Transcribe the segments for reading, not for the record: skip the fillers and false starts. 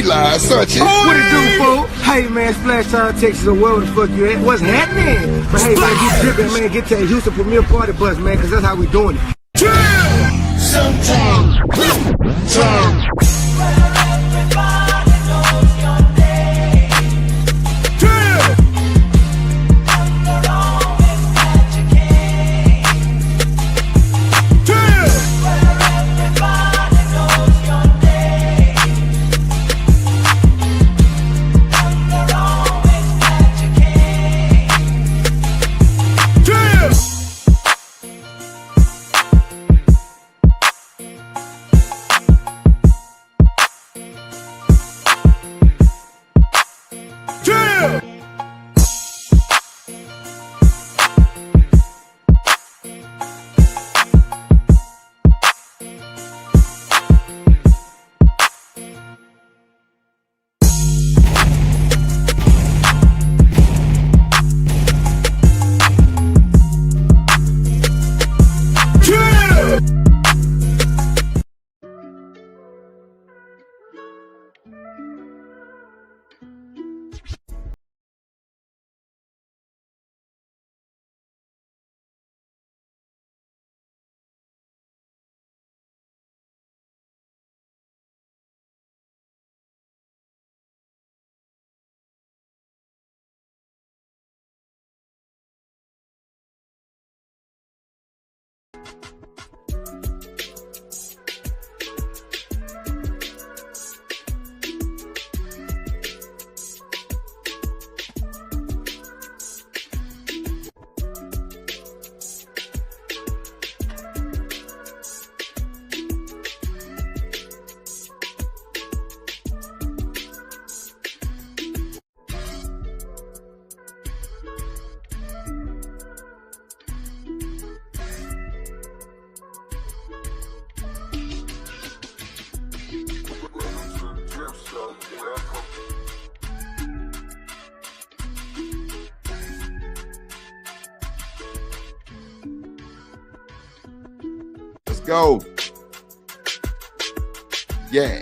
live, Such it. What it do, fool? Hey, man, Splash Town, Texas, or wherever the fuck you at. What's happening? But hey, man, get dripping, man. Get to that Houston Premier Party bus, man, because that's how we doing it. Sometimes. Let's go. Yeah.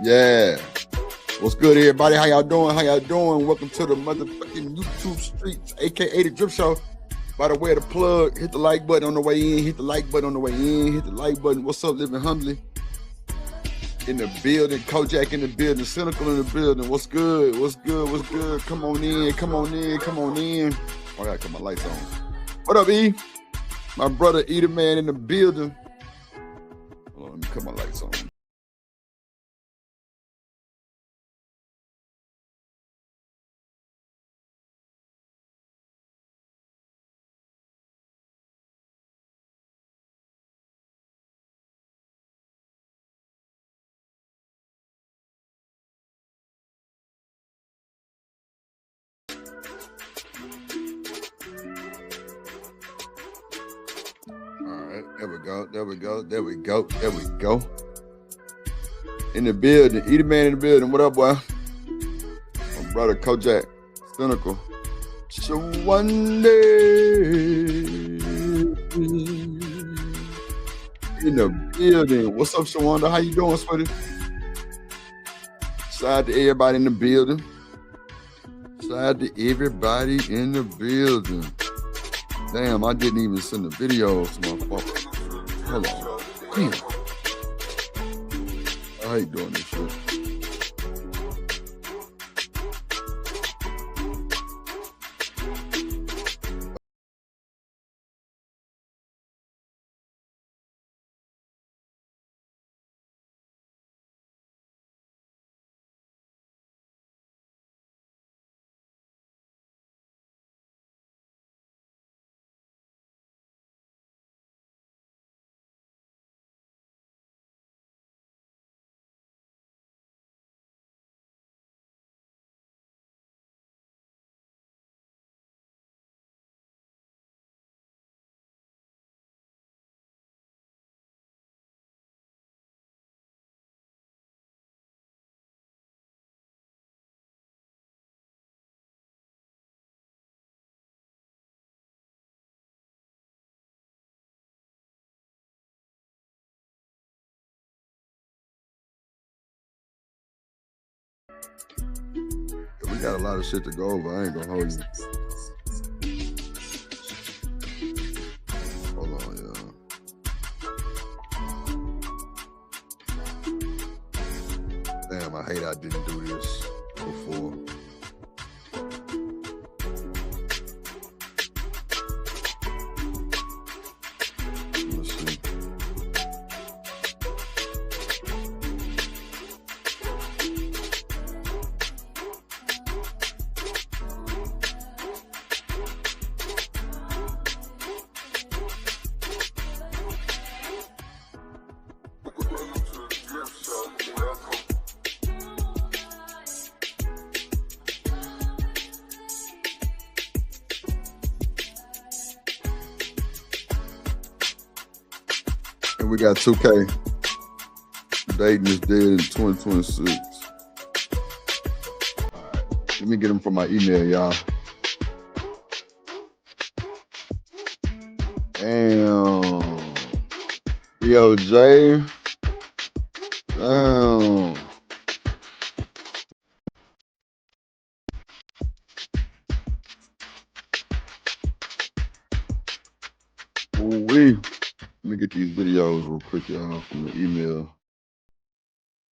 Yeah. What's good, everybody? How y'all doing? How y'all doing? Welcome to the motherfucking YouTube streets, aka the Drip Show. By the way, the plug, hit the like button on the way in, hit the like button on the way in, hit the like button. What's up, Living Humbly? In the building, Kojak in the building, Cynical in the building. What's good? What's good? What's good? Come on in, come on in, come on in. Oh, I gotta cut my lights on. What up, E? My brother Eater Man in the building. Hold on, let me cut my lights on. There we go, there we go, there we go, there we go. In the building, Eater Man in the building. What up, boy? My brother Kojak, Cynical. So one day in the building. What's up, Shawanda? How you doing, sweetie? Shout out to everybody in the building. Shout out to everybody in the building. Damn, I didn't even send the videos to my phone. Hold on. Damn. I hate doing this shit. We got a lot of shit to go over. I ain't gonna hold you. Hold on, y'all. Damn, I hate I didn't do this before. Let's see. And we got 2K. Dating is dead in 2026. All right. Let me get them from my email, y'all. Damn. BOJ. Damn. Ooh-wee. Let me get these videos real quick, y'all, from the email.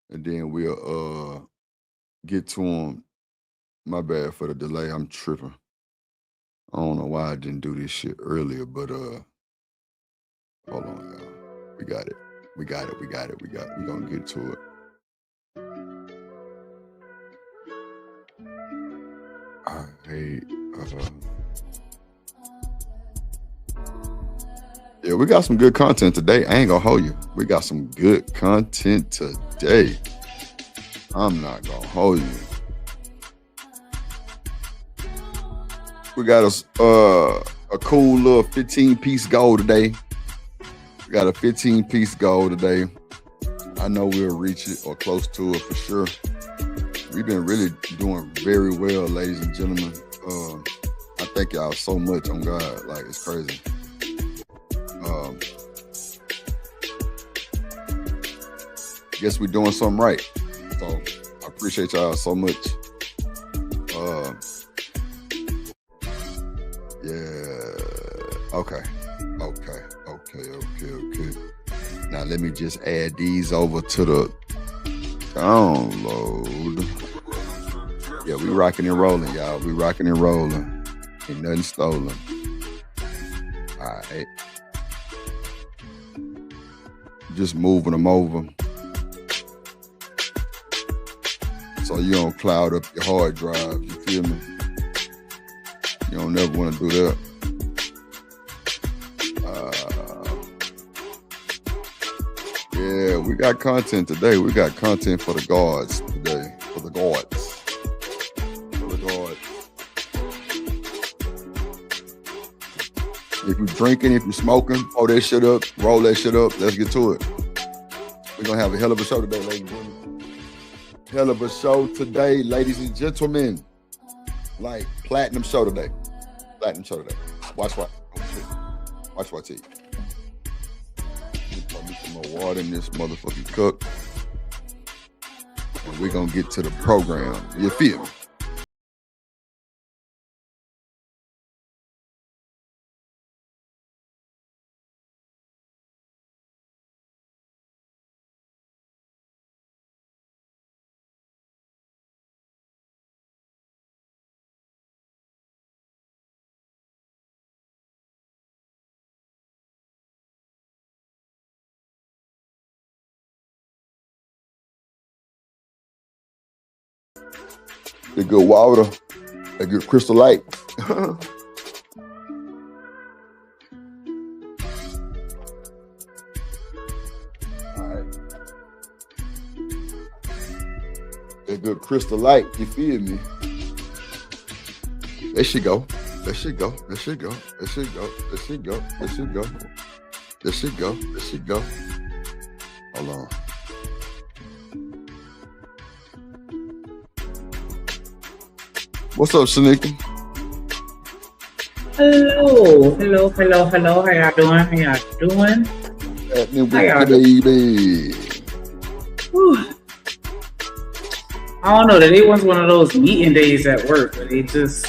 And then we'll get to them. My bad for the delay. I'm tripping. I don't know why I didn't do this shit earlier, but hold on, y'all. We got it. We got it. We're gonna get to it. I hate yeah, we got some good content today. I ain't gonna hold you. We got some good content today. I'm not gonna hold you. We got a cool little 15-piece goal today. We got a 15-piece goal today. I know we'll reach it or close to it for sure. We've been really doing very well, ladies and gentlemen. I thank y'all so much on God. Like, it's crazy. Guess we're doing something right. So I appreciate y'all so much. Yeah. Okay. Now let me just add these over to the download. Yeah, we rocking and rolling, y'all. We rocking and rolling. Ain't nothing stolen. All right. Just moving them over. So you don't cloud up your hard drive, you feel me? You don't never want to do that. Yeah, we got content today. We got content for the gods today. For the gods. If you're drinking, if you're smoking, roll that shit up. Let's get to it. We're going to have a hell of a show today, ladies and gentlemen. Hell of a show today, ladies and gentlemen. Like, platinum show today. Watch what? Watch what I tell you. Let me put some more water in this motherfucking cup. And we're going to get to the program. You feel me? The good water, the good Crystal Light. All right. The good Crystal Light, you feel me? There she go. Hold on. What's up, Shanika? Hello. How y'all doing? Happening with baby. Whew. I don't know. Today was one of those meeting days at work where they just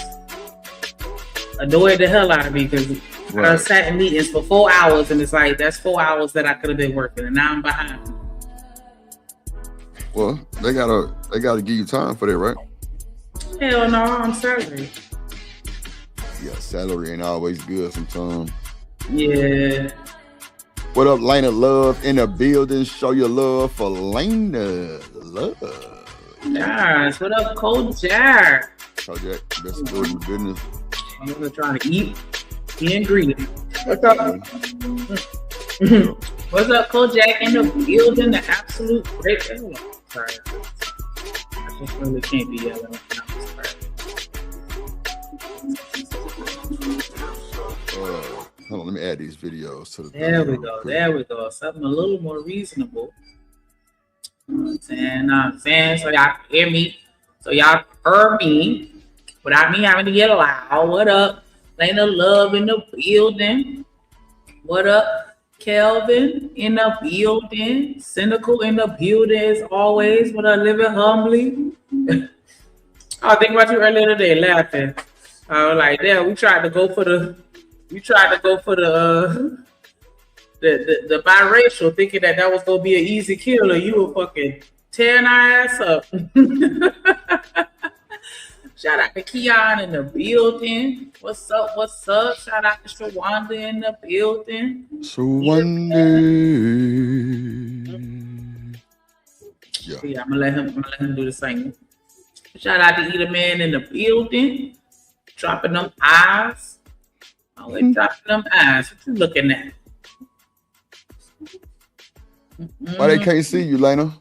annoyed the hell out of me because I sat in meetings for 4 hours and it's like that's 4 hours that I could have been working and now I'm behind. Well, they gotta give you time for that, right? Hell no, I'm salary. Yeah, salary ain't always good sometimes. Yeah. What up, Lena Love in the building? Show your love for Lena Love. Yes. What up, Kojak? Kojak, best dude in the business. I'm trying to eat and greedy. What's up? What's up, Kojak in the building? The absolute great. Sorry. I just really can't be yelling. Hold on, let me add these videos to the. There we go. There we go. Something a little more reasonable. You know what I'm saying? So y'all hear me. So y'all heard me without me having to get loud. What up? Lena Love in the building. What up? Kelvin in the building. Cynical in the building as always. What up? Living humbly. I was thinking about you earlier today, laughing. I was like, damn, we tried to go for the the biracial, thinking that was gonna be an easy kill, and you were fucking tearing our ass up. Shout out to Keon in the building. What's up? What's up? Shout out to Shawanda in the building. Shawanda. Yeah, I'm gonna let him do the singing. Shout out to Eater Man in the building, dropping them eyes. Always dropping them eyes. What you looking at? Why they can't see you, Lena?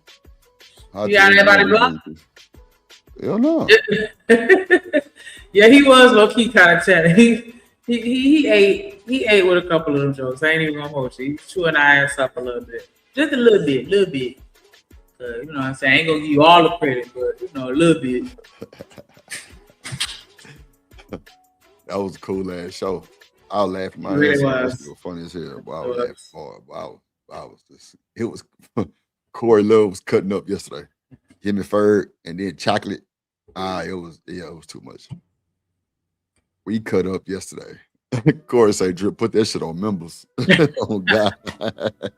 You got everybody blocked? Hell no. Yeah, he was low key kind of chatting. He ate with a couple of them jokes. I ain't even gonna hold you. He's chewing our ass up a little bit, just a little bit. You know what I'm saying? I ain't gonna give you all the credit, but you know, a little bit. That was a cool ass show. I was laughing my It ass really off. It was funny as hell. But I was laughing hard. But I was just, it was Corey Love was cutting up yesterday. Jimmy Ferg and then Chocolate. It was too much. We cut up yesterday. Corey say, Drip, put that shit on members. Oh God.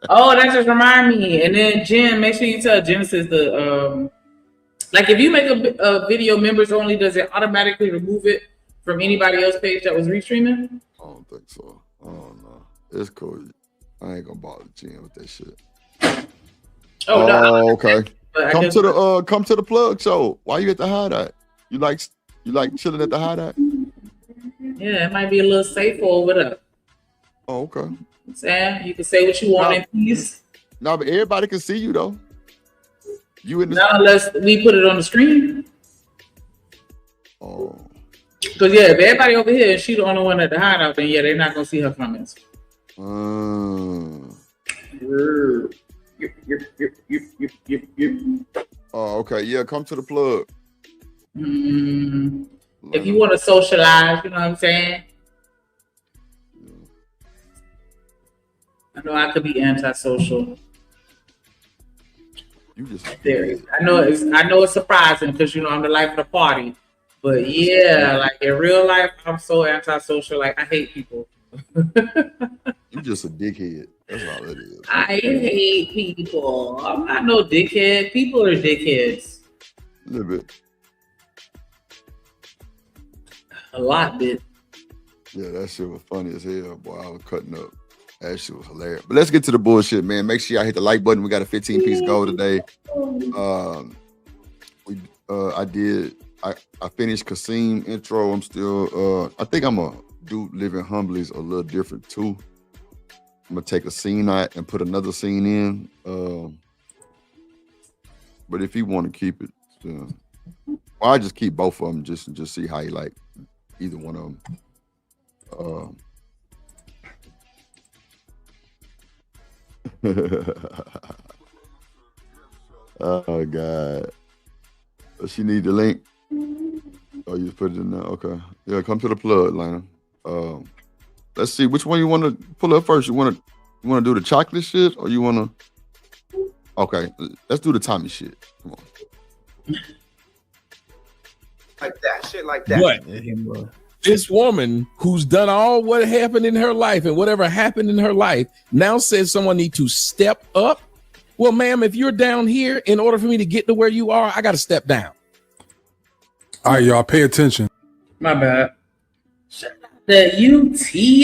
Oh, that just remind me. And then Jen, make sure you tell Genesis the like if you make a video members only, does it automatically remove it from anybody else's page that was restreaming? I don't think so. I don't know. It's cool. I ain't gonna bother Jen with that shit. Oh, no. Okay. Come to the plug show. Why you at the hideout? You like chilling at the hideout? Yeah, it might be a little safer over there. Oh, okay. Sam, you can say what you want in peace. No, but everybody can see you though. You in the not unless we put it on the screen. Oh. Because yeah, if everybody over here and she the only one at the hideout, then yeah, they're not gonna see her comments. Oh, okay. Yeah, come to the plug. If you want to socialize, you know what I'm saying? I know I could be antisocial. You just I know it's surprising because you know I'm the life of the party. But yeah, like in real life, I'm so antisocial. Like I hate people. You just a dickhead. That's all it is. I hate people. I'm not no dickhead. People are dickheads. A little bit. A lot bit. Yeah, that shit was funny as hell, boy. I was cutting up. That shit was hilarious. But let's get to the bullshit, man. Make sure y'all hit the like button. We got a 15-piece goal today. I finished Kasim intro. I'm still I think I'm gonna do Living Humbly's a little different too. I'm gonna take a scene out and put another scene in. But if you want to keep it, I just keep both of them just see how you like either one of them. Oh God. Does she need the link? Oh, you just put it in there. Okay. Yeah, come to the plug, Lena. Let's see which one you want to pull up first. You want to do the chocolate shit or you want to? Okay, let's do the Tommy shit. Come on. Shit like that. But this woman who's done all what happened in her life and whatever happened in her life now says someone need to step up. Well, ma'am, if you're down here, in order for me to get to where you are, I got to step down. All right, y'all, pay attention. My bad. Shout out to UT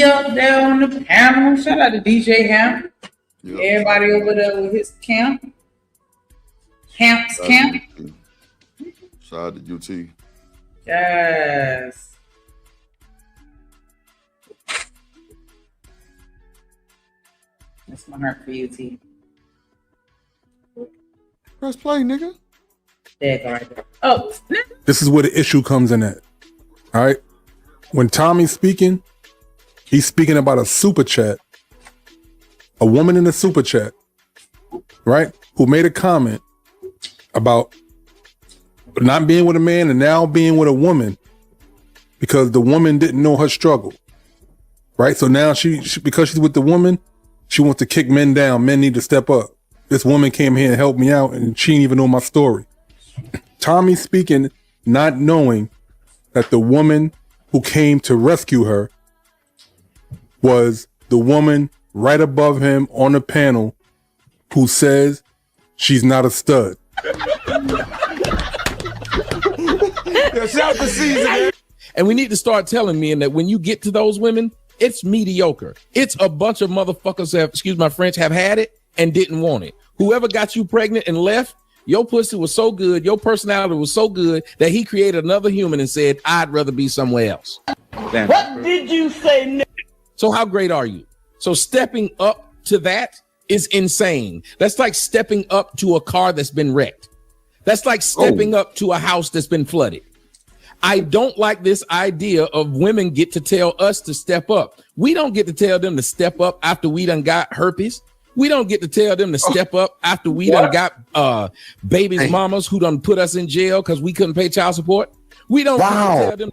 up there on the panel. Shout out to DJ Ham. Yep. Everybody over there with his camp. Camp. Shout out to UT. Yes. That's my heart for UT. Press play, nigga. There you go right there. Oh, This is where the issue comes in at. All right. When Tommy's speaking, he's speaking about a super chat. A woman in a super chat, right? Who made a comment about not being with a man and now being with a woman because the woman didn't know her struggle. Right? So now she because she's with the woman, she wants to kick men down. Men need to step up. This woman came here and helped me out and she didn't even know my story. Tommy speaking, not knowing that the woman who came to rescue her was the woman right above him on the panel who says she's not a stud. And we need to start telling men that when you get to those women, it's mediocre. It's a bunch of motherfuckers that, excuse my French, have had it and didn't want it. Whoever got you pregnant and left, your pussy was so good, your personality was so good that he created another human and said, I'd rather be somewhere else. What did you say, Nick? So how great are you? So stepping up to that is insane. That's like stepping up to a car that's been wrecked. That's like stepping up to a house that's been flooded. I don't like this idea of women get to tell us to step up. We don't get to tell them to step up after we done got herpes. We don't get to tell them to step up after we done got babies' mamas who done put us in jail because we couldn't pay child support. We don't get to tell them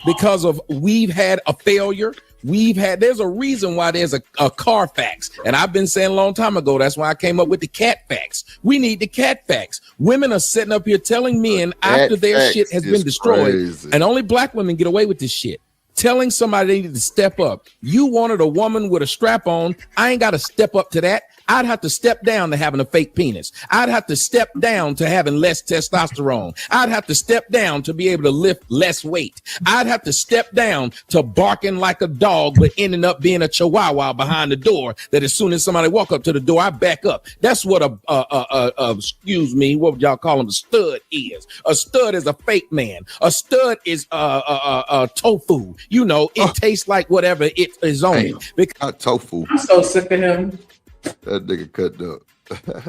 because of we've had a failure. There's a reason why there's a Carfax. And I've been saying a long time ago, that's why I came up with the cat facts. We need the cat facts. Women are sitting up here telling men after their shit has been destroyed, crazy. And only black women get away with this shit. Telling somebody they need to step up. You wanted a woman with a strap on. I ain't got to step up to that. I'd have to step down to having a fake penis. I'd have to step down to having less testosterone. I'd have to step down to be able to lift less weight. I'd have to step down to barking like a dog, but ending up being a chihuahua behind the door that as soon as somebody walk up to the door, I back up. That's what excuse me, what would y'all call him? A stud is. A stud is a fake man. A stud is tofu. You know, it tastes like whatever it is on it. Because not tofu. I'm so sick of him. That nigga cut up.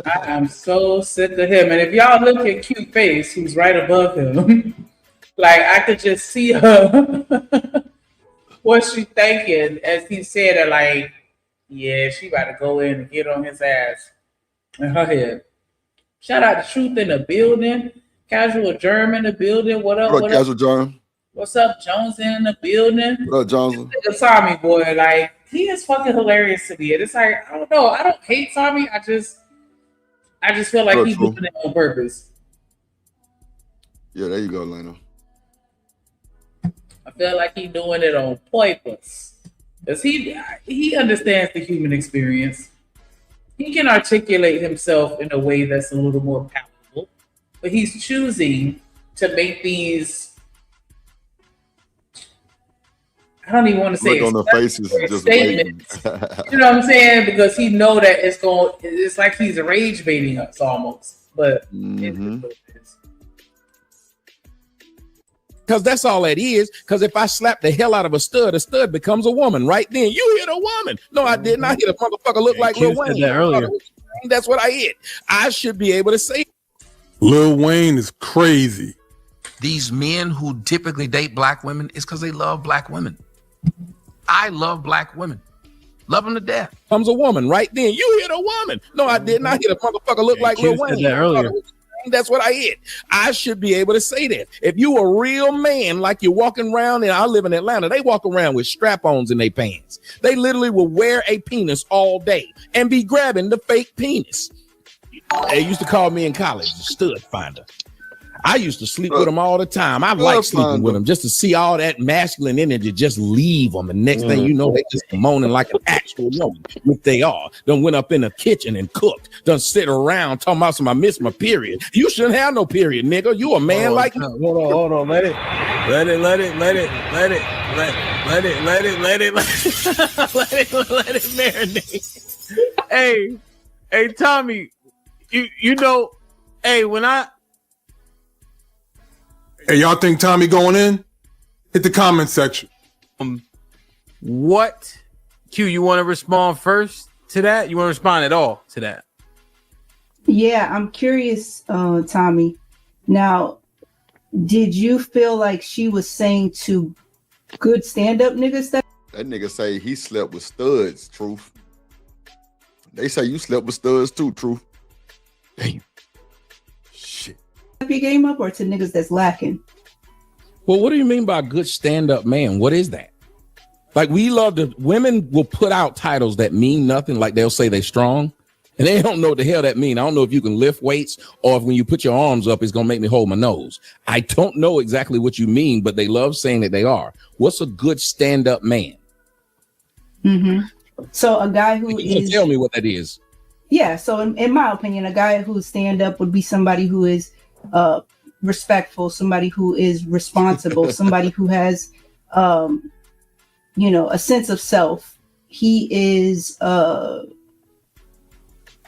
I am so sick of him. And if y'all look at Cute Face, who's right above him, like I could just see her what she thinking as he said it, like, yeah, she about to go in and get on his ass in her head. Shout out to Truth in the building, Casual Germ in the building. What up? What up, Casual Germ? What's up, Jones in the building? What up, Johnson? Tommy boy, like he is fucking hilarious to me. And it's like, I don't know, I don't hate Tommy. I just feel like he's doing it on purpose. Yeah, there you go, Lena. I feel like he's doing it on purpose. Because he understands the human experience. He can articulate himself in a way that's a little more palatable. But he's choosing to make these, I don't even want to say on the faces just statements. You know what I'm saying? Because he know that it's like he's rage baiting us almost. But because that's all that is. Because if I slap the hell out of a stud becomes a woman. Right then, you hit a woman. No, I didn't. I hit a motherfucker look like Lil Wayne. That earlier. That's what I hit. I should be able to say. Lil Wayne is crazy. These men who typically date black women is because they love black women. I love black women. Love them to death. Comes a woman. Right then, you hit a woman. No, I didn't. I hit a motherfucker look like Lil Wayne. That earlier. That's what I hit. I should be able to say that. If you a real man, like you're walking around, and I live in Atlanta, they walk around with strap-ons in their pants. They literally will wear a penis all day and be grabbing the fake penis. They used to call me in college the stud finder. I used to sleep with them all the time. I like sleeping with them just to see all that masculine energy just leave them. And next thing you know, they just moaning like an actual woman, which they are. Done went up in the kitchen and cooked. Done sit around talking about some I missed my period. You shouldn't have no period, nigga. You a man like me. Hold on. Let it marinate. Hey, Tommy, you know, hey, when Hey, y'all think Tommy going in? Hit the comment section. What? Q, you want to respond first to that? You want to respond at all to that? Yeah, I'm curious, Tommy. Now, did you feel like she was saying to good stand-up niggas that nigga say he slept with studs, Truth. They say you slept with studs too, Truth. Damn. Shit. your game up, or to niggas that's lacking? Well, what do you mean by good stand-up man? What is that? Like, we love to, women will put out titles that mean nothing. Like, they'll say they strong, and they don't know what the hell that mean. I don't know if you can lift weights or if when you put your arms up, it's going to make me hold my nose. I don't know exactly what you mean, but they love saying that they are. What's a good stand-up man? Mm-hmm. So a guy who is... Tell me what that is. Yeah, so in my opinion, a guy who's stand-up would be somebody who is respectful, somebody who is responsible, somebody who has, a sense of self. He is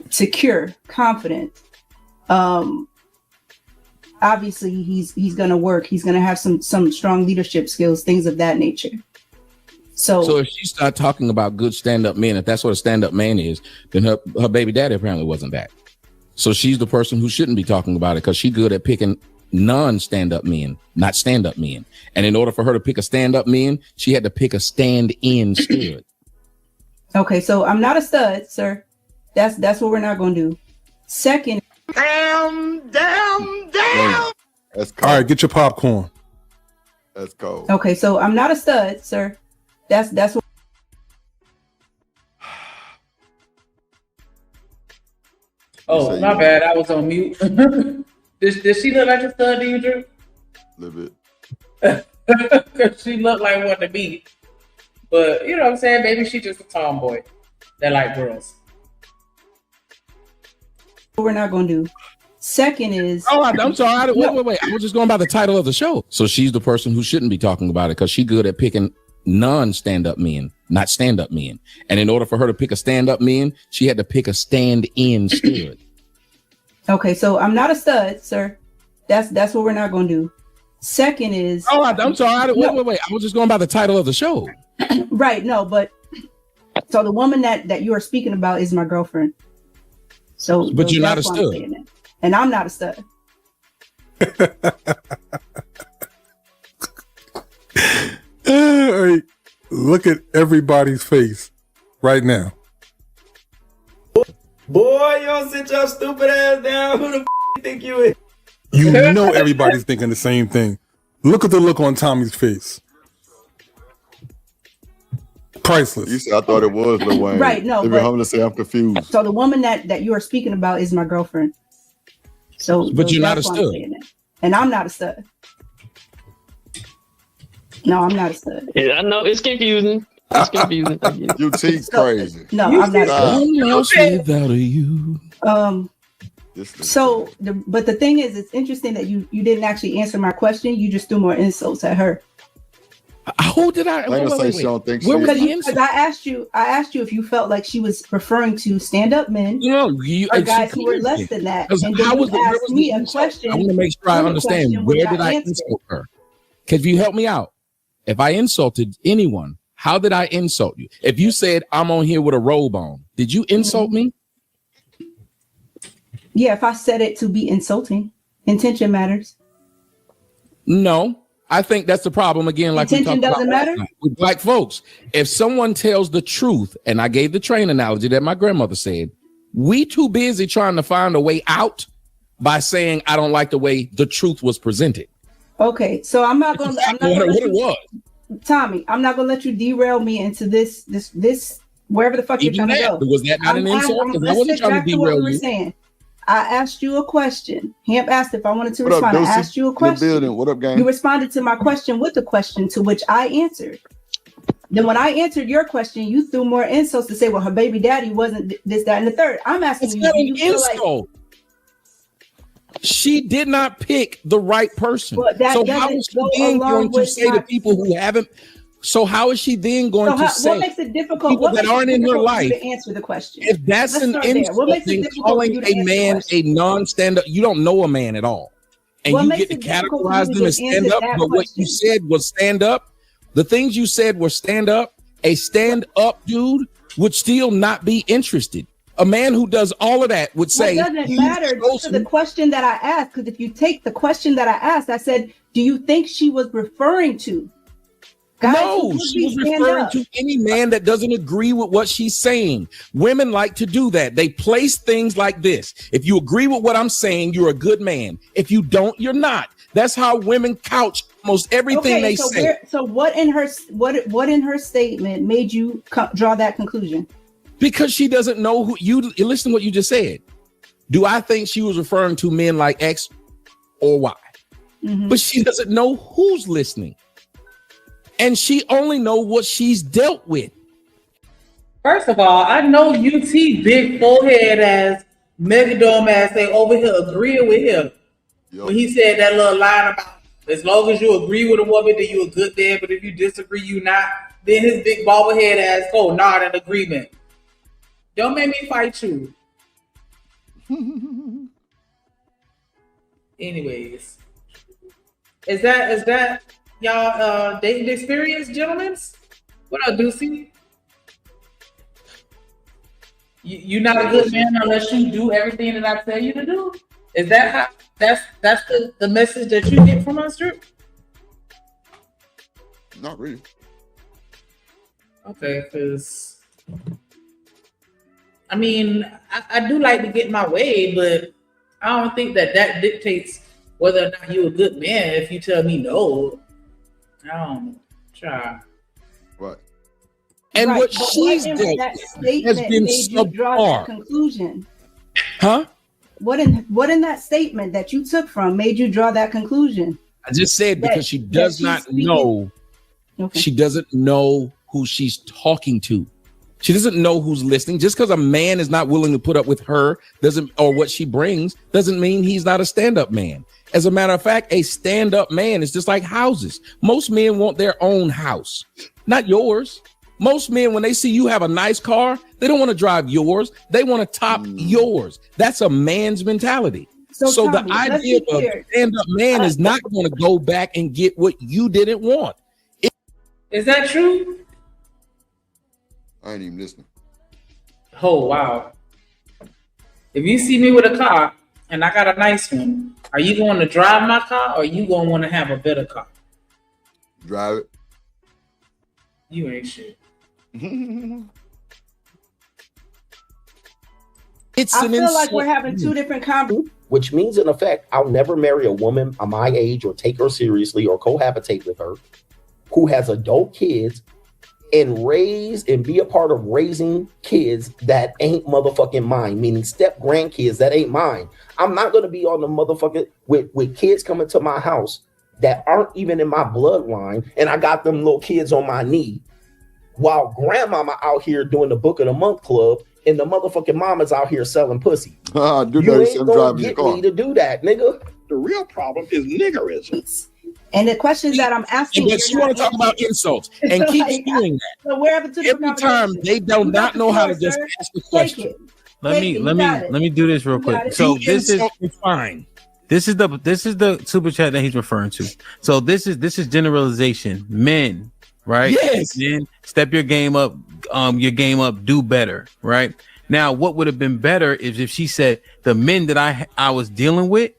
secure, confident. Obviously, he's going to work. He's going to have some strong leadership skills, things of that nature. So if she start talking about good stand-up men, if that's what a stand-up man is, then her baby daddy apparently wasn't that. So she's the person who shouldn't be talking about it because she's good at picking non-stand-up men, not stand-up men. And in order for her to pick a stand-up man, she had to pick a stand-in stud. Okay, so I'm not a stud, sir. That's what we're not going to do. Second, Damn. That's cold. All right, get your popcorn. That's cold. okay, so I'm not a stud, sir. That's what. Oh, my bad. I was on mute. Does she look like a stud to you, Drew? A little bit. Because she looked like one to me. But, you know what I'm saying? Maybe she just a tomboy that like girls. We're not going to do. Second is... Oh, I'm sorry. Wait. I was just going by the title of the show. So she's the person who shouldn't be talking about it because she's good at picking non-stand-up men, not stand-up men. And in order for her to pick a stand-up man, she had to pick a stand-in stud. Okay, so I'm not a stud, sir. That's what we're not going to do. Second is... Oh, I'm sorry. Wait. I was just going by the title of the show. Right, no, but... So the woman that you are speaking about is my girlfriend. So, but you're not a that's why I'm stud. saying that. And I'm not a stud. Hey, look at everybody's face right now. Boy, you don't sit your stupid ass down. Who the you think you is? You know everybody's thinking the same thing. Look at the look on Tommy's face. Priceless. You said I thought it was Lil Wayne. Right, no, They be but- humble to say I'm confused. So the woman that you are speaking about is my girlfriend. But you're not a that's why I'm stud. saying that. And I'm not a stud. No, I'm not a stud. Yeah, I know it's confusing. It's confusing. I get it. You teeth crazy. No, I'm not a stud. I'm lost without you. So but the thing is, it's interesting that you didn't actually answer my question. You just threw more insults at her. Who did I? I ain't gonna say she don't think Where she was is. the Because insult? I asked you if you felt like she was referring to stand-up men No, or guys who were less than that. Because And then how you was the, where asked was me the a insult? question. I want to make sure I One understand. question Where which did I answered. insult her? If you help me out, if I insulted anyone, how did I insult you? If you said I'm on here with a robe on, did you insult me? Yeah, if I said it to be insulting, intention matters. No. I think that's the problem again. Like Intention we talked doesn't about last matter? night with black folks. If someone tells the truth, and I gave the train analogy that my grandmother said, we too busy trying to find a way out by saying I don't like the way the truth was presented. Okay, so I'm not gonna What it was. Tommy, I'm not gonna let you derail me into this wherever the fuck you're Even trying that, to go. was that not an insult? Because I wasn't trying to derail you. I asked you a question. Hamp asked if I wanted to What up, respond. I Deucey? asked you a In the question. building. What up, gang? You responded to my question with a question to which I answered. Then when I answered your question, you threw more insults to say, well, her baby daddy wasn't this, that, and the third. I'm asking It's you, not do an you feel like insult. She did not pick the right person. Well, that So how doesn't is she go then along going to with say to my- people who haven't? So how is she then going so to how, say what makes it difficult? people What that makes it aren't in her difficult for you life? to answer the question? If that's Let's an start there. insult, What makes it then difficult for calling you to a answer the man question? a non-stand-up, you don't know a man at all. And What you makes get to it difficult for categorize you to them as answer stand up, that but what you question? said was stand up. The things you said were stand up. A stand-up dude would still not be interested. A man who does all of that would say, It doesn't he's matter to chosen- the question that I asked, because if you take the question that I asked, I said, do you think she was referring to guys who No, would she be was stand referring up? to any man that doesn't agree with what she's saying. Women like to do that. They place things like this. If you agree with what I'm saying, you're a good man. If you don't, you're not. That's how women couch almost everything they so say. so what in her statement made you draw that conclusion? Because she doesn't know who you listen to what you just said. Do I think she was referring to men like X or Y? Mhm. But she doesn't know who's listening. And she only know what she's dealt with. First of all, I know UT big forehead ass, megadome ass, they over here agreeing with him. Yup. When he said that little line about as long as you agree with a woman, then you a good man, but if you disagree, you not. Then his big bobblehead ass, oh, not an agreement. Don't make me fight you. Anyways, is that y'all dating experience, gentlemen? What up, Deucey? You not a good man unless you do everything that I tell you to do. Is that how? That's the message that you get from us, Drew? Not really. Okay, because I mean, I do like to get my way, but I don't think that dictates whether or not you're a good man. If you tell me no, I don't know. Try. Right. And Right, what but she's in dealt that with statement has been made you draw that subpar. conclusion? Huh? What in that statement that you took from made you draw that conclusion? I just said That- because she does that not she's speaking- know. Okay. She doesn't know who she's talking to. She doesn't know who's listening. Just because a man is not willing to put up with her or what she brings doesn't mean he's not a stand-up man. As a matter of fact, a stand-up man is just like houses. Most men want their own house, not yours. Most men, when they see you have a nice car, they don't want to drive yours. They want to top yours. That's a man's mentality. So Tommy, the let's idea be of clear. a stand-up man is not going to go back and get what you didn't want. Is that true? I ain't even listening. Oh wow! If you see me with a car and I got a nice one, are you going to drive my car or are you going to want to have a better car? Drive it. You ain't shit. It's I an feel like insult. we're having two different conversations. Which means, in effect, I'll never marry a woman of my age or take her seriously or cohabitate with her who has adult kids and raise and be a part of raising kids that ain't motherfucking mine, meaning step grandkids that ain't mine. I'm not going to be on the motherfucking with kids coming to my house that aren't even in my bloodline, and I got them little kids on my knee while grandmama out here doing the book of the month club and the motherfucking mama's out here selling pussy. Do You dirty ain't some gonna driving your get car. me to do that, nigga. The real problem is niggerism. And the questions that I'm asking, But you want to talk about insults and keep doing that. So we're having two different Every time conversations. they do You got not the know how to floor, just sir. ask a Take question. it. Let Take me it. You let me got it. let me do this real You got quick. it. So You this is insult me, fine. this is the super chat that he's referring to. So this is generalization. Men, right? Yes. Men, step your game up. Do better, right? Now, what would have been better is if she said the men that I was dealing with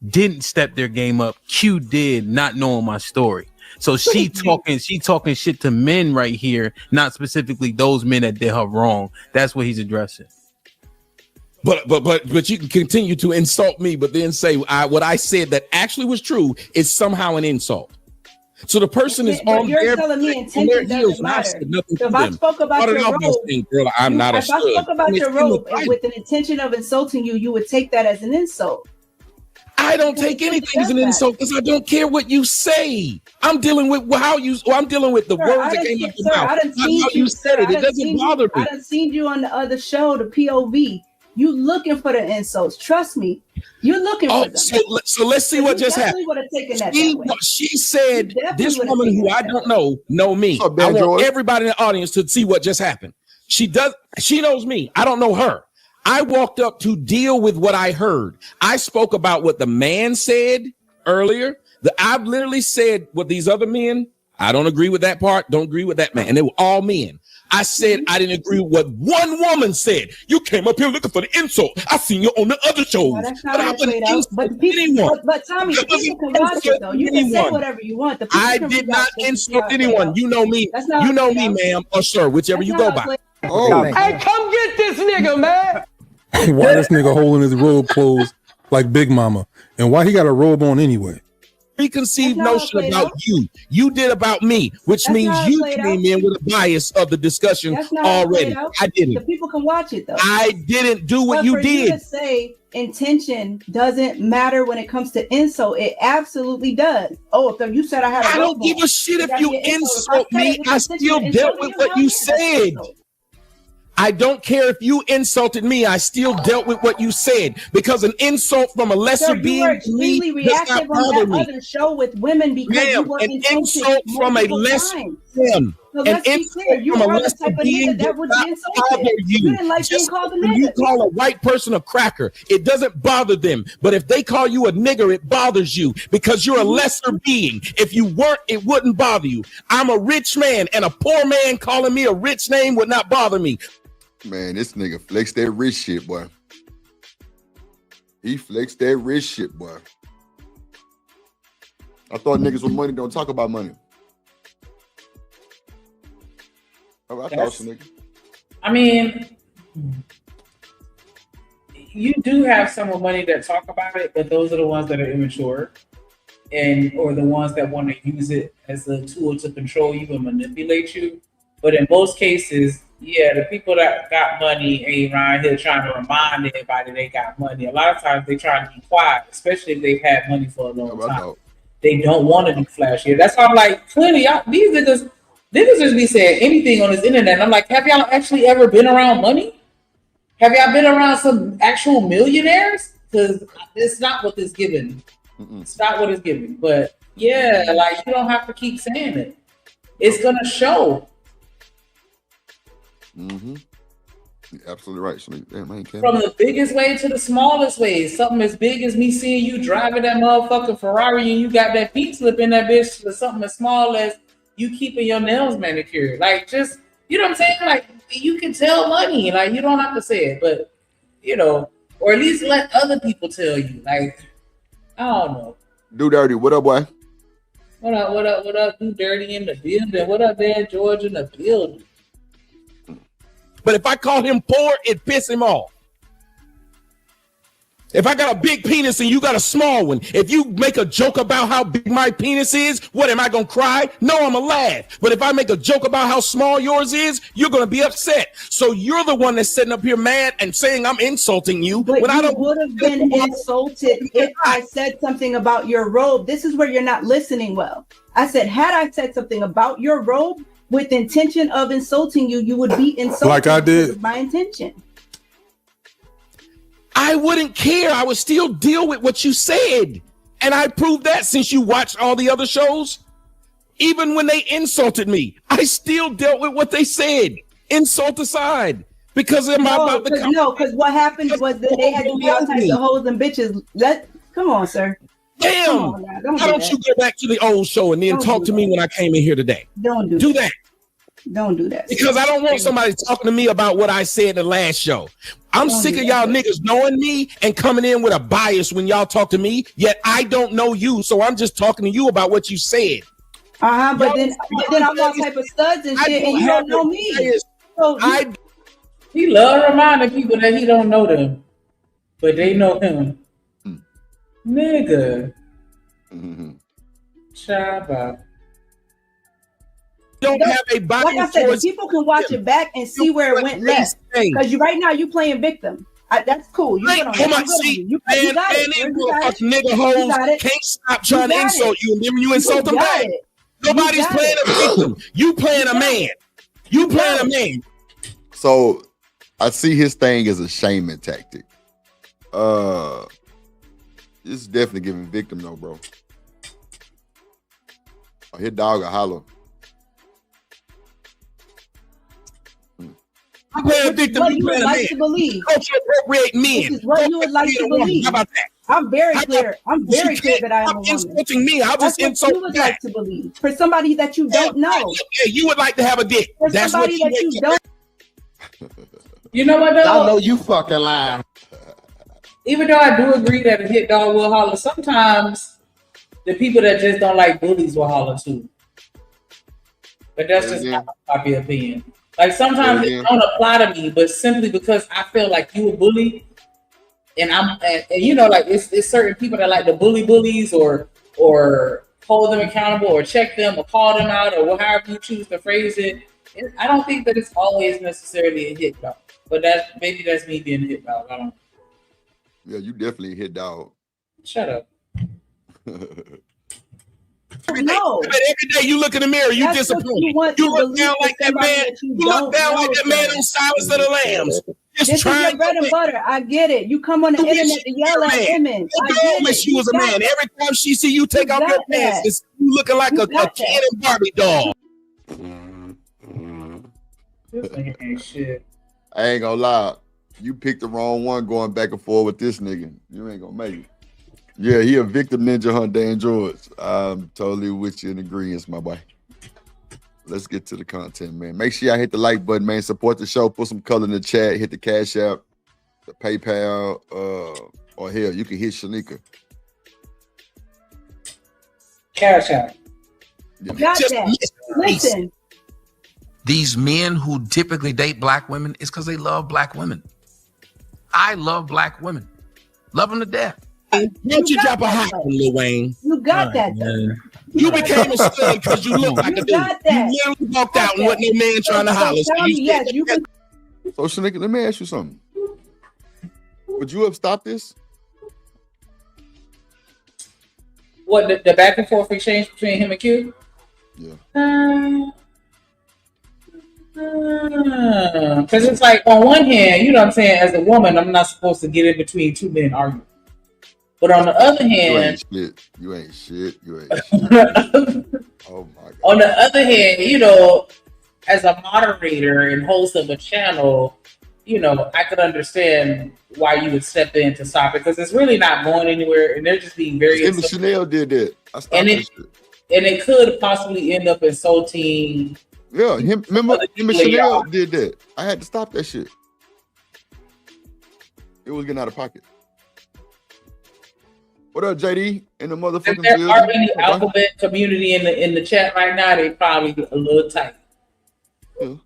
didn't step their game up. Q did, not knowing my story. So she talking shit to men right here, not specifically those men that did her wrong. That's what he's addressing. But you can continue to insult me, but then say what I said that actually was true is somehow an insult. So the person is But on you're their, telling me on their intention heels, doesn't and I matter. said nothing So to if I them. spoke about Started your off by robe, saying, "Girl, I'm not a if I stud." spoke about And your it's in the robe title. with an intention of insulting you, you would take that as an insult. I don't take anything as an insult because I don't care what you say. I'm dealing with how you. Or I'm dealing with the Sir, words that came out your mouth. I done Not seen how you said it. It doesn't bother me. I done seen you on the other show, the POV. You looking for the insults? Trust me, you're looking for them. So let's see what just happened. Would have taken that way. She said, "This would've woman taken who that I don't know me. What's up, I Dan want George? everybody in the audience to see what just happened. She does. She knows me. I don't know her. I walked up to deal with what I heard. I spoke about what the man said earlier. I've literally said what these other men. I don't agree with that part. Don't agree with that man. And they were all men. I said I didn't agree with what one woman said. You came up here looking for the insult. I seen you on the other shows. No, that's not how it played out. But Tommy, the people can watch it though. You can say whatever you want. I did not insult anyone. You know me. You know me, ma'am, or sir, whichever you go by. Oh, hey, come get this nigga, man. Why this nigga holding his robe closed like Big Mama? And why he got a robe on anyway? Preconceived notion about you. You did about me, which means you came in with a bias of the discussion already. I didn't. The people can watch it though. I didn't do what you did. You to say intention doesn't matter when it comes to insult. It absolutely does. Oh, if you said I had a I don't give a shit if you insult me. I still dealt with what you said. I don't care if you insulted me. I still dealt with what you said because an insult from a lesser being to me does not bother me. Other show with women because you were an insult from a lesser being. An insult from a lesser being does not bother you. Just when you call a white person a cracker, it doesn't bother them. But if they call you a nigger, it bothers you because you're a lesser being. If you weren't, it wouldn't bother you. I'm a rich man, and a poor man calling me a rich name would not bother me. Man, this nigga flexed that rich shit, boy. He flexed that rich shit, boy. I thought niggas with money don't talk about money. Oh, I thought some nigga. I mean, you do have some with money that talk about it, but those are the ones that are immature, or the ones that want to use it as a tool to control you and manipulate you. But in most cases, yeah, the people that got money ain't around here trying to remind everybody they got money. A lot of times they try to be quiet, especially if they've had money for a long time. They don't want to be flashy. That's why I'm like, clearly, these niggas just be saying anything on this internet. And I'm like, have y'all actually ever been around money? Have y'all been around some actual millionaires? Because it's not what it's giving. It's not what it's giving. But yeah, like you don't have to keep saying it. It's gonna show. Mm-hmm. You're absolutely right. From the biggest way to the smallest way. Something as big as me seeing you driving that motherfucking Ferrari and you got that pink slip in that bitch, to something as small as you keeping your nails manicured. Like, just, you know what I'm saying? Like, you can tell money. Like, you don't have to say it, but, you know, or at least let other people tell you. Like, I don't know. Do Dirty, what up, boy? What up, Do Dirty in the building? What up, Dan George in the building? But if I call him poor, it piss him off. If I got a big penis and you got a small one, if you make a joke about how big my penis is, what, am I going to cry? No, I'm going to laugh. But if I make a joke about how small yours is, you're going to be upset. So you're the one that's sitting up here mad and saying I'm insulting you. But when you I don't would have been insulted if I said something about your robe. This is where you're not listening well. I said, had I said something about your robe, with intention of insulting you, you would be insulted. Like I did. My intention. I wouldn't care. I would still deal with what you said. And I proved that since you watched all the other shows. Even when they insulted me, I still dealt with what they said. Insult aside. Because because what happened was that they had to be all types of hoes and bitches. Come on, sir. Damn! Why don't you go back to the old show and then talk to me when I came in here today? Don't do that. Don't do that. Because I don't want somebody talking to me about what I said in the last show. I'm sick of y'all niggas knowing me and coming in with a bias when y'all talk to me, yet I don't know you, so I'm just talking to you about what you said. But then I'm all type of studs and shit, and you don't know me. So he love reminding people that he don't know them, but they know him. Nigga. Shabba. don't have a bias like I said, towards people can watch it back and see where it went left. Because right now you playing victim. That's cool. You Like, good on oh that. my, I'm good on see, you. You man, got it. these You got motherfucking it. nigga You got hoes it. can't stop trying to got insult it. you, and then when you insult them got back, it. nobody's got playing it. a victim. You playing a man. You playing a man. So I see his thing as a shaming tactic. This is definitely giving victim though, bro. His dog a holler. You playing a victim. What You you would playing a like man. to believe. Culture appropriate men. This is what you would like to believe. How about that? I'm very clear. I'm very clear that I am a Stop woman. insulting me. I'll That's just what insult you would back. like to believe. For somebody that you don't know. Yeah, you would like to have a dick. For That's what somebody that you don't. You know what though? I know you fucking lying. Even though I do agree that a hit dog will holler, sometimes the people that just don't like bullies will holler too. But that's just my popular opinion. Like sometimes it don't apply to me, but simply because I feel like you a bully, and and you know, like it's certain people that like to bully bullies or hold them accountable or check them or call them out or however you choose to phrase it. I don't think that it's always necessarily a hit dog, but maybe that's me being a hit dog. I don't know. Yeah, you definitely a hit dog. Shut up. No. But every day you look in the mirror, you disappointed. You look down like that man. You look down like that man on Silence of the Lambs. This is your bread and butter. I get it. You come on the internet to yell at women. Your girl wish you was a man. Every time she see you take off your pants, it's you looking like a Ken and Barbie doll. This nigga ain't shit. I ain't gonna lie. You picked the wrong one going back and forth with this nigga. You ain't gonna make it. Yeah, he a victim ninja hunt, Dan George. I'm totally with you in agreement, my boy. Let's get to the content, man. Make sure y'all hit the like button, man. Support the show. Put some color in the chat. Hit the Cash App, the PayPal, or hell, you can hit Shanika. Cash App. Yeah. Got that. Listen. These men who typically date black women is because they love black women. I love black women. Love them to death. Why don't you drop a hot one, Lil Wayne? You got that. Though. You became a stud because you look like a dude. got that. You literally walked out and wasn't no man trying to holler. So you can. So Shanika, let me ask you something. Would you have stopped this? What the back and forth exchange between him and Q? Yeah. Because it's like on one hand, you know what I'm saying, as a woman, I'm not supposed to get in between two men arguing. But on the other hand, you ain't shit. Oh my God. On the other hand, you know, as a moderator and host of a channel, you know, I could understand why you would step in to stop it because it's really not going anywhere, and they're just being very. Even Chanel did that. I stopped that shit. And it could possibly end up insulting. Yeah, remember him and Chanel did that. I had to stop that shit. It was getting out of pocket. What up, JD? In the motherfucking If there building? are any alphabet community in the chat right now, they probably a little tight. Yeah.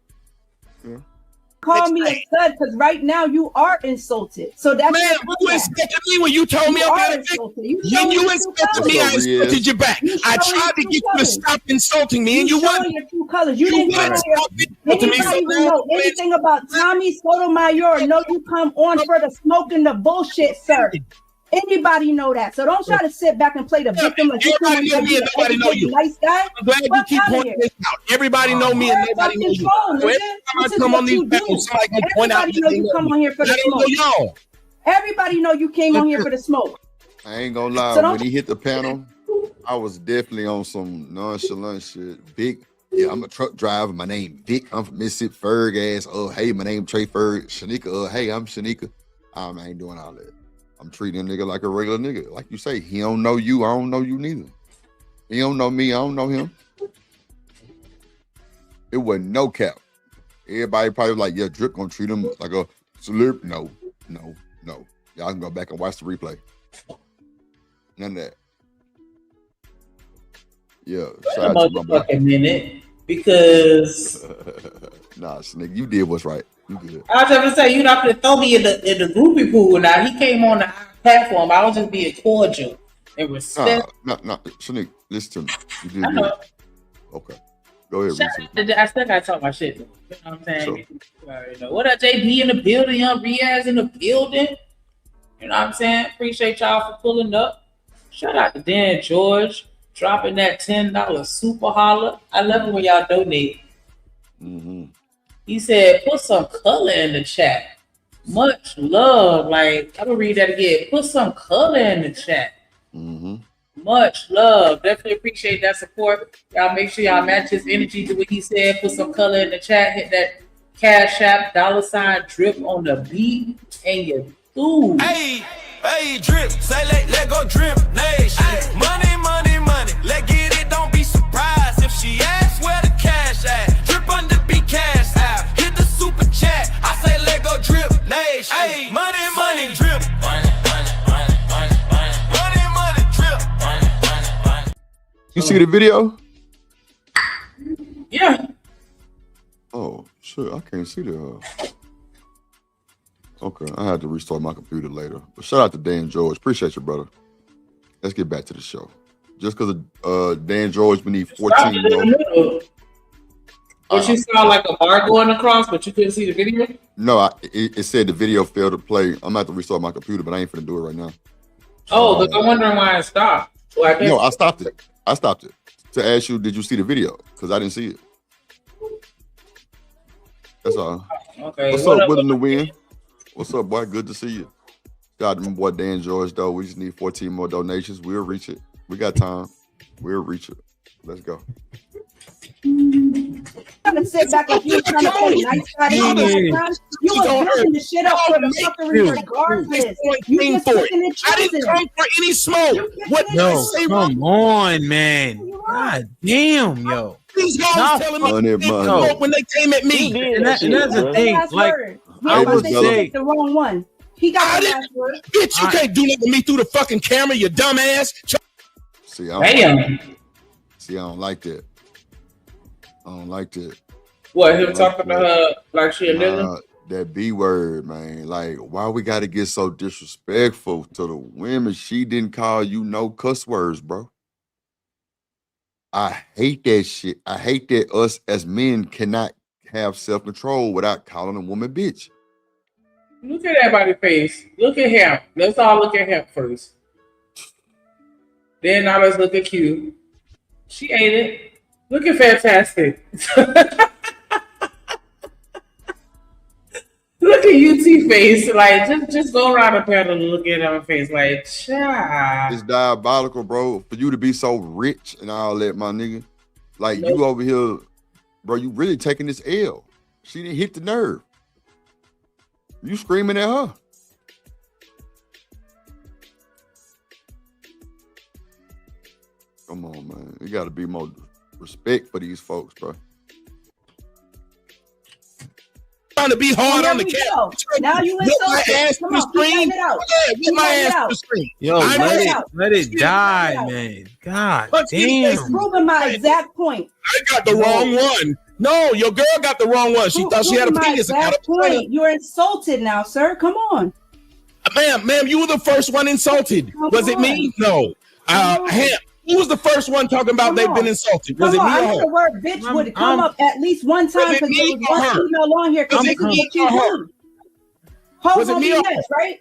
Call me a stud because right now you are insulted. So that's man, you insulted me when you told me I'm insulted. When you insulted me, I insulted you back. I tried to get you to stop insulting me, and you wouldn't. Your true colors. You didn't come on here. Anybody even know anything about Tommy Sotomayor? No, you come on for the smoke and the bullshit, sir. Anybody know that? So don't try to sit back and play the victim. Everybody know me and nobody know you. Nice guy. I'm glad you keep pointing this out. Everybody know me and nobody know you. So every time I come on these panels, somebody can point out. Everybody know you come on here for the smoke. Y'all. Everybody know you came on here for the smoke. I ain't gonna lie. When he hit the panel, I was definitely on some nonchalant shit. Big. Yeah, I'm a truck driver. My name Vic. I'm from Mississippi. Ferg ass. Oh, hey, my name Trey Ferg. Shanika. Hey, I'm Shanika. I ain't doing all that. I'm treating a nigga like a regular nigga. Like you say, he don't know you. I don't know you neither. He don't know me. I don't know him. It wasn't no cap. Everybody probably like, yeah, Drip gonna treat him like a celeb. No. Y'all can go back and watch the replay. None of that. Yeah. Wait a motherfucking minute, because nah, Snick, you did what's right. You good. I was going to say, you're not going to throw me in the groupie pool. Now he came on the platform. I was just being cordial and respect. Nah, Snick, listen to me. You did good. Okay. Go ahead, Shout Reese. out to, I still gotta talk my shit. You know what I'm saying? Sure. What up, JB in the building? Young Riaz in the building. You know what I'm saying? Appreciate y'all for pulling up. Shout out to Dan George dropping that $10 super holler. I love it when y'all donate. Mm-hmm. He said, put some color in the chat. Much love. Like, I'm gonna read that again. Put some color in the chat. Mm-hmm. Much love. Definitely appreciate that support. Y'all make sure y'all match his energy to what he said. Put some color in the chat. Hit that Cash App $ drip on the beat and you through. Hey, drip. Say let go drip. Nation. Money, money, money. Let get it. Don't be surprised if she asks where the cash at. Drip on the beat, cash out. Hit the super chat. I say let go drip. Nation. Hey, money, money, drip. You see the video? Yeah. Oh, shit. I can't see the. Okay, I had to restart my computer later. But shout out to Dan George. Appreciate you, brother. Let's get back to the show. Just because Dan George, we need 14 more. But you saw like a bar going across, but you couldn't see the video? No, it said the video failed to play. I'm gonna have to restart my computer, but I ain't finna do it right now. Oh, look, I'm wondering why it stopped. Well, No, I stopped it. To ask you, did you see the video? Because I didn't see it. That's all. Okay. What's up, Willing to Win? What's up, boy? Good to see you. Got my boy Dan George, though. We just need 14 more donations. We'll reach it. We got time. We'll reach it. Let's go. I'm gonna sit back and you trying to say nice guy. You were building the shit up for the fuckery regardless. You just picking and I didn't come for any smoke. What Yo, come on, man. God damn, yo. These guys telling me when they came at me. And that's the thing. Like, I would say the wrong one. He got the last word. Bitch, you can't do nothing to me through the fucking camera, you dumbass. See, I don't like that. I don't like that. What, him talking to her like she a nigga? That B word, man. Like, why we gotta get so disrespectful to the women? She didn't call you no cuss words, bro. I hate that shit. I hate that us as men cannot have self-control without calling a woman bitch. Look at everybody's face. Look at him. Let's all look at him first. Then now let's look at Q. She ate it. Look at Fantastic. Look at UT face. Like, just go around the panel and look at her face. Like, cha. It's diabolical, bro. For you to be so rich and all that, my nigga. Like, you over here, bro, you really taking this L. She didn't hit the nerve. You screaming at her. Come on, man. You got to be more respect for these folks, bro. Trying to be hard on the camera. Now you insulted. Come on, get it out. Get my ass to the screen. Yo, let it die, man. God damn. It's proving my exact point. I got the wrong one. No, your girl got the wrong one. She thought she had a penis. Point. You're insulted now, sir. Come on. Ma'am, you were the first one insulted. Was it me? No. Who was the first one talking about they've been insulted? Was it me or her? I know the word bitch would come up at least one time because there was one female on here because this is what you do. Was it me or her? Right?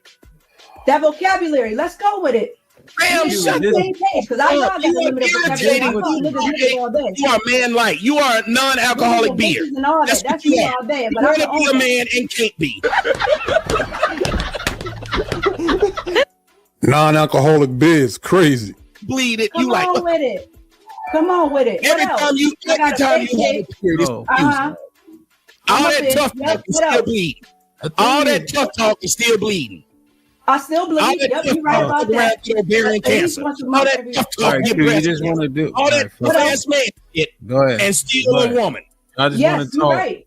That vocabulary. Let's go with it. Ma'am, shut because I know I got limited vocabulary. You are man-like. You are a non-alcoholic beer. That's what you are. You want to be a man and can't be. Non-alcoholic beer is crazy. Bleed it. Come on with it. Come on with it. Every time you have a period, all that tough talk is still bleeding. All that tough talk is still bleeding. I still bleed. Yep, you're right about that. Ovarian cancer. All that tough talk. You just want to do all that ass man shit. Go ahead. And steal a woman. I just want to talk. Right.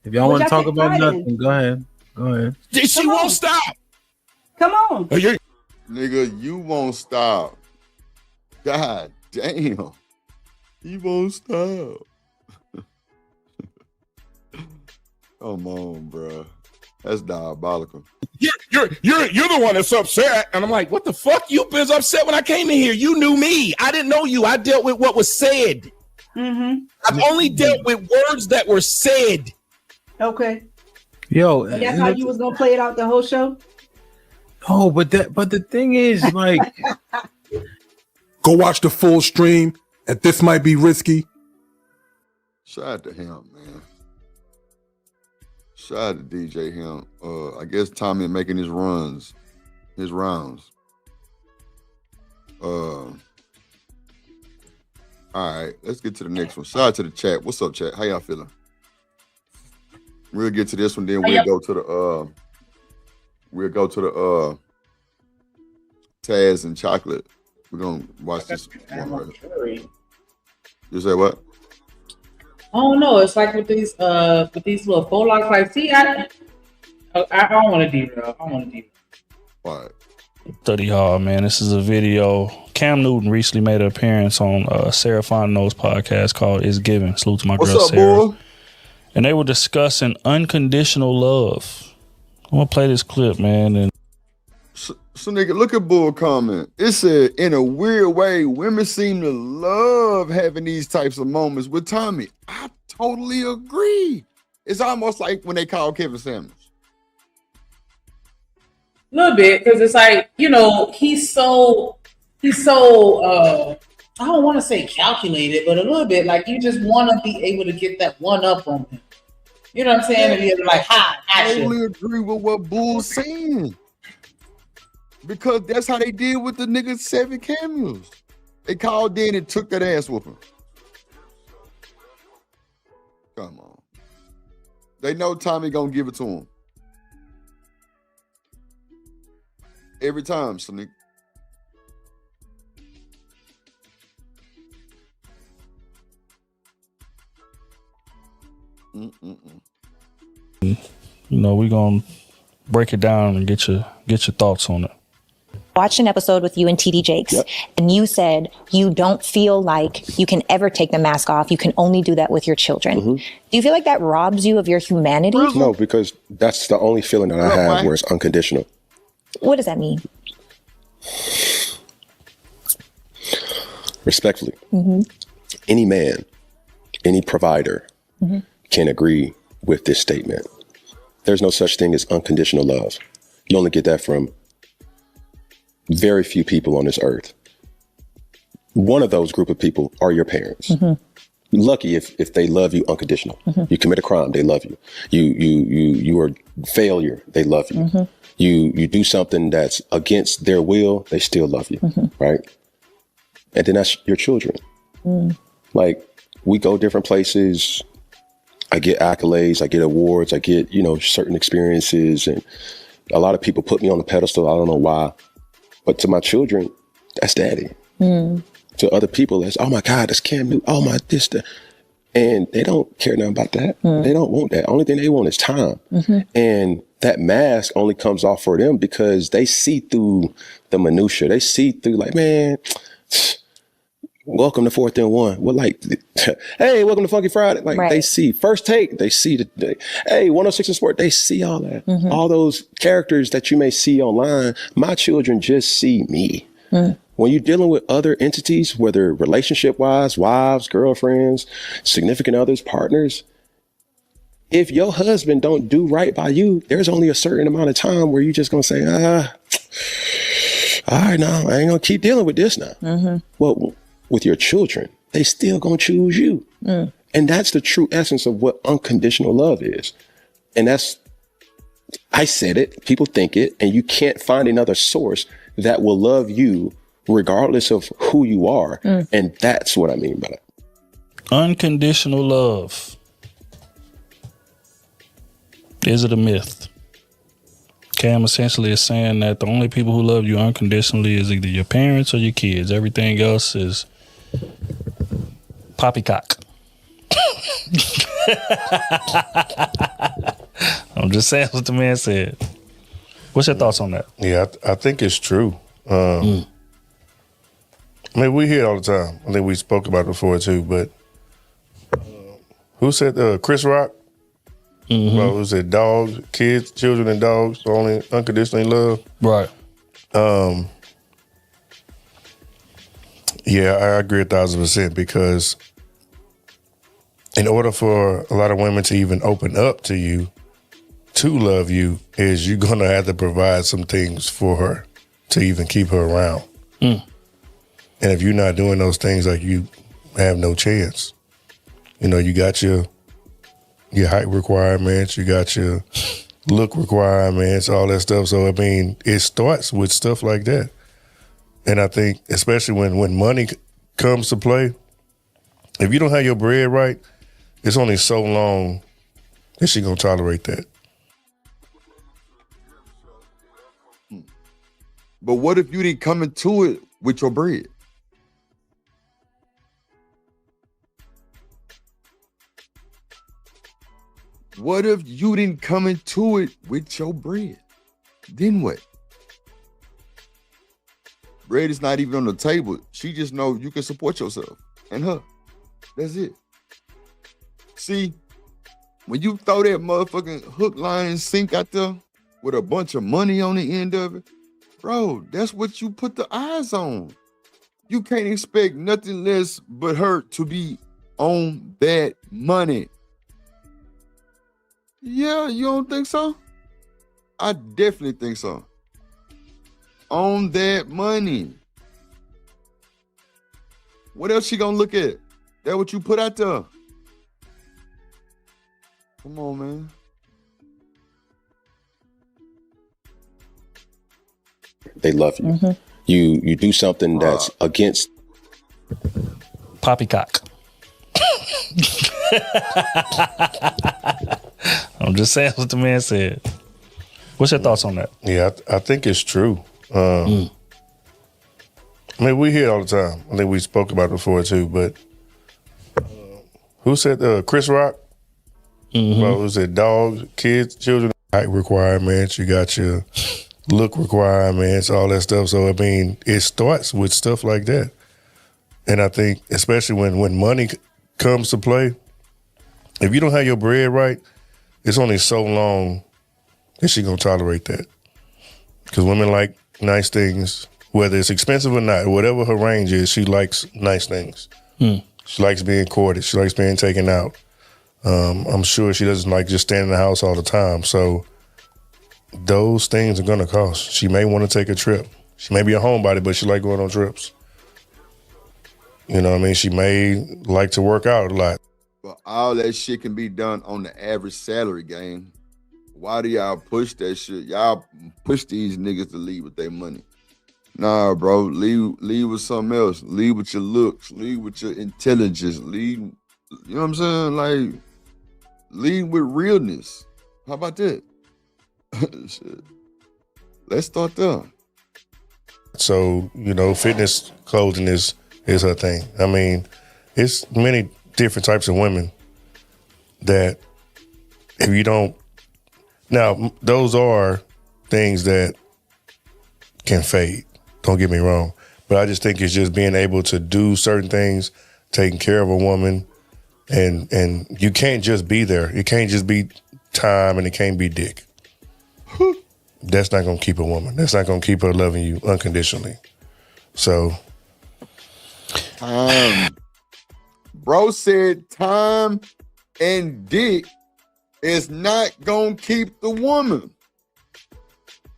If y'all want to talk about nothing, go ahead. Go ahead. She won't stop. Come on. Nigga, you won't stop. God damn. He won't stop. Come on, bro. That's diabolical. You're the one that's upset. And I'm like, what the fuck? You been upset when I came in here. You knew me. I didn't know you. I dealt with what was said. I've only dealt with words that were said. Okay. Yo, And that's how you was gonna play it out the whole show? Oh, but the thing is, like, Go watch the full stream. And this might be risky. Shout out to him, man. Shout out to DJ him. I guess Tommy making his rounds. All right, let's get to the next one. Shout out to the chat. What's up, chat? How y'all feeling? We'll get to this one, then we'll go to the Taz and Chocolate. We're gonna watch this one. Right? You say what? Oh no, it's like with these little faux locks. Like, see, I don't want to derail. All right. Study hall, man. This is a video. Cam Newton recently made an appearance on Sarah Fontenot's podcast called "It's Given." Salute to my girl Sarah. Boy? And they were discussing unconditional love. I'm gonna play this clip, man. And so nigga, look at Bull comment. It said, in a weird way, women seem to love having these types of moments with Tommy. I totally agree. It's almost like when they call Kevin Samuels. A little bit, because it's like, you know, he's so I don't want to say calculated, but a little bit like you just want to be able to get that one up on him. You know what I'm saying? And you're like, I totally agree with what Bull's saying. Because that's how they did with the nigga 7 cameos. They called in and took that ass whooping. Come on. They know Tommy gonna give it to him. Every time, Sonic. you know, we're gonna break it down and get your thoughts on it. Watched an episode with you and TD Jakes, and you said you don't feel like you can ever take the mask off. You can only do that with your children. Do you feel like that robs you of your humanity? No, because that's the only feeling that I have where it's unconditional. What does that mean? Respectfully, any man, any provider can agree with this statement. There's no such thing as unconditional love. You only get that from very few people on this earth. One of those group of people are your parents. You're lucky if they love you unconditional. You commit a crime, they love you. You are failure, they love you. You do something that's against their will, they still love you, right? And then that's your children. Like, we go different places. I get accolades, I get awards, I get, you know, certain experiences, and a lot of people put me on the pedestal. I don't know why. But to my children, that's daddy. To other people, that's, oh my God, that's Cam Newton. Oh my, this, that. And they don't care nothing about that. They don't want that. Only thing they want is time. And that mask only comes off for them because they see through the minutia. They see through, like, man, welcome to 4th and 1. Well, like, hey, welcome to Funky Friday. Like, they see First Take. They see hey, 106 in Sport. They see all that. All those characters that you may see online. My children just see me. When you're dealing with other entities, whether relationship-wise, wives, girlfriends, significant others, partners, if your husband don't do right by you, there's only a certain amount of time where you're just going to say, all right, now I ain't going to keep dealing with this now. Well, with your children, they still going to choose you. And that's the true essence of what unconditional love is. And that's, I said it, people think it, and you can't find another source that will love you regardless of who you are. And that's what I mean by that. Unconditional love. Is it a myth? Cam essentially is saying that the only people who love you unconditionally is either your parents or your kids. Everything else is poppycock. I'm just saying what the man said. What's your thoughts on that? Yeah, I think it's true. I mean, we hear it all the time. I think we spoke about it before too, but who said Chris Rock? Well, who said dogs, kids, children and dogs only unconditionally love? Right. Yeah, I agree 1,000% because in order for a lot of women to even open up to you, to love you, is you're gonna have to provide some things for her to even keep her around. And if you're not doing those things, like, you have no chance. You know, you got your height requirements, you got your look requirements, all that stuff. So, I mean, it starts with stuff like that. And I think, especially when money comes to play, if you don't have your bread right, it's only so long that she gonna tolerate that. But what if you didn't come into it with your bread? What if you didn't come into it with your bread? Then what? Bread is not even on the table. She just know you can support yourself and her. That's it. See, when you throw that motherfucking hook, line, and sink out there with a bunch of money on the end of it, bro, that's what you put the eyes on. You can't expect nothing less but her to be on that money. Yeah, you don't think so? I definitely think so. On that money. What else she gonna look at? That what you put out there? Come on, man. They love you. You do something that's against poppycock. I'm just saying what the man said. What's your thoughts on that? Yeah, I think it's true. I mean, we hear it all the time. I think we spoke about it before too, but who said Chris Rock? Well, who said dogs, kids, children, height requirements, you got your look requirements, all that stuff. So, I mean, it starts with stuff like that. And I think, especially when money comes to play, if you don't have your bread right, it's only so long that she gonna tolerate that. Because women like nice things, whether it's expensive or not, whatever her range is, she likes nice things. She likes being courted. She likes being taken out. I'm sure she doesn't like just staying in the house all the time. So those things are gonna cost. She may want to take a trip. She may be a homebody, but she like going on trips. You know what I mean? She may like to work out a lot. But all that shit can be done on the average salary game. Why do y'all push that shit? Y'all push these niggas to leave with their money. Nah, bro, leave with something else. Leave with your looks. Leave with your intelligence. Leave, you know what I'm saying? Like, leave with realness. How about that? Shit. Let's start there. So, you know, fitness clothing is her thing. I mean, it's many different types of women that if you don't, now those are things that can fade, don't get me wrong, but I just think it's just being able to do certain things, taking care of a woman, and you can't just be there. It can't just be time and it can't be dick. That's not gonna keep a woman. That's not gonna keep her loving you unconditionally. So bro said time and dick is not gonna keep the woman.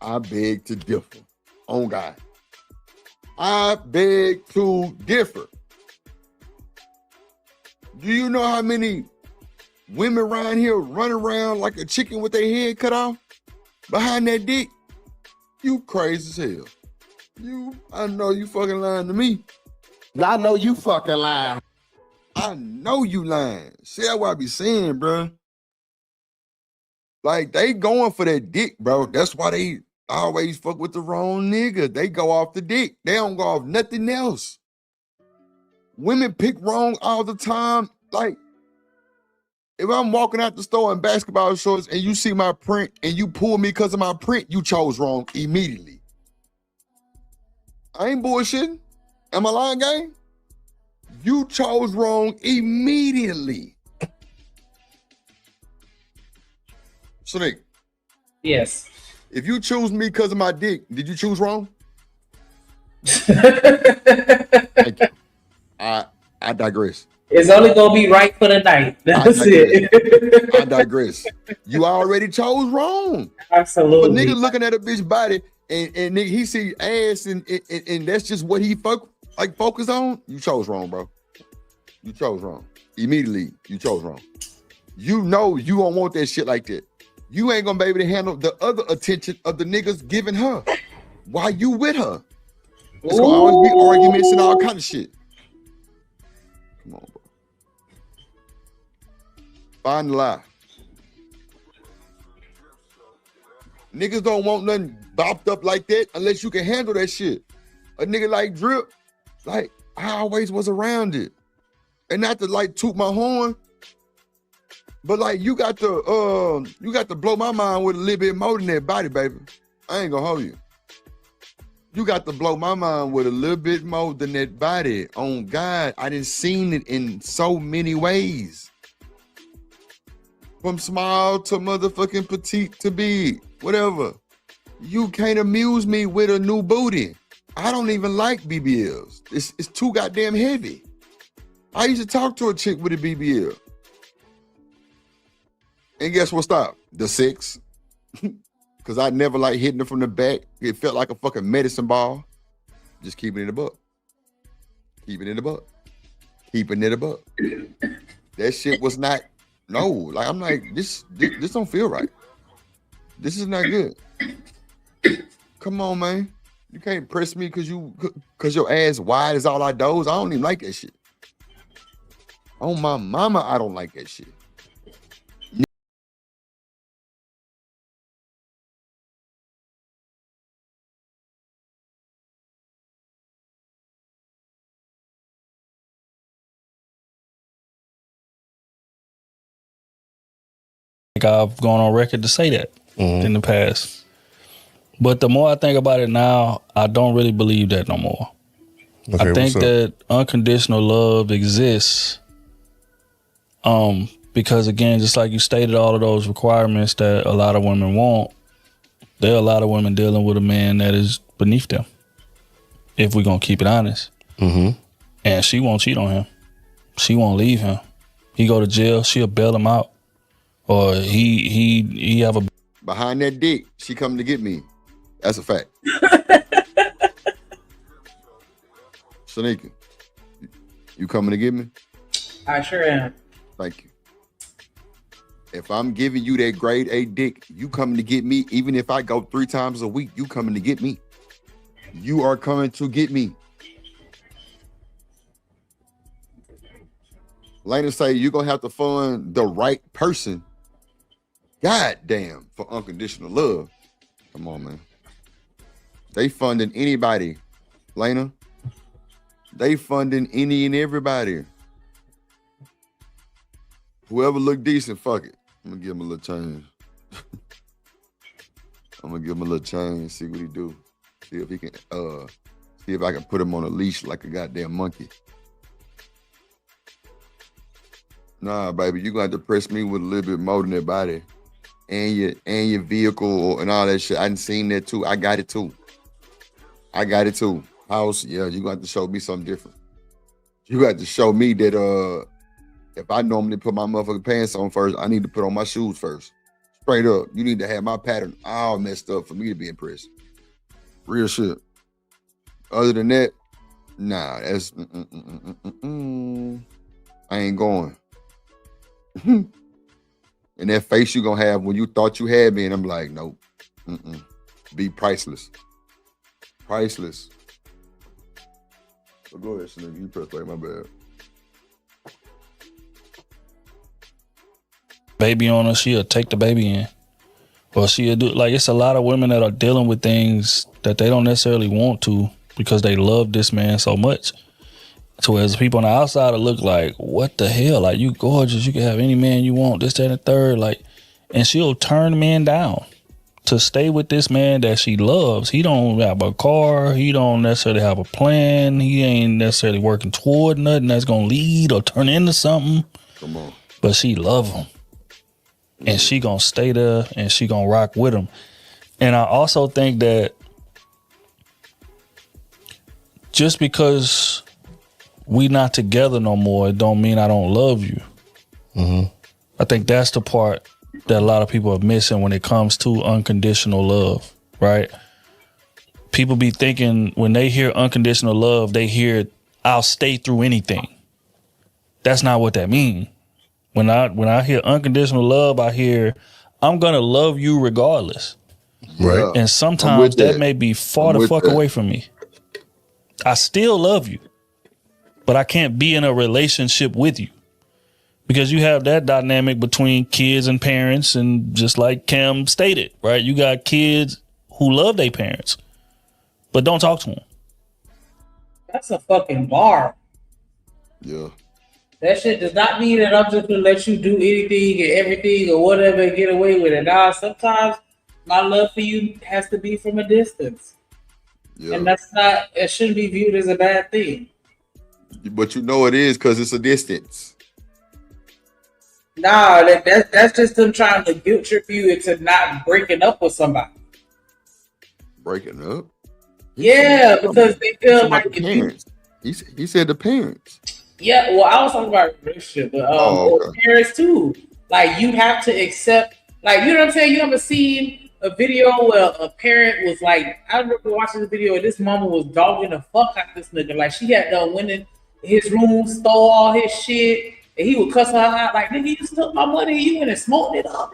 I beg to differ. On God. I beg to differ. Do you know how many women around here run around like a chicken with their head cut off behind that dick? You crazy as hell. I know you fucking lying to me. I know you fucking lying. I know you lying. See, that's what I be saying, bro. Like, they going for that dick, bro. That's why they always fuck with the wrong nigga. They go off the dick. They don't go off nothing else. Women pick wrong all the time. Like, if I'm walking out the store in basketball shorts and you see my print and you pull me because of my print, you chose wrong immediately. I ain't bullshitting. Am I lying, gang? You chose wrong immediately. Sonic. Yes. If you choose me because of my dick, did you choose wrong? Thank you. I I digress. It's only gonna be right for the night. That's it. I digress. You already chose wrong. Absolutely. But nigga looking at a bitch body and nigga he see ass and that's just what he focus on. You chose wrong, bro. You chose wrong. Immediately, you chose wrong. You know you don't want that shit like that. You ain't gonna be able to handle the other attention of the niggas giving her while you with her. It's gonna always be arguments and all kind of shit. Come on, bro. Find the lie. Niggas don't want nothing bopped up like that unless you can handle that shit. A nigga like Drip, like I always was around it. And not to like toot my horn, but like you got to blow my mind with a little bit more than that body, baby. I ain't gonna hold you. You got to blow my mind with a little bit more than that body. On God, I done seen it in so many ways. From small to motherfucking petite to big, whatever. You can't amuse me with a new booty. I don't even like BBLs. It's too goddamn heavy. I used to talk to a chick with a BBL. And guess what stopped? The 6. Because I never like hitting it from the back. It felt like a fucking medicine ball. Just keeping it a buck. Keeping it a buck. Keeping it a buck. That shit was not, no. Like, I'm like, this don't feel right. This is not good. Come on, man. You can't press me because your ass wide as all I doze. I don't even like that shit. On my mama, I don't like that shit. I've gone on record to say that in the past. But the more I think about it now, I don't really believe that no more. Okay, I think that unconditional love exists because, again, just like you stated, all of those requirements that a lot of women want, there are a lot of women dealing with a man that is beneath them, if we're going to keep it honest. Mm-hmm. And she won't cheat on him. She won't leave him. He go to jail, she'll bail him out. Or he have a behind that dick, she coming to get me. That's a fact. Shanika, you coming to get me? I sure am. Thank you. If I'm giving you that grade A dick, you coming to get me. Even if I go 3 times a week, you coming to get me. You are coming to get me. Lena say you're gonna have to fund the right person. God damn, for unconditional love. Come on, man. They funding anybody, Lena. They funding any and everybody. Whoever look decent, fuck it. I'm gonna give him a little change. I'm gonna give him a little change, see what he do. See if he can see if I can put him on a leash like a goddamn monkey. Nah, baby, you're gonna have to press me with a little bit more than that body. And your vehicle and all that shit. I done seen that too. I got it too. House, yeah, you gonna have to show me something different. You got to show me that if I normally put my motherfucking pants on first, I need to put on my shoes first. Straight up. You need to have my pattern all messed up for me to be impressed. Real shit. Other than that, nah, that's I ain't going. And that face you gonna have when you thought you had me, and I'm like, nope. Be priceless. Priceless. So go ahead, Slim. You press play, my bad. Baby on her, she'll take the baby in. Or she'll do, like, it's a lot of women that are dealing with things that they don't necessarily want to because they love this man so much. So as people on the outside will look like, what the hell? Like, you gorgeous. You can have any man you want, this, that, and the third. Like, and she'll turn men down to stay with this man that she loves. He don't have a car. He don't necessarily have a plan. He ain't necessarily working toward nothing that's going to lead or turn into something. Come on. But she love him. And she going to stay there and she going to rock with him. And I also think that just because we not together no more, it don't mean I don't love you. I think that's the part that a lot of people are missing when it comes to unconditional love, right? People be thinking when they hear unconditional love, they hear I'll stay through anything. That's not what that means. When I hear unconditional love, I hear I'm gonna love you regardless. Right. And sometimes that may be far the fuck away from me. I still love you, but I can't be in a relationship with you because you have that dynamic between kids and parents. And just like Cam stated, right? You got kids who love their parents, but don't talk to them. That's a fucking bar. Yeah. That shit does not mean that I'm just gonna let you do anything and everything or whatever and get away with it. Nah, sometimes my love for you has to be from a distance. Yeah. And it shouldn't be viewed as a bad thing. But you know it is because it's a distance. Nah, that's just them trying to guilt trip you into not breaking up with somebody. Breaking up? Yeah, because they feel like the parents. He said the parents. Yeah, well, I was talking about relationship, but okay. parents too. Like you have to accept, like you know what I'm saying. You ever seen a video where a parent was like, I remember watching the video, and this mama was dogging the fuck out this nigga. Like she had went in his room, stole all his shit, and he would cuss her out like, "Nigga, you took my money, you went and smoked it up."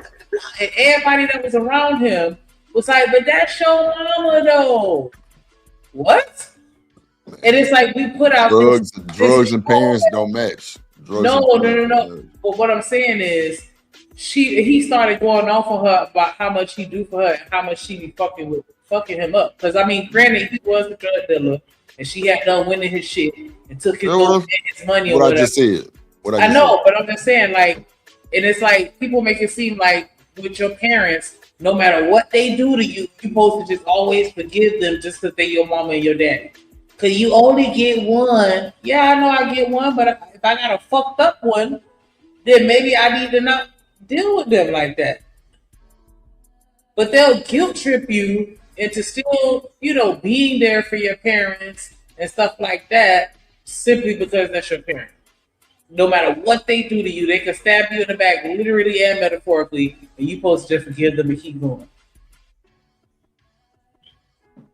And everybody that was around him was like, "But that's your mama, though." What? And it's like we put out drugs and parents don't match. No. But what I'm saying is, he started going off on her about how much he do for her and how much she be fucking him up. Because I mean, granted, he was the drug dealer, and she had done winning his shit and took his money. What I just said. I know, but I'm just saying, like, and it's like people make it seem like with your parents, no matter what they do to you, you're supposed to just always forgive them just because they your mama and your daddy. Because you only get one. Yeah, I know I get one, but if I got a fucked up one, then maybe I need to not deal with them like that. But they'll guilt trip you into still, being there for your parents and stuff like that simply because that's your parent. No matter what they do to you, they can stab you in the back, literally and metaphorically, and you're supposed to just forgive them and keep going.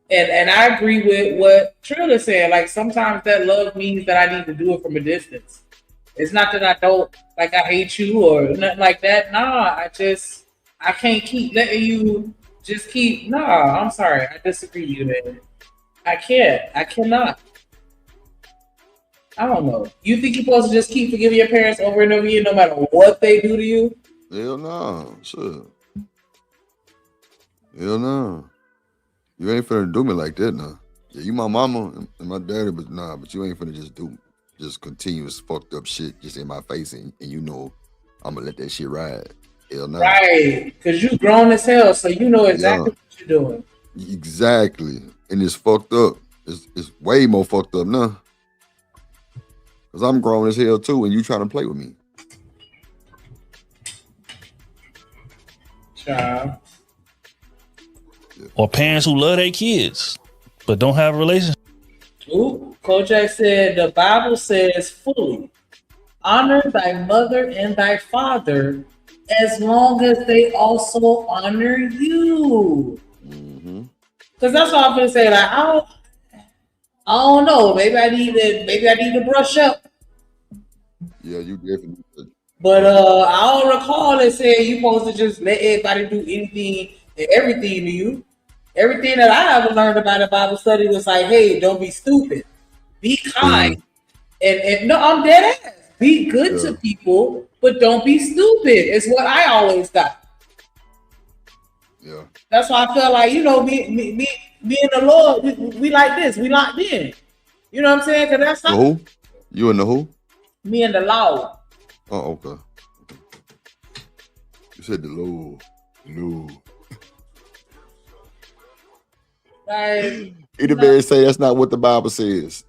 And I agree with what Trilla said. Like, sometimes that love means that I need to do it from a distance. It's not that I don't, like, I hate you or nothing like that. Nah, I can't keep letting you just keep, I'm sorry. I disagree with you, man. I cannot. I don't know. You think you're supposed to just keep forgiving your parents over and over again no matter what they do to you? Hell no. Sure. Hell no. You ain't finna do me like that, nah. Yeah, you my mama and my daddy, but you ain't finna just continuous fucked up shit just in my face and I'm gonna let that shit ride. Hell no. Right, because you grown as hell, so you know exactly what you're doing. Exactly. And it's fucked up. It's way more fucked up now. Because I'm grown as hell too, and you trying to play with me. Child. Or parents who love their kids, but don't have a relationship. Ooh, Kojak said, the Bible says fully, honor thy mother and thy father as long as they also honor you. Because that's all I'm going to say. Like, I don't know. Maybe I need to brush up. Yeah, you definitely could. But I don't recall it saying you're supposed to just let everybody do anything and everything to you. Everything that I ever learned about a Bible study was like, hey, don't be stupid. Be kind. And no, I'm dead ass. Be good to people, but don't be stupid. It's what I always got. Yeah. That's why I feel like, me and the Lord, we like this. We locked in. You know what I'm saying? Because that's how. Who? You and the who? Me and the Lord. Oh, okay. You said the Lord. No. Like, Either better say that's not what the Bible says.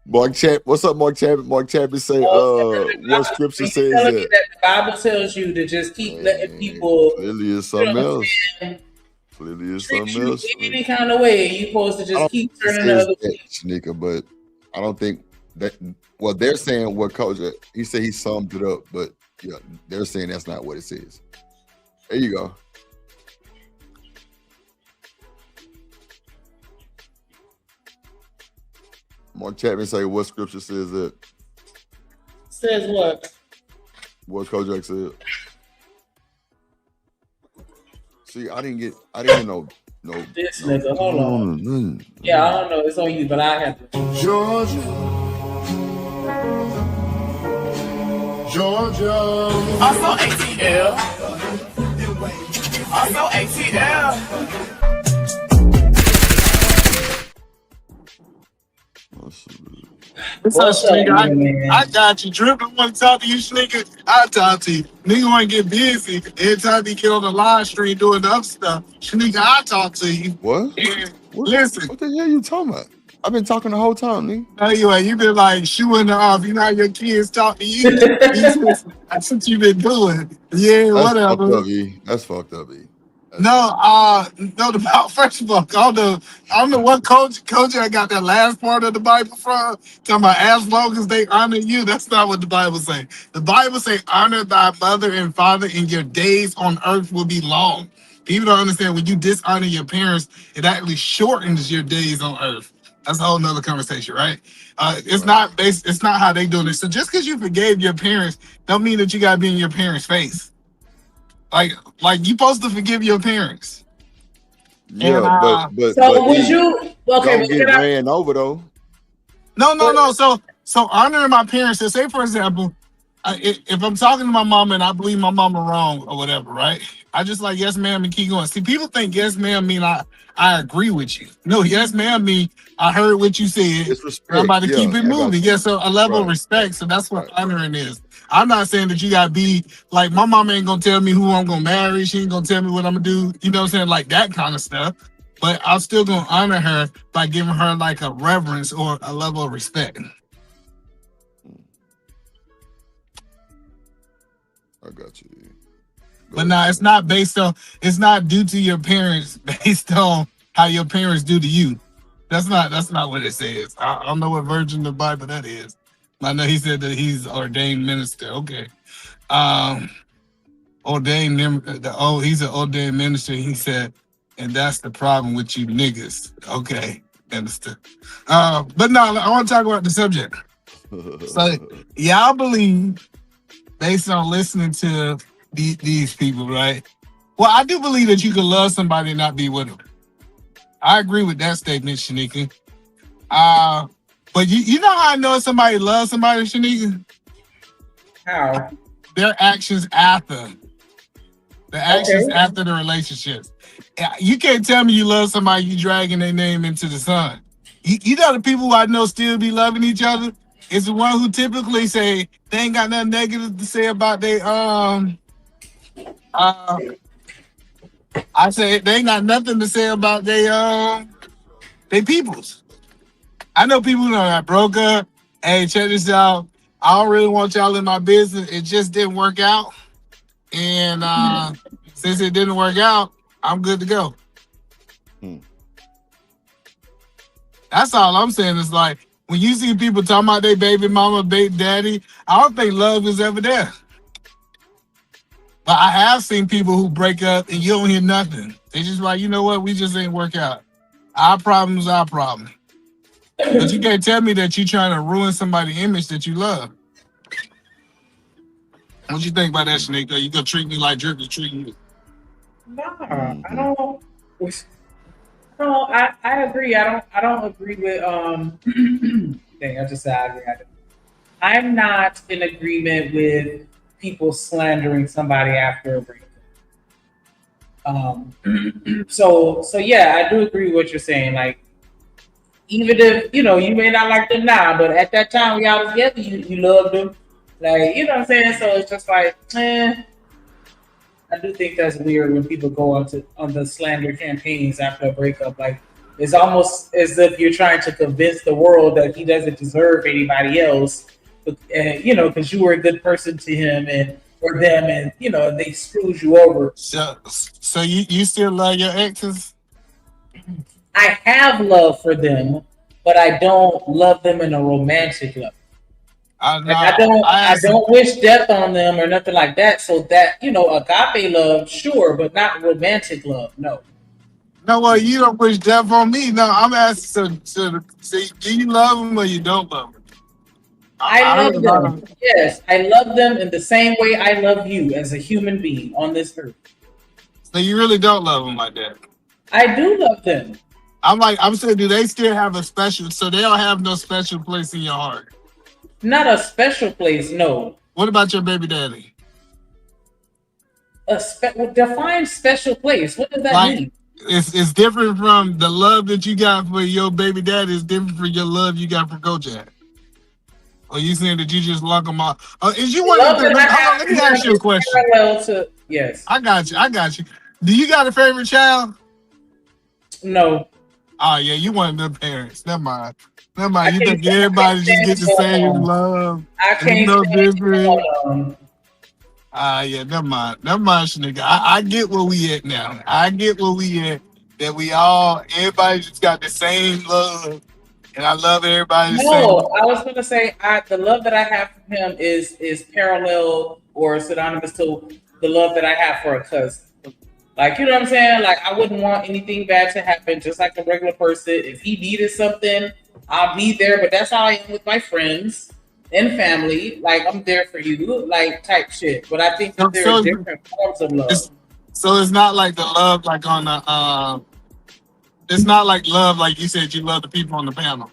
Mark Chap, what's up, Mark Chapman? Mark Chapman say, what scripture says that? The Bible tells you to just keep letting people. Really is something else. Clearly, it's treat something you else. any kind of way. You supposed to I just don't keep think turning it the says other that, cheek. Shanika, but I don't think that. Well, they're saying what Coach. He said he summed it up, but yeah, they're saying that's not what it says. There you go. Mark Chapman say what scripture says that? Says what? What Kojak said. See, I didn't hear no. This nigga, hold on. Yeah, I don't know. It's on you, but I have to. Georgia. Also ATL. Also ATL. What's up, nigga? I got you. Drip, I want to talk to you, nigga. I talk to you. Nigga want to get busy. Every time he get on the live stream doing other stuff, nigga, I talk to you. What? Listen. What the hell you talking about? I've been talking the whole time, nigga. Anyway, you been like shooing her off. You know how your kids talk to you? That's what you been doing. Yeah, That's whatever. fucked up, E. That's fucked up, E. No, first of all, I don't know what coach I got that last part of the Bible from. Talking about as long as they honor you. That's not what the Bible say. The Bible say honor thy mother and father, and your days on earth will be long. People don't understand when you dishonor your parents, it actually shortens your days on earth. That's a whole nother conversation, right? It's not based. It's not how they doing it. So just because you forgave your parents, don't mean that you gotta be in your parents' face. Like you supposed to forgive your parents. Yeah, but so would you? Okay, don't get ran over though. No. So honoring my parents. So say for example, if I'm talking to my mama and I believe my mama wrong or whatever, right? I just like yes, ma'am, and keep going. See, people think yes, ma'am mean I agree with you. No, yes, ma'am mean I heard what you said. It's respect. I'm about to keep it I got moving. you. Yeah, so a level of respect. So that's what honoring is. I'm not saying that you gotta be like my mama ain't gonna tell me who I'm gonna marry. She ain't gonna tell me what I'm gonna do. You know what I'm saying? Like that kind of stuff. But I'm still gonna honor her by giving her like a reverence or a level of respect. I got you. But no, it's not based on. It's not due to your parents based on how your parents do to you. That's not what it says. I don't know what version of the Bible that is. I know he said that he's ordained minister. Okay. He's an ordained minister. He said, and that's the problem with you niggas. Okay, minister. But no, I want to talk about the subject. So y'all believe, based on listening to these people, right? Well, I do believe that you can love somebody and not be with them. I agree with that statement, Shanika. But you know how I know somebody loves somebody, Shanika? How? Their actions after. The actions after the relationships. You can't tell me you love somebody, you dragging their name into the sun. You know the people who I know still be loving each other? It's the one who typically say they ain't got nothing negative to say about their I say they ain't got nothing to say about their peoples. I know people who I broke up. Hey, check this out. I don't really want y'all in my business. It just didn't work out. And since it didn't work out, I'm good to go. That's all I'm saying. Is like when you see people talking about their baby mama, baby daddy, I don't think love is ever there. But I have seen people who break up and you don't hear nothing. They just like, you know what? We just ain't work out. Our problem is our problem. But you can't tell me that you're trying to ruin somebody's image that you love. What you think about that, Shanika? You gonna treat me like Drip is treating you? No, I don't. No, I agree. I don't agree with dang, I just said I agree. I'm not in agreement with people slandering somebody after a breakup. So yeah, I do agree with what you're saying. Like, even if you may not like them now, but at that time when y'all was together, you loved them. Like, you know what I'm saying? So it's just like, I do think that's weird when people go on the slander campaigns after a breakup. Like, it's almost as if you're trying to convince the world that he doesn't deserve anybody else, because you were a good person to him, and for them, and they screwed you over. So you still love your exes? I have love for them, but I don't love them in a romantic level. I don't wish death on them or nothing like that. So that agape love, sure, but not romantic love. No. No, well, you don't wish death on me. No, I'm asking. So do you love them or you don't love them? I love them. Yes, I love them in the same way I love you as a human being on this earth. So you really don't love them like that? I do love them. I'm saying, do they still have a special? So they don't have no special place in your heart? Not a special place, no. What about your baby daddy? Define special place. What does that mean? It's different from the love that you got for your baby daddy. Is different from your love you got for Kojak. Or you saying that you just lock them off? Is you want to? Let me ask you a question. Yes, I got you. Do you got a favorite child? No. Oh yeah, you one of them parents. Never mind. You think everybody just get the same love? I can't. No different. Yeah, never mind, nigga. I get where we at now. I get where we at. That everybody just got the same love, and I love everybody the same. No, I was gonna say the love that I have for him is parallel or synonymous to the love that I have for a cousin. Like, you know what I'm saying? Like, I wouldn't want anything bad to happen, just like a regular person. If he needed something, I'll be there. But that's how I am with my friends and family. Like, I'm there for you, like, type shit. But I think that there are different forms of love. So it's not like the love, like on the, it's not like love, like you said, you love the people on the panel.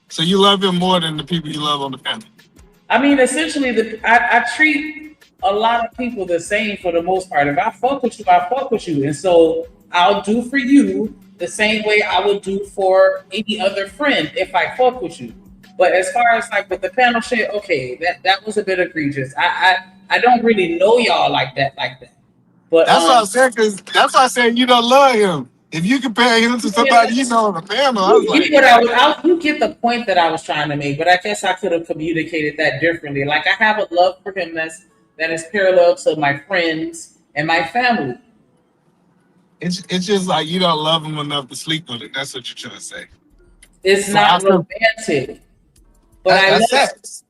So you love him more than the people you love on the panel. I mean, essentially, I treat a lot of people the same for the most part. If I fuck with you, I fuck with you. And so I'll do for you the same way I would do for any other friend if I fuck with you. But as far as like with the panel shit, okay, that was a bit egregious. I don't really know y'all like that. But that's what I said, because that's why I said you don't love him. If you compare him to somebody you know on the panel, I was like, you get the point that I was trying to make, but I guess I could have communicated that differently. Like, I have a love for him that is parallel to my friends and my family. It's just like you don't love him enough to sleep with it. That's what you're trying to say. It's not romantic, but I love it.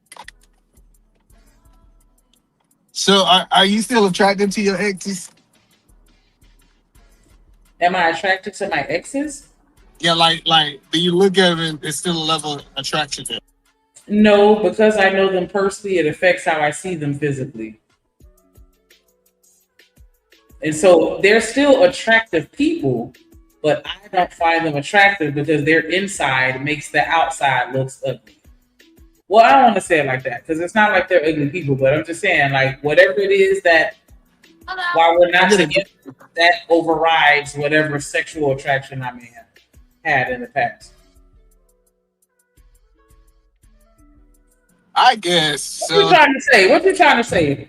So are you still attracted to your exes? Am I attracted to my exes? Yeah, like do you look at them and it's still a level of attraction there? No, because I know them personally, it affects how I see them physically. And so they're still attractive people, but I don't find them attractive because their inside makes the outside looks ugly. Well, I don't want to say it like that because it's not like they're ugly people, but I'm just saying, like, whatever it is that while we're not together, that overrides whatever sexual attraction I may have had in the past. I guess. What you trying to say?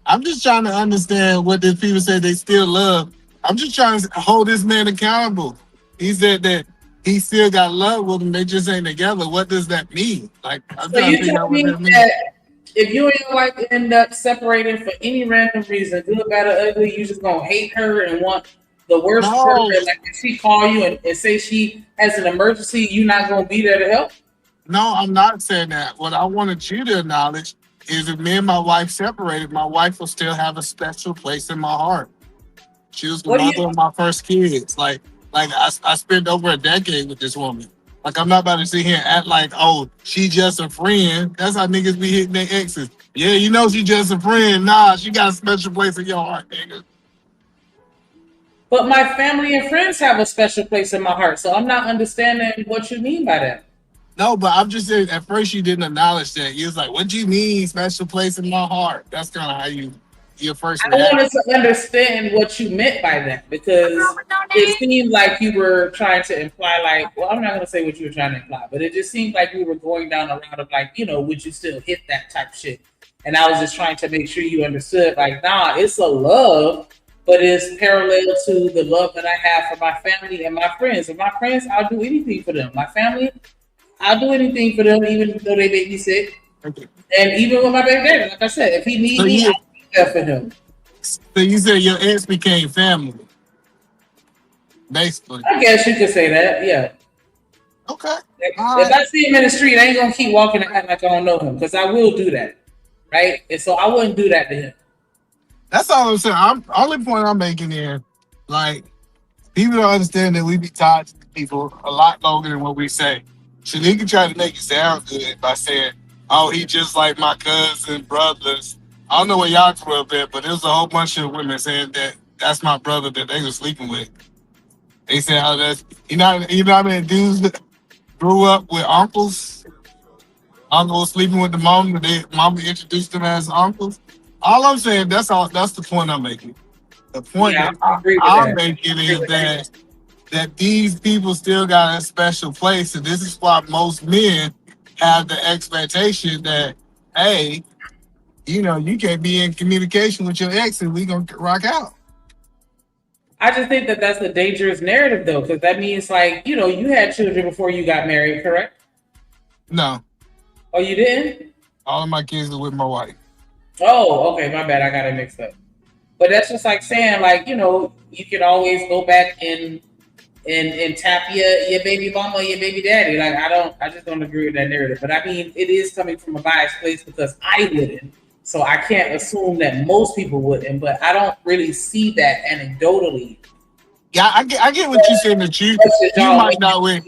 I'm just trying to understand what the people say they still love. I'm just trying to hold this man accountable. He said that he still got love with him. They just ain't together. What does that mean? Like, I'm trying to figure out what that means. If you and your wife end up separating for any random reason, good, bad, or ugly, you just gonna hate her and want the worst for her. Like, if she call you and say she has an emergency, you not gonna be there to help? No, I'm not saying that. What I wanted you to acknowledge is if me and my wife separated, my wife will still have a special place in my heart. She was the mother of my first kids. Like I spent over a decade with this woman. Like, I'm not about to sit here and act like, oh, she just a friend. That's how niggas be hitting their exes. Yeah, you know she just a friend. Nah, she got a special place in your heart, nigga. But my family and friends have a special place in my heart, so I'm not understanding what you mean by that. No, but I'm just saying, at first you didn't acknowledge that. You was like, what do you mean, special place in my heart? That's kind of how your first reaction. I wanted to understand what you meant by that, because it seemed like you were trying to imply, like, well, I'm not going to say what you were trying to imply, but it just seemed like we were going down the route of, like, would you still hit that type shit? And I was just trying to make sure you understood, like, nah, it's a love, but it's parallel to the love that I have for my family and my friends. And my friends, I'll do anything for them. My family, I'll do anything for them, even though they make me sick. And even with my baby daddy, like I said, if he needs So me, you- I'll be there for him. So you said your ex became family, basically. I guess you could say that, yeah. Okay. If I see him in the street, I ain't gonna keep walking and act like I don't know him, because I will do that, right? And so I wouldn't do that to him. That's all I'm saying. Only point I'm making here, like, people don't understand that we be tied to people a lot longer than what we say. Shanika tried to make it sound good by saying, "Oh, he just like my cousin, brothers." I don't know where y'all grew up at, but there was a whole bunch of women saying that that's my brother that they were sleeping with. They said, "Oh, that's you know how many dudes that grew up with uncles, uncles sleeping with the mom, and they mama introduced them as uncles." All I'm saying, that's the point I'm making. The point Yeah, that I agree with I'm that. making is that these people still got a special place, and this is why most men have the expectation that, hey, you know, you can't be in communication with your ex and we gonna rock out. I just think that that's a dangerous narrative, though, because that means, like, you know, you had children before you got married, correct? No, Oh, you didn't? all of my kids are with my wife. Oh, okay, my bad. I got it mixed up. But that's just like saying, like, you know, you can always go back and tap your baby mama or your baby daddy. Like, I just don't agree with that narrative. But I mean, it is coming from a biased place because I wouldn't. So I can't assume that most people wouldn't, but I don't really see that anecdotally. Yeah, I get what you're saying, that you might not win.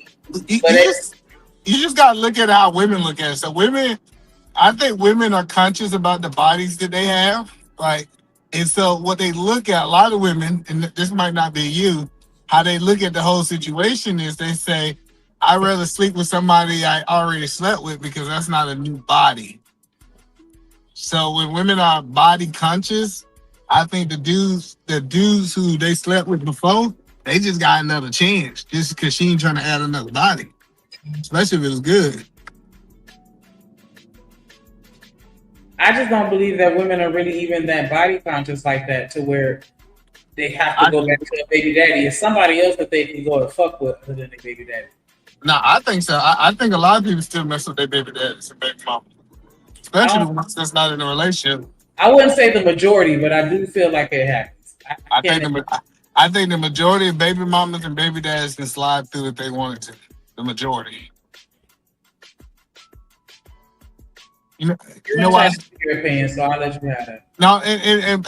You just gotta look at how women look at it. So women, I think women are conscious about the bodies that they have. Like, and so what they look at, a lot of women, and this might not be you, how they look at the whole situation is they say, I'd rather sleep with somebody I already slept with because that's not a new body. So when women are body conscious, I think the dudes who they slept with before, they just got another chance just because she ain't trying to add another body, especially if it was good. I just don't believe that women are really even that body conscious like that to where they have to go back to a baby daddy. It's somebody else that they can go and fuck with other than their baby daddy. No, I think so. I think a lot of people still mess with their baby daddies and baby mama, especially the ones that's not in a relationship. I wouldn't say the majority, but I do feel like it happens. I think the majority of baby mamas and baby dads can slide through if they wanted to. The majority. You know why? Your opinion, so I'll let you have that. No, and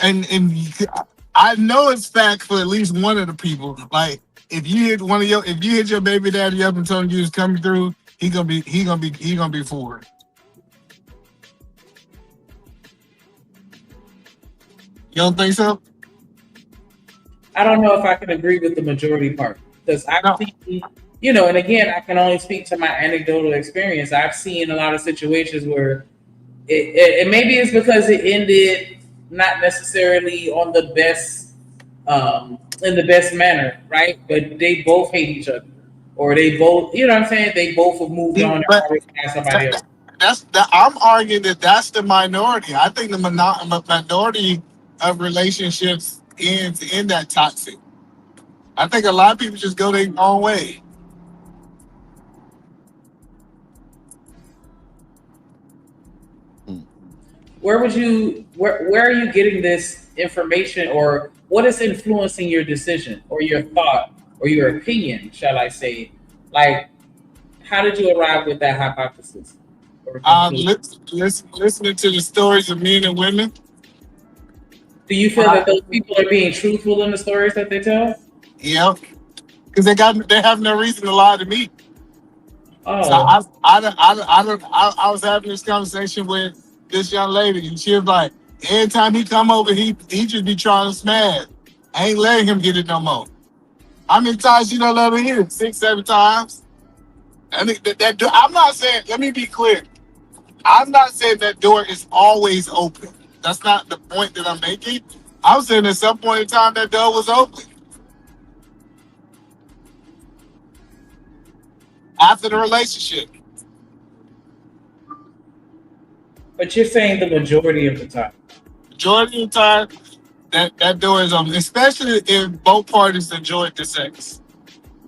I know it's fact for at least one of the people. Like, if you hit your baby daddy up and told him you was coming through, he gonna be for it. You don't think so? I don't know if I can agree with the majority part because I've seen, you know, and again, I can only speak to my anecdotal experience. I've seen a lot of situations where it maybe it's because it ended not necessarily on the best, in the best manner, right? But they both hate each other, or they both, you know what I'm saying? They both have moved on and already had somebody else. I'm arguing that that's the minority. I think the minority of relationships ends in that toxic. I think a lot of people just go their own way. Where are you getting this information, or what is influencing your decision or your thought or your opinion, shall I say? Like, how did you arrive with that hypothesis? Listening to the stories of men and women. Do you feel that those people are being truthful in the stories that they tell? Yeah, because they have no reason to lie to me. Oh. So I was having this conversation with this young lady, and she was like, every time he come over, he just be trying to smash. I ain't letting him get it no more. How many times you don't let him hit it? 6, 7 times. I think I'm not saying. Let me be clear. I'm not saying that door is always open. That's not the point that I'm making. I'm saying at some point in time that door was open. After the relationship. But you're saying the majority of the time. Majority of the time, that door is open, especially if both parties enjoyed the sex.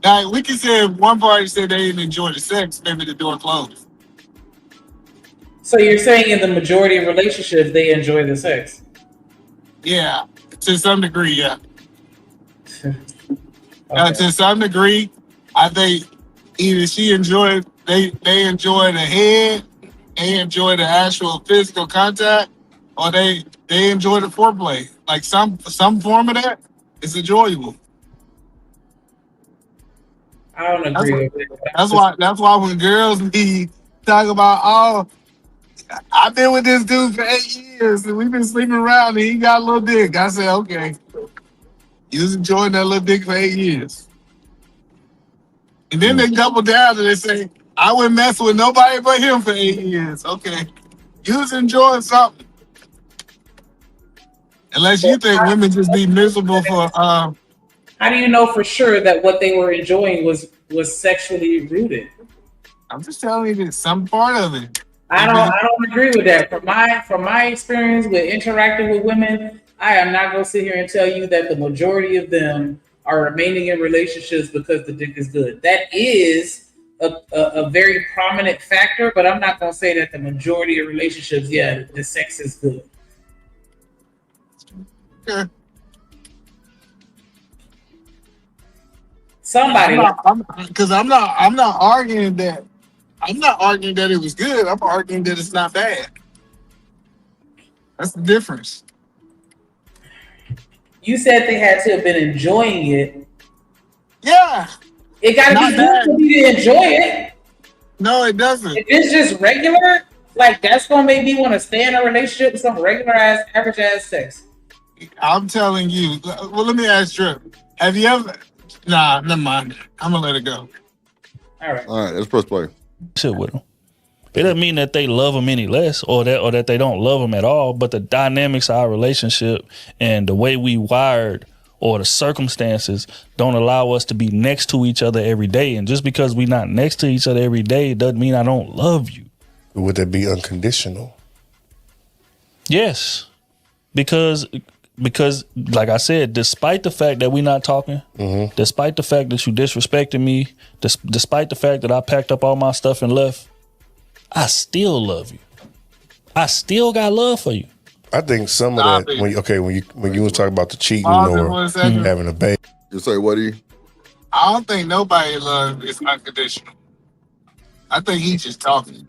Now, we can say if one party said they didn't enjoy the sex, maybe the door closed. So you're saying in the majority of relationships they enjoy the sex? Yeah, to some degree, yeah. To some degree, I think either they enjoy the head, they enjoy the actual physical contact, or they enjoy the foreplay. Like some form of that is enjoyable. I don't agree with it. That's why when girls be talking about, oh, I've been with this dude for 8 years and we've been sleeping around and he got a little dick. I say, okay. You was enjoying that little dick for 8 years. And then they double down and they say, I wouldn't mess with nobody but him for 8 years. Okay. You was enjoying something. Unless you think women just be miserable for How do you know for sure that what they were enjoying was sexually rooted? I'm just telling you that some part of it. I don't agree with that. From my experience with interacting with women, I am not gonna sit here and tell you that the majority of them are remaining in relationships because the dick is good. That is a very prominent factor, but I'm not gonna say that the majority of relationships, yeah, the sex is good. Okay. Somebody, because I'm not arguing that. I'm not arguing that it was good. I'm arguing that it's not bad. That's the difference. You said they had to have been enjoying it. Yeah. It got to be good for you to enjoy it. No, it doesn't. If it's just regular, like that's gonna make me want to stay in a relationship with some regular ass, average ass sex. I'm telling you. Well, let me ask Drip. Have you ever? Nah, never mind. I'm gonna let it go. All right. All right. Let's press play. Sit with them. It doesn't mean that they love them any less or that they don't love them at all, but the dynamics of our relationship and the way we wired or the circumstances don't allow us to be next to each other every day. And just because we're not next to each other every day doesn't mean I don't love you. Would that be unconditional? Yes. Because like I said, despite the fact that we're not talking, despite the fact that you disrespected me, despite the fact that I packed up all my stuff and left, I still love you. I still got love for you. I think some of that when you was talking about the cheating or having a baby. You say what? I don't think nobody love is unconditional. I think he's just talking.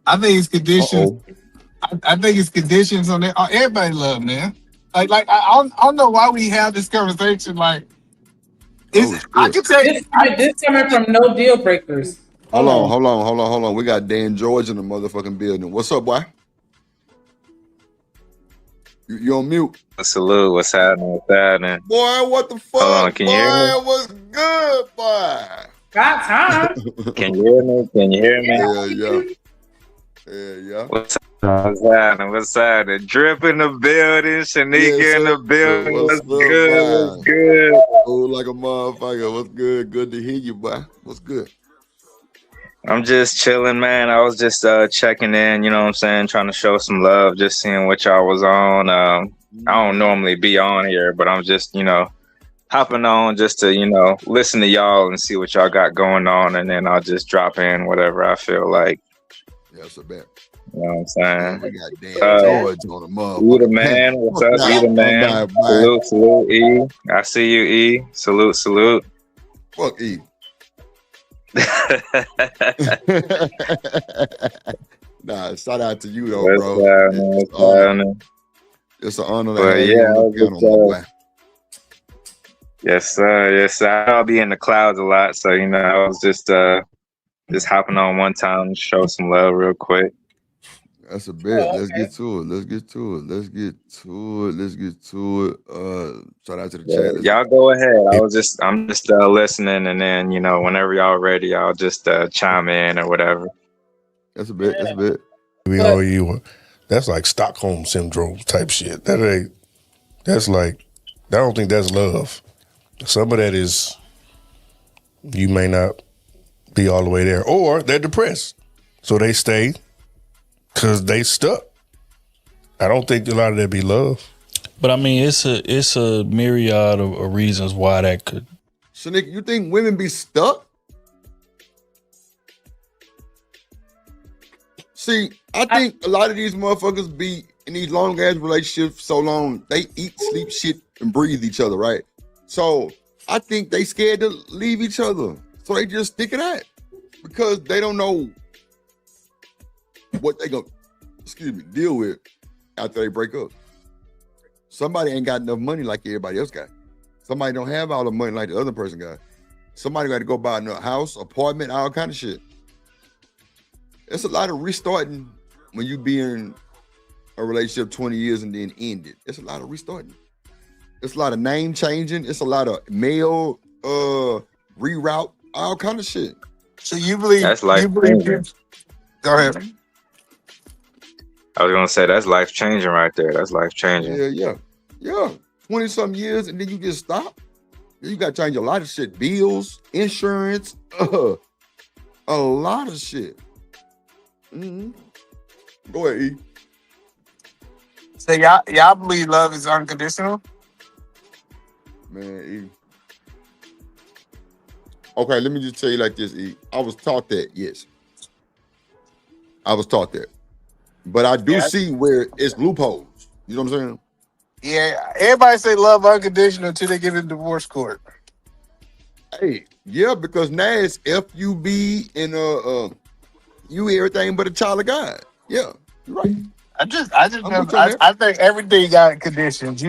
I think it's conditions. I think it's conditions on that. Everybody love, man. Like I don't know why we have this conversation. Like, I can tell you this coming from no deal breakers. Hold on. We got Dan George in the motherfucking building. What's up, boy? You on mute? Salute. What's happening? Boy, what the fuck? Hold on, can you hear me? What's good, boy? Got time. Can you hear me? Yeah. What's happening? Drip in the building, Shanika in the building. What's good? Oh, like a motherfucker. What's good? Good to hear you, boy. What's good? I'm just chilling, man. I was just checking in, you know what I'm saying? Trying to show some love, just seeing what y'all was on. I don't normally be on here, but I'm just, hopping on just to, listen to y'all and see what y'all got going on. And then I'll just drop in whatever I feel like. Yeah, that's a bet. You know what I'm saying? We got Dan George on the motherfucker. You the man. What's up, you the man? Salute, E. I see you, E. Salute. Fuck E. Nah, shout out to you though, bro. It's an honor to have you on the panel, my boy. Yes, sir. I'll be in the clouds a lot, so I was just hopping on one time to show some love real quick. That's a bit. Let's get to it. Shout out to the chat. Y'all go ahead. I'm just listening, and then whenever y'all ready, I'll just chime in or whatever. That's a bit. We owe you. That's like Stockholm syndrome type shit. That's like, I don't think that's love. Some of that is, you may not be all the way there, or they're depressed, so they stay because they stuck. I don't think a lot of that be love. But I mean, it's a myriad of reasons why that could. Shanika, you think women be stuck? See, I think a lot of these motherfuckers be in these long ass relationships so long, they eat, sleep, shit, and breathe each other, right? So I think they scared to leave each other. So they just stick it out because they don't know what they gonna, deal with after they break up. Somebody ain't got enough money like everybody else got. Somebody don't have all the money like the other person got. Somebody got to go buy a house, apartment, all kind of shit. It's a lot of restarting when you be in a relationship 20 years and then end it. It's a lot of restarting. It's a lot of name changing. It's a lot of mail reroute, all kind of shit. So you believe that's life changing? Go ahead. I was gonna say that's life changing right there. That's life changing. Yeah. 20-something years and then you just stop. You got to change a lot of shit. Bills, insurance, a lot of shit. Mm-hmm. Go ahead, E. So y'all believe love is unconditional? Man, E. Okay, let me just tell you like this, E. I was taught that, yes. I was taught that. But I do see where it's loopholes. You know what I'm saying? Yeah, everybody say love unconditional until they get in divorce court. Hey, yeah, because now it's FUB and you everything but a child of God. Yeah, you're right. I think everything got conditions.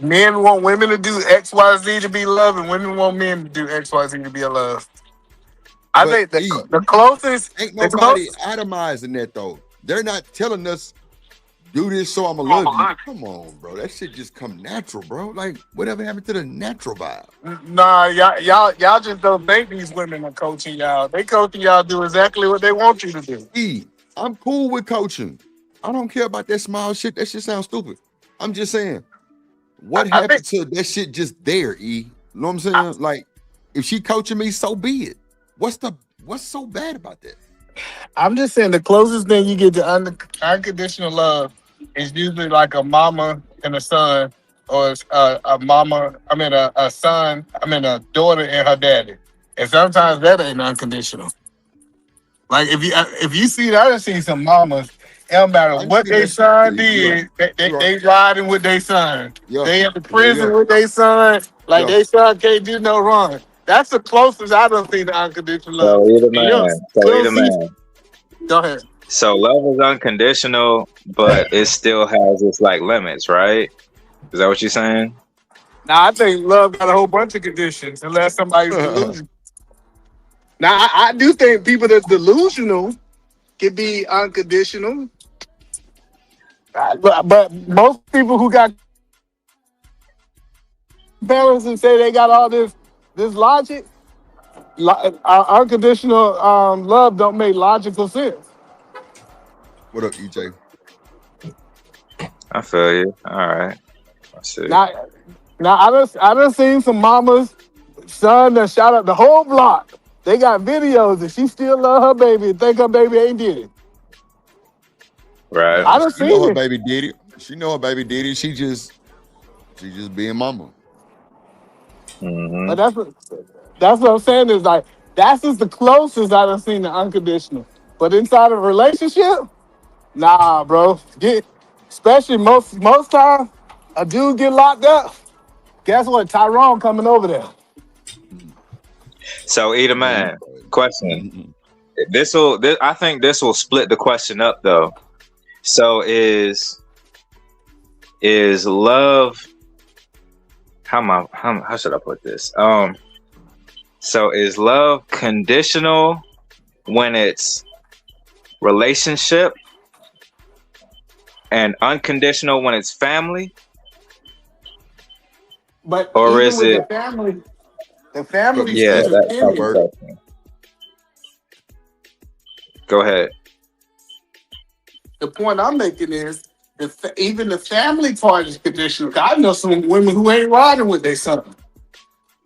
Men want women to do XYZ to be loved, and women want men to do XYZ to be loved. I think the closest ain't nobody itemizing that though. They're not telling us do this so I'ma love you. Come on, bro. That shit just come natural, bro. Like whatever happened to the natural vibe? Nah, y'all just don't think these women are coaching y'all. They coaching y'all do exactly what they want you to do. E, I'm cool with coaching. I don't care about that small shit. That shit sounds stupid. I'm just saying, what happened to that shit just there, E? You know what I'm saying? Like, if she coaching me, so be it. What's so bad about that? I'm just saying the closest thing you get to unconditional love is usually like a mama and a son, or a daughter and her daddy. And sometimes that ain't unconditional. Like if you see that, I done seen some mamas. It don't matter what their son did, they riding with their son. Yeah. They in the prison with their son. Like their son can't do no wrong. That's the closest I don't see to unconditional love. So either man. Go ahead. So love is unconditional, but it still has its like limits, right? Is that what you're saying? Now I think love got a whole bunch of conditions, unless somebody's delusional. Now I do think people that's delusional can be unconditional, but most people who got parents and say they got all this logic, unconditional love don't make logical sense. What up, EJ? I feel you. All right. I see. Now I done seen some mamas, son that shout out the whole block. They got videos and she still love her baby and think her baby ain't did it. Right. I done seen her it. baby did it. She know her baby did it. She just being mama. Mm-hmm. But that's what I'm saying is like that's just the closest I done seen to unconditional. But inside of a relationship, nah, bro. Especially most time, a dude get locked up. Guess what? Tyrone coming over there. So, either man, question. I think this will split the question up though. So is love? How should I put this? So is love conditional when it's relationship, and unconditional when it's family? But or is it the family? Yeah, that's go ahead. The point I'm making is even the family part is conditional. I know some women who ain't riding with their son.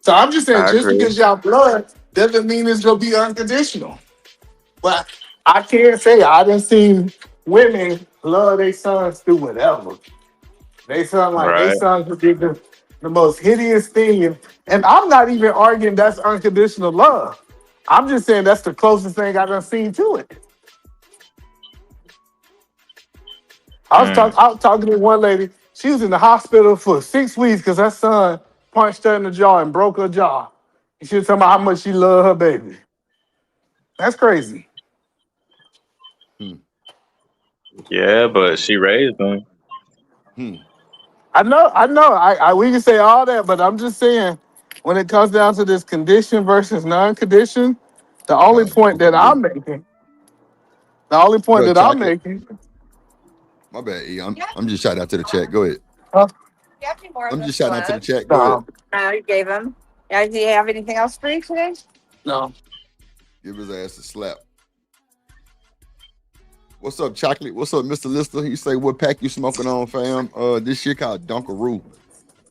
So I'm just saying, just because y'all blood doesn't mean it's gonna be unconditional. But I can't say I done seen women love their sons through whatever. They son their sons would be the most hideous thing. And I'm not even arguing that's unconditional love. I'm just saying that's the closest thing I done seen to it. I was talking to one lady. She was in the hospital for 6 weeks because her son punched her in the jaw and broke her jaw. And she was talking about how much she loved her baby. That's crazy. Yeah, but she raised them. I know. We can say all that, but I'm just saying, when it comes down to this condition versus non-condition, the only point that I'm making, My bad, E. I'm just shouting out to the chat. Go ahead. Huh? I'm just shouting out to the chat. Go ahead. You gave him. Yeah, do you have anything else for you today? No. Give his ass a slap. What's up, Chocolate? What's up, Mr. Lister? You say, what pack you smoking on, fam? This shit called Dunkaroo.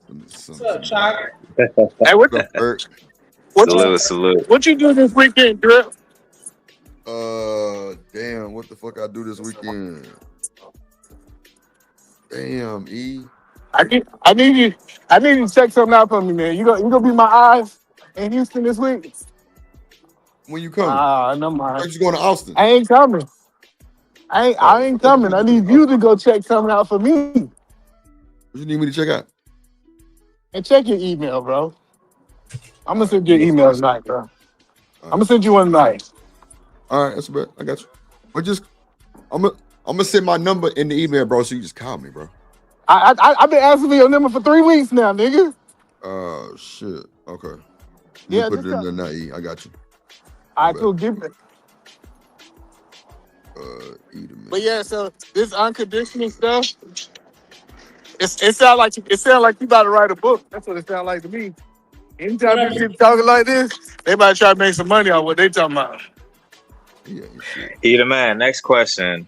What's up, Chocolate? Hey, what you do this weekend, Drip? Damn, what the fuck I do this weekend? Damn, E. I need you to check something out for me, man. You gonna be my eyes in Houston this week? When you coming? No mind. Are you going to Austin? I ain't coming. I ain't coming. I need you to go check something out for me. What you need me to check out? And check your email, bro. I'm gonna send you an email tonight, bro. I'm gonna send you one tonight. All right, that's about. I got you. But just, I'm gonna send my number in the email, bro. So you just call me, bro. I've been asking for your number for 3 weeks now, nigga. Shit. Okay. Yeah, put it in there now, E. I got you. I could give it. But yeah, so this unconditional stuff, it sound like you about to write a book. That's what it sounds like to me. Anytime you keep talking like this, they might try to make some money on what they talking about. Either man. Next question.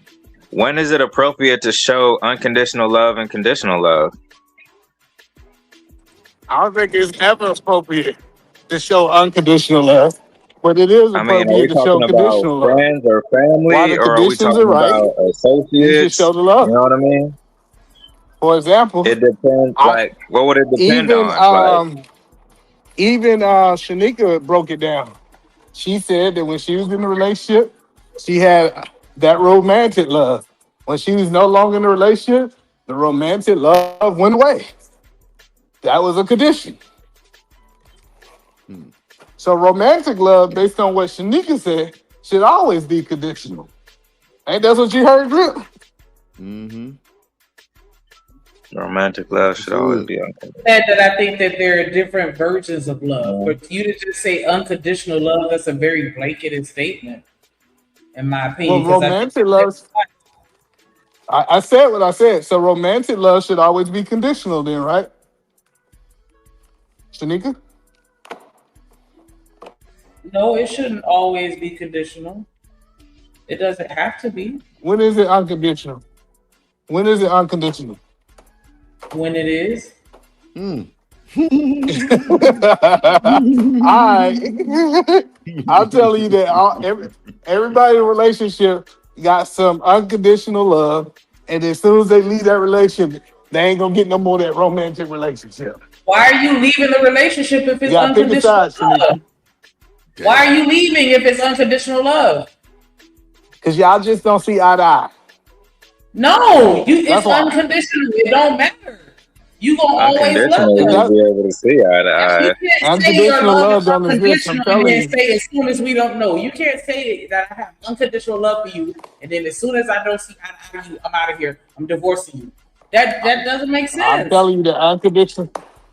When is it appropriate to show unconditional love and conditional love? I don't think it's ever appropriate to show unconditional love, but it is appropriate to show conditional love. Friends or family, While the or are we conditions talking are right, about you associates? should show the love. You know what I mean? For example, It depends. Like, what would it depend even on? Like, Shanika broke it down. She said that when she was in a relationship, she had that romantic love. When she was no longer in a relationship, the romantic love went away. That was a condition. So romantic love, based on what Shanika said, should always be conditional. Ain't that what you heard, Drip? Mm-hmm. romantic love should always be unconditional. That I think that there are different versions of love. For you to just say unconditional love, that's a very blanketed statement, in my opinion. Well, romantic love. I said what I said. So romantic love should always be conditional, then, right? Shanika? No, it shouldn't always be conditional. It doesn't have to be. When is it unconditional? When is it unconditional? When it is. All right. I'll tell you that everybody in a relationship got some unconditional love, and as soon as they leave that relationship, they ain't gonna get no more of that romantic relationship. Why are you leaving the relationship if it's unconditional love? Why are you leaving if it's unconditional love? Because y'all just don't see eye to eye. No, it's unconditional. It don't matter. You gonna always love them. Unconditional, be able to see eye to eye. You can't say your love is unconditional and then say as soon as we don't know. You can't say that I have unconditional love for you, and then as soon as I don't see eye to eye with you, I'm out of here. I'm divorcing you. That doesn't make sense. I'm telling you that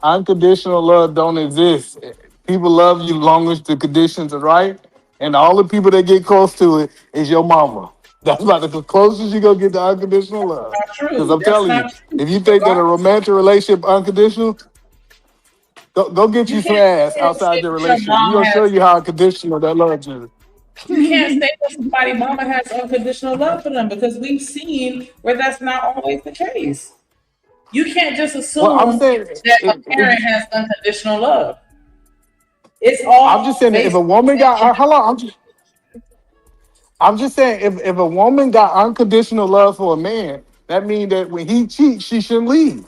unconditional love don't exist. People love you long as the conditions are right, and all the people that get close to it is your mama. That's about the closest you gonna get to unconditional love. Because I'm telling you, if you think that a romantic relationship unconditional, go get you some ass outside the relationship. We're gonna show you how unconditional that love is. You can't say that somebody's mama has unconditional love for them because we've seen where that's not always the case. You can't just assume that a parent has unconditional love. It's all. I'm just saying that if a woman got I'm just saying if a woman got unconditional love for a man, that means that when he cheats, she shouldn't leave.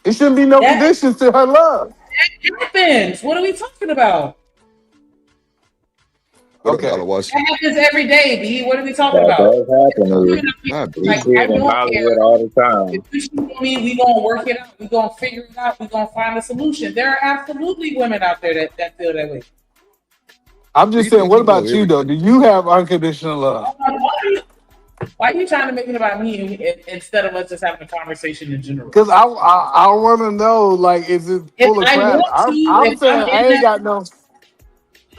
It shouldn't be no conditions to her love. That happens. What are we talking about? Okay. That happens every day, B. What are we talking That about? does happen. We see it in Hollywood all the time. If you shoot me, we gonna work it out. We gonna figure it out. We gonna find a solution. There are absolutely women out there that feel that way. I'm just saying, what about you though? Do you have unconditional love? Why are you trying to make it about me instead of us just having a conversation in general? Because I want to know, like, is it full of crap? I'm saying I ain't got no.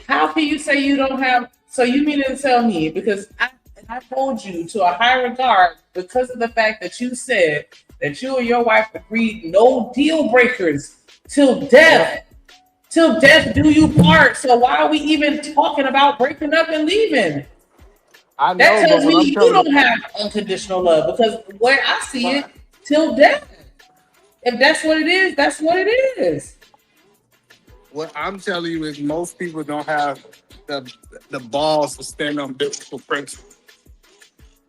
How can you say you don't have? So you mean to tell me because I hold you to a high regard because of the fact that you said that you and your wife agreed no deal breakers till death. Till death do you part. So why are we even talking about breaking up and leaving? I know, that tells but me you don't have unconditional love because where I see it, till death. If that's what it is, that's what it is. What I'm telling you is most people don't have the balls to stand on biblical principles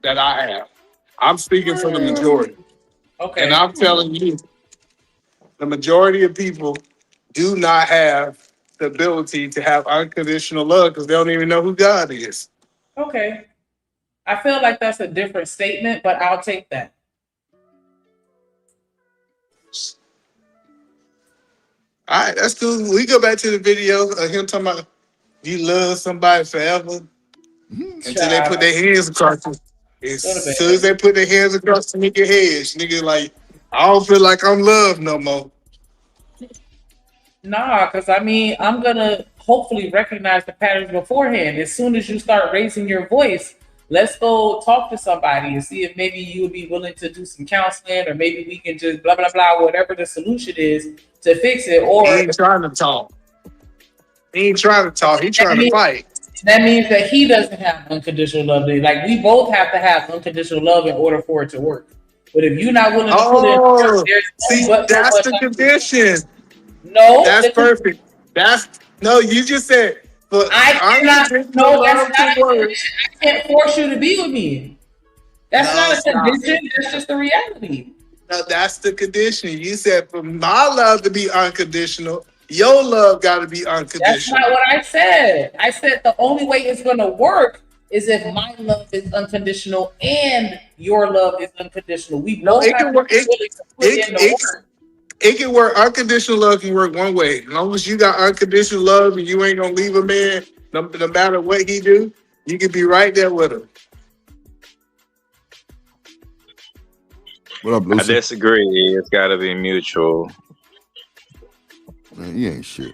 that I have. I'm speaking for the majority. Okay. And I'm telling you, the majority of people do not have the ability to have unconditional love because they don't even know who God is. Okay. I feel like that's a different statement, but I'll take that. All right, that's cool. We go back to the video of him talking about you love somebody forever until they put their hands across you. As soon as they put their hands across the nigga heads, nigga like, I don't feel like I'm loved no more. Nah, because I mean, I'm going to hopefully recognize the patterns beforehand. As soon as you start raising your voice, let's go talk to somebody and see if maybe you would be willing to do some counseling or maybe we can just blah, blah, blah, whatever the solution is to fix it. Or he ain't trying to talk. He ain't trying to talk. He trying to fight. That means that he doesn't have unconditional love. Like we both have to have unconditional love in order for it to work. But if you're not willing to put it in work, that's the condition. No, that's perfect. You just said. But I cannot. No, that's not a condition. I can't force you to be with me. That's not a condition. That's just the reality. No, that's the condition. You said for my love to be unconditional, your love got to be unconditional. That's not what I said. I said the only way it's going to work is if my love is unconditional and your love is unconditional. We both have to be willing to put in the work. It can work. Unconditional love can work one way. As long as you got unconditional love and you ain't gonna leave a man, no matter what he do, you can be right there with him. What up, Lucy? I disagree. It's got to be mutual. Man, you ain't shit.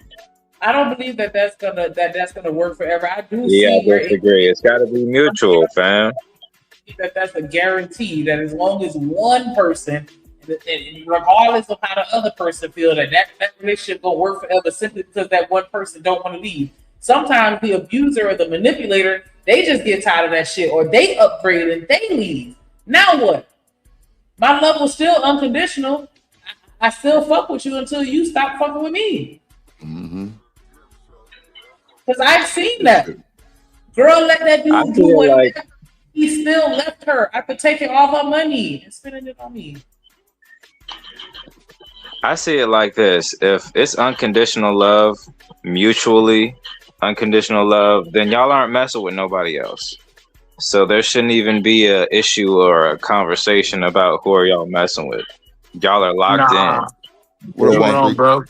I don't believe that's gonna work forever. I do Yeah, see I disagree. It's got to be mutual, fam. That's a guarantee that as long as one person, and regardless of how the other person feels, that relationship gonna work forever simply because that one person don't want to leave. Sometimes the abuser or the manipulator, they just get tired of that shit, or they upgrade and they leave. Now what? My love was still unconditional. I still fuck with you until you stop fucking with me. Because I've seen that. Girl, let that dude do it. Like he still left her after taking all her money and spending it on me. I see it like this. If it's unconditional love, mutually unconditional love, then y'all aren't messing with nobody else. So there shouldn't even be a issue or a conversation about who are y'all messing with. Y'all are locked in. What's going on, bro?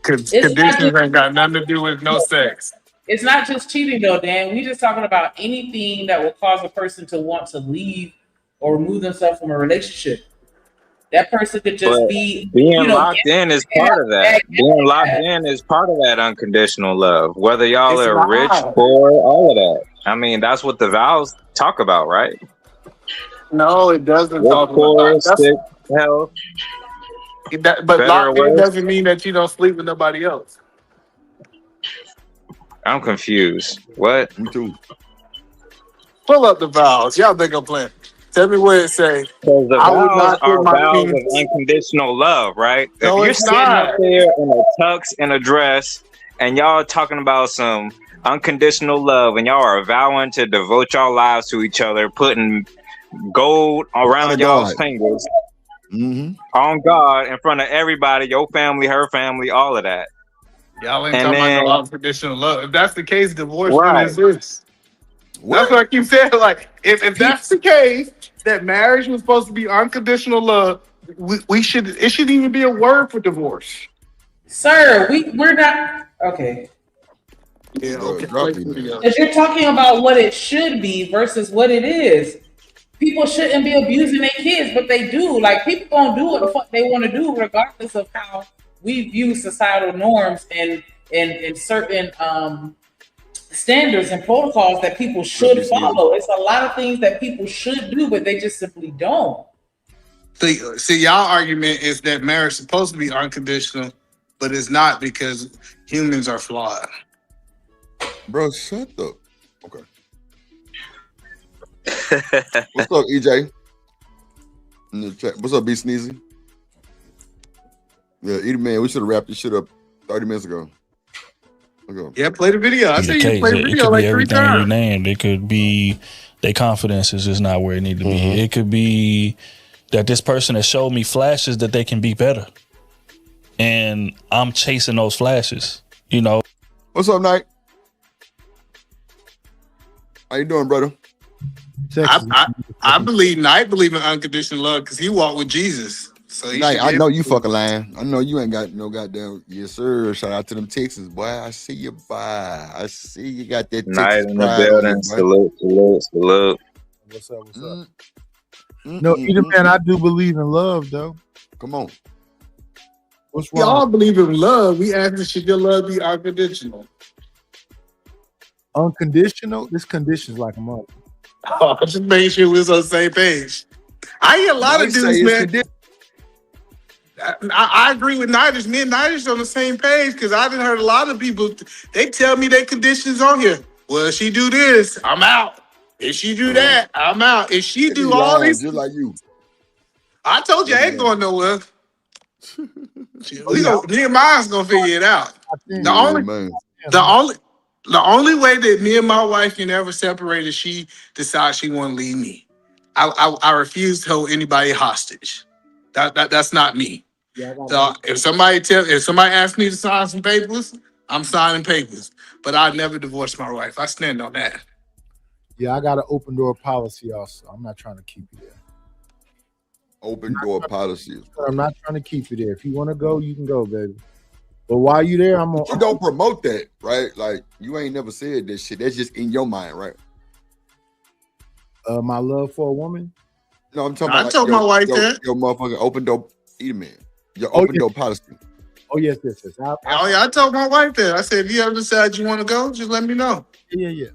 Conditions ain't got nothing to do with no sex. It's not just cheating though, Dan. We just talking about anything that will cause a person to want to leave or remove themselves from a relationship. That person could just be being locked in is part of that. Being locked in is part of that unconditional love. Whether y'all are rich, poor, all of that. I mean, that's what the vows talk about, right? No, it doesn't talk about that. Sick, health. But locked in doesn't mean that you don't sleep with nobody else. I'm confused. What? Me too. Pull up the vows. Y'all think I'm playing? Tell me where it say. Because the vows are vows of unconditional love, right? No, if you're it's sitting not. up there in a tux and a dress and y'all talking about some unconditional love and y'all are vowing to devote y'all lives to each other, putting gold around y'all's fingers on God in front of everybody, your family, her family, all of that. Y'all ain't talking about no unconditional love. If that's the case, divorce wouldn't exist. That's what I keep saying. Like, if that's the case, that marriage was supposed to be unconditional love, it shouldn't even be a word for divorce. Sir, we're not okay. Yeah, okay. If you're talking about what it should be versus what it is, people shouldn't be abusing their kids, but they do. Like, people gonna do what the fuck they want to do, regardless of how we view societal norms and certain standards and protocols that people should follow. It's a lot of things that people should do, but they just simply don't. See, y'all argument is that marriage is supposed to be unconditional, but it's not because humans are flawed. Bro, shut up. Okay. What's up, EJ? In the chat. What's up, B Sneezy? Yeah, Edie, man, we should have wrapped this shit up 30 minutes ago. Yeah, play the video. I see you play the It video could like be 3 everything you times. named. It could be their confidence is just not where it need to be. It could be that this person has showed me flashes that they can be better, and I'm chasing those flashes. You know. What's up, Knight? How you doing, brother? I believe Knight believe in unconditional love because he walked with Jesus. So he Knight, should I be know able you to- fucking lying. I know you ain't got no goddamn. Yes, sir. Shout out to them Texans, boy. I see you, boy. I see you got that Night Texas in the pride on building. you, boy. Salute. What's up? What's up? No, either man, I do believe in love, though. Come on. What's We wrong? all believe in love. We ask, should your love be unconditional? Unconditional? This condition's like a mother. Oh, just making sure we was on the same page. I hear a lot of dudes, man. I agree with Nighters. Me and Nighters on the same page because I've heard a lot of people. They tell me their conditions on here. Well, if she do this, I'm out. If she do that, I'm out. If she do all these, just like you. I told you I ain't going nowhere. Me and mine's gonna figure it out. The only way that me and my wife can ever separate is she decides she want to leave me. I refuse to hold anybody hostage. That's not me. So if somebody asks me to sign some papers, I'm signing papers. But I'll never divorce my wife. I stand on that. Yeah, I got an open door policy also. I'm not trying to keep you there. Open door policy. I'm not trying to keep you there. If you want to go, you can go, baby. But while you there, I'm You don't promote that, right? Like, you ain't never said this shit. That's just in your mind, right? My love for a woman. No, I'm talking I about told my wife that. Your motherfucking open door, man. Your open door policy. Oh, yes. I told my wife that. I said, if you ever decide you want to go, just let me know. Yeah.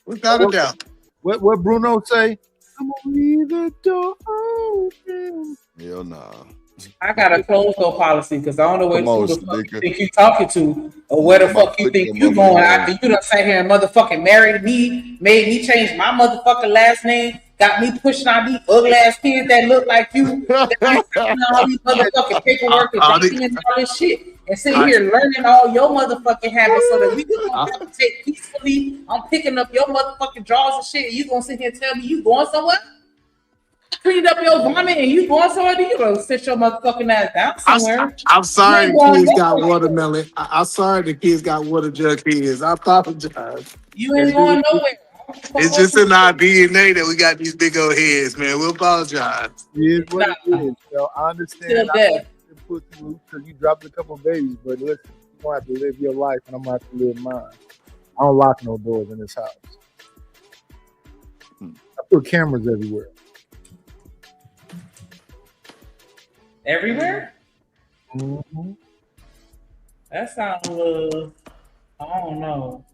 Without a doubt. What Bruno say? I'm gonna leave the door open. Hell nah. I got a closed door policy because I don't know where Come on, the fuck you Slicker. think you talking to or where the fuck you think you going after you done sat here and motherfucking married me, made me change my motherfucking last name, got me pushing out these ugly ass kids that look like you, all these motherfucking paperwork and all this shit, and sitting here learning all your motherfucking habits so that we can take peacefully. I'm picking up your motherfucking drawers and shit, and you gonna sit here and tell me you going somewhere? Cleaned up your vomit and you going somewhere? You gonna sit your motherfucking ass down somewhere? I'm sorry You the ain't kids going got nowhere. watermelon. I'm sorry the kids got water jug kids. I apologize. You ain't going nowhere. It's just in our DNA that we got these big old heads, man. We'll apologize. It is what it is. Yo, I understand. Still I there. put you because you dropped a couple of babies, but listen, you're gonna have to live your life, and I'm gonna have to live mine. I don't lock no doors in this house. I put cameras everywhere. Everywhere? Mm-hmm. That sounds a little, I don't know.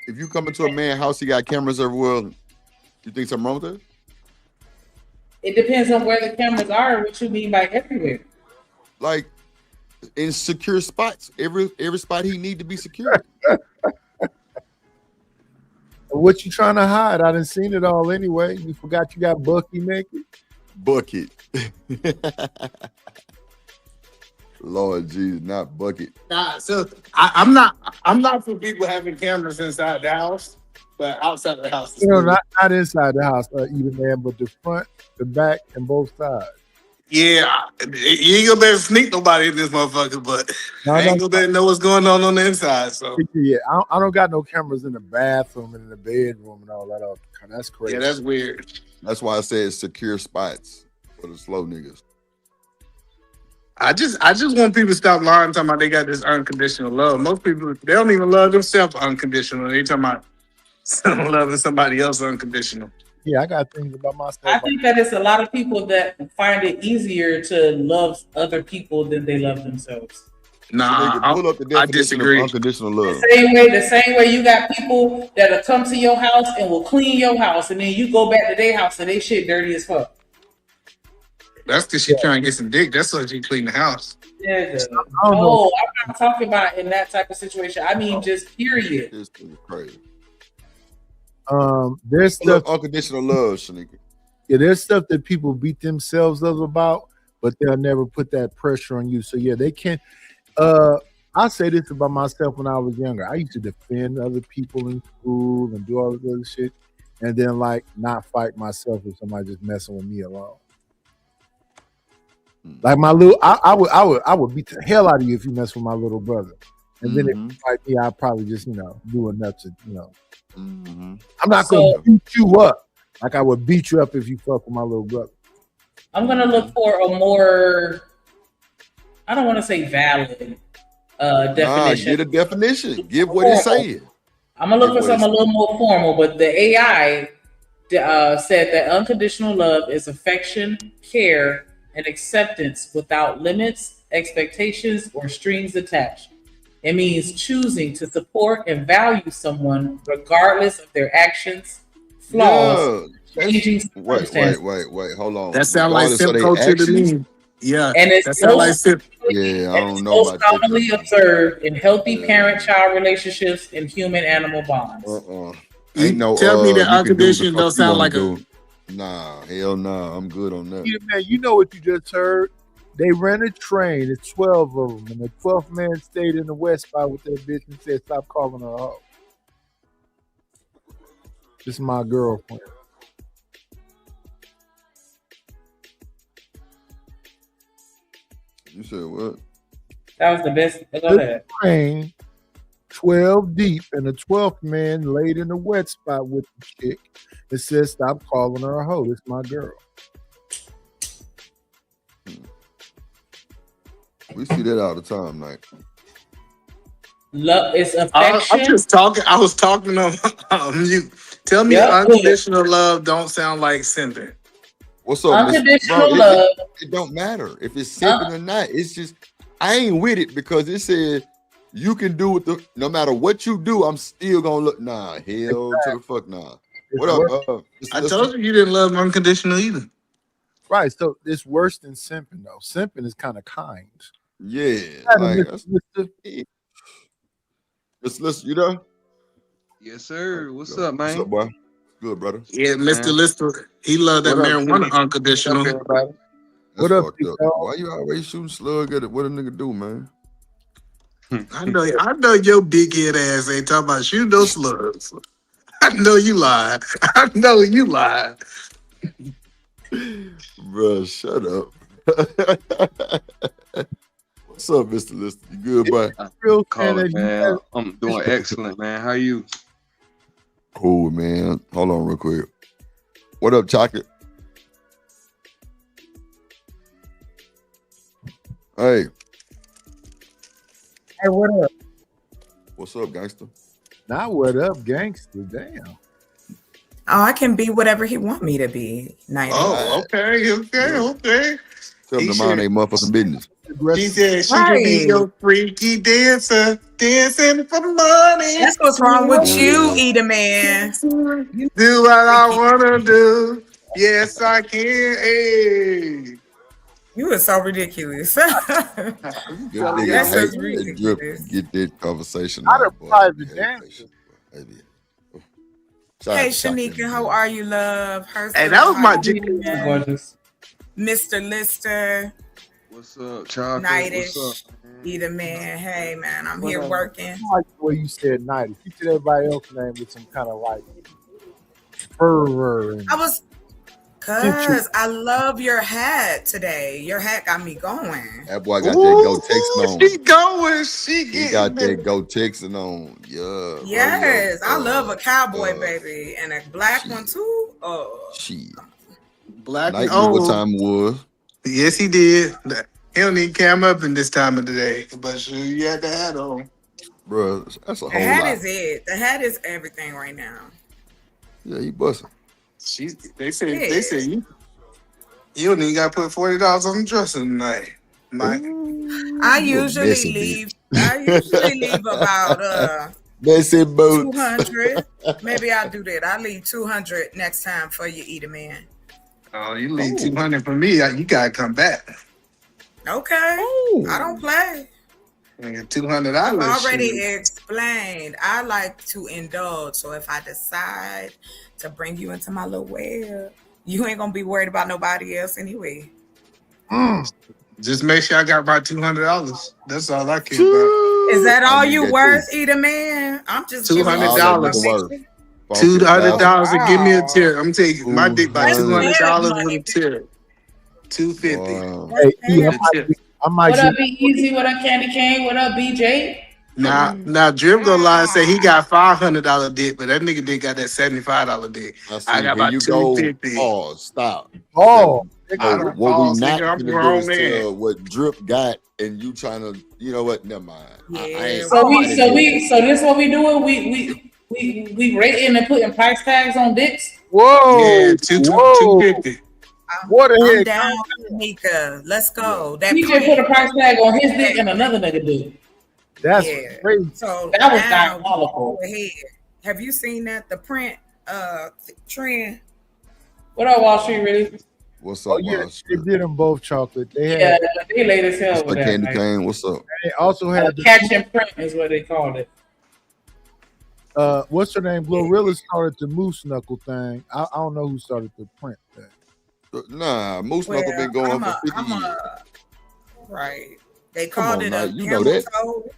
If you come into a man's house, he got cameras everywhere. You think something wrong with that? It depends on where the cameras are. What you mean by everywhere? Like in secure spots. Every spot he need to be secure. What you trying to hide? I done seen it all anyway. You forgot you got Bucky naked? Bucket. Lord Jesus, not bucket. Nah, so I'm not for people having cameras inside the house, but outside of the house. You know, not inside the house, either man, but the front, the back, and both sides. Yeah, you ain't gonna better sneak nobody in this motherfucker, but No, I ain't no. gonna better know what's going on the inside. So Yeah, I don't got no cameras in the bathroom and in the bedroom and all that. That's crazy. yeah, that's weird. That's why I said secure spots for the slow niggas. I just want people to stop lying, talking about they got this unconditional love. Most people, they don't even love themselves unconditional. They talking about loving somebody else unconditional. Yeah, I got things about myself. I think that it's a lot of people that find it easier to love other people than they love themselves. Nah, pull up the definition I disagree. of unconditional love. The same way you got people that'll come to your house and will clean your house, and then you go back to their house and they shit dirty as fuck. That's because she trying to get some dick. That's why she clean the house. Yeah, no, I'm not talking about in that type of situation. I mean, just period. This is crazy. There's stuff unconditional love, Shanika. Yeah, there's stuff that people beat themselves up about, but they'll never put that pressure on you. So yeah, they can't. I say this about myself when I was younger. I used to defend other people in school and do all this other shit, and then like not fight myself if somebody just messing with me alone. Like my little, I would beat the hell out of you if you mess with my little brother, and then if you fight me, I'd probably just do enough to I'm not gonna beat you up like I would beat you up if you fuck with my little brother. I'm gonna look for a more, I don't want to say valid definition. Get a definition. Give what it's saying. I'm gonna look for something a little more formal, but the AI said that unconditional love is affection, care, and acceptance without limits, expectations, or strings attached. It means choosing to support and value someone regardless of their actions, flaws, changing circumstances. Wait. Hold on. That sounds like simp culture to me. Yeah, and it's that sounds like simp. Yeah, I don't know most about commonly observed in healthy parent-child relationships and human-animal bonds. Ain't no. Tell me that you can do what the unconditional fuck don't you sound wanna like do. Nah, hell nah. I'm good on that. Yeah, man, you know what you just heard? They ran a train. It's 12 of them, and the 12th man stayed in the west spot with that bitch and said, "Stop calling her a hoe." This is my girlfriend. You said what? That was the best. Go ahead. Train, 12 deep, and the 12th man laid in the wet spot with the chick. It says, "Stop calling her a hoe. This is my girl." We see that all the time, like. Love is affection. I'm just talking. I was talking on mute. Tell me, unconditional love don't sound like simping. What's up, Unconditional love. It don't matter if it's simping or not. It's just I ain't with it because it said you can do it. No matter what you do, I'm still gonna look. Nah, hell to the fuck nah. What up? I told you didn't love unconditional either. Right. So it's worse than simping, though. Simping is kind of kind. Yeah. Listen, you there? Yes, sir. What's up, man? What's up, boy? Good, brother. Yeah, Mr. Lister, he loved that marijuana unconditional. What up, why you always shooting slug at it? What a nigga do, man? I know your big head ass ain't talking about shooting those slugs. I know you lied. I know you lied. Bro, shut up. What's up, Mr. Lister? You good, boy? Real calling, man. I'm doing excellent, man. How you? Cool, man. Hold on real quick. What up, Chocolate? Hey. Hey, what up? What's up, gangster? Not what up, gangster. Damn. Oh, I can be whatever he want me to be. Nice. Oh, okay. Tell them to mind their motherfucking business. She said she could be your freaky dancer, dancing for money. That's what's wrong with you, Eda Man. Do what I wanna do. Yes, I can. Hey. You are so ridiculous. Get that conversation. Not a private dancer. Hey, Shanika, how are you, love? Hey, that was my gorgeous. Mr. Lister. What's up, Chocolate? Nightish. What's up? Eda Man. Hey, man, I'm here working. I like the way you said nightish. You said everybody else's name with some kind of like fervor. I was, Cause I love your hat today. Your hat got me going. That boy got that Go Texan on. She going. He got that Go Texan on. Yeah. Yes, I love a cowboy baby and a black one too. Oh, Black Nike, and old. what time it was? Yes, he did. He don't need cam up in this time of the day, but sure, you had the hat on. Bro, that's a the whole hat lot. is it. The hat is everything right now. Yeah, he busting. They said you don't even got to put $40 on the dresser tonight. Mike. I usually leave about Messy boots. 200. Maybe I'll do that. I'll leave 200 next time for you, Eat a Man. Oh, you leave 200 for me. You gotta come back. Okay. I don't play. $200. I've already explained. I like to indulge. So if I decide to bring you into my little web, you ain't gonna be worried about nobody else anyway. Just make sure I got my $200. That's all I care about. Is that all you worth, Eat a Man? I'm just $200. $200 and give me a tip. I'm taking my dick by $200 with a tip. $250. I might What up, Be Easy? What up, Candy Cane? What up, BJ? Now Drip gonna lie and say he got $500 dick, but that nigga dick got that $75 dick. I got about $250. Oh, stop. Oh, what we not I'm gonna do grown is man. tell what Drip got, and you trying to, you know what? Never mind. So this what we doing? We rating and putting price tags on dicks. Whoa. Yeah, 250. What I'm down, Nika. Let's go. That He just put a price tag on his dick and another nigga dick. That's crazy. So that was now, diabolical. go ahead. Have you seen that the print trend? What up, Wall Street? Really? What's up, yeah, Wall they did them both chocolate. They had Yeah, they late as hell What's with up, that. Candy like, Cane? What's up? They also had the, catch and print is what they called it. what's her name? Glorilla started the moose knuckle thing. I don't know who started the print thing. Nah, Moose Knuckle been going for 50 years. Right. They Come called on, it now, a you know camel that. toe.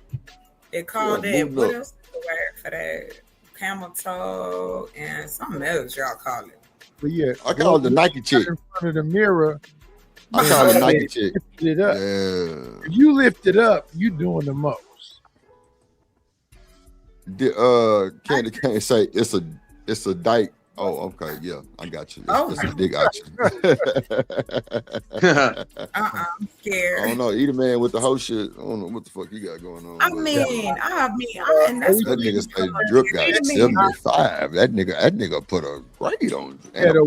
They called Yeah, it, move what up. else is the word for that? Camel toe and something else y'all call it. But yeah, I call it the Nike chick. in front of the mirror. I call it Nike chick. Lift it up. Yeah. If you lift it up, you doing the most. Candy Cane say it's a dyke. Oh, okay, yeah, I got you. It's a dig out you. I'm scared. I don't know. Eat a Man with the whole shit. I don't know what the fuck you got going on. I but- mean, that's that nigga say Drip got 75. That nigga put a grade on. Yeah, the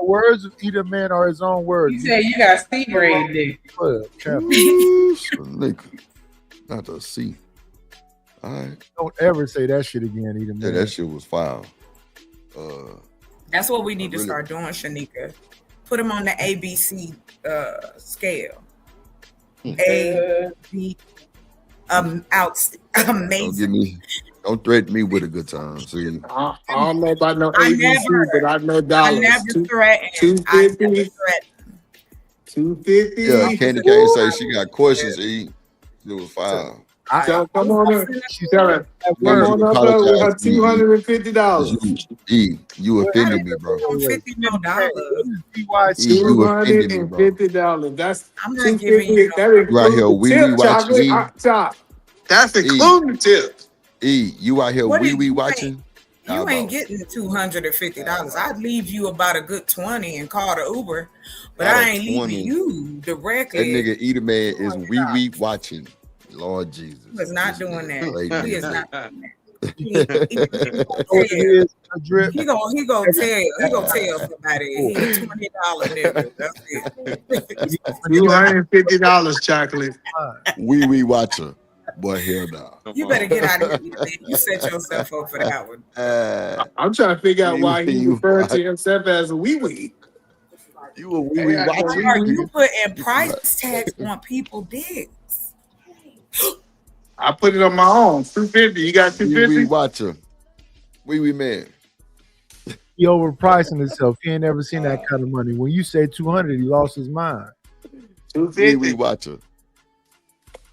words of Eat a Man are his own words. You said you got Steve grade dick. Nigga, not to see. All right. Don't ever say that shit again, Eat a Man. Yeah, that shit was foul. That's what we need to Really? start doing, Shanika. Put them on the ABC scale. A, B, amazing. Don't threaten me with a good time. See, I don't know about no I ABC, never- but I know I dollars. never threatened. I never 250. threatened. 250. yeah, Candy Cane say she got questions. E, it was foul. So come on up. She tell her, come Let me on up there with her apologize to you. $250. You offended me, bro. $50 million. You offended me, bro. $250. That's I'm not giving you that includes You out here the wee tip, wee watching chocolate E. hot top. That's including the tip. E, you out here What wee did wee you watching? You ain't getting $250. I'd leave you about a good 20 and call the Uber, but Not I a ain't 20. leaving you That directly. nigga Eat a Man is wee wee watching. Lord Jesus. He is not doing that. Lady. He is not doing that. He gonna tell somebody he a $20 nigga. That's it. $250, chocolate. Wee wee watcher. Boy, hell no. You better get out of here. Man. You set yourself up for that one. I'm trying to figure out why he You- referred to himself as a wee wee. You a wee wee Are watcher? you putting price tags on people dicks? I put it on my own. 250. You got Wee wee 250? watcher. Wee wee man. He overpricing himself. He ain't never seen that kind of money. When you say 200, he lost his mind. Wee 250. wee watcher.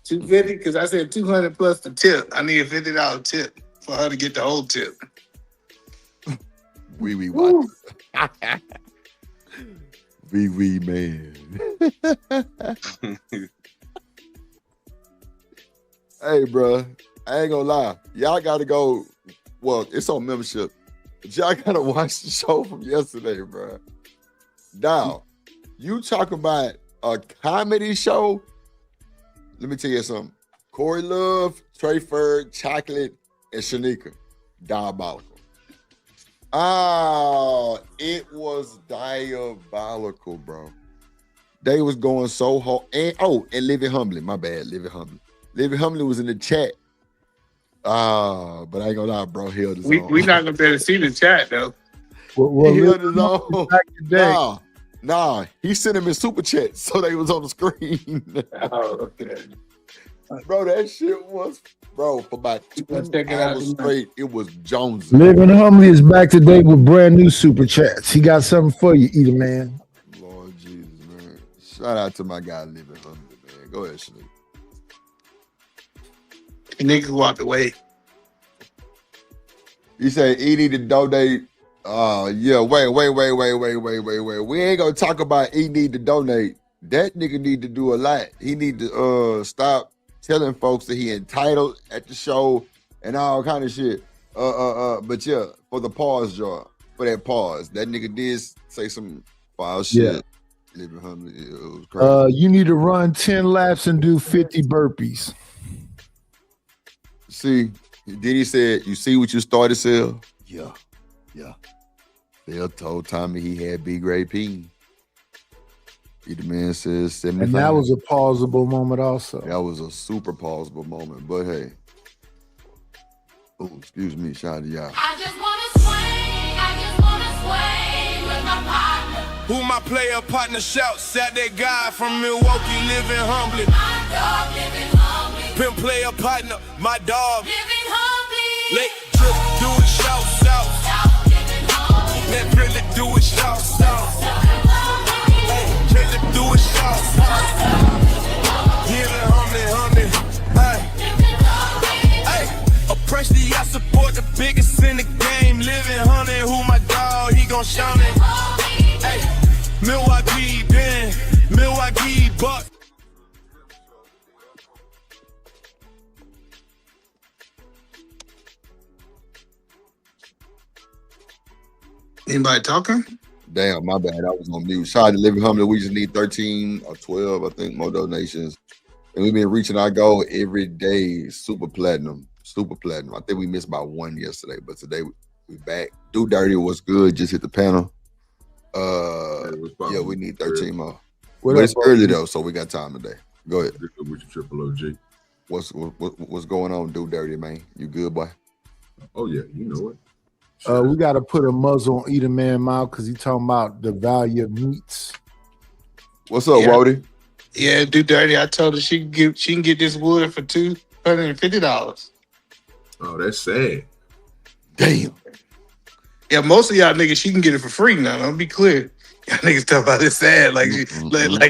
250 because I said 200 plus the tip. I need a $50 tip for her to get the whole tip. Wee wee watcher. VV man. Hey, bro, I ain't gonna lie. Y'all gotta go. Well, it's on membership. But y'all gotta watch the show from yesterday, bro. Now, you talk about a comedy show. Let me tell you something. Corey Love, Trey Ferg, Chocolate, and Shanika. Diabolical. Oh, it was diabolical, bro. They was going so hard. And Living Humbly. My bad, Living Humbly. Living Humbly was in the chat. But I ain't gonna lie, bro. Held his own. We not gonna be able to see the chat though. He held his own. Nah. He sent him in super chat, so they was on the screen. Oh, okay. Bro, that shit was, bro, for about 2 hours straight, it was Jones. Living Humbly is back today with brand new super chats. He got something for you, Eater Man. Lord Jesus, man. Shout out to my guy Living Humbly, man. Go ahead, Snoop. Niggas walked away. You say he need to donate. Yeah, wait. We ain't gonna talk about he need to donate. That nigga need to do a lot. He need to stop telling folks that he entitled at the show and all kind of shit. But yeah, for the pause jar, for that pause, that nigga did say some foul shit. Yeah. Living Humbly, it was crazy. You need to run 10 laps and do 50 burpees. See, then he said, "You see what you started, Sel?" Yeah. Sel told Tommy he had B grade P. The man says 75. And that was a pausable moment also. That was a super pausable moment, but hey. Oh, excuse me, shout out to y'all. I just wanna sway with my partner. Who my player partner shout? Sat that guy from Milwaukee, living humbly. My dog living humbly. Pimp player partner, my dog living humbly. Let drip do it, shout. Living humbly. Let really do it, shout. Let do it, shout. Living humbly. Hey, oppressed, I support the biggest in the game. Living humbly, who my dog, he gon' shout it. Hey, Milwaukee, Ben, Milwaukee, Buck. Anybody talking? Damn, my bad. I was on mute. Shout out to Living Humbly. We just need 13 or 12, I think, more donations. And we've been reaching our goal every day. Super platinum. I think we missed about one yesterday, but today we back. Do Dirty was good. Just hit the panel. Yeah, we need 13 more. But it's early though, so we got time today. Go ahead. With your Triple OG. What's going on, Do Dirty, man? You good, boy? Oh yeah, you know it. We got to put a muzzle on Eater Man mouth because he's talking about the value of meats. What's up, Wody? Yeah, Do Dirty. I told her she can get this wood for $250. Oh, that's sad. Damn. Yeah, most of y'all niggas, she can get it for free now. Don't be clear. Y'all niggas talk about it's sad like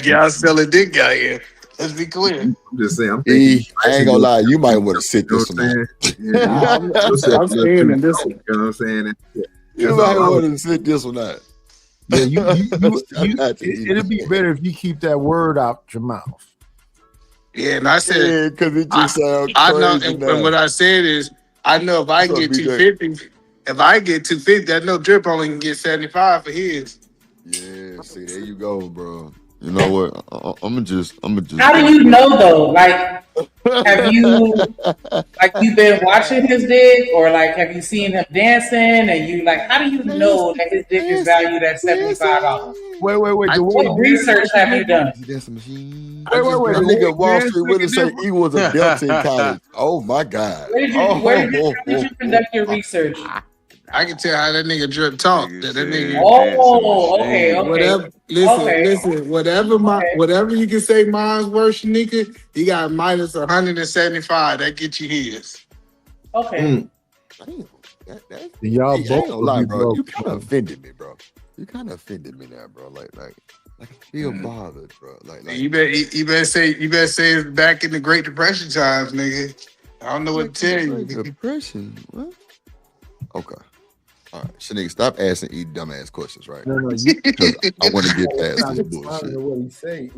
y'all selling dick out here. Let's be clear. I'm just saying. I ain't gonna lie. You might want to sit this one out. I'm saying in this one. You know what I'm saying? You might want to sit this one out. Yeah, it'd be better if you keep that word out your mouth. Yeah, and I said, because it just sounds I know, crazy and what I said is, I know if I get 250, I know Drip only can get 75 for his. Yeah, see, there you go, bro. You know what? I'm gonna just. How do you know though? Like, have you been watching his dick, or like have you seen him dancing? And you like, how do you know that his dick is valued at $75? Wait. What research have you done? Wait. That nigga Wall Street really say he was a Delta in college. Oh my God. Where did you conduct your research? I can tell how that nigga Drip talk. That nigga. Oh, okay. Whatever. Listen. Whatever you can say, mine's worth, Shanika. You got minus 175. That get you his. Okay. Y'all both gonna lie, bro. You kind of offended me, bro. You kind of offended me now, bro. Like I feel bothered, bro. Like you better say it's back in the Great Depression times, nigga. I don't know what to tell you. Depression. What? Okay. All right, Shanique, stop asking E dumbass questions, right? No, Because I want to get past this bullshit. What he say?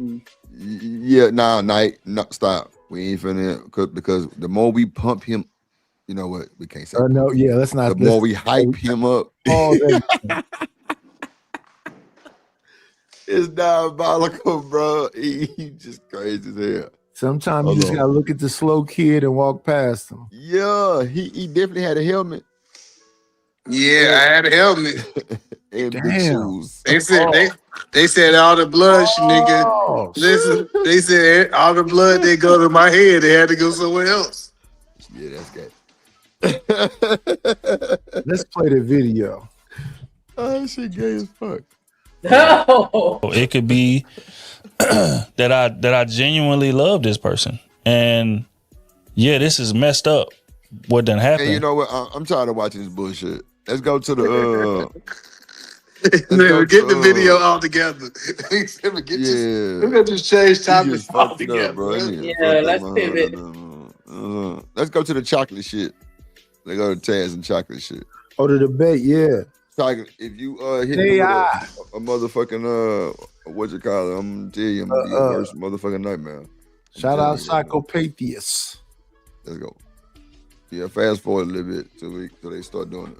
Yeah, no, stop. We ain't finna because the more we pump him, you know what? We can't say. No, yeah, let's not. The more we hype him up, it's diabolical, bro. He just crazy as hell. Sometimes you just gotta look at the slow kid and walk past him. Yeah, he definitely had a helmet. Yeah, I had a helmet. And big Damn. shoes. They said all the blood, nigga. Listen, they said all the blood they go to my head. They had to go somewhere else. Yeah, that's good. Let's play the video. Oh, shit gay as fuck. It could be that I genuinely love this person, and yeah, this is messed up. What done happened? Hey, you know what? I'm tired of watching this bullshit. Let's go to the Man, get the video all together. Let me just change topics all together. Yeah, let's pivot. Let's go to the chocolate shit. Let's go to Taz and chocolate shit. Oh, the debate, yeah. Chocolate, if you hit me with a motherfucking what you call it, I'm gonna tell you, I'm gonna be your worst motherfucking nightmare. Shout out Psychopathus. Let's go. Yeah, fast forward a little bit till they start doing it.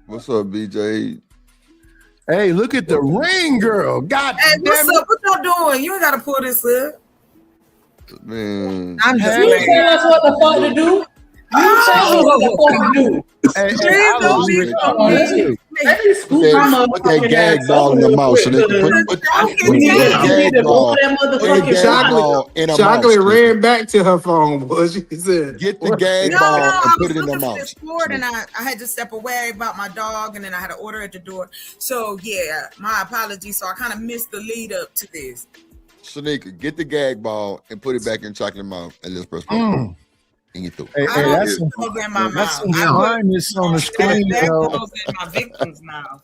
What's up, BJ? Hey, look at the ring, girl. God Hey, damn what's it. up? What y'all doing? You ain't gotta pull this up. Man. I'm just You tell us what the fuck to do. You tell us what the fuck to do. Please don't be so mean. Let me scoop my Put that motherfucking gag ass ball in the over mouth. So they real can quick. put Don't that get me You need gag to ball. open that Put that motherfucking gag mouth. ball in her Chocolate mouth. ran back to her phone, boy. She said, Get the gag No, ball I and put was it in her looking for mouth. this cord and I had to step away about my dog and then I had to order at the door. So yeah, my apologies. So I kind of missed the lead up to this. Shanika, get the gag ball and put it back in chocolate mouth and let's press play. And you through. Hey, I don't that's put some, those in my that's some mouth. shyness on the screen, That though. goes in my victim's mouth,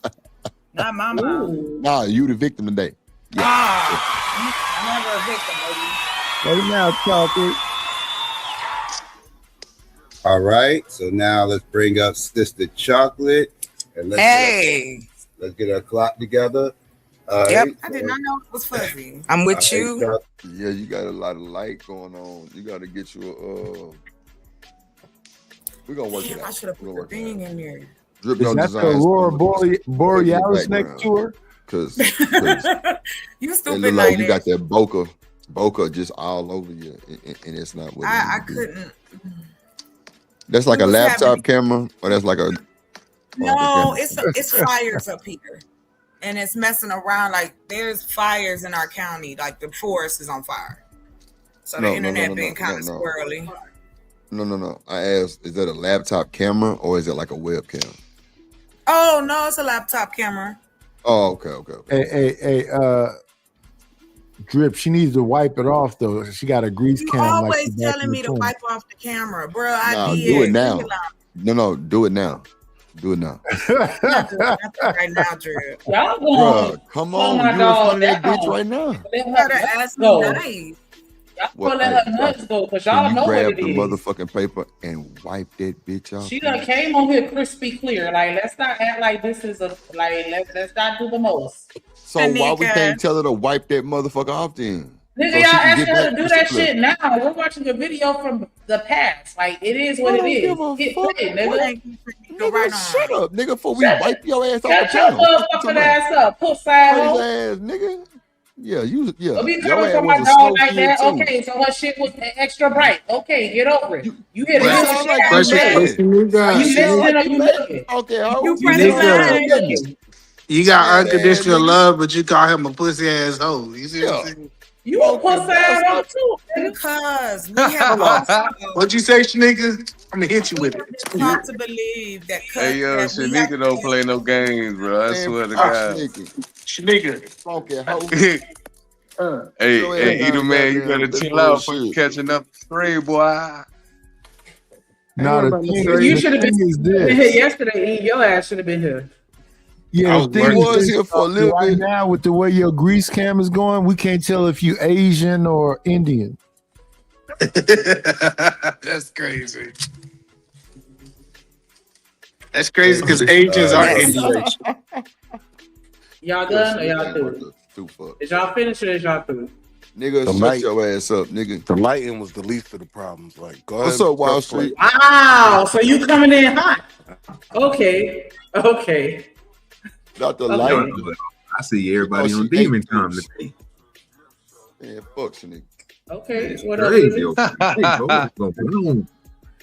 not my mouth. Nah, you the victim today. I'm never a victim, baby. Right now, Chocolate. All right, so now let's bring up Sister Chocolate and let's get our clock together. Yep, I did not know it was fuzzy. I'm with you. Yeah, you got a lot of light going on. You got to get you a. We're gonna work it out. I should have put the thing in there. Drip Is Young that the Designs Aurora gonna Borealis next to her? Because You it stupid look like like you that. got that bokeh just all over you, and it's not what it I need to be. couldn't. That's like a was laptop having- camera, or that's like a. No, it's fires up here, and it's messing around. Like there's fires in our county. Like the forest is on fire, so the internet being kind of squirrely. No. I asked, is that a laptop camera or is it like a webcam? Oh no, it's a laptop camera. Oh, okay. Hey, Drip, she needs to wipe it off, though. She got a grease You can. always like back telling in me the to phone. wipe off the camera, bro. I No, did. do it now. Leave No, do it now. Do it now. Nothing right now, Drip. Y'all Bruh, come on, my you in dog front of that down. bitch right now. You gotta ask me go. nice. Y'all What, gonna let her nuts go, because Can y'all you know what grab it the is. motherfucking paper and wipe that bitch off? She done came on here crispy clear. Like, let's not act like this is a like. Let's not do the most. So why we can't tell her to wipe that motherfucker off then? Nigga, So she y'all can asking get her back to do to that the clip. shit now. We're watching a video from the past. Like, it is what it is. Get played, nigga. Nigga, shut up, nigga, before we wipe your ass off the Shut your channel. motherfucking ass up, puss ass. Crazy ass, nigga. Yeah, Don't be your coming ass for my was a dog slow like kid that. too. Okay, so her shit was extra bright. Okay, get over it. You hit Well, it. I'm Shit like, out of you mad. Are you listening or you looking? Okay, how You you press know mine. what I'm saying? You got Yeah, unconditional nigga. love, but you call him a pussy ass hoe. You see what I'm saying? You a puss ass hoe too. Because we have also What'd you say, Shanika? I'm gonna hit you with it. it's hard to believe that Hey yo, that we have Shanika don't play no games, bro. I swear to fuck God. Shanika. Funky hoe. Hey, Your ass hey, down either man, you goddamn better that chill out for bullshit. catching up the spray, boy. Now, the thing You is, should have been is here this. yesterday. E. Your ass should have been here. Yeah, I the thing was is here this, for a little right bit. now with the way your grease cam is going, we can't tell if you Asian or Indian. That's crazy. That's crazy because agents are NDA. Y'all done or y'all through? Is y'all finished or is y'all through? Nigga, The shut light- your ass up, nigga. The lighting was the least of the problems. Like, go What's ahead. up, Wall Street? Wow, so you coming in hot? Okay. Not the Okay. light. I see everybody Oh, on she Demon ate Time this. today. Man, fuck you, nigga. Okay, what up? Crazy. Lizzie? What's going on?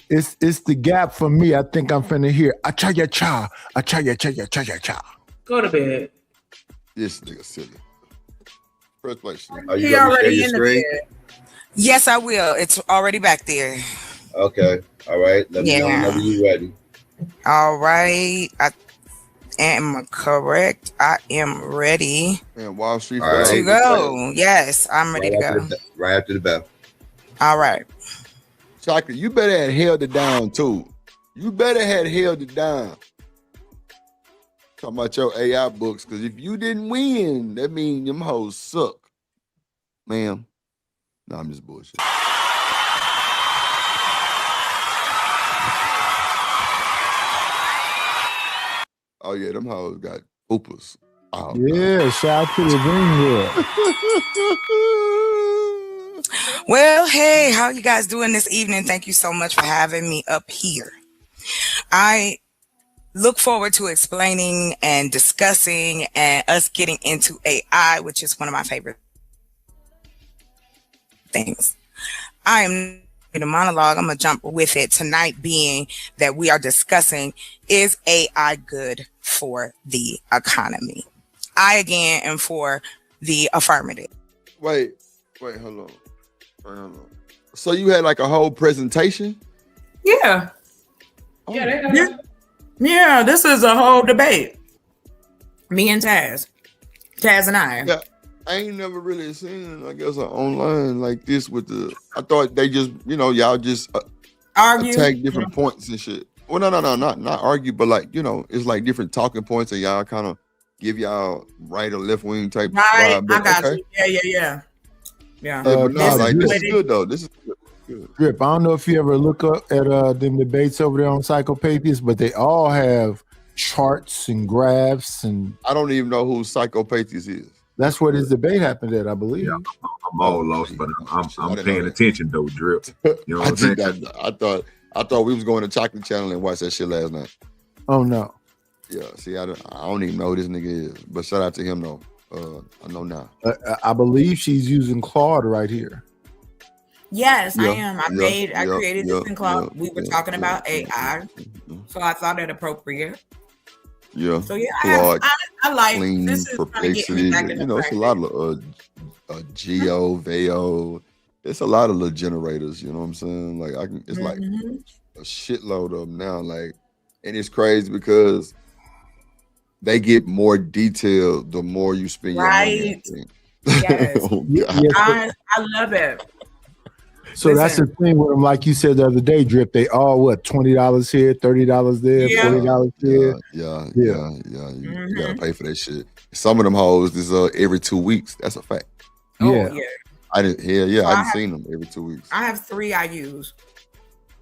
It's the gap for me. I think I'm finna hear cha ya cha, cha ya cha ya cha ya cha. Go to bed. This nigga silly. First place. Are you He gonna share already your in the screen? bed. Yes, I will. It's already back there. Okay. All right. Let me know Yeah. whenever you're ready. All right. I am correct. I am ready Man, Wall Street. All right. to go. Yes, I'm ready to go. Right after the bell. All right. Chocolate, you better have held it down too. You better have held it down. Talking about your AI books, because if you didn't win, that means them hoes suck. Ma'am. No, I'm just bullshit. Oh yeah, them hoes got poopers. Oh, Yeah, shout out to the Greenwood. Well, hey, how you guys doing this evening? Thank you so much for having me up here. I look forward to explaining and discussing and us getting into AI, which is one of my favorite things. I am in a monologue. I'm going to jump with it tonight, being that we are discussing, is AI good for the economy? I, again, am for the affirmative. Wait, hold on. So you had like a whole presentation? Yeah. Yeah, Yeah, this is a whole debate. Me and Taz. Taz and I. Yeah, I ain't never really seen, I guess, online like this with the. I thought they just, y'all just Argue. attack different points and shit. Well, no, not argue, but like, it's like different talking points, and y'all kind of give y'all right or left wing type Right. vibe. But I got okay. you. Yeah. Yeah, but no, like this is good though. This is good. Drip, I don't know if you ever look up at them debates over there on Psychopathia, but they all have charts and graphs, and I don't even know who Psychopathia is. that's where this debate happened at, I believe. Yeah, I'm all lost, but I'm paying attention though, Drip. You know what I'm saying? I thought we was going to Chocolate Channel and watch that shit last night. Oh no. Yeah, see, I don't even know who this nigga is, but shout out to him though. I know now. I believe she's using Claude right here. Yes, I Yeah, am. I yeah, created yeah, this in Claude. yeah, We were yeah, talking yeah, about AI. So I thought it appropriate. Yeah. So yeah, Claude, I like Clean, this is trying to get me Perplexity. back in the It's a lot of Geo, Veo. It's a lot of little generators. You know what I'm saying? Like it's like a shitload of them now. Like, and it's crazy because they get more detailed the more you spend your money. Right. Yes. Oh, God. I love it. So that's the thing with them, like you said the other day, Drip. They all $20 here, $30 there, Yeah. $40 here. Yeah. You gotta pay for that shit. Some of them hoes is every 2 weeks. That's a fact. Oh Yeah. yeah. I didn't. Hell yeah, So I I didn't have- seen them every 2 weeks. I have 3 I use.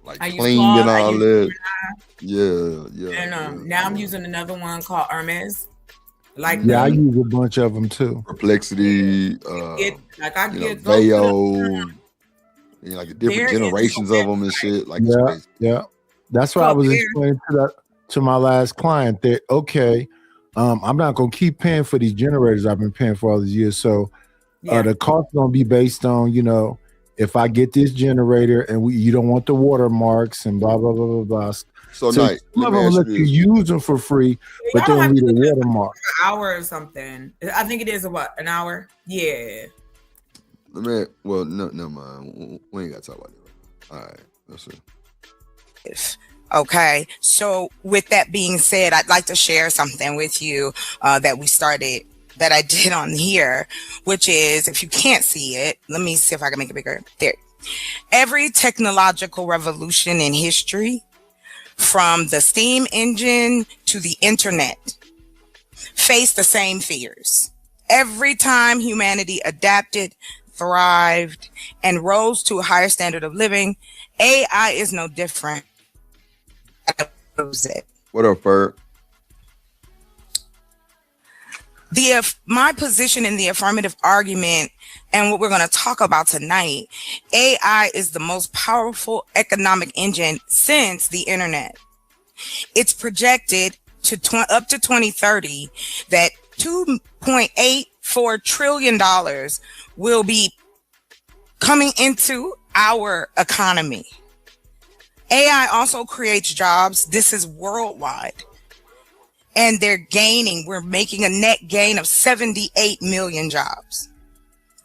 Like I use cleaned Claude, and I all use that. Gemini, Yeah. and now I'm using another one called Hermes. Like Yeah, I them. use a bunch of them too. Perplexity. Get like I get Veo. Like the different There is generations of them and shit. Like it's Yeah, crazy. yeah. That's what I was explaining to my last client that I'm not gonna keep paying for these generators I've been paying for all these years. So the cost is gonna be based on, if I get this generator and you don't want the watermarks and blah blah blah blah blah. So, some Knight, of let me them ask let you you this. use them for free, but they Y'all don't have need to a do watermark. an hour or something. I think it is an hour. Yeah. Well, no, never mind. We ain't gotta talk about that. All right, let's see. Okay, so with that being said, I'd like to share something with you that I did on here, which is, if you can't see it, let me see if I can make it bigger. There. Every technological revolution in history, from the steam engine to the internet, faced the same fears. Every time humanity adapted, thrived, and rose to a higher standard of living, AI is no different. What up, Ferg? My position in the affirmative argument and what we're going to talk about tonight, AI is the most powerful economic engine since the internet. It's projected to up to 2030 that $2.84 trillion will be coming into our economy. AI also creates jobs. This is worldwide. And we're making a net gain of 78 million jobs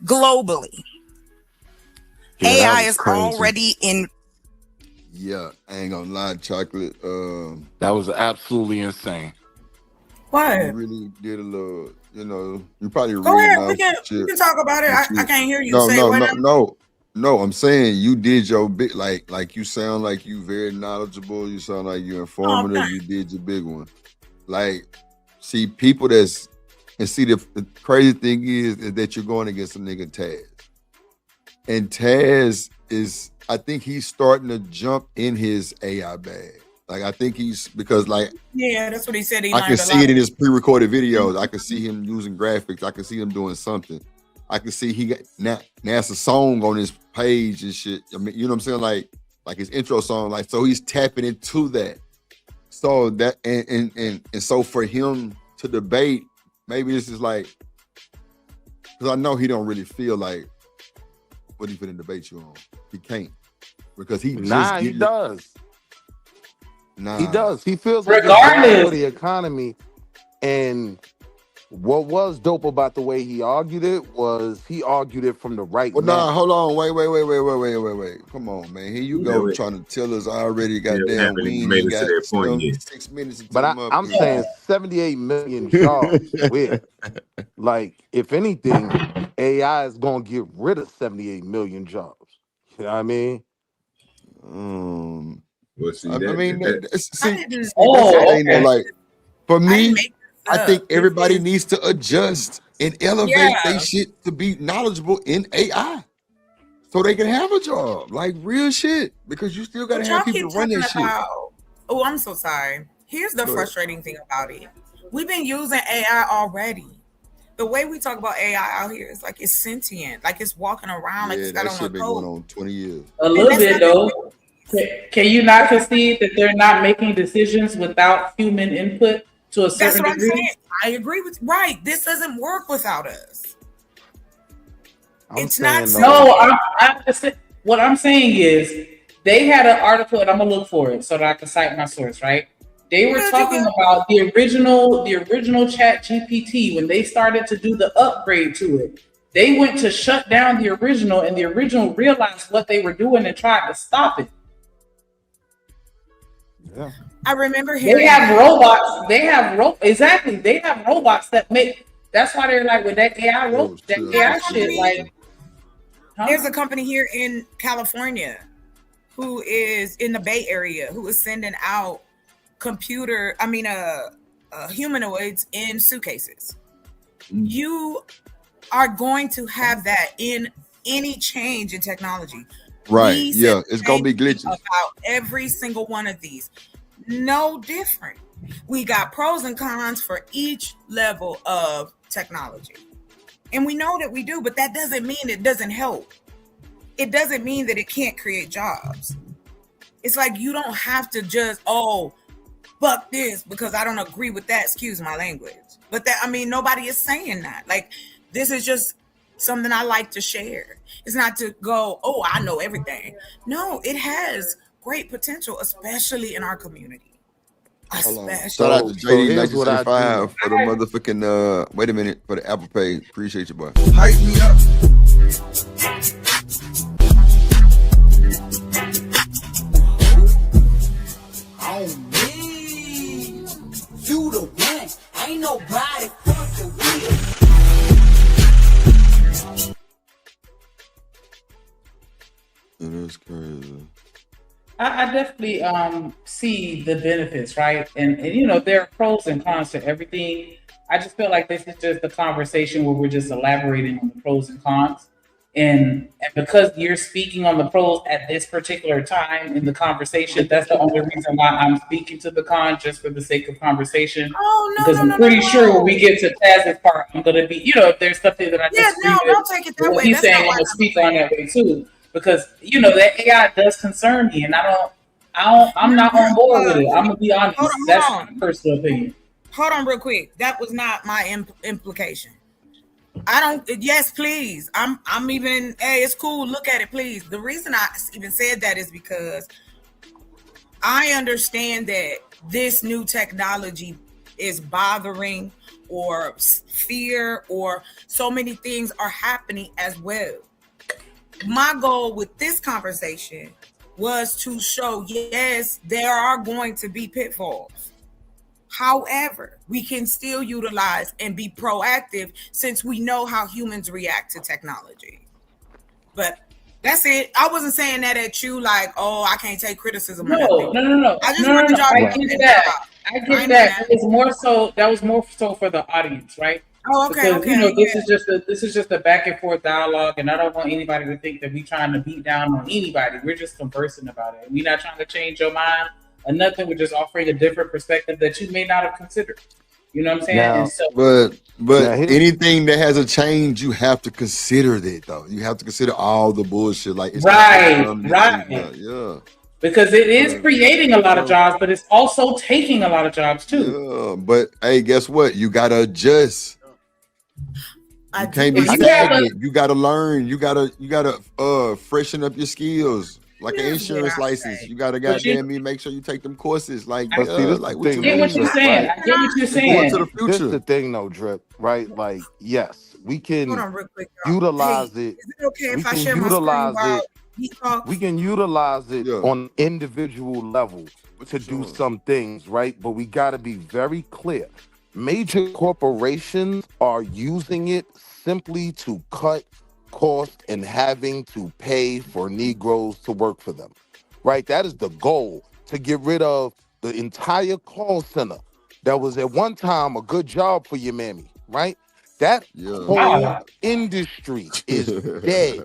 globally. Yeah, AI was is crazy. already in. Yeah, I ain't gonna lie, Chocolate. That was absolutely insane. What? You really did a little, you probably Go reading ahead. off We can shit. talk about it. and I shit. can't hear you No, say no, what no, now. no. I'm saying you did your bit. Like you sound like you very knowledgeable. You sound like you informative. okay. You did your big one. Like, see, people the crazy thing is that you're going against a nigga Taz. And Taz is, I think he's starting to jump in his AI bag. Like, I think because Yeah, that's what he said. He I can learned a see lot it in of- his pre-recorded videos. I can see him using graphics. I can see him doing something. I can see he got NASA song on his page and shit. I mean, you know what I'm saying? Like his intro song. Like, so he's tapping into that. So that and so for him to debate, maybe this is like, because I know he don't really feel like what he finna debate you on. He can't because he does. Nah, He does. He feels like it's bad for the economy. And what was dope about the way he argued it was he argued it from the right Well, man. nah, hold on, wait. Come on, man. Here you go, trying to tell us I already goddamn we ain't even got 6 minutes to But tell him up I'm here. saying 78 million jobs with, like, if anything, AI is gonna get rid of 78 million jobs. You know what I mean? Well, see, I that, mean, that, that's the thing, okay. though. Like, for me, I up. think everybody needs to adjust and elevate Yeah. their shit to be knowledgeable in AI, so they can have a job, like real shit. Because you still gotta But y'all have people keep to run talking that shit. about. Oh, I'm so sorry. Here's the Go ahead. frustrating thing about it. We've been using AI already. The way we talk about AI out here is like it's sentient, like it's walking around, like Yeah, it's got that on a shit been going code. on 20 years. A little bit though. Can you not concede that they're not making decisions without human input to a That's certain what I'm degree? saying. I agree with right. This doesn't work without us. It's not No, I'm just, what I'm saying is they had an article, and I'm gonna look for it so that I can cite my source. Right? They were talking about the original Chat GPT when they started to do the upgrade to it. They went to shut down the original, and the original realized what they were doing and tried to stop it. Yeah. I remember hearing They have robots. They have exactly. They have robots that make. That's why they're like with that AI that AI shit. Like, There's a company here in California who is in the Bay Area who is sending out humanoids in suitcases. You are going to have that in any change in technology. Right? We Yeah, said it's gonna be things glitches. about every single one of these. No different. We got pros and cons for each level of technology. And we know that we do, but that doesn't mean it doesn't help. It doesn't mean that it can't create jobs. It's like you don't have to just, fuck this because I don't agree with that. Excuse my language. But nobody is saying that. Like, this is just something I like to share. It's not to go, I know everything. No, it has great potential, especially in our community. Hold on. Shout out to JD here's what I 1975 for the motherfucking wait a minute, for the Apple Pay. Appreciate you, boy. Hype me up. On me, you the one. Ain't nobody fucking with you. It is crazy. I definitely see the benefits, right? And there are pros and cons to everything. I just feel like this is just a conversation where we're just elaborating on the pros and cons. And because you're speaking on the pros at this particular time in the conversation, that's the only reason why I'm speaking to the con, just for the sake of conversation. Oh, no, because I'm pretty sure when we get to Taz's part, I'm gonna be, if there's something that I disagree with, don't take it that way. he's That's saying not I'm why gonna speak on that way too. Because that AI does concern me, and I'm not on board with it. I'm gonna be honest. That's my personal opinion. Hold on real quick. That was not my implication. Yes, please. I'm even, hey, it's cool. Look at it, please. The reason I even said that is because I understand that this new technology is bothering or fear or so many things are happening as well. My goal with this conversation was to show, yes, there are going to be pitfalls. However, we can still utilize and be proactive since we know how humans react to technology. But that's it. I wasn't saying that at you like, oh, I can't take criticism. No. I just wanted y'all I get that. I get that. It's more so. That was more so for the audience, right? Oh, okay. Because, this is just a back and forth dialogue, and I don't want anybody to think that we're trying to beat down on anybody. We're just conversing about it. We're not trying to change your mind or nothing. We're just offering a different perspective that you may not have considered. You know what I'm saying? Now, And so, but anything that has a change, you have to consider that though. You have to consider all the bullshit. Like it's right. Yeah. Because it is creating a lot of jobs, but it's also taking a lot of jobs too. Yeah, but hey, guess what? You gotta adjust. You can't be If you stagnant. You gotta learn. You gotta freshen up your skills. Like an insurance license, you gotta make sure you take them courses. Like, But see, this like the thing. I get what you're saying. I get what you're saying. Going to the This future. is the thing, though, Drip. Right? Like, yes, we can Hold on real quick, y'all. utilize Hey, it. is it okay We if I can share my screen utilize while it. he talks? We can utilize it on individual level to do some things, right? But we got to be very clear. Major corporations are using it simply to cut cost and having to pay for Negroes to work for them, right? That is the goal, to get rid of the entire call center that was at one time a good job for your mammy, right? That whole industry is dead.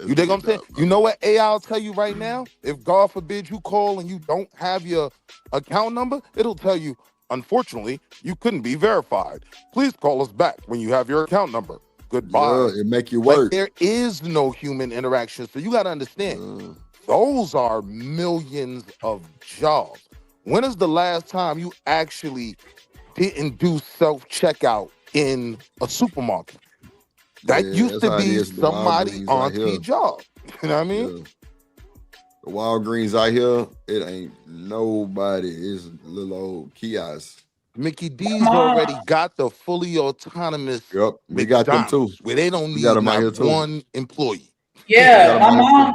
You dig what I'm saying? You know what AI will tell you right now? If God forbid you call and you don't have your account number, it'll tell you, unfortunately, you couldn't be verified. Please call us back when you have your account number. Goodbye. Yeah, it make you work. Like, there is no human interaction. So you got to understand, those are millions of jobs. When is the last time you actually didn't do self-checkout in a supermarket? That used to be somebody on job. You know what I mean? Yeah. The Walgreens out here, it ain't nobody. It's little old kiosks. Mickey D's already got the fully autonomous. Yep, we got them too. McDonald's, where they don't We need got 'em out here not too. one employee. Yeah,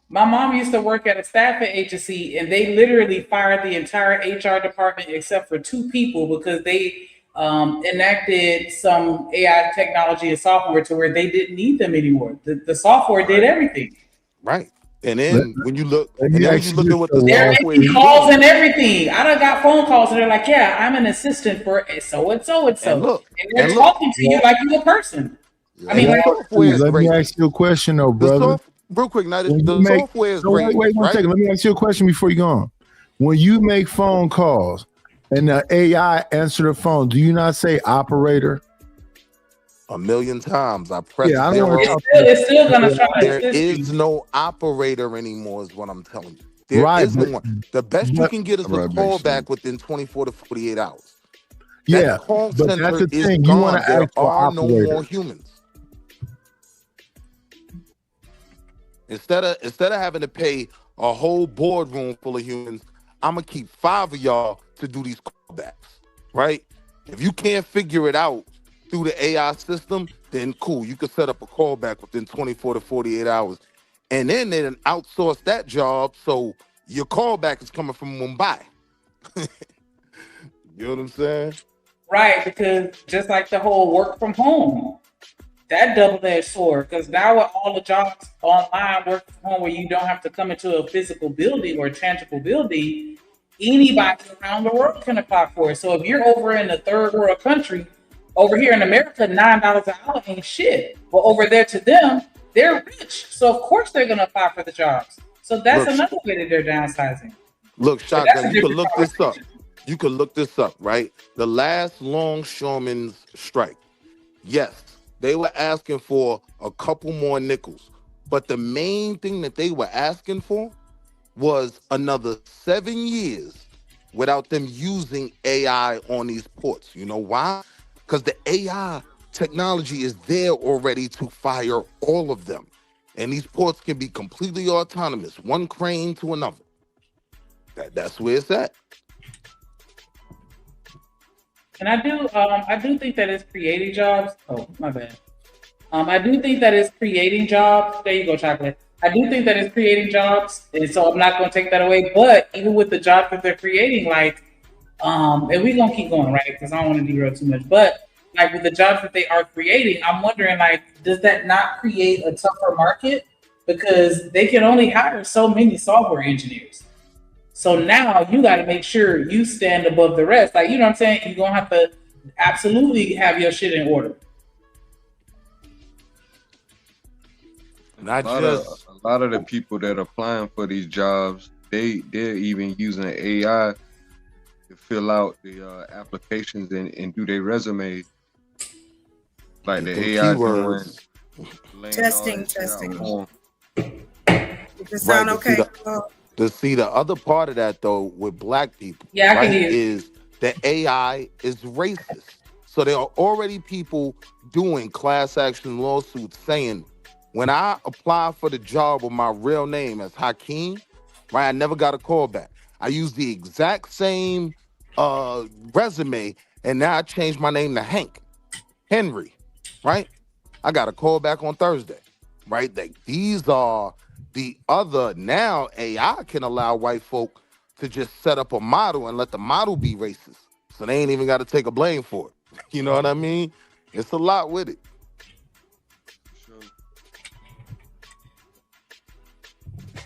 my mom used to work at a staffing agency, and they literally fired the entire HR department except for 2 people because they enacted some AI technology and software to where they didn't need them anymore. The software did everything. Right. And then when you look, Let and me then when ask you you look at what the this, They're software making is calls doing, and everything. I done got phone calls and they're like, yeah, I'm an assistant for so and so and so. And look, And they're and look. talking to you like you're a person. I mean, and like, the software is Let me great. ask you a question, though, The brother. real quick, now When the you make- software is no, great. wait one right? second. Let me ask you a question before you go on. When you make phone calls and the AI answer the phone, do you not say operator? A million times. I press Yeah, I don't zero. want to it's still gonna try to There assist you. is no operator anymore, is what I'm telling you. There Right, is no but- one. The best you but- can get is a Right, makes call sense. back within 24 to 48 hours. Yeah, That call but center that's the is thing. You gone. want to There ask for are no operator. more humans. Instead of having to pay a whole boardroom full of humans, I'm gonna keep 5 of y'all to do these callbacks, right? If you can't figure it out through the AI system, then cool, you can set up a callback within 24 to 48 hours. And then they done outsource that job, so your callback is coming from Mumbai. You know what I'm saying? Right, because just like the whole work from home, that double-edged sword. Because now with all the jobs online, work from home, where you don't have to come into a physical building or a tangible building, anybody around the world can apply for it. So if you're over in a third world country, over here in America, $9 an hour ain't shit. But over there to them, they're rich, so of course they're gonna apply for the jobs. So that's Look, another way that they're downsizing. Look, But that's a Shotgun, you can different look this up. conversation. You can look this up, right? The last longshoremen's strike. Yes, they were asking for a couple more nickels. But the main thing that they were asking for was another 7 years without them using AI on these ports. You know why? Because the AI technology is there already to fire all of them. And these ports can be completely autonomous, one crane to another. That's where it's at. And I do think that it's creating jobs. Oh, my bad. I do think that it's creating jobs. There you go, Chocolate. I do think that it's creating jobs, and so I'm not going to take that away. But even with the jobs that they're creating, like, and we're going to keep going, right? Because I don't want to derail too much. But like with the jobs that they are creating, I'm wondering, like, does that not create a tougher market? Because they can only hire so many software engineers. So now you got to make sure you stand above the rest. Like, you know what I'm saying? You're going to have to absolutely have your shit in order. Not a lot of the people that are applying for these jobs, they're even using AI to fill out the applications and do their resumes. Like the AI doing Testing. Does it Right, sound to okay? see the other part of that though with black people, Yeah, I can right, hear you. is that AI is racist. So there are already people doing class action lawsuits saying, when I apply for the job with my real name as Hakeem, right, I never got a call back. I used the exact same resume, and now I changed my name to Henry, right? I got a call back on Thursday, right? Like, these are the other, now AI can allow white folk to just set up a model and let the model be racist. So they ain't even got to take a blame for it. You know what I mean? It's a lot with it.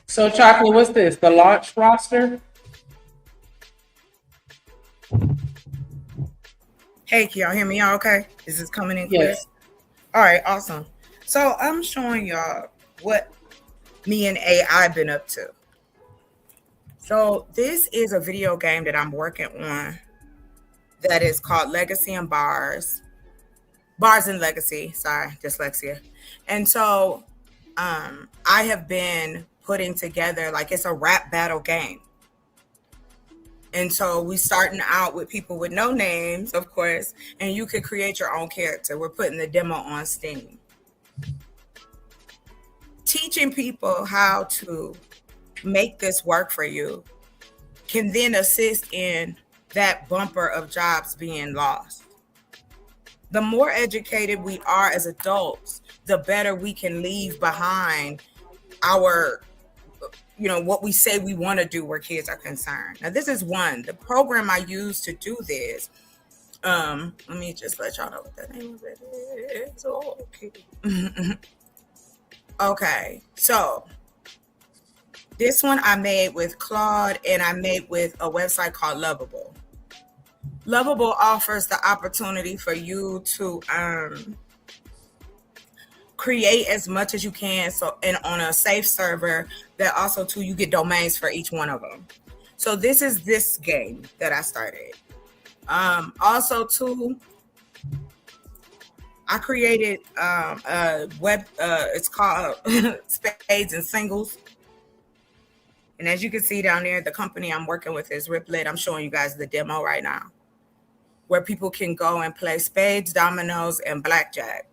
So, Chocolate, what's this? The launch roster? Hey, can y'all hear me? Y'all okay? Is this coming in clear? Yes. All right, awesome. So I'm showing y'all what me and AI been up to. So this is a video game that I'm working on that is called Legacy and Bars. Bars and Legacy, sorry, dyslexia. And so I have been putting together, like, it's a rap battle game. And so we starting out with people with no names, of course, and you could create your own character. We're putting the demo on Steam. Teaching people how to make this work for you can then assist in that bumper of jobs being lost. The more educated we are as adults, the better we can leave behind our, what we say we want to do where kids are concerned. Now, this is one. The program I use to do this, let me just let y'all know what the name of it is. Oh, okay. Okay, so this one I made with Claude, and I made with a website called Lovable. Lovable offers the opportunity for you to create as much as you can, so, and on a safe server that also too you get domains for each one of them. So this is this game that I started. Also too, I created a web, it's called Spades and Singles. And as you can see down there, the company I'm working with is Riplet. I'm showing you guys the demo right now, where people can go and play spades, dominoes, and blackjack.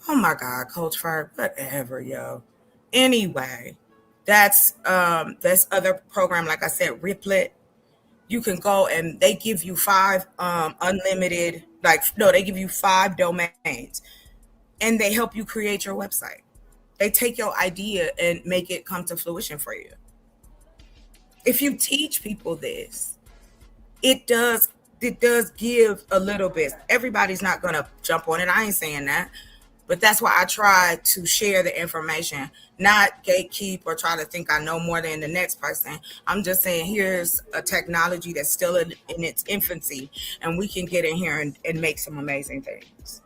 Oh my God, Coach Ferg, whatever, yo. Anyway, that's other program, like I said, Riplet. You can go and they give you 5 unlimited, they give you 5 domains, and they help you create your website. They take your idea and make it come to fruition for you. If you teach people this, it does give a little bit. Everybody's not gonna jump on it. I ain't saying that. But that's why I try to share the information, not gatekeep or try to think I know more than the next person. I'm just saying, here's a technology that's still in its infancy, and we can get in here and make some amazing things.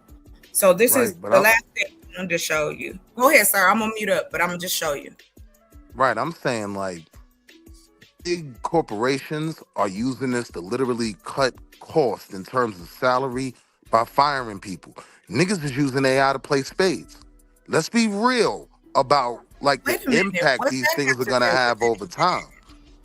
So this Right, is but the I'm last thing I wanted to show you. Go ahead, sir. I'm gonna mute up, but I'm gonna just show you. right. I'm saying like big corporations are using this to literally cut costs in terms of salary by firing people. Niggas is using AI to play spades. Let's be real about like the Wait a minute. impact What's these that things got are to gonna do have with over time.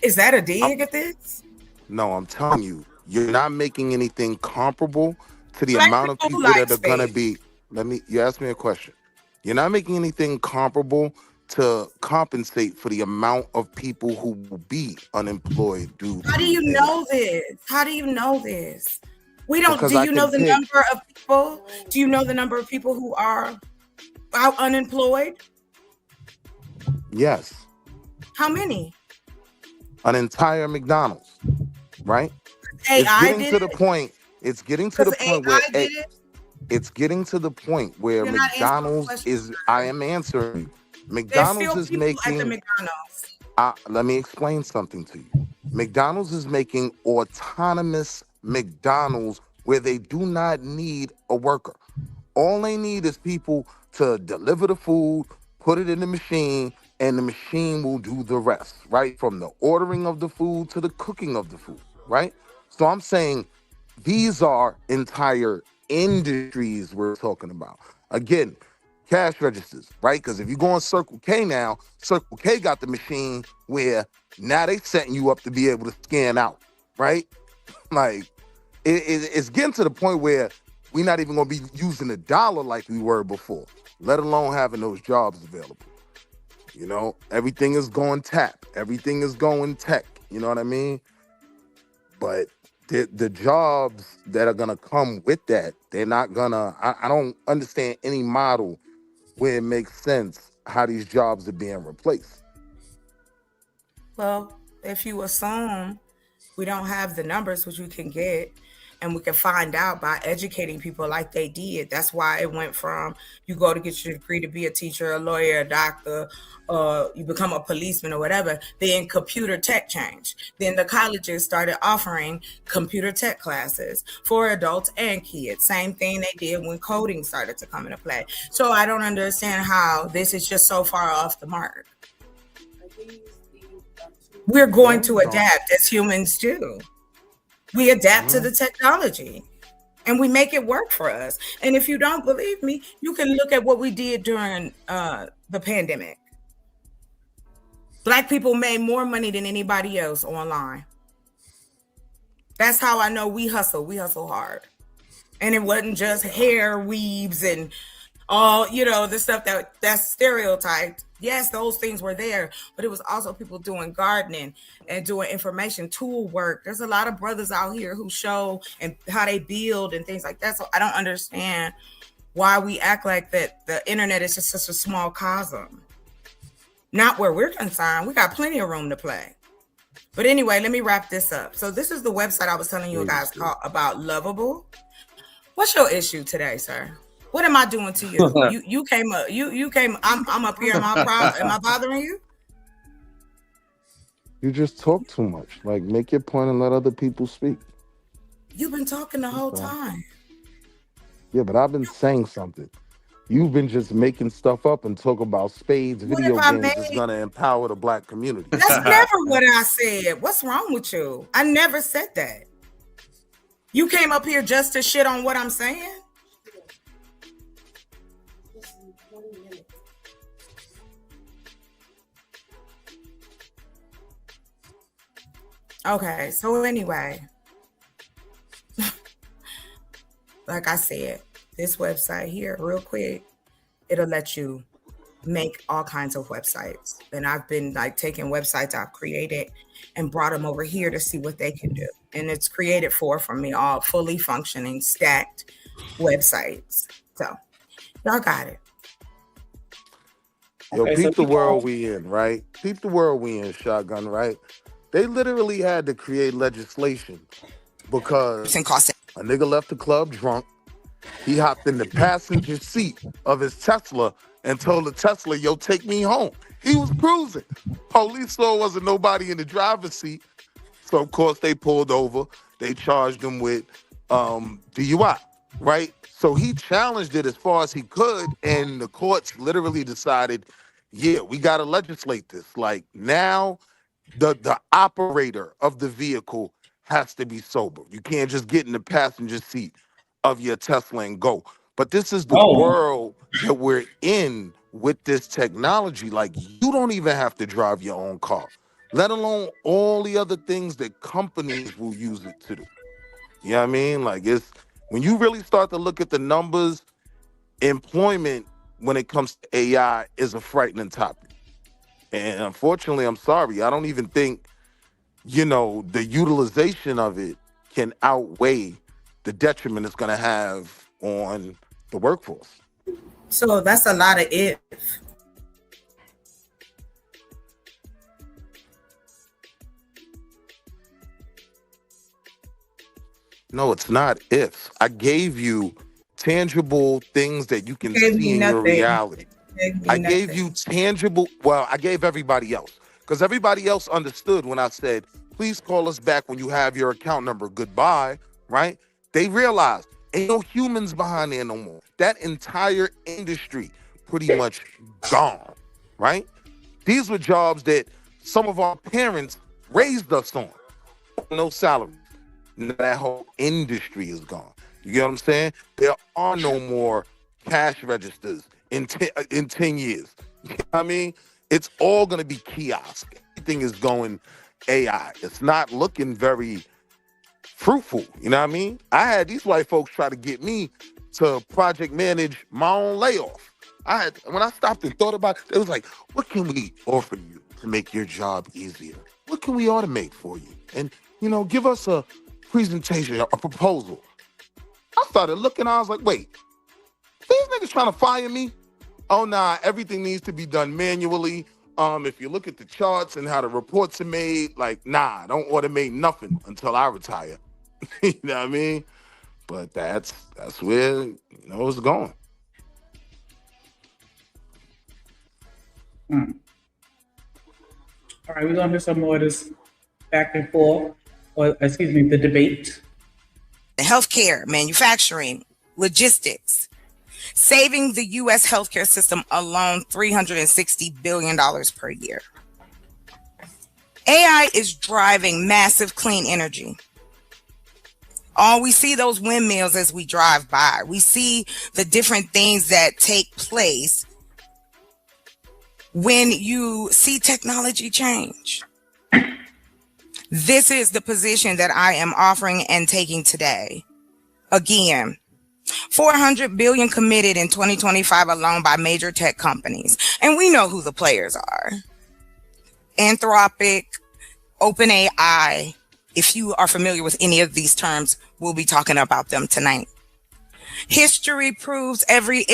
it? Is that a dig at this? No, I'm telling you, you're not making anything comparable to the Black amount of people who people like that are gonna spades. be. You asked me a question. You're not making anything comparable to compensate for the amount of people who will be unemployed due How do to you AI. know this? How do you know this? We don't. Because Do I you know can the pick, number of people? Do you know the number of people who are out unemployed? yes, How many? an entire McDonald's, right? It's AI getting did to the it. point. It's getting to the Because point where AI did it. it's getting to the point where You're not answering the McDonald's question. is. I am answering. you. There's McDonald's still is people at the making. McDonald's. Let me explain something to you. McDonald's is making autonomous McDonald's where they do not need a worker. All they need is people to deliver the food, put it in the machine, and the machine will do the rest, right? From the ordering of the food to the cooking of the food, right? So I'm saying these are entire industries we're talking about. Again, cash registers, right? Because if you go on Circle K now, Circle K got the machine where now they setting you up to be able to scan out, right? Like it's getting to the point where we're not even gonna be using the dollar like we were before, let alone having those jobs available. You know, everything is going tap, everything is going tech. You know what I mean? But the jobs that are gonna come with that, they're not gonna. I don't understand any model where it makes sense how these jobs are being replaced. Well, if you assume we don't have the numbers which we can get, and we can find out by educating people like they did. That's why it went from you go to get your degree to be a teacher, a lawyer, a doctor, you become a policeman or whatever. Then computer tech changed. Then the colleges started offering computer tech classes for adults and kids. Same thing they did when coding started to come into play. So I don't understand how this is just so far off the mark. We're going to adapt as humans do. We adapt to the technology and we make it work for us. And if you don't believe me, you can look at what we did during the pandemic. Black people made more money than anybody else online. That's how I know we hustle. We hustle hard. And it wasn't just hair weaves and all, the stuff that's stereotyped. Yes, those things were there, but it was also people doing gardening and doing information tool work. There's a lot of brothers out here who show and how they build and things like that. So I don't understand why we act like that the internet is just such a small cosm. Not where we're concerned. We got plenty of room to play. But anyway, let me wrap this up. So this is the website I was telling you guys about Lovable. What's your issue today, sir? What am I doing to you? You came up. You came. I'm up here. Am I bothering you? You just talk too much. Like, make your point and let other people speak. You've been talking the whole time. Yeah, but I've been saying something. You've been just making stuff up and talk about spades, video games is gonna empower the Black community. That's never what I said. What's wrong with you? I never said that. You came up here just to shit on what I'm saying? Okay, so anyway, like I said, this website here, real quick, it'll let you make all kinds of websites. And I've been like taking websites I've created and brought them over here to see what they can do. And it's created from me all fully functioning, stacked websites. So y'all got it. Yo, peep the world we in, right? Peep the world we in, Shotgun, right? They literally had to create legislation because a nigga left the club drunk. He hopped in the passenger seat of his Tesla and told the Tesla, yo, take me home. He was cruising. Police saw wasn't nobody in the driver's seat. So, of course, they pulled over. They charged him with DUI, right? So he challenged it as far as he could, and the courts literally decided, yeah, we got to legislate this. Like now, the operator of the vehicle has to be sober. You can't just get in the passenger seat of your Tesla and go. But this is the world that we're in with this technology. Like you don't even have to drive your own car, let alone all the other things that companies will use it to do. You know what I mean? Like it's when you really start to look at the numbers, employment when it comes to AI is a frightening topic. And unfortunately, I'm sorry, I don't even think, the utilization of it can outweigh the detriment it's going to have on the workforce. So that's a lot of if. No, it's not ifs. I gave you tangible things that you can see in your reality. I gave you tangible, I gave everybody else. Because everybody else understood when I said, please call us back when you have your account number. Goodbye, right? They realized ain't no humans behind there no more. That entire industry pretty much gone, right? These were jobs that some of our parents raised us on. No salary. That whole industry is gone. You get what I'm saying? There are no more cash registers in 10 years. You know what I mean? It's all going to be kiosk. Everything is going AI. It's not looking very fruitful. You know what I mean? I had these white folks try to get me to project manage my own layoff. When I stopped and thought about it, it was like, what can we offer you to make your job easier? What can we automate for you? And, give us a presentation, a proposal. I started looking, I was like, wait, these niggas trying to fire me? Oh, nah, everything needs to be done manually. If you look at the charts and how the reports are made, like, nah, don't automate nothing until I retire. You know what I mean? But that's where, it's going. All right, we're going to hear some more of this back and forth, the debate. Healthcare, manufacturing, logistics, saving the U.S. healthcare system alone $360 billion per year. AI is driving massive clean energy. We see those windmills as we drive by. We see the different things that take place when you see technology change. This is the position that I am offering and taking today. Again, $400 billion committed in 2025 alone by major tech companies. And we know who the players are. Anthropic, OpenAI. If you are familiar with any of these terms, we'll be talking about them tonight. History proves every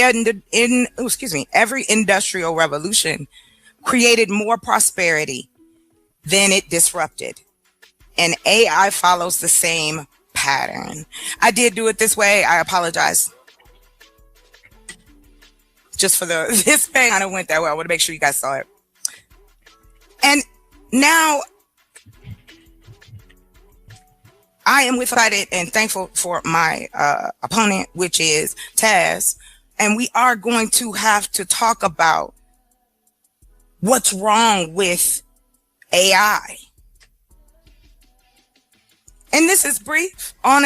industrial revolution created more prosperity than it disrupted. And AI follows the same pattern. I did do it this way. I apologize. Just for this thing kind of went that way. I want to make sure you guys saw it. And now I am excited and thankful for my opponent, which is Taz. And we are going to have to talk about what's wrong with AI. And this is brief on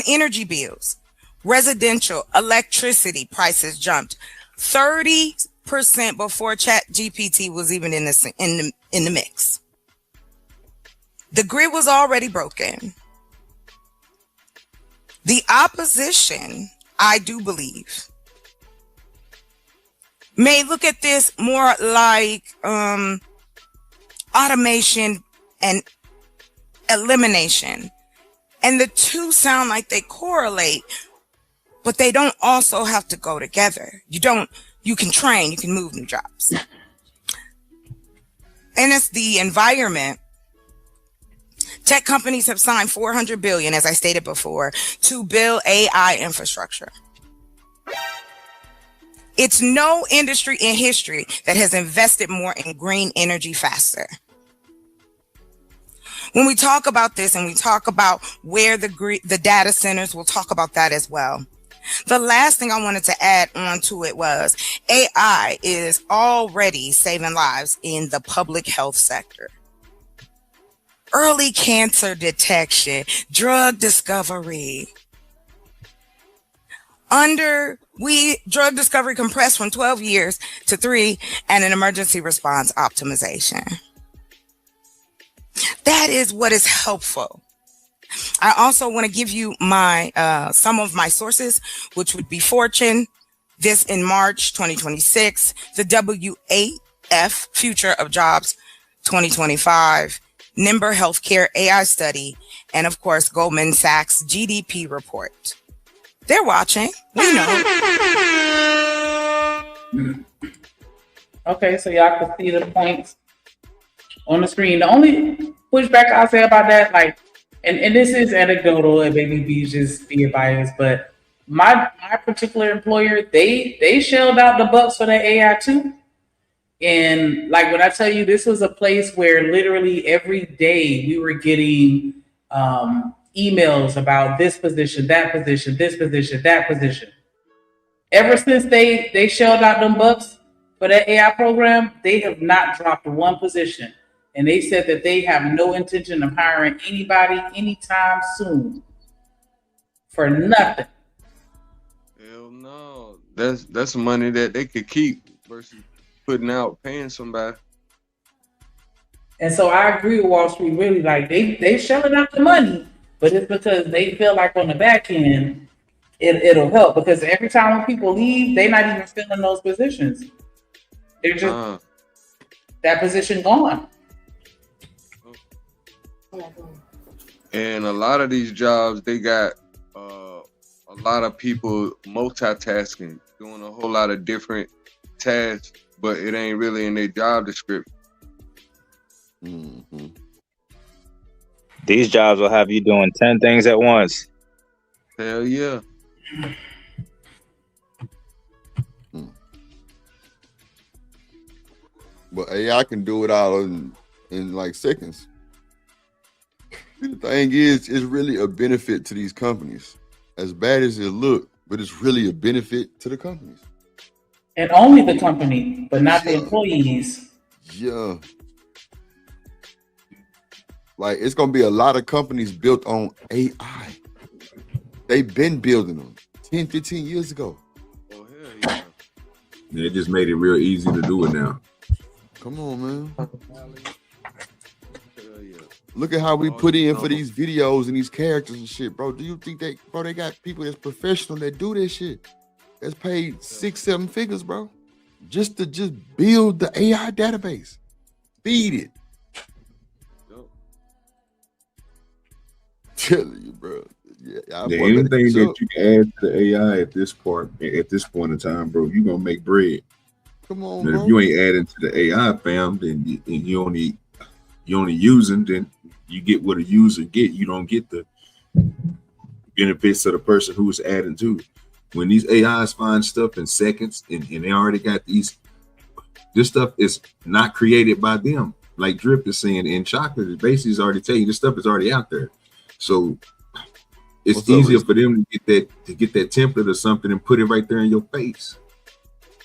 energy bills. Residential electricity prices jumped 30% before ChatGPT was even in the mix. The grid was already broken. The opposition, I do believe, may look at this more like automation and elimination. And the two sound like they correlate, but they don't also have to go together. You can train, you can move new jobs. And it's the environment. Tech companies have signed $400 billion, as I stated before, to build AI infrastructure. It's no industry in history that has invested more in green energy faster. When we talk about this and we talk about where the data centers, we'll talk about that as well. The last thing I wanted to add on to it was AI is already saving lives in the public health sector. Early cancer detection, drug discovery. Drug discovery compressed from 12 years to 3, and an emergency response optimization. That is what is helpful. I also want to give you my some of my sources, which would be Fortune, this in March 2026, the WAF Future of Jobs 2025, Nimber Healthcare AI Study, and of course, Goldman Sachs GDP report. They're watching. We know. Okay, so y'all can see the points on the screen. The only pushback I'll say about that, like, and this is anecdotal and maybe be just being biased, but my particular employer, they shelled out the bucks for the AI too. And like when I tell you, this was a place where literally every day we were getting emails about this position, that position, this position, that position. Ever since they shelled out them bucks for that AI program, they have not dropped one position. And they said that they have no intention of hiring anybody anytime soon for nothing. Hell no. That's money that they could keep versus paying somebody. And so I agree with Wall Street. Really, like they shelling out the money, but it's because they feel like on the back end it'll help, because every time when people leave, they're not even filling those positions. They're just that position gone. And a lot of these jobs, they got a lot of people multitasking, doing a whole lot of different tasks, but it ain't really in their job description. Mm-hmm. These jobs will have you doing 10 things at once. Hell yeah. But AI can do it all in like seconds. The thing is, it's really a benefit to these companies. As bad as it look, but it's really a benefit to the companies. And only the company, but not the employees. Yeah. Like, it's going to be a lot of companies built on AI. They've been building them 10, 15 years ago. Oh, hell yeah. They just made it real easy to do it now. Come on, man. Look at how we put in for these videos and these characters and shit, bro. Do you think they got people that's professional that do this shit? That's paid 6-7 figures, bro. Just to build the AI database. Feed it. Telling you, bro. Yeah, anything that you can add to the AI at this point in time, bro, you're gonna make bread. Come on, and bro. If you ain't adding to the AI, fam, then you only using, then you get what a user get. You don't get the benefits of the person who is adding to it. When these AIs find stuff in seconds and they already got this stuff is not created by them. Like Drip is saying in Chocolate, it basically is already telling you this stuff is already out there. So it's easier for them to get that template or something and put it right there in your face.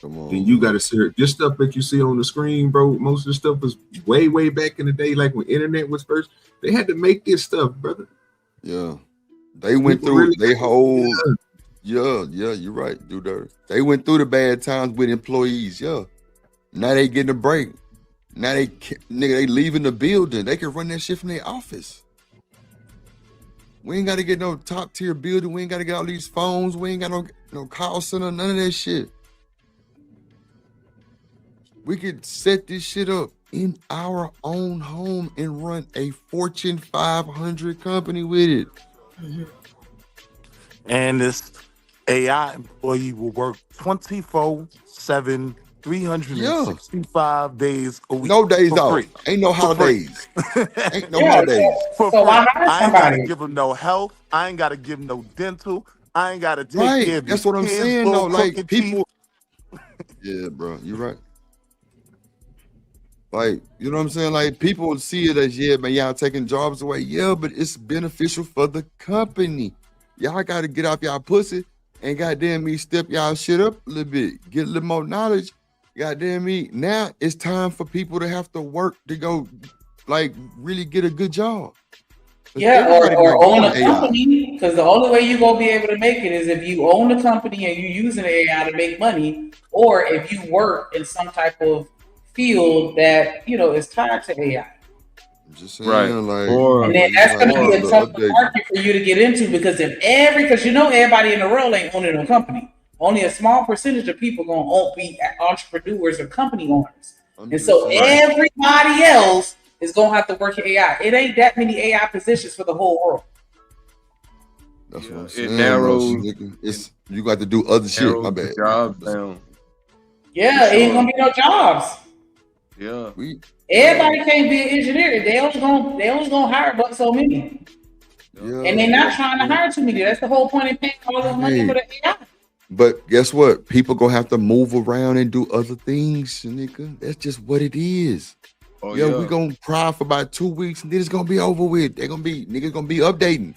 Come on. Then you got to see this stuff that you see on the screen, bro. Most of the stuff was way back in the day, like when internet was first. They had to make this stuff, brother. Yeah, they went through they whole. Yeah, you're right, dude. They went through the bad times with employees. Yeah, now they getting a break. Now they leaving the building. They can run that shit from their office. We ain't got to get no top tier building. We ain't got to get all these phones. We ain't got no call center. None of that shit. We could set this shit up in our own home and run a Fortune 500 company with it. Mm-hmm. And this AI employee will work 24/7, 365 days a week. No days for off. free. Ain't no For holidays. Ain't no Yeah, holidays. For So free. why hire I ain't got to somebody? give them no health. I ain't got to give them no dental. I ain't got to take Right. care of That's these what I'm kids, saying, go though. Like, cook and people. Yeah, bro. You're right. Like, you know what I'm saying? Like, people see it as, yeah, man, y'all taking jobs away. Yeah, but it's beneficial for the company. Y'all got to get off y'all pussy and goddamn me step y'all shit up a little bit, get a little more knowledge. Goddamn me, now it's time for people to have to work to go, like, really get a good job. Yeah, or own a company, because the only way you're gonna be able to make it is if you own a company and you're using AI to make money, or if you work in some type of field that is tied to AI. Just saying, like, and then that's gonna be a tough market for you to get into because because everybody in the world ain't owning no company. Only a small percentage of people gonna be entrepreneurs or company owners, and so everybody else is gonna have to work in AI. It ain't that many AI positions for the whole world. That's what I'm saying. It narrows. You got to do other shit. My bad. Jobs down. Yeah, it ain't gonna be no jobs. Yeah. Everybody can't be an engineer. They only gonna hire but so many. Yeah. And they're not trying to hire too many. That's the whole point in paying all this money for the AI. But guess what? People gonna have to move around and do other things, nigga. That's just what it is. Oh, we gonna cry for about 2 weeks and then it's gonna be over with. Niggas gonna be updating.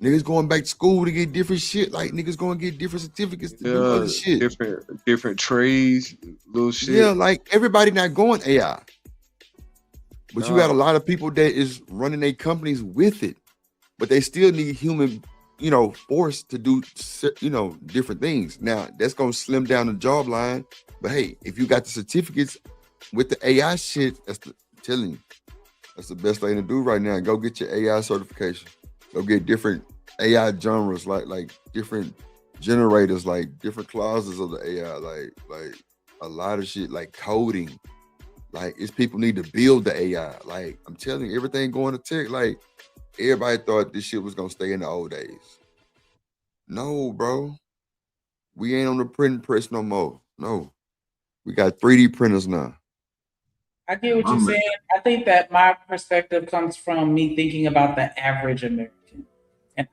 Niggas going back to school to get different shit. Like niggas gonna get different certificates to do other shit. Different trades, little shit. Yeah, like everybody not going AI. But you got a lot of people that is running their companies with it. But they still need human, force to do, different things. Now, that's going to slim down the job line. But hey, if you got the certificates with the AI shit, I'm telling you, that's the best thing to do right now. Go get your AI certification. Go get different AI genres, like different generators, like different clauses of the AI, like a lot of shit, like coding. Like, it's people need to build the AI. Like, I'm telling you, everything going to tech, like, everybody thought this shit was going to stay in the old days. No, bro. We ain't on the printing press no more. No. We got 3D printers now. I get what you're saying. I think that my perspective comes from me thinking about the average American. And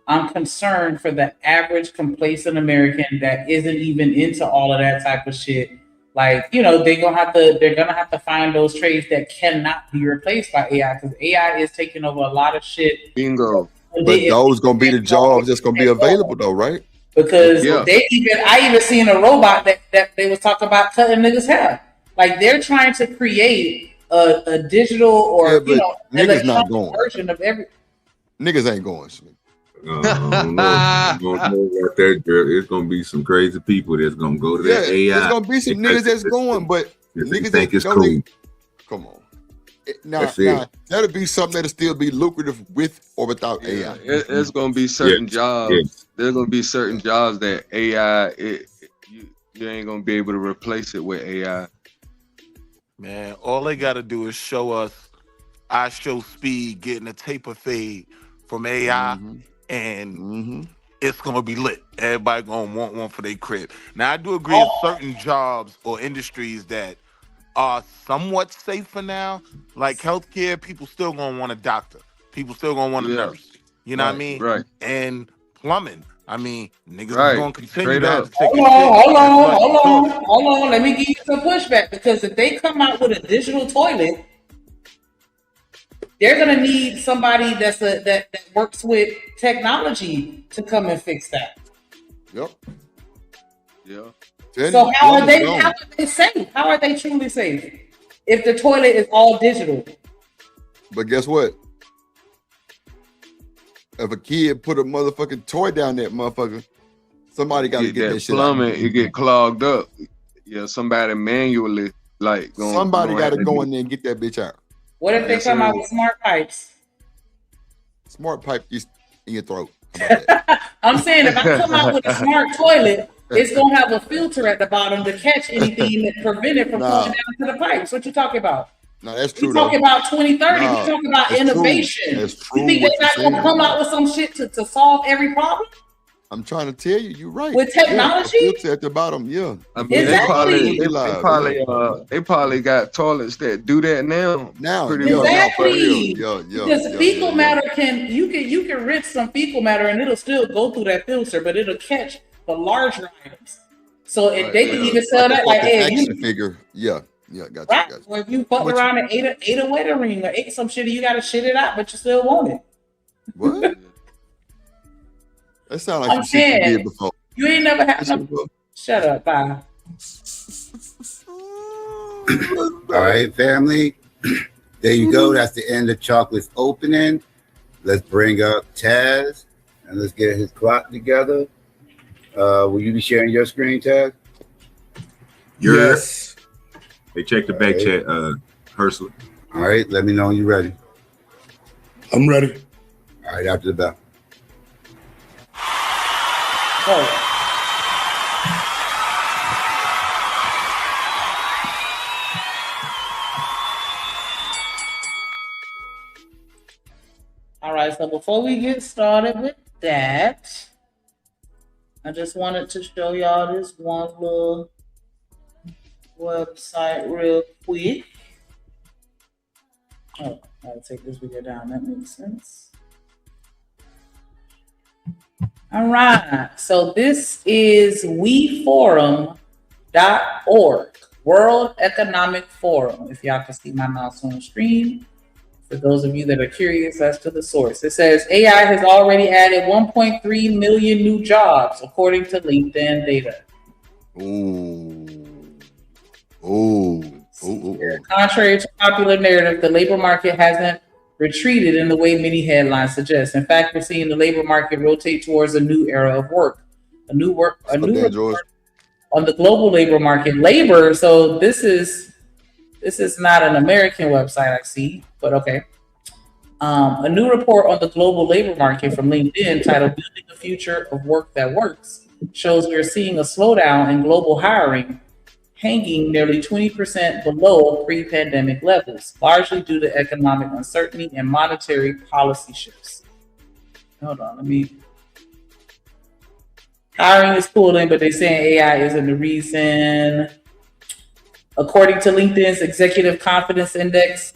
I'm concerned for the average complacent American that isn't even into all of that type of shit. Like, they're gonna have to find those trades that cannot be replaced by AI because AI is taking over a lot of shit. Bingo. But those gonna be the jobs that's gonna be available though, right? Because I even seen a robot that they was talking about cutting niggas' hair. Like they're trying to create a digital or niggas not going. Version of every. Niggas ain't going. It's gonna be some crazy people that's gonna go to that AI. There's gonna be some niggas that's going, but niggas think it's cool. Come on. Now, that'll be something that'll still be lucrative with or without AI. It's gonna be certain jobs. Yeah. There's gonna be certain jobs that AI you ain't gonna be able to replace it with AI. Man, all they gotta do is show us I show speed getting a taper fade from AI. And it's gonna be lit. Everybody gonna want one for their crib. Now I do agree with certain jobs or industries that are somewhat safer now, like healthcare. People still gonna want a doctor. People still gonna want a nurse. You know what I mean? Right. And plumbing. I mean, niggas is gonna continue Straight to up. have to take Hold on. Let me give you some pushback because if they come out with a digital toilet, they're gonna need somebody that works with technology to come and fix that. Yep. Yeah. So how are they safe? How are they truly safe if the toilet is all digital? But guess what? If a kid put a motherfucking toy down that motherfucker, somebody got to get that shit out. It get clogged up. Yeah, somebody manually somebody got to go in there and get that bitch out. What if they come out with smart pipes? Smart pipe is in your throat. I'm saying if I come out with a smart toilet, it's gonna have a filter at the bottom to catch anything that prevent it from going down to the pipes. What you talking about? No, that's true. We talking about 2030. We talking about innovation. That's true. You think they're not gonna come out with some shit to solve every problem? I'm trying to tell you, you're right. With technology, filter at the bottom, yeah. I mean, they probably got toilets that do that now. Exactly. Because fecal matter you can rinse some fecal matter and it'll still go through that filter, but it'll catch the larger items. So if they can even sell that, like, hey, you figure, got you. Well, if you fuck around and ate a wedding ring or ate some shit, you gotta shit it out, but you still want it. What? That sounds like I'm some shit you saying, did before. you ain't never had no. Shut up, bye. All right, family. There you go. That's the end of Chocolate's opening. Let's bring up Taz and let's get his clock together. Will you be sharing your screen, Taz? Yes. They check the back chat, Herschel. All right, let me know when you're ready. I'm ready. All right, after the bell. Oh. All right, so before we get started with that, I just wanted to show y'all this one little website real quick. Oh, I'll take this video down. That makes sense. All right, so this is weforum.org, World Economic Forum. If y'all can see my mouse on the screen. For those of you that are curious as to the source, it says AI has already added 1.3 million new jobs, according to LinkedIn data. Contrary to popular narrative, the labor market hasn't retreated in the way many headlines suggest. In fact, we're seeing the labor market rotate towards a new era of work, a new report on the global labor market. Labor. So this is not an American website, I see, but okay. A new report on the global labor market from LinkedIn titled "Building a Future of Work That Works" shows we're seeing a slowdown in global hiring, hanging nearly 20% below pre-pandemic levels, largely due to economic uncertainty and monetary policy shifts. Hold on, hiring is cooling, but they're saying AI isn't the reason. According to LinkedIn's Executive Confidence Index,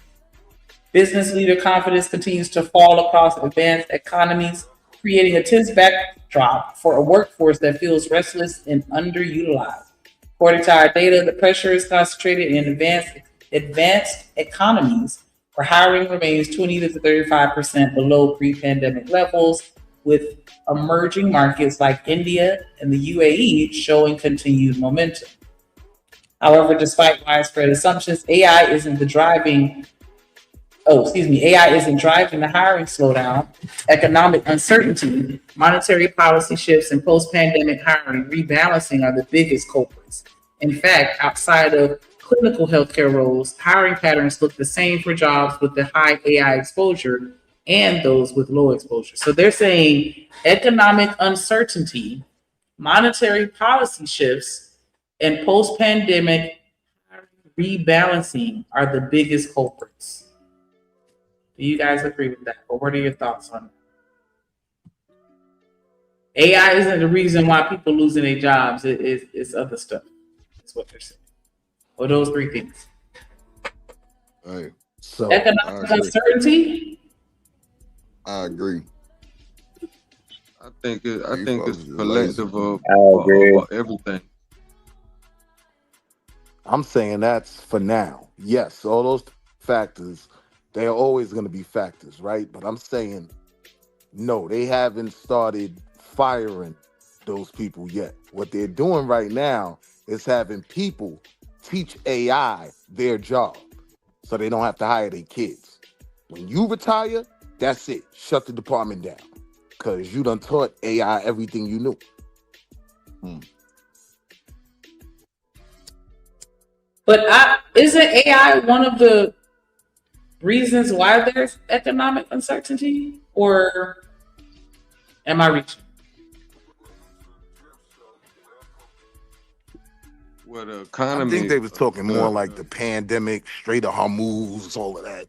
business leader confidence continues to fall across advanced economies, creating a tense backdrop for a workforce that feels restless and underutilized. According to our data, the pressure is concentrated in advanced economies, where hiring remains 20 to 35% below pre-pandemic levels, with emerging markets like India and the UAE showing continued momentum. However, despite widespread assumptions, AI isn't driving the hiring slowdown. Economic uncertainty, monetary policy shifts, and post-pandemic hiring rebalancing are the biggest culprits. In fact, outside of clinical healthcare roles, hiring patterns look the same for jobs with the high AI exposure and those with low exposure. So they're saying economic uncertainty, monetary policy shifts, and post-pandemic rebalancing are the biggest culprits. Do you guys agree with that? Or what are your thoughts on it? AI isn't the reason why people losing their jobs. It's other stuff. That's what they're saying. Or those three things. Hey, so economic uncertainty. I agree. I think it's collective of everything. I'm saying that's for now. Yes, all those factors, they're always going to be factors, right? But I'm saying, no, they haven't started firing those people yet. What they're doing right now is having people teach AI their job so they don't have to hire their kids. When you retire, that's it. Shut the department down because you done taught AI everything you knew. But isn't AI one of the reasons why there's economic uncertainty? Or am I reaching? Well, the economy. I think they was talking more like the pandemic, Strait of Hormuz, all of that.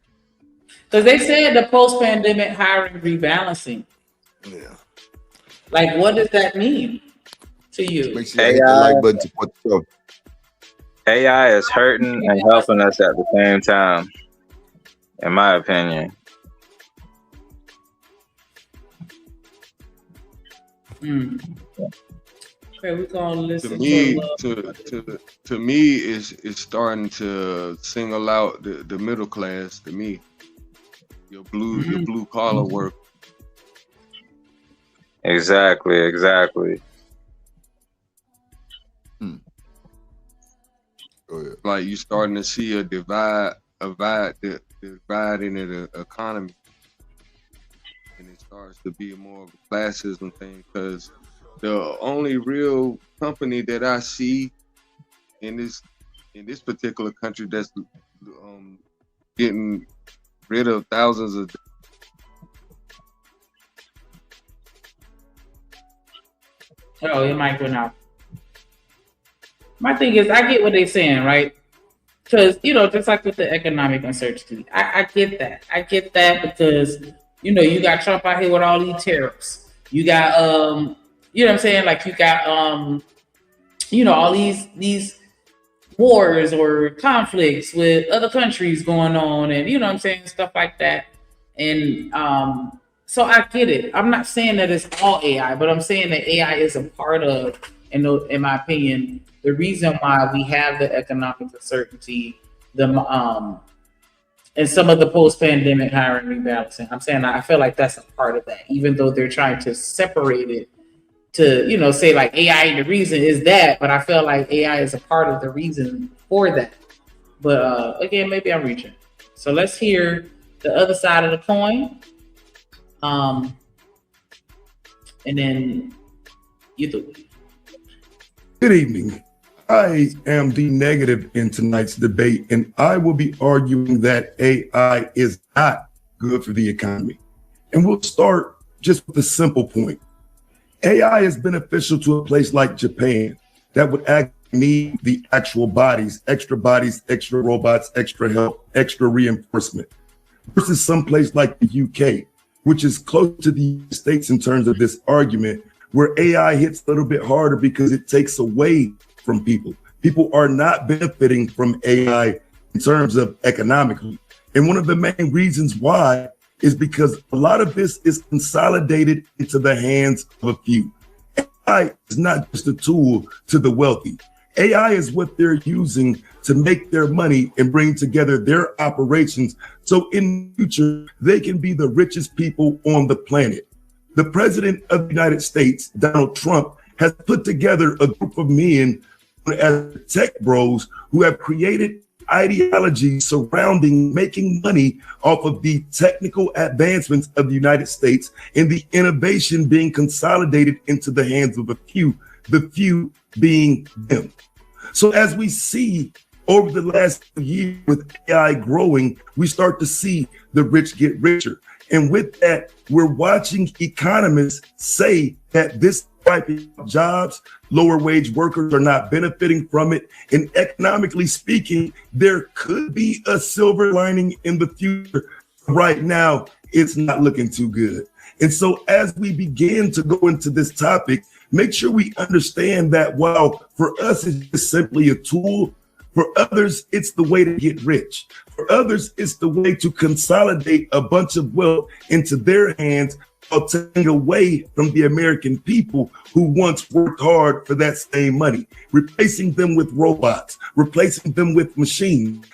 Because they said the post-pandemic hiring rebalancing. Yeah. Like, what does that mean to you? Make sure you hit the like button to support the show. AI is hurting and helping us at the same time, in my opinion. Okay, we're gonna listen to me is starting to single out the middle class. To me, your blue collar work. Exactly. Like you starting to see a divide in the economy, and it starts to be more of a classism thing. Because the only real company that I see in this particular country that's getting rid of thousands of Oh, your mic went out. My thing is, I get what they're saying, right? Because, just like with the economic uncertainty, I get that. I get that because, you got Trump out here with all these tariffs. You got, you know what I'm saying? Like you got, all these wars or conflicts with other countries going on and, you know what I'm saying? Stuff like that. And so I get it. I'm not saying that it's all AI, but I'm saying that AI is a part of, in my opinion, the reason why we have the economic uncertainty, and some of the post-pandemic hiring rebalancing. I'm saying I feel like that's a part of that, even though they're trying to separate it to, say like AI, the reason is that, but I feel like AI is a part of the reason for that. But again, maybe I'm reaching. So let's hear the other side of the coin. And then you do it. Good evening. I am the negative in tonight's debate, and I will be arguing that AI is not good for the economy. And we'll start just with a simple point. AI is beneficial to a place like Japan that would actually need the actual bodies, extra robots, extra help, extra reinforcement, versus some place like the UK, which is close to the United States in terms of this argument, where AI hits a little bit harder because it takes away from people. People are not benefiting from AI in terms of economically. And one of the main reasons why is because a lot of this is consolidated into the hands of a few. AI is not just a tool to the wealthy. AI is what they're using to make their money and bring together their operations. So in the future, they can be the richest people on the planet. The president of the United States, Donald Trump, has put together a group of men as tech bros who have created ideology surrounding making money off of the technical advancements of the United States and the innovation being consolidated into the hands of a few, the few being them. So as we see over the last year with AI growing, we start to see the rich get richer. And with that, we're watching economists say that this type of jobs, lower wage workers are not benefiting from it. And economically speaking, there could be a silver lining in the future. Right now, it's not looking too good. And so as we begin to go into this topic, make sure we understand that while for us it's just simply a tool, for others, it's the way to get rich. For others, it's the way to consolidate a bunch of wealth into their hands while taking away from the American people who once worked hard for that same money, replacing them with robots, replacing them with machines.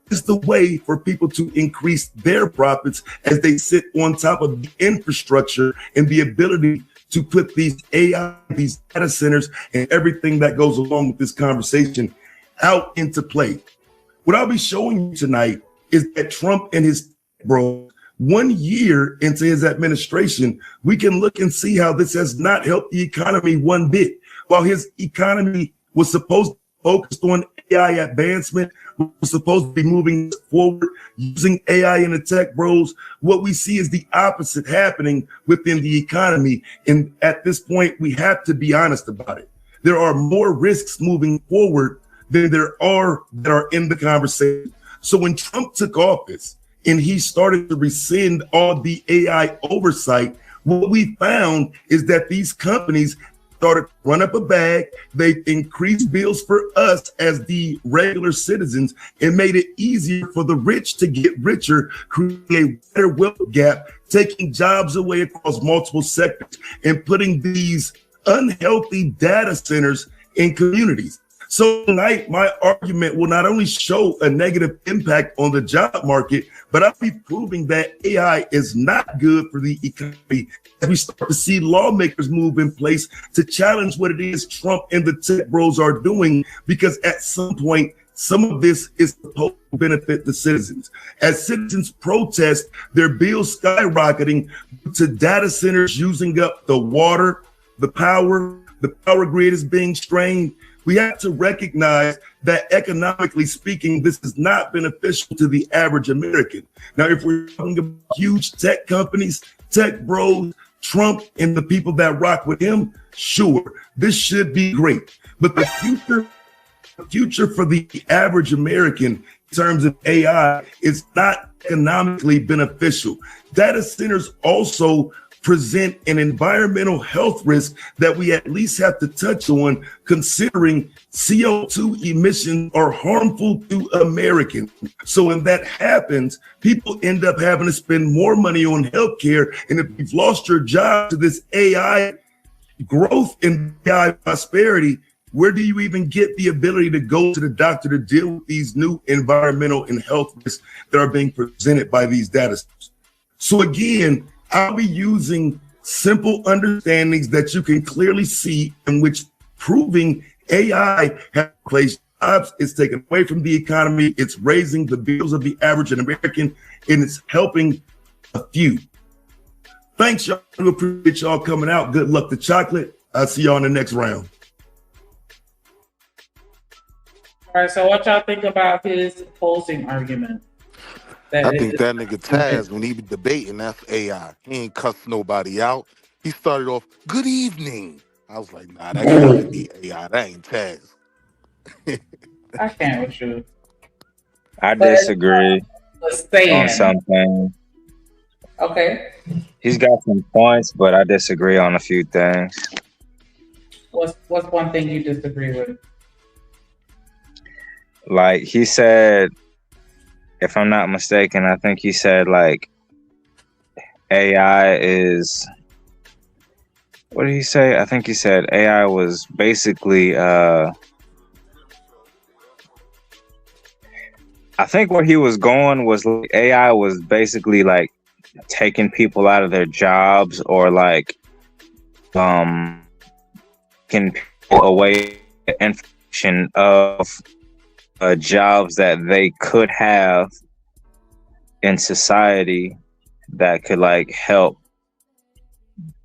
It's the way for people to increase their profits as they sit on top of the infrastructure and the ability to put these AI, these data centers, and everything that goes along with this conversation out into play. What I'll be showing you tonight is that Trump and his bros, 1 year into his administration, we can look and see how this has not helped the economy one bit. While his economy was supposed to focus on AI advancement, was supposed to be moving forward using AI in the tech bros, what we see is the opposite happening within the economy. And at this point, we have to be honest about it. There are more risks moving forward than there are that are in the conversation. So when Trump took office and he started to rescind all the AI oversight, what we found is that these companies started to run up a bag. They increased bills for us as the regular citizens and made it easier for the rich to get richer, create a better wealth gap, taking jobs away across multiple sectors and putting these unhealthy data centers in communities. So tonight, my argument will not only show a negative impact on the job market, but I'll be proving that AI is not good for the economy we start to see lawmakers move in place to challenge what it is Trump and the tech bros are doing, because at some point, some of this is supposed to benefit the citizens. As citizens protest their bills skyrocketing to data centers using up the water, the power grid is being strained. We have to recognize that economically speaking, this is not beneficial to the average American. Now, if we're talking about huge tech companies, tech bros, Trump and the people that rock with him, sure, this should be great. But the future for the average American in terms of AI is not economically beneficial. Data centers also present an environmental health risk that we at least have to touch on, considering CO2 emissions are harmful to Americans. So when that happens, people end up having to spend more money on healthcare. And if you've lost your job to this AI growth and AI prosperity, where do you even get the ability to go to the doctor to deal with these new environmental and health risks that are being presented by these data sets? So again, I'll be using simple understandings that you can clearly see, in which proving AI has replaced jobs, it's taken away from the economy, it's raising the bills of the average American, and it's helping a few. Thanks, y'all. I appreciate y'all coming out. Good luck to Chocolate. I'll see y'all in the next round. All right, so what y'all think about his opposing argument? I think that nigga Taz, when he be debating, that's AI. He ain't cuss nobody out. He started off, good evening. I was like, nah, that can't be AI. That ain't Taz. I can't with you. I disagree saying. on something. Okay. He's got some points, but I disagree on a few things. What's one thing you disagree with? Like he said, if I'm not mistaken, I think he said like AI is, what did he say? I think he said AI was basically I think where he was going was like AI was basically like taking people out of their jobs, or like can people away the information of jobs that they could have in society that could like help.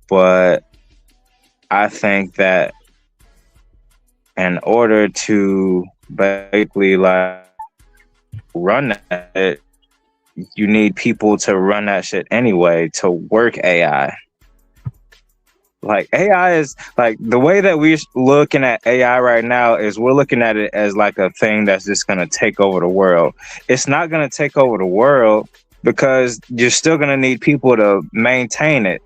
But I think that in order to basically like run that, you need people to run that shit anyway, to work AI. Like AI is like, the way that we're looking at AI right now is we're looking at it as like a thing that's just going to take over the world. It's not going to take over the world, because you're still going to need people to maintain it.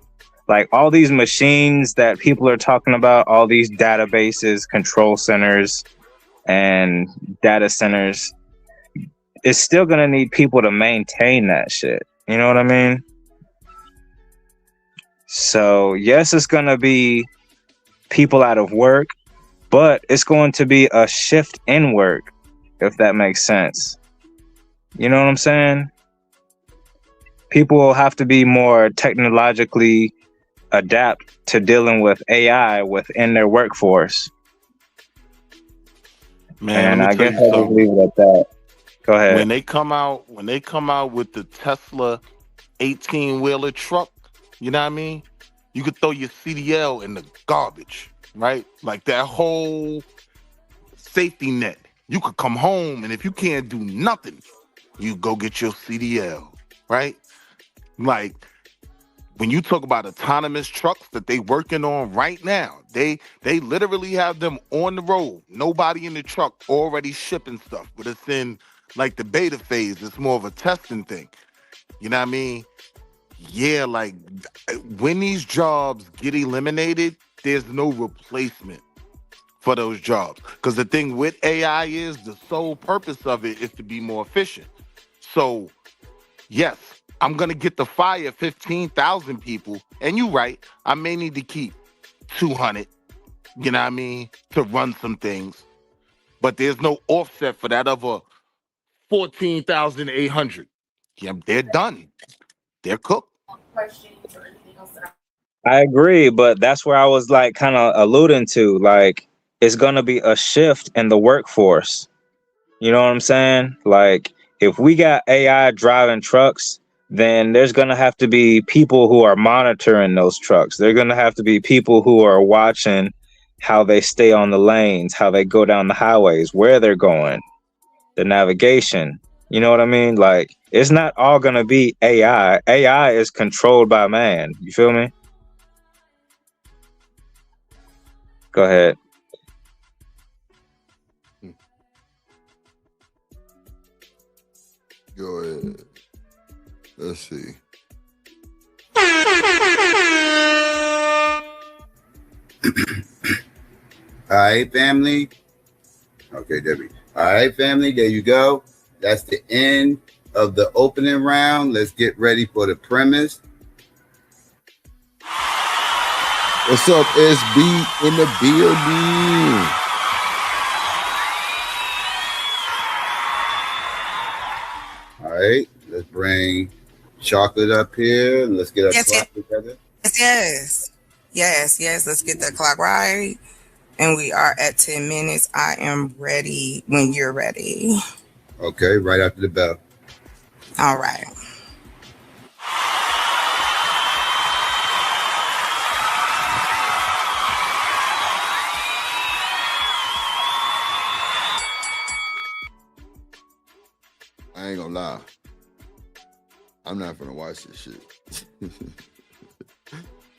Like all these machines that people are talking about, all these databases, control centers, and data centers, it's still going to need people to maintain that shit. You know what I mean? So yes, it's going to be people out of work, but it's going to be a shift in work, if that makes sense. You know what I'm saying? People will have to be more technologically adapt to dealing with AI within their workforce. Man, and I guess I'll just leave it at that. Go ahead. When they come out with the Tesla 18-wheeler truck, you know what I mean? You could throw your CDL in the garbage, right? Like that whole safety net. You could come home, and if you can't do nothing, you go get your CDL, right? Like when you talk about autonomous trucks that they working on right now, they literally have them on the road. Nobody in the truck, already shipping stuff, but it's in like the beta phase. It's more of a testing thing. You know what I mean? Yeah, like when these jobs get eliminated, there's no replacement for those jobs. Because the thing with AI is the sole purpose of it is to be more efficient. So yes, I'm going to get to fire 15,000 people. And you're right, I may need to keep 200, you know what I mean, to run some things. But there's no offset for that other 14,800. Yeah, they're done. They're cooked. Questions or anything else that I agree, but that's where I was like kind of alluding to. Like, it's gonna be a shift in the workforce. You know what I'm saying? Like, if we got AI driving trucks, then there's gonna have to be people who are monitoring those trucks. There're gonna have to be people who are watching how they stay on the lanes, how they go down the highways, where they're going, the navigation. You know what I mean? Like, it's not all gonna be AI. AI is controlled by man. You feel me? Go ahead. Go ahead. Let's see. All right, family. Okay, Debbie. All right, family. There you go. That's the end of the opening round. Let's get ready for the premise. What's up, SB in the building? All right, let's bring Chocolate up here and let's get our clock together. Yes. Let's get the clock right. And we are at 10 minutes. I am ready when you're ready. Okay, right after the bell. All right. I ain't gonna lie. I'm not gonna watch this shit.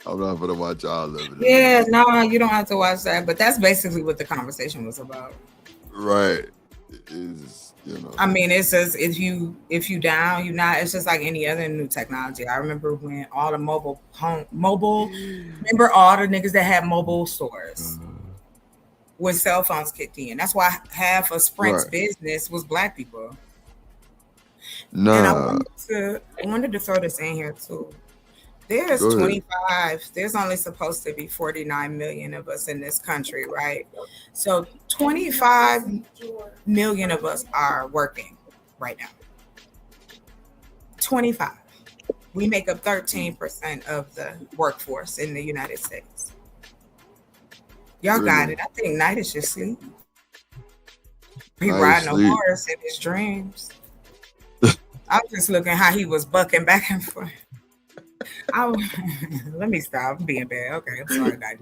I'm not gonna watch all of it. Yeah, no, you don't have to watch that. But that's basically what the conversation was about. Right. It is, you know. I mean, it's just if you down, you not. It's just like any other new technology. I remember when all the mobile. Remember all the niggas that had mobile stores when cell phones kicked in. That's why half of Sprint's business was black people. Nah. And I wanted to throw this in here too. There's 25. There's only supposed to be 49 million of us in this country, right? So 25 million of us are working right now. 25. We make up 13% of the workforce in the United States. Y'all got it. I think Knight is just sleeping. He riding a horse in his dreams. I was just looking how he was bucking back and forth. Let me stop. I'm being bad. Okay, I'm sorry, Knight.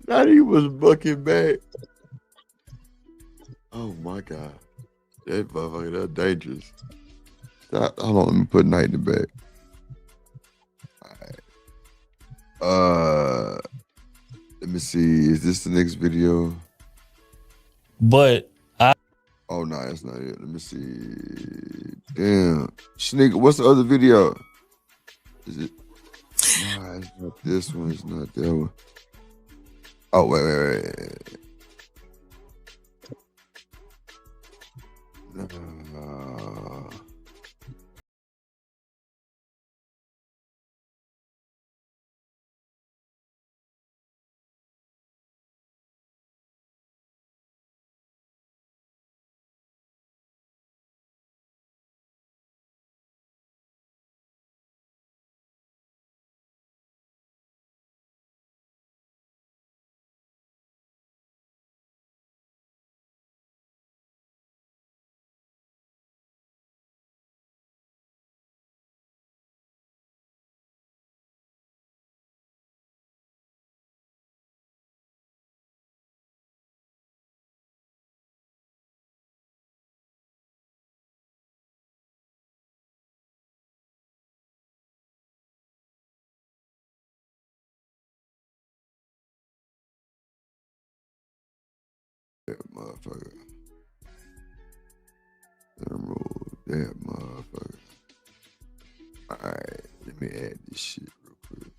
Now he was bucking back. Oh my god. That motherfucker, that's dangerous. Stop. Hold on, let me put Knight in the back. Alright. Let me see. Is this the next video? But oh no, that's not it. Let me see. Damn. Sneaker, what's the other video? Is it? Nah, it's not this one. It's not that one. Oh, wait. That motherfucker. Remove that motherfucker. Alright, let me add this shit real quick.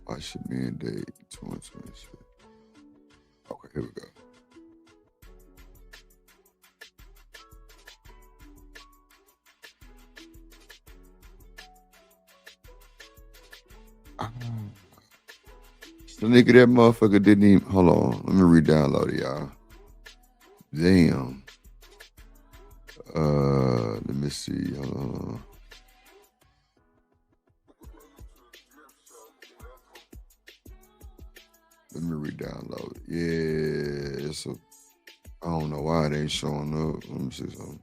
Watch it mandate 2026. Okay, here we go. The nigga, that motherfucker didn't even. Hold on, let me re-download it, y'all. Damn. Let me see. Let me re-download it. Yeah, it's a. I don't know why it ain't showing up. Let me see something.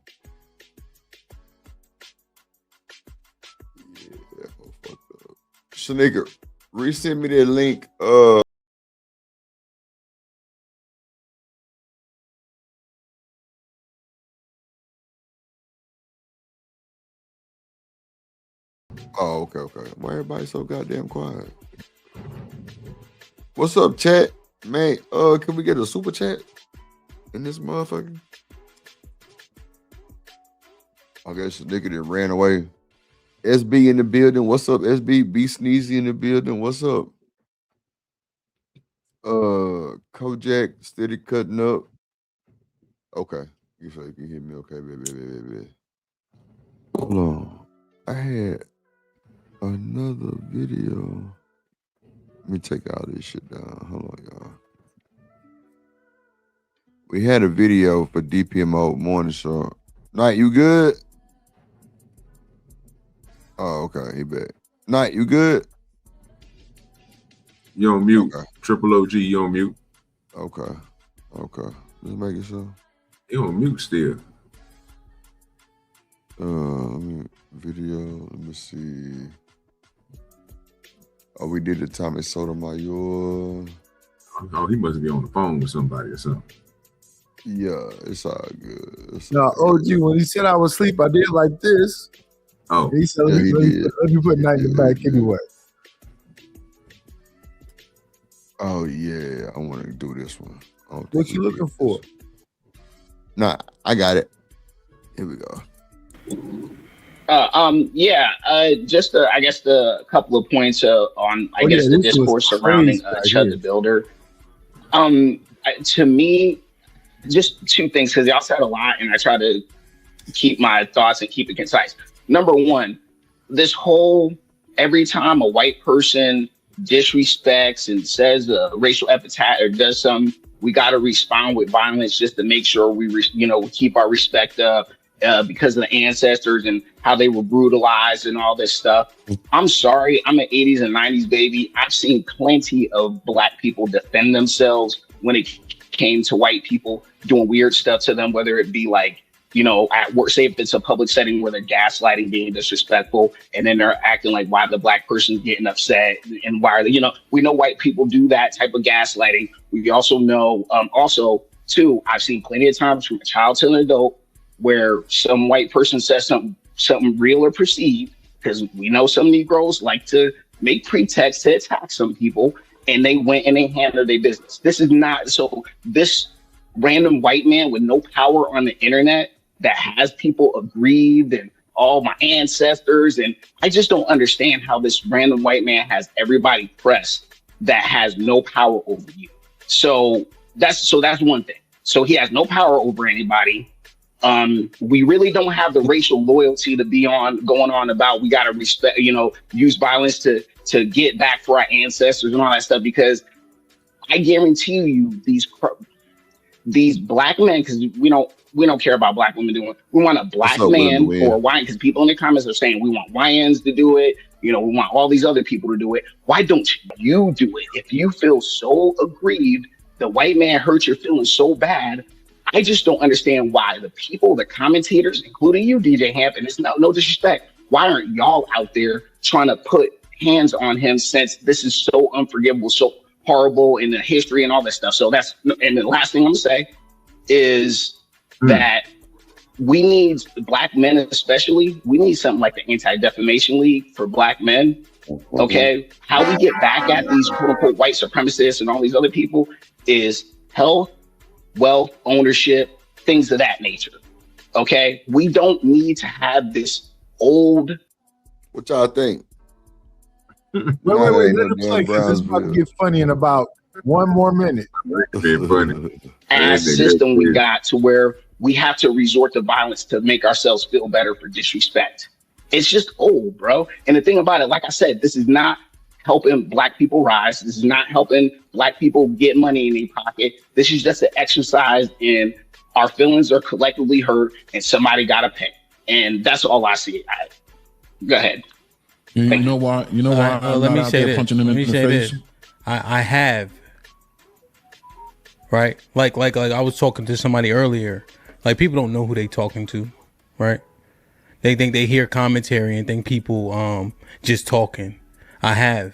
Yeah, that whole fucked up. Shanika, resend me that link. Oh, okay. Why everybody so goddamn quiet? What's up, chat? Man, can we get a super chat in this motherfucker? I guess the nigga that ran away. SB in the building. What's up, SB? B Sneezy in the building. What's up? Kojak steady cutting up. Okay. You feel you can hear me okay, baby. Hold on. I had another video. Let me take all this shit down. Hold on, y'all. We had a video for DPMO morning show. Night, you good? Oh, okay. He back. Night, you good? You on mute. Okay. Triple OG, you on mute. Okay. Just making sure. You on mute still. Video. Let me see. Oh, we did the Tommy Sotomayor. Oh, he must be on the phone with somebody or something. Yeah, it's all good. No, OG, when he said I was asleep, I did like this. Oh, he said, let me put Night in the back anyway. Oh, yeah, I want to do this one. What you looking for? Nah, I got it. Here we go. Just I guess the couple of points on the discourse surrounding Chud the Builder. To me, just two things, because y'all said a lot, and I try to keep my thoughts and keep it concise. Number one, this whole every time a white person disrespects and says a racial epithet or does something, we got to respond with violence just to make sure we keep our respect up. Because of the ancestors and how they were brutalized and all this stuff. I'm sorry, I'm an 80s and 90s baby. I've seen plenty of Black people defend themselves when it came to white people doing weird stuff to them, whether it be like, at work, say if it's a public setting where they're gaslighting, being disrespectful, and then they're acting like why the Black person's getting upset and why are they, we know white people do that type of gaslighting. We also know, too, I've seen plenty of times from a child to an adult where some white person says something real or perceived, because we know some Negroes like to make pretext to attack some people, and they went and they handled their business. This is not, so this random white man with no power on the internet that has people aggrieved and all my ancestors, and I just don't understand how this random white man has everybody pressed that has no power over you. So that's one thing. So he has no power over anybody. We really don't have the racial loyalty to be going on about we got to respect, use violence to get back for our ancestors and all that stuff, because I guarantee you these Black men, because we don't care about Black women doing it. We want a Black man or a YN, because people in the comments are saying we want YNs to do it. We want all these other people to do it. Why don't you do it? If you feel so aggrieved, the white man hurt your feelings so bad, I just don't understand why the people, the commentators, including you, DJ Hamp, and it's no disrespect, why aren't y'all out there trying to put hands on him, since this is so unforgivable, so horrible in the history and all this stuff? So and the last thing I'm gonna say is that we need Black men, especially, we need something like the Anti-Defamation League for Black men. Okay, how we get back at these quote unquote white supremacists and all these other people is health, wealth, ownership, things of that nature. Okay, we don't need to have this old. What y'all think? Wait, let him play, because this about to get funny in about 1 more minute. Ass system we got to where we have to resort to violence to make ourselves feel better for disrespect. It's just old, bro. And the thing about it, like I said, this is not helping Black people rise. This is not helping Black people get money in their pocket. This is just an exercise in Our feelings are collectively hurt, and somebody got to pay. And that's all I see. Go ahead. You know why? You know why? Let me say this. Let me say this. I have. Right, like I was talking to somebody earlier. Like, people don't know who they talking to, right? They think they hear commentary and think people just talking. I have.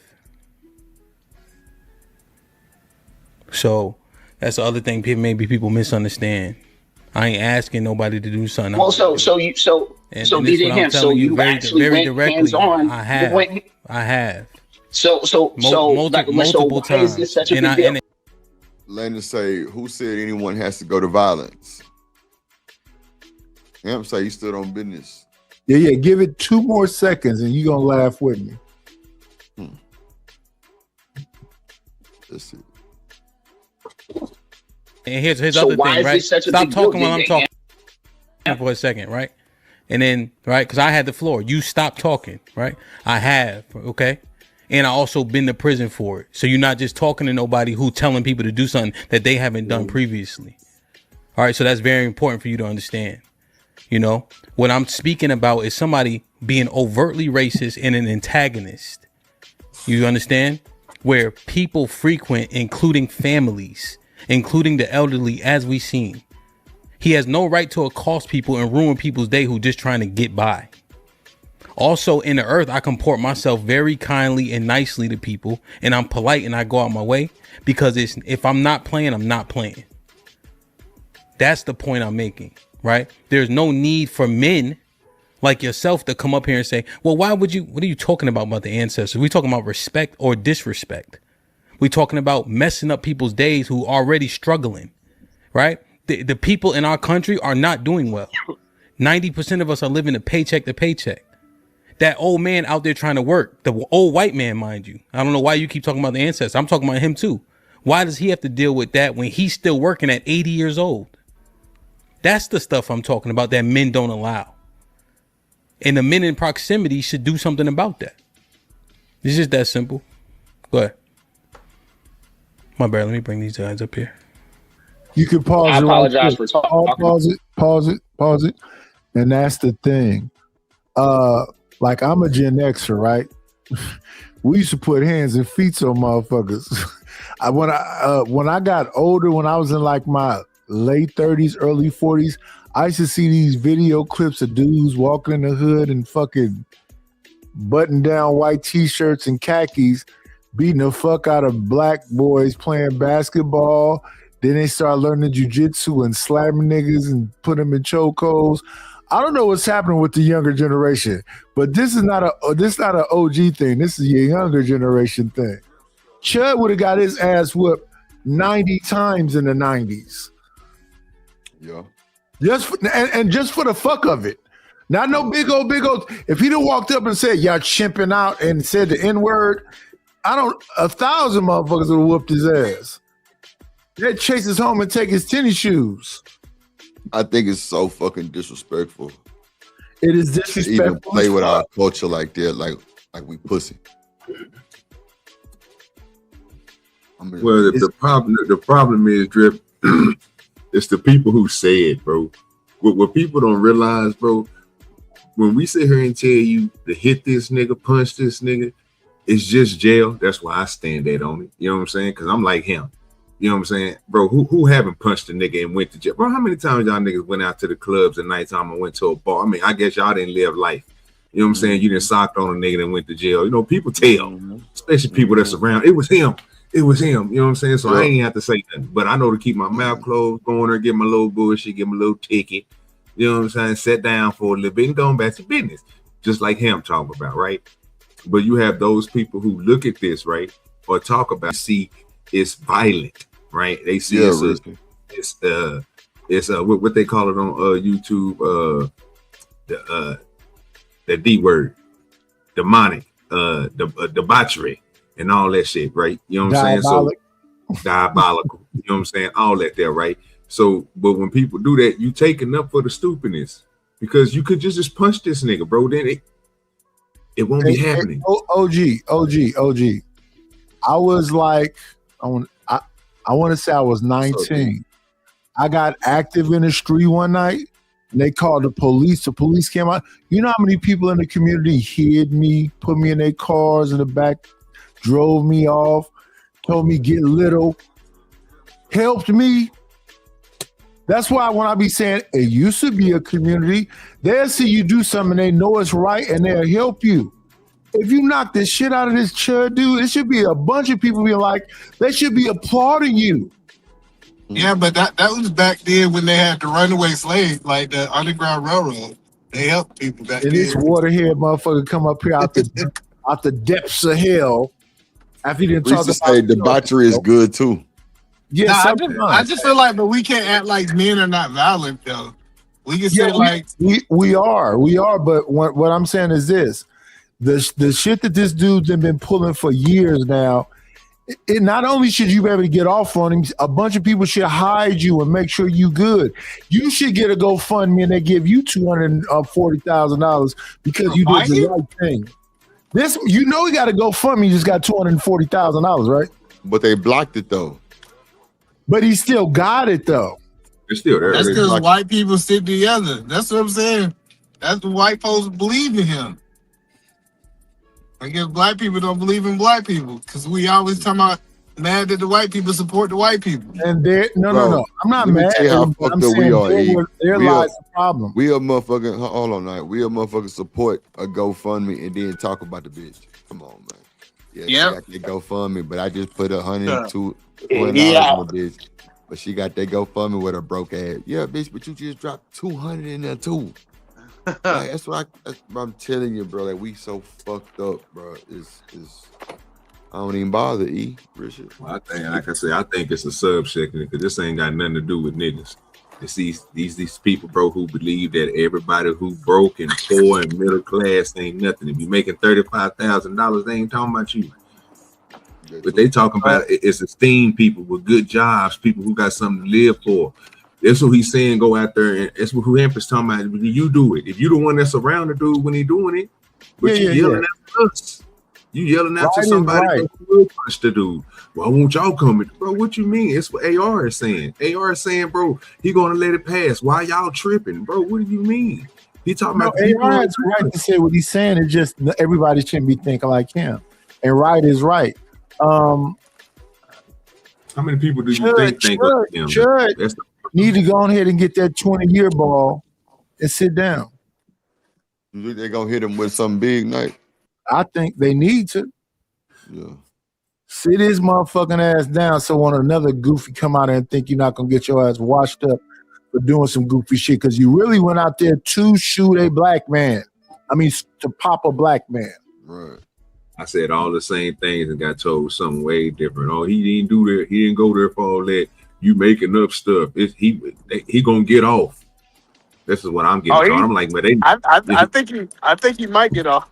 So that's the other thing maybe people misunderstand. I ain't asking nobody to do something. Well, so DJ Him, so you actually went hands on. I have. So multiple why is this such a big deal? Landon say, who said anyone has to go to violence? Him say you stood on business. Yeah. Give it 2 more seconds and you're going to laugh with me. That's it. And here's other thing, right? Stop talking while I'm talking for a second, right? And then, right, because I had the floor. You stop talking, right? I have, okay? And I also been to prison for it. So you're not just talking to nobody who telling people to do something that they haven't done previously. All right, so that's very important for you to understand. You know, what I'm speaking about is somebody being overtly racist and an antagonist. You understand? Where people frequent, including families, including the elderly, as we seen. He has no right to accost people and ruin people's day who just trying to get by. Also, in the earth, I comport myself very kindly and nicely to people, and I'm polite and I go out my way because if I'm not playing, I'm not playing. That's the point I'm making, right? There's no need for men like yourself to come up here and say, well, what are you talking about the ancestors? We talking about respect or disrespect? We talking about messing up people's days who are already struggling, right? The people in our country are not doing well. 90% of us are living a paycheck to paycheck. That old man out there trying to work, the old white man, mind you. I don't know why you keep talking about the ancestors. I'm talking about him too. Why does he have to deal with that when he's still working at 80 years old? That's the stuff I'm talking about that men don't allow. And the men in proximity should do something about that. It's just that simple. Go ahead. My bad. Let me bring these guys up here. You can pause. I apologize for talking. Pause it. And that's the thing. Like, I'm a Gen Xer, right? We used to put hands and feet on motherfuckers. When I got older, when I was in like my late 30s, early 40s, I used to see these video clips of dudes walking in the hood and fucking button down white t-shirts and khakis, beating the fuck out of black boys playing basketball. Then they start learning jujitsu and slamming niggas and put them in chokeholds. I don't know what's happening with the younger generation, but this is not an OG thing. This is a younger generation thing. Chud would have got his ass whooped 90 times in the 90s. Yeah. Just for the fuck of it. Not no big old. If he'd have walked up and said, y'all chimping out and said the N-word, 1,000 motherfuckers would have whooped his ass. They'd chase us home and take his tennis shoes. I think it's so fucking disrespectful. It is disrespectful. To even play with our culture like that, like we pussy. Well, the problem is, Drip, it's the people who say it, bro. What people don't realize, bro, when we sit here and tell you to hit this nigga, punch this nigga, it's just jail. That's why I stand that on it. You know what I'm saying? Because I'm like him. You know what I'm saying? Bro, who haven't punched a nigga and went to jail? Bro, how many times y'all niggas went out to the clubs at nighttime and went to a bar? I mean, I guess y'all didn't live life. You know what I'm saying? You didn't socked on a nigga and went to jail. You know, people tell, especially people that's around. It was him. You know what I'm saying? So I ain't have to say nothing. But I know to keep my mouth closed, go in there, get my little bullshit, get my little ticket. You know what I'm saying? Sit down for a little bit and go back to business. Just like him talking about, right? But you have those people who look at this, right? Or talk about, see, it's violent. Right, they see it's what they call it on YouTube, the D word, demonic, debauchery, and all that shit, right? You know what I'm saying? So diabolical, you know what I'm saying? All that there, right? So, but when people do that, you taking up for the stupidness because you could just punch this nigga, bro. Then it won't be happening. OG. I was like, I want to say I was 19. I got active in the street one night, and they called the police. The police came out. You know how many people in the community hid me, put me in their cars in the back, drove me off, told me get little, helped me. That's why when I be saying it used to be a community, they'll see you do something, they know it's right, and they'll help you. If you knock this shit out of this chud dude, it should be a bunch of people being like, they should be applauding you. Yeah, but that was back then when they had the runaway slaves, like the Underground Railroad. They helped people back And then. this waterhead motherfucker come up here out the depths of hell after he didn't We talk used to about say debauchery is good too. Yeah, Nah, sometimes. I just feel like, but we can't act like men are not violent though. We can say like we are, but what I'm saying is this: the shit that this dude's been pulling for years now. It not only should you be able to get off on him, a bunch of people should hide you and make sure you good. You should get a GoFundMe and they give you $240,000 because you did the right thing. This, you know, he got a GoFundMe. You just got $240,000, right? But they blocked it though. But he still got it though. It's still there. that's because white people stick together. That's what I'm saying. That's the white folks believe in him. I guess black people don't believe in black people because we always talking about mad that the white people support the white people. And they're no. I'm not Let me mad. tell you how I'm fucked up saying we are. E. there We are- lies the problem. We a motherfucking hold on now. We a motherfucking support a GoFundMe and then talk about the bitch. Come on, man. Yeah, Yep. she got that GoFundMe, but I just put $102 Yeah. on the bitch. But she got that GoFundMe with her broke ass. Yeah, bitch, but you just dropped 200 in there too. Like, that's what I'm telling you, bro. Like we so fucked up, bro. It's I don't even bother, E. Richard. I think, like I said, I think it's a subsection because this ain't got nothing to do with niggas. It's these people, bro, who believe that everybody who broke and poor and middle class ain't nothing. If you making $35,000, they ain't talking about you. But they talking about it's esteemed people with good jobs, people who got something to live for. That's what he's saying. Go out there, and that's what who Empress talking about. You do it. If you the one that's around the dude when he doing it, but you yelling at us. You yelling out to somebody who will punch the dude. Why won't y'all come? Bro, what you mean? It's what AR is saying. AR is saying, bro, he gonna let it pass. Why y'all tripping, bro? What do you mean? He talking about AR is right to say what he's saying. It's just everybody shouldn't be thinking like him. And right is right. How many people do you think like him? Chud need to go ahead and get that 20-year ball and sit down. You think they gonna hit him with something big night? I think they need to. Yeah. Sit his motherfucking ass down so when another goofy come out and think you're not gonna get your ass washed up for doing some goofy shit because you really went out there to shoot a black man. I mean, to pop a black man. Right. I said all the same things and got told something way different. Oh, he didn't do that. He didn't go there for all that. You making up stuff. He gonna get off. This is what I'm getting. told. I'm like, but they. I think he might get off.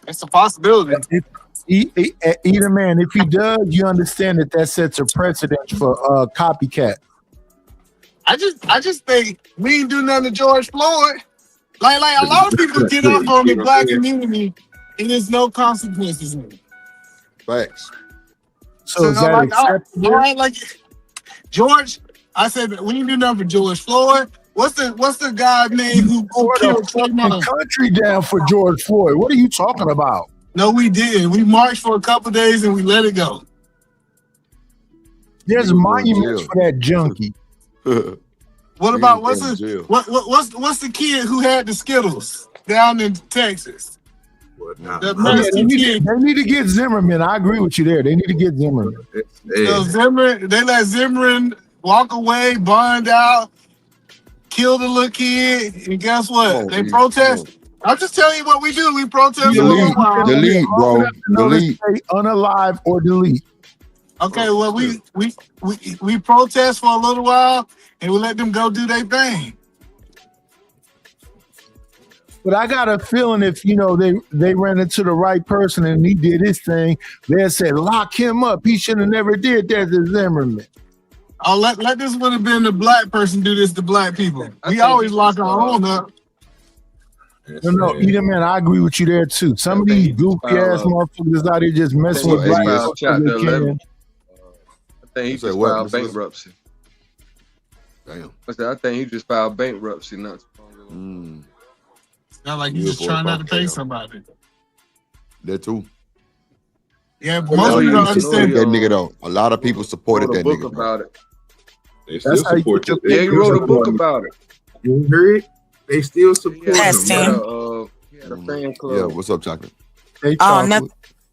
It's a possibility. Either man, if he does, you understand that sets a precedent for copycat. I just think we ain't do nothing to George Floyd. Like a lot of people get off on the black community and there's no consequences in it. Facts. So is that acceptable? All right, like George, I said we ain't do nothing for George Floyd. What's the guy's name who killed the country down for George Floyd? What are you talking about? No, we didn't. We marched for a couple of days and we let it go. There's monuments for that junkie. What about what's the kid who had the Skittles down in Texas? They need to get Zimmerman. I agree with you there. They need to get Zimmerman. So they let Zimmerman walk away, burned out, killed a little kid, and guess what? They protest. I'm just telling you what we do. We protest a little while. Delete, bro. Delete. Unalive or delete. Okay, well we protest for a little while and we let them go do their thing. But I got a feeling if they ran into the right person and he did his thing, they'd say lock him up. He should have never did that to Zimmerman. Oh, let this would have been the black person do this to black people. We always lock our own up. No, either man, I agree with you there too. Some of these goofy ass motherfuckers out here just messing with black people. I think he just filed bankruptcy. Damn. I think he just filed bankruptcy not too long ago. Sound like you just trying not to pay somebody. That too. Yeah, but most people don't understand that nigga though. A lot of people supported that nigga. About it. They still support it. Yeah, he wrote a book about it. You heard? They still support him. Testing. Yeah, what's up, Chocolate? Hey, Oh, no.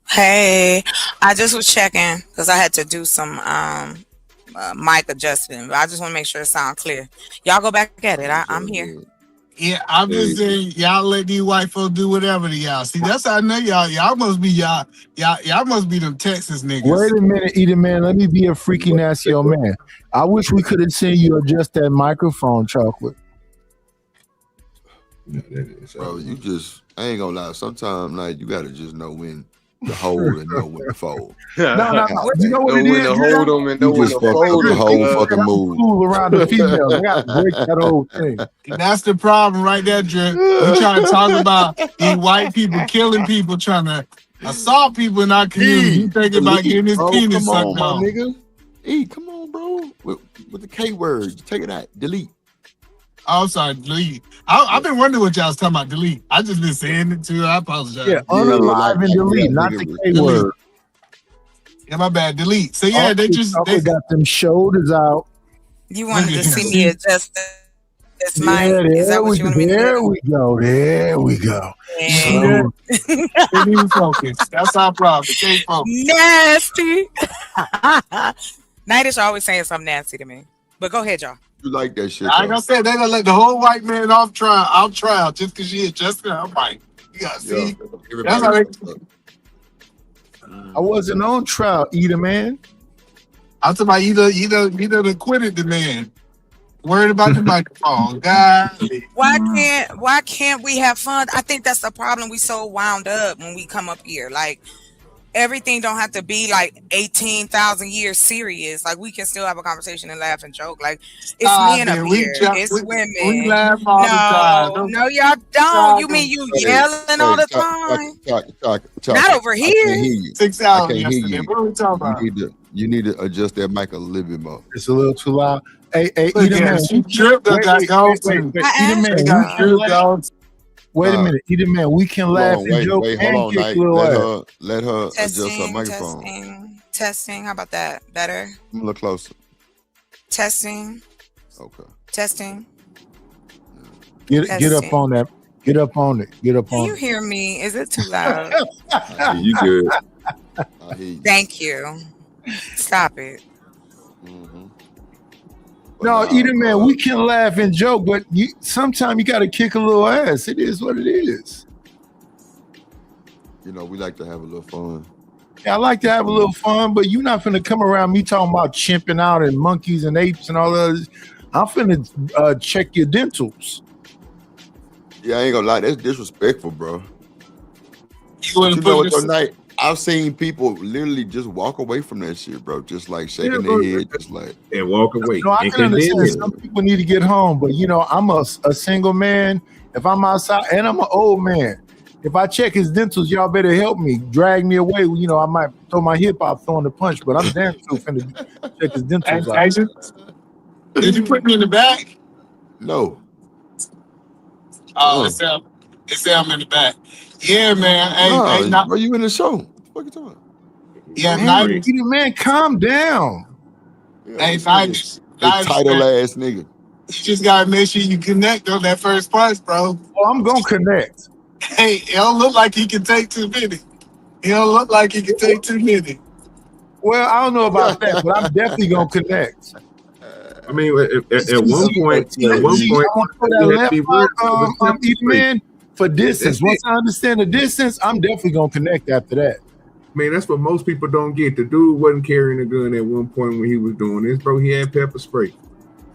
Hey, I just was checking because I had to do some mic adjustment. But I just want to make sure it sounds clear. Y'all go back at it. I'm here. Yeah, I'm just saying, y'all let these white folks do whatever to y'all. See, that's how I know y'all. Y'all must be y'all must be them Texas niggas. Wait a minute, Edith, man. Let me be a freaky nasty old man. I wish we could have seen you adjust that microphone, Chocolate. Bro, you just, I ain't gonna lie. Sometimes, like, you gotta just know when to hold and know when to fold. No. You know what it is? When to hold them and know You when just to fucked up fold the them. whole fucking move. Fool around the females. I got to break that whole thing. That's the problem right there, Drip. You trying to talk about these white people killing people, trying to assault people in our community. You thinking about getting his penis come on, sucked my off. nigga. Hey, come on, bro. With the K word, take it out. Delete. Oh, I'm sorry, delete. I've been wondering what y'all was talking about, delete. I just been saying it too. I apologize. Yeah, unalive and delete, not the K word. Yeah, my bad, delete. So yeah, they got them shoulders out. You wanted to see me adjust this mic? Yeah, Is that what you want me to do? There we go. There we go. Yeah. Can't even focus. That's our problem. Can't focus. Nasty. Nightish always saying something nasty to me. But go ahead, y'all. You like that shit? Like I said, they gonna let the whole white man off trial just because she adjusted her mic. You gotta see. That's how they. I wasn't on trial, either, man. I'm talking about either acquitted the man. Worried about the microphone. God. Why can't we have fun? I think that's the problem. We so wound up when we come up here. Like everything don't have to be like 18,000 years serious. Like we can still have a conversation and laugh and joke. Like it's men up here. It's women. We laugh all the time. No, y'all don't. You mean you yelling all the time? Not over I can't hear here. you. 6 I hours can't hear yesterday. you. What are we talking about? You need to adjust that mic a little bit more. It's a little too loud. Hey, Look Edith, at man. her. She tripped. Got dogs too. Edith, man. They got tripped dogs. Wait a minute, Edith, man. We can laugh and joke Hold and on, kick Knight. little ass. Let her adjust her microphone. Testing. How about that? Better. A little closer. Testing. Okay. Testing. Get up on that. Get up on it. Get up Can on you it. hear me? Is it too loud? You good? I hear you. Thank you. Stop it. No, Edith, man, we can laugh and joke, but sometimes you got to kick a little ass. It is what it is. You know, we like to have a little fun. Yeah, I like to have a little fun, but you're not finna come around me talking about chimping out and monkeys and apes and all that. I'm finna check your dentals. Yeah, I ain't gonna lie. That's disrespectful, bro. You know what, though, Knight? I've seen people literally just walk away from that shit, bro. Just like shaking their head, just like and walk away. No, I can understand some people need to get home, but I'm a single man. If I'm outside and I'm an old man, if I check his dentals, y'all better help me. Drag me away. I might throw my hip out throwing the punch, but I'm damn sure finna check his dentals out. Did you put me in the back? No. Oh, it said I'm in the back. Yeah, man. Hey, are you in the show? What the fuck you talking about? Yeah, man, calm down. Hey, Nightish. Title ass nigga. You just gotta make sure you connect on that first punch, bro. Oh, I'm gonna connect. Hey, it don't look like he can take too many. Well, I don't know about that, but I'm definitely gonna connect. I mean, at one point, man, for distance. Once I understand the distance, I'm definitely gonna connect after that. Man, that's what most people don't get. The dude wasn't carrying a gun at one point when he was doing this, bro. He had pepper spray.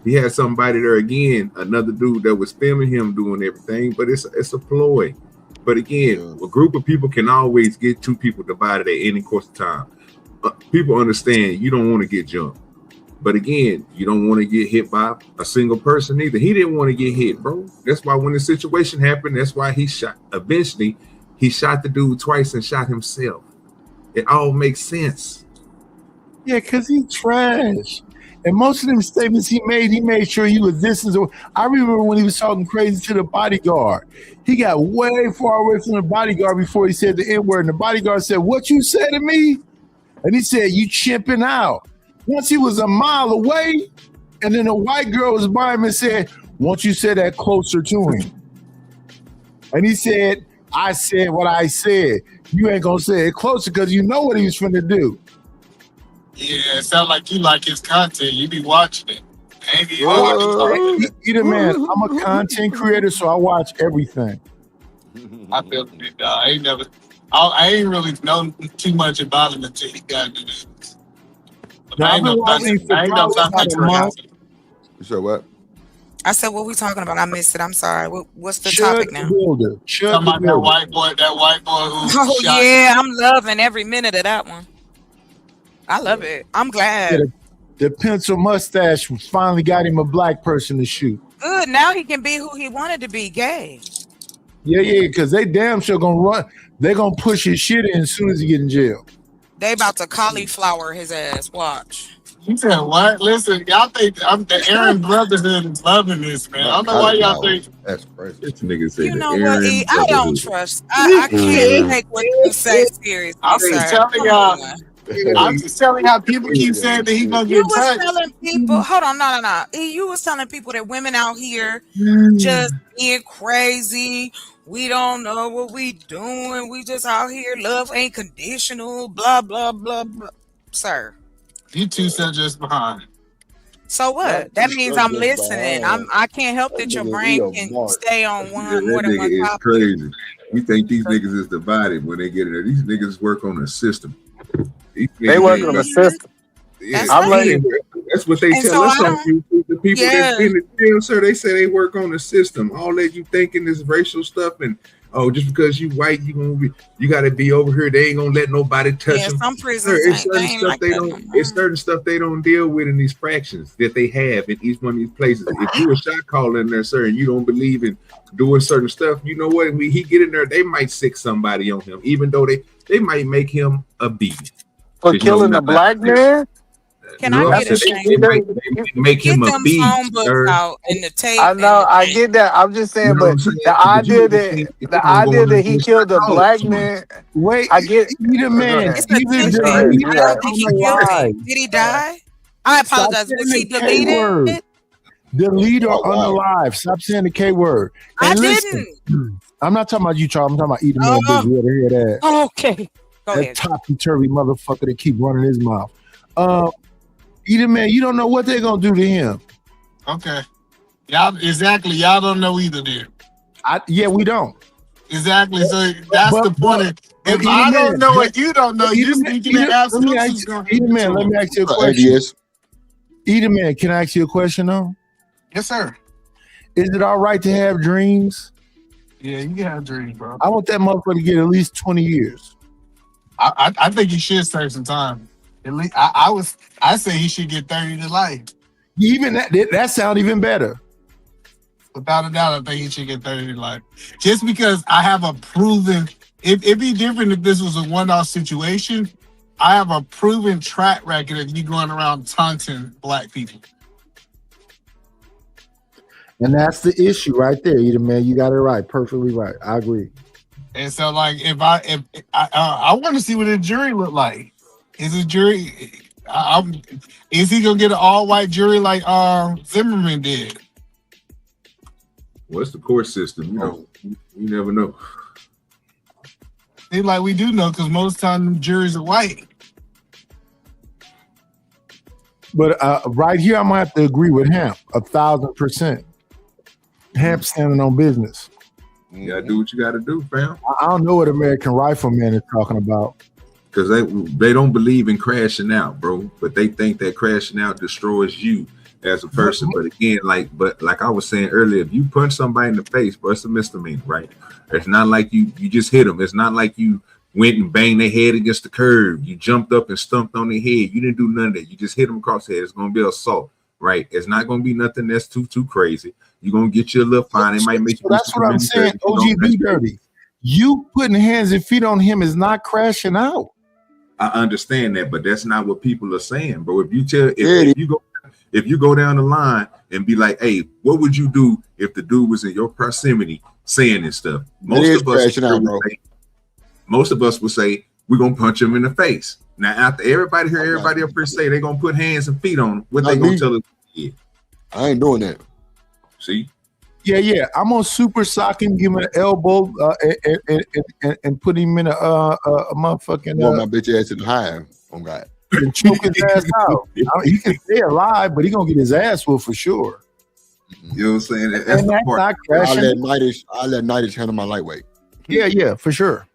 He had somebody there again, another dude that was filming him doing everything, but it's a ploy. But again, a group of people can always get two people divided at any course of time. People understand you don't want to get jumped. But again, you don't want to get hit by a single person either. He didn't want to get hit, bro. That's why when the situation happened, that's why he shot. Eventually, he shot the dude twice and shot himself. It all makes sense. Yeah, because he trash. And most of them statements he made sure he was distant. I remember when he was talking crazy to the bodyguard. He got way far away from the bodyguard before he said the N-word. And the bodyguard said, "What you said to me?" And he said, "You chimping out." Once he was a mile away, and then a white girl was by him and said, "Won't you say that closer to him?" And he said, "I said what I said. You ain't gonna say it closer because you know what he was finna do." Yeah, it sounds like you like his content. You be watching it. Maybe Either man, I'm a content creator, so I watch everything. I feel it. I ain't really known too much about him until he got into this. I ain't no country. You said what? I said, what we talking about? I missed it. I'm sorry. What's the Chud topic now? Builder. Talking about that white boy who Oh shot yeah, I'm loving every minute of that one. I love it. I'm glad. The pencil mustache finally got him a black person to shoot. Good. Now he can be who he wanted to be, gay. Yeah, because they damn sure gonna run. They're gonna push his shit in as soon as he get in jail. They about to cauliflower his ass. Watch. You said what? Listen, y'all think the Aaron Brotherhood is loving this, man. I don't know why y'all think. That's crazy. This nigga said You know the what? Aaron E? I Brotherhood. don't trust. I can't take what you say seriously. I'm just telling y'all. I'm just telling how people keep saying that he's gonna You get was touched. telling people, hold on, no. You was telling people that women out here just being crazy. We don't know what we doing. We just out here. Love ain't conditional. Blah blah blah blah. Sir. You two said just behind. So what? That means I'm listening. I can't help that your brain can stay on one more That than one nigga is topic. crazy. You think these niggas is divided when they get in there? These niggas work on a system. They work on a system. Yeah, I'm letting that's what they And tell so us I on YouTube. The people that's in the jail, sir, they say they work on the system. All that you thinking is racial stuff, and just because you white, you gotta be over here. They ain't gonna let nobody touch them. Some prisons It's certain ain't stuff like they that don't. no more. It's certain stuff they don't deal with in these fractions that they have in each one of these places. If you a shot caller in there, sir, and you don't believe in doing certain stuff, you know what? When he get in there, they might sick somebody on him, even though they might make him a B. For killing a black man? Can I get a shame? Make him Get a them B, phone books sir. out and the tape. I know, I get that. I'm just saying, but the idea that he killed a black man, wait, I get either man, It's a either tension. delete I or don't think he killed. Did he die? I apologize. Was he deleted? Delete or unalive. Stop saying the K word. I And listen, I'm not talking about you, Charles. I'm talking about either man. Big. You ever hear that? Okay. Go That ahead. topsy-turvy motherfucker that keep running his mouth. Either man, you don't know what they're gonna do to him. Okay. Y'all don't know either then. Yeah, we don't. Exactly. So that's the point. If I don't know what you don't know, you thinking that absolutely is going to Either man, let me ask you a question. Either man, can I ask you a question though? Yes, sir. Is it all right to have dreams? Yeah, you can have dreams, bro. I want that motherfucker to get at least 20 years. I think he should serve some time. At least I say he should get 30 to life. Even that sounds even better. Without a doubt, I think he should get 30 to life. Just because I have a proven, it'd be different if this was a one-off situation. I have a proven track record of you going around taunting black people. And that's the issue right there, either man. You got it right, perfectly right. I agree. And so, like, if I want to see what a jury look like. Is a jury? Is he gonna get an all-white jury like Zimmerman did? What's the court system? You never know. They like we do know because most time juries are white. But right here, I'm gonna have to agree with Hamp 1,000%. Hamp standing on business. You gotta do what you gotta do, fam. I don't know what American Rifleman is talking about. Because they don't believe in crashing out, bro. But they think that crashing out destroys you as a person. But again, like I was saying earlier, if you punch somebody in the face, bro, it's a misdemeanor, right? It's not like you just hit them. It's not like you went and banged their head against the curb. You jumped up and stumped on their head. You didn't do none of that. You just hit them across the head. It's gonna be assault, right? It's not gonna be nothing that's too crazy. You're gonna get you a little fine. It might make you. That's what I'm saying. OGB dirty. You putting hands and feet on him is not crashing out. I understand that, but that's not what people are saying, bro. If you If you go down the line and be like, hey, what would you do if the dude was in your proximity saying this stuff? Most of us will say, we're gonna punch him in the face. Now, after everybody hear everybody up here say they're gonna put hands and feet on him, what they gonna tell us? Yeah. I ain't doing that. See? Yeah. I'm gonna super sock him, give him an elbow, and put him in a motherfucking. Want my bitch ass in the hive. Oh God. And choke his ass out. He can stay alive, but he gonna get his ass whooped for sure. You know what I'm saying? That's the part. I'll let Nighters handle my lightweight. Yeah, for sure.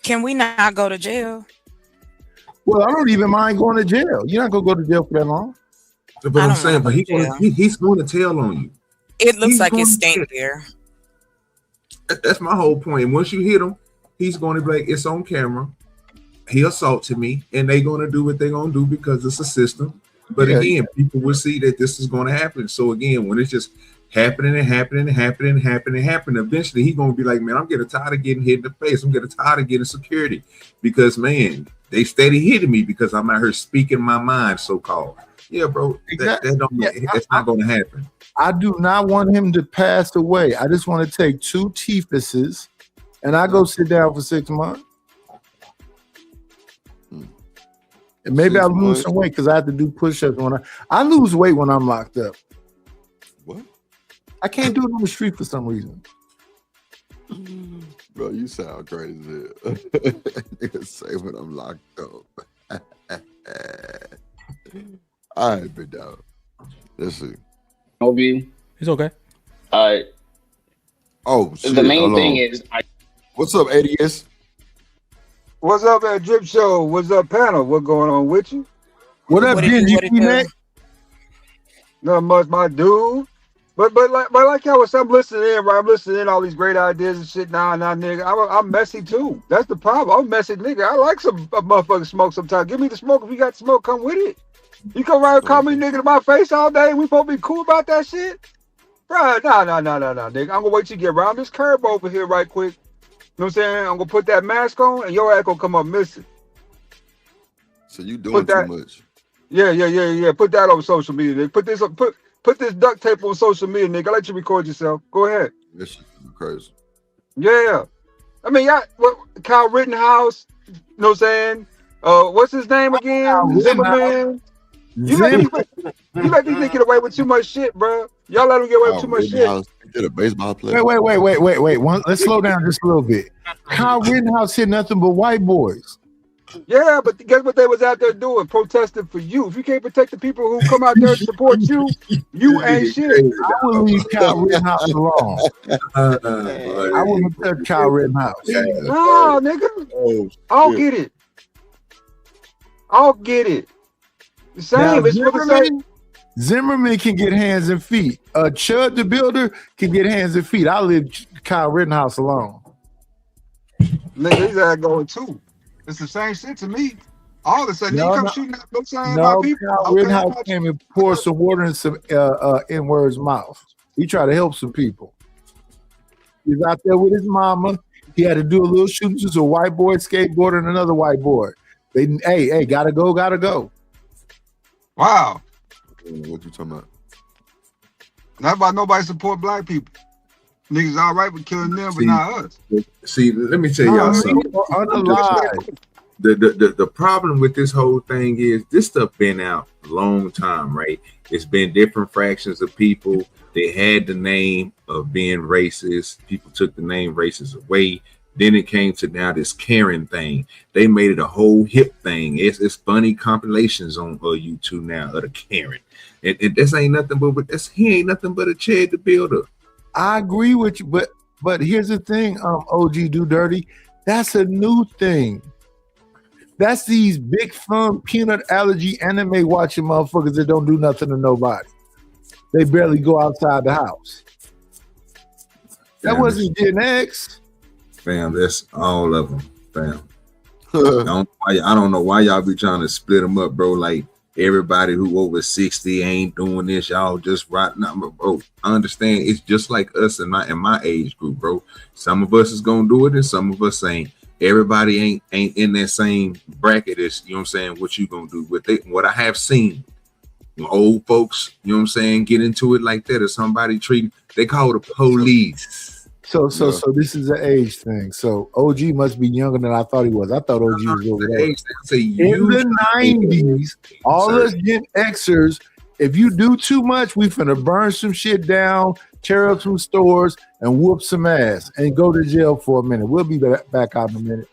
Can we not go to jail? Well, I don't even mind going to jail. You're not gonna go to jail for that long. But I'm saying, but he's going to tell on you. It looks like it's stained there. That's my whole point. Once you hit him, he's going to be like, it's on camera. He assaulted me, and they're going to do what they're going to do because it's a system. But again, people will see that this is going to happen. So again, when it's just happening, eventually he's going to be like, man, I'm getting tired of getting hit in the face. I'm getting tired of getting security because, man, they steady hitting me because I'm out here speaking my mind, so-called. Yeah, bro, it's not going to happen. I do not want him to pass away. I just want to take 2 teefuses, and I go sit down for 6 months. And maybe I lose some weight because I have to do push-ups when I lose weight when I'm locked up. What? I can't do it on the street for some reason. Bro, you sound crazy. Nigga say when I'm locked up. All right, big dog. Let's see. Obi. It's okay. Oh, shit. The main thing is, what's up, ADS? What's up at Drip Show? What's up, panel? What going on with you? What up, Benji? Not much, my dude. But like I was, I'm listening in, right? I'm listening in all these great ideas and shit. Nah, nigga. I'm messy too. That's the problem. I'm a messy nigga. I like a motherfucking smoke sometimes. Give me the smoke. If you got smoke, come with it. You come around and call me nigga to my face all day. We supposed to be cool about that shit? Bro, nah, nigga. I'm gonna wait till you get around this curb over here right quick. You know what I'm saying? I'm gonna put that mask on and your ass gonna come up missing. So you doing too much. Yeah. Put that on social media, nigga. Put this duct tape on social media, nigga. I'll let you record yourself. Go ahead. This shit crazy. Yeah. I mean, Kyle Rittenhouse, you know what I'm saying? What's his name again? Zimmerman. You let these niggas get away with too much shit, bro. Y'all let them get away with too much shit. Did a baseball player. Wait. Let's slow down just a little bit. Kyle Rittenhouse hit nothing but white boys. Yeah, but guess what they was out there doing? Protesting for you. If you can't protect the people who come out there to support you, you ain't shit. I will leave Kyle Rittenhouse alone. I wouldn't touch Kyle Rittenhouse. No, nigga. I'll get it. The same. Now, it's what the same. Zimmerman can get hands and feet. Chud the Builder can get hands and feet. I leave Kyle Rittenhouse alone. Nigga, he's out going too. It's the same shit to me. All of a sudden, he come shooting at my people. Kyle Rittenhouse came and poured some water in some N-word's mouth. He tried to help some people. He's out there with his mama. He had to do a little shooting to a white boy skateboarding another white boy. They, hey, gotta go. Wow. What you talking about? Not about nobody support black people. Niggas all right with killing them, but not us. See, let me tell y'all something. The problem with this whole thing is this stuff been out a long time, right? It's been different fractions of people. They had the name of being racist. People took the name racist away. Then it came to now this Karen thing. They made it a whole hip thing. It's funny compilations on YouTube now of the Karen. And this ain't nothing but he ain't nothing but a Chad the Builder. I agree with you, but here's the thing, OG Do Dirty. That's a new thing. That's these big fun peanut allergy anime watching motherfuckers that don't do nothing to nobody. They barely go outside the house. That wasn't Gen X. Fam, that's all of them, fam. I don't know why y'all be trying to split them up, bro. Like everybody who over 60 ain't doing this. Y'all just right now, bro. I understand. It's just like us in my age group, bro. Some of us is gonna do it, and some of us ain't. everybody ain't in that same bracket as, you know what I'm saying, what you gonna do with it. What I have seen, old folks, you know what I'm saying, get into it like that, or somebody treat, they call the police. So this is an age thing. So OG must be younger than I thought he was. I thought OG was over there. In the 90s, all us Gen Xers, if you do too much, we finna burn some shit down, tear up some stores, and whoop some ass, and go to jail for a minute. We'll be back out in a minute.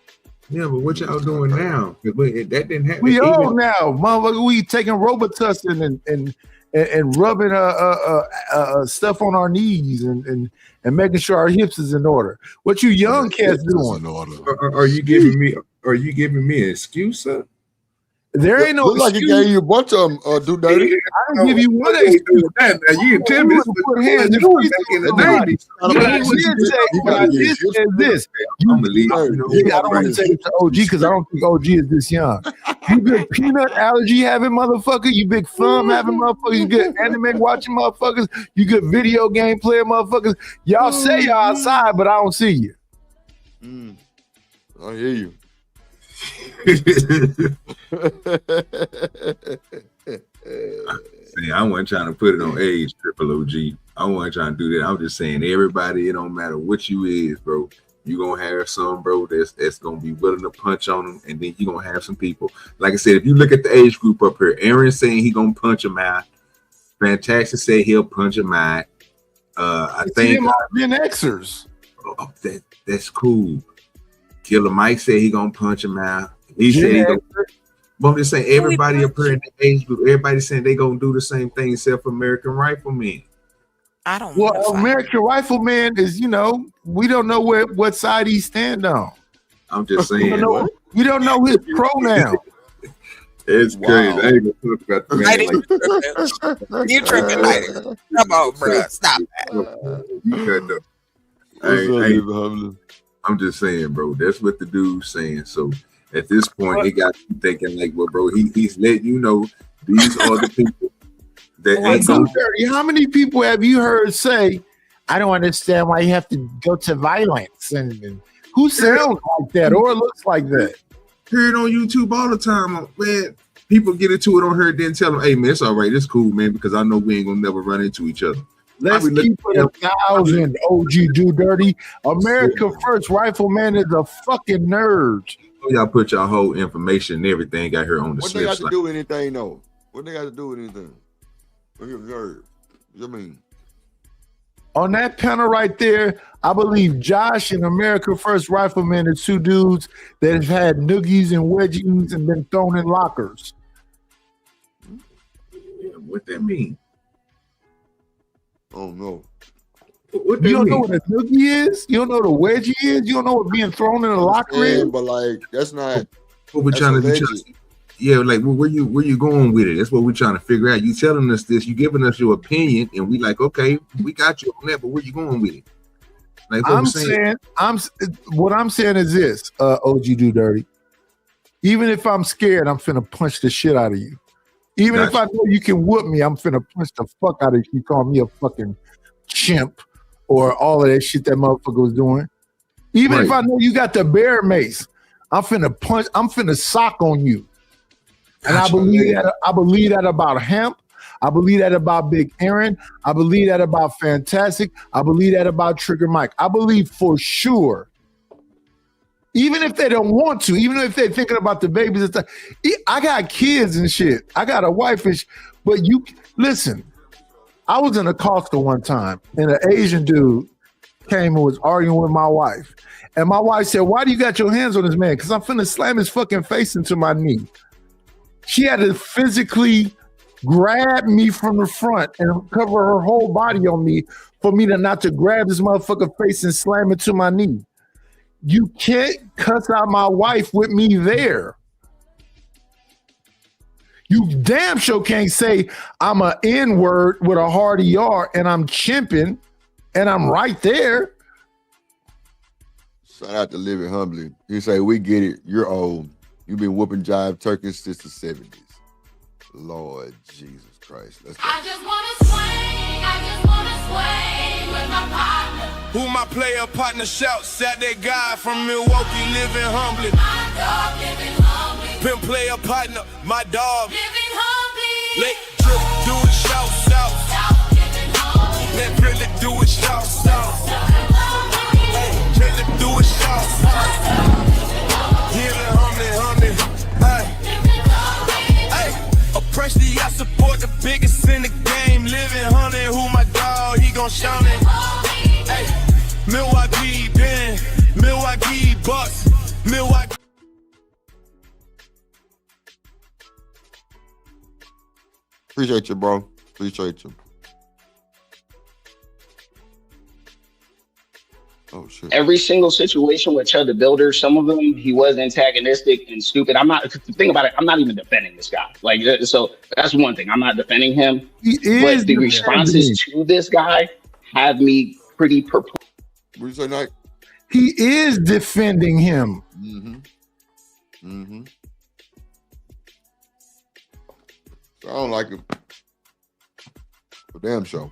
Yeah, but what y'all doing now? That didn't happen. We old now, motherfucker. We taking Robitussin and rubbing stuff on our knees and making sure our hips is in order. What you young cats doing? Are you giving me an excuse, sir? There ain't no Look like he gave you a bunch of them, do dirty. I don't give you one excuse. You tell me put hands in back in the 90s. What I did say is this. I don't want to say it to OG because I don't think OG is this young. You good peanut allergy having motherfucker. You big thumb having motherfuckers. You good anime watching motherfuckers. You good video game playing motherfuckers. Y'all say y'all outside, but I don't see you. I hear you. See, I wasn't trying to put it on age, Triple OG. I wasn't trying to do that. I'm just saying, everybody, it don't matter what you is, bro. You gonna have some, bro, that's gonna be willing to punch on them, and then you gonna have some people. Like I said, if you look at the age group up here, Aaron saying he gonna punch him out. Fantastic said he'll punch him out. I think Gen Xers. That's cool. Killer Mike said he gonna punch him out. He said he gonna. But I'm just saying, everybody up here in the age group, everybody saying they gonna do the same thing except for American Rifleman. I don't. Well, American Rifleman is, we don't know what side he stand on. I'm just saying. We don't know his pronoun. It's crazy. I ain't gonna talk about the man. You tripping, Lighter. Come on, bro. Stop that. I'm just saying, bro. That's what the dude's saying. So at this point, he got you thinking like, well, bro, he's letting you know these are the people that ain't gonna. How many people have you heard say, "I don't understand why you have to go to violence"? And who sounds like that or looks like that? Hear it on YouTube all the time, man. People get into it on her, then tell them, "Hey, man, it's all right. It's cool, man, because I know we ain't gonna never run into each other." Let's keep it 1,000, OG Do Dirty. America First Rifleman is a fucking nerd. Y'all put y'all whole information and everything out here on the What they got to do with anything, though? What they got to do with anything? What you nerd? What you mean? On that panel right there, I believe Josh and America First Rifleman are two dudes that have had noogies and wedgies and been thrown in lockers. Yeah, what that mean? Oh no. You don't know what a noogie is? You don't know what a wedgie is? You don't know what being thrown in a locker is? But like, that's not what we're trying to do. Yeah, like where you going with it? That's what we're trying to figure out. You telling us this, you giving us your opinion, and we like, okay, we got you on that, but where you going with it? Like what I'm saying is this, OG Do Dirty. Even if I'm scared, I'm finna punch the shit out of you. Even if I know you can whoop me, I'm finna punch the fuck out of you. You call me a fucking chimp or all of that shit that motherfucker was doing. Even if I know you got the bear mace, I'm finna sock on you. And I believe that about Hemp. I believe that about Big Aaron. I believe that about Fantastic. I believe that about Trigger Mike. I believe for sure. Even if they don't want to, even if they're thinking about the babies and stuff. I got kids and shit. I got a wife and shit. But you listen, I was in a Costa one time and an Asian dude came and was arguing with my wife. And my wife said, "Why do you got your hands on this man?" Because I'm finna slam his fucking face into my knee. She had to physically grab me from the front and cover her whole body on me for me not to grab this motherfucker face and slam it to my knee. You can't cuss out my wife with me there. You damn sure can't say I'm an N-word with a hard ER and I'm chimping and I'm right there. Shout out to Living Humbly. He say, "We get it. You're old. You've been whooping jive turkeys since the 70s. Lord Jesus Christ. Let's go. I just wanna swing with my partner. Who my player partner shouts at that guy from Milwaukee living humbly. Pimp player partner, my dog. Late drip, do it shouts out. Let really do it shouts out. Hey, Caleb do it shouts out. Healing humbly. Hey, Oppression, I support the biggest in the game. Living honey, who my dog, he gon' shout it. Hey, Milwaukee, Ben, Milwaukee Bucks, Milwaukee. Appreciate you, bro. Appreciate you. Oh shit. Every single situation with Chud the Builder, some of them he was antagonistic and stupid. I'm not. The thing about it, I'm not even defending this guy. Like, so that's one thing. I'm not defending him. But the responses to this guy have me pretty perplexed. What you say, Knight? He is defending him. I don't like him. For damn show.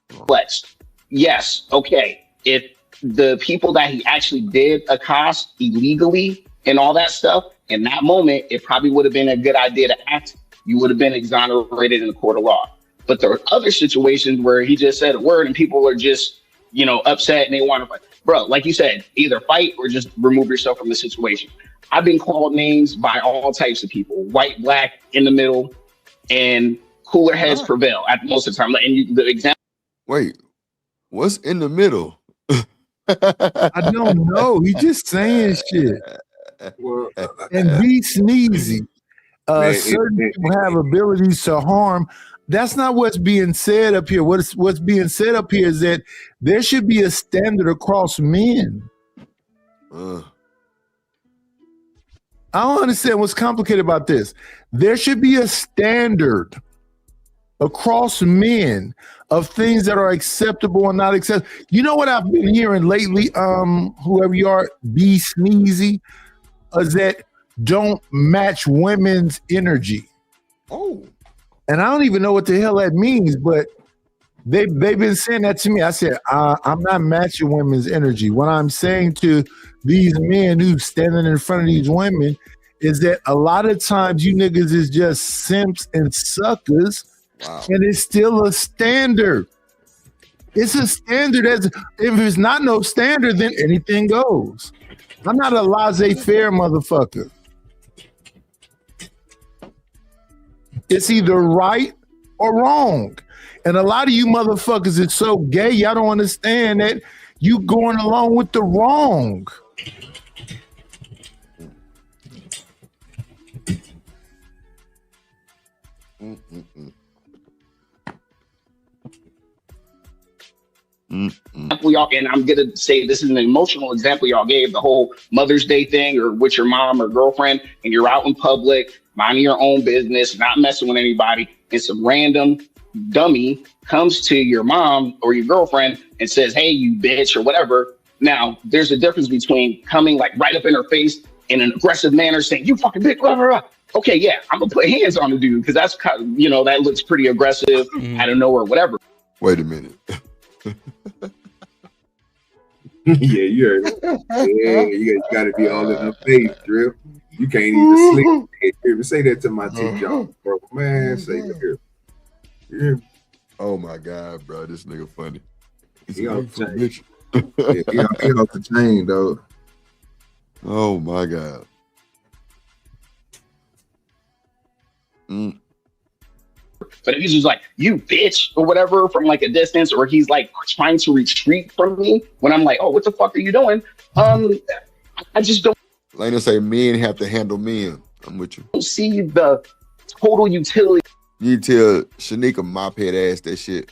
Flexed. Yes, okay. If the people that he actually did accost illegally and all that stuff, in that moment, it probably would have been a good idea to act. You would have been exonerated in the court of law. But there are other situations where he just said a word and people are just, upset and they want to fight. Bro, like you said, either fight or just remove yourself from the situation. I've been called names by all types of people, white, black, in the middle, and cooler heads prevail at most of the time. And the example. Wait, what's in the middle? I don't know. He just saying shit. And be sneezy. Certain people have abilities to harm. That's not what's being said up here. What's being said up here is that there should be a standard across men. I don't understand what's complicated about this. There should be a standard across men of things that are acceptable and not acceptable. You know what I've been hearing lately, whoever you are, be sneezy, is that don't match women's energy. Oh. And I don't even know what the hell that means, but they've been saying that to me. I said, I'm not matching women's energy. What I'm saying to these men who's standing in front of these women is that a lot of times you niggas is just simps and suckers. Wow. And it's still a standard. It's a standard. If it's not no standard, then anything goes. I'm not a laissez-faire motherfucker. It's either right or wrong. And a lot of you motherfuckers is so gay, y'all don't understand that you going along with the wrong. Example y'all, and I'm gonna say this is an emotional example y'all gave, the whole Mother's Day thing, or with your mom or girlfriend, and you're out in public, minding your own business, not messing with anybody, and some random dummy comes to your mom or your girlfriend and says, "Hey, you bitch," or whatever. Now, there's a difference between coming like right up in her face in an aggressive manner, saying, "You fucking bitch," blah, blah, blah. Okay, yeah, I'm gonna put hands on the dude because that's kind of, that looks pretty aggressive. I don't know, or whatever. Wait a minute. Yeah, you heard it. Yeah, you got to be all in her face, Drip. You can't even sleep. Hey, say that to my teacher, bro. Man, say that. Yeah. Oh my God, bro, this nigga funny. He off the chain. Yeah, he off the chain, though. Oh my God. But if he's just like, "You bitch," or whatever from like a distance, or he's like trying to retreat from me when I'm like, "Oh, what the fuck are you doing?" I just don't. Lena say men have to handle men. I'm with you. See the total utility. You tell Shanika mop head ass that shit.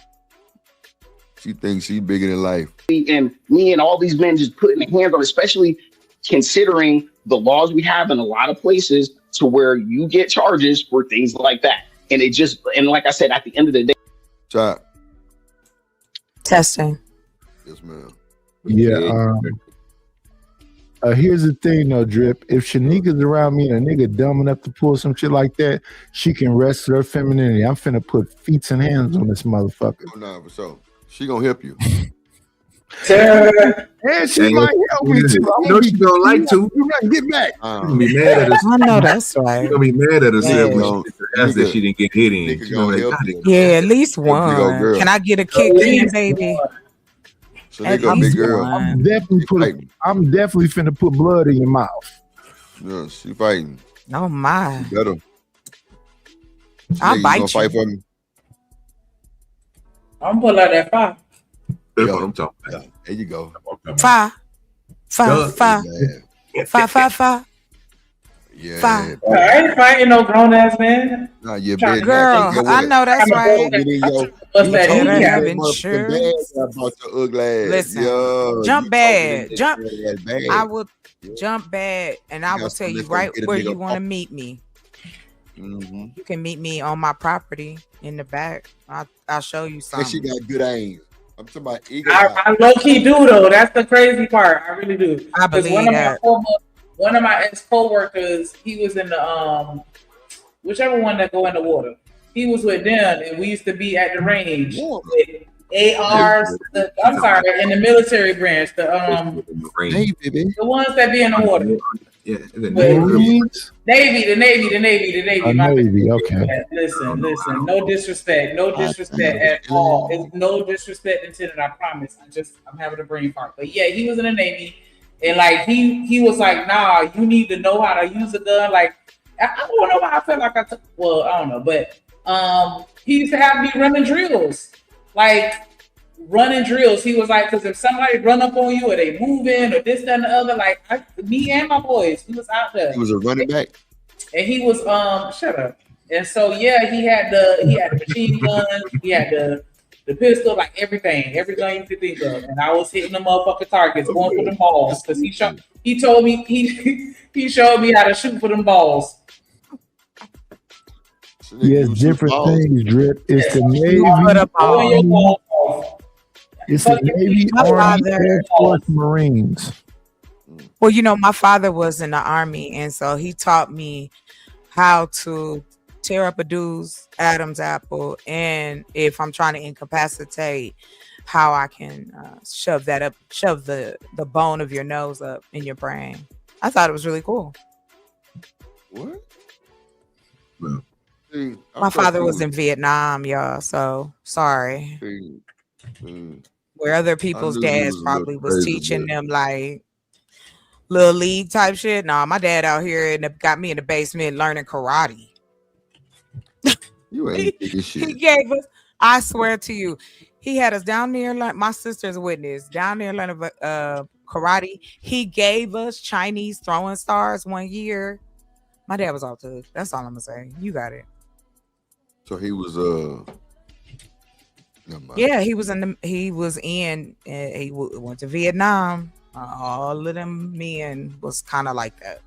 She thinks she's bigger than life. And me and all these men just putting their hands on, especially considering the laws we have in a lot of places to where you get charges for things like that. And it just, and like I said, at the end of the day. Chop. Testing. Yes, ma'am. Yeah. Here's the thing though, Drip. If Shanika's around me and a nigga dumb enough to pull some shit like that, she can rest her femininity. I'm finna put feet and hands on this motherfucker. Oh, no, for sure. She gonna help you. And she might help me too. You know she don't like to. You gotta get back. She's gonna be mad at herself. I know that's right. She's gonna be mad at herself Yeah. when that's that she didn't get hit in. She's gonna be like, Yeah, at least one. girl. Can I get a kick in, baby? So they go big girl. I'm definitely finna put blood in your mouth. Yeah, she fighting. Oh my. Better. I'll You bite gonna fight you. for me? I'm pulling out that fire. That's what I'm talking about. There you go. Five. Yeah. Five. I ain't fighting no grown ass man. Nah, you Trying bitch. Girl, I know that's right. What's that? Better He have got insurance. About the ugly ass. Listen, Yo, jump you bad. talking Jump. that bad. I will jump bad, and I will tell you right where you want to meet me. Mm-hmm. You can meet me on my property in the back. I'll show you And something. she got good aim. I'm talking about eagle. I low key do though. That's the crazy part. I really do. I 'Cause believe that. One of my ex coworkers, he was in the whichever one that go in the water. He was with them, and we used to be at the range with ARs. I'm sorry, in the military branch. The ones that be in the water. Yeah, the Navy. My Navy, okay. bad. Listen. No disrespect at all. It's no disrespect intended. I promise. I'm having a brain fart. But yeah, he was in the Navy, and like he was like, nah, you need to know how to use a gun. Like I don't know why I felt like I took. Well, I don't know, but he used to have me running drills, like. Running drills. He was like, because if somebody run up on you or they moving or this, that, and the other, like me and my boys, we was out there. He was a running back. And he was shut up. And so yeah, he had the machine guns, he had the pistol, like everything you could think of. And I was hitting the motherfucking targets, going for them balls, because he told me he showed me how to shoot for them balls. Yes, different things, Drip. It's the Navy. It's the Navy, Army, Air Force, Marines. Well, you know, my father was in the Army, and so he taught me how to tear up a dude's Adam's apple, and if I'm trying to incapacitate, how I can shove the bone of your nose up in your brain. I thought it was really cool. What? My father was in Vietnam, y'all, so sorry. Where other people's dads probably was teaching them like little league type shit. Nah, my dad out here and got me in the basement learning karate. You ain't thinking shit. He gave us, I swear to you, he had us down there. My sister's a witness down there learning karate. He gave us Chinese throwing stars one year. My dad was all good. That's all I'm gonna say. You got it. So he was yeah, he went to Vietnam. All of them men was kind of like that.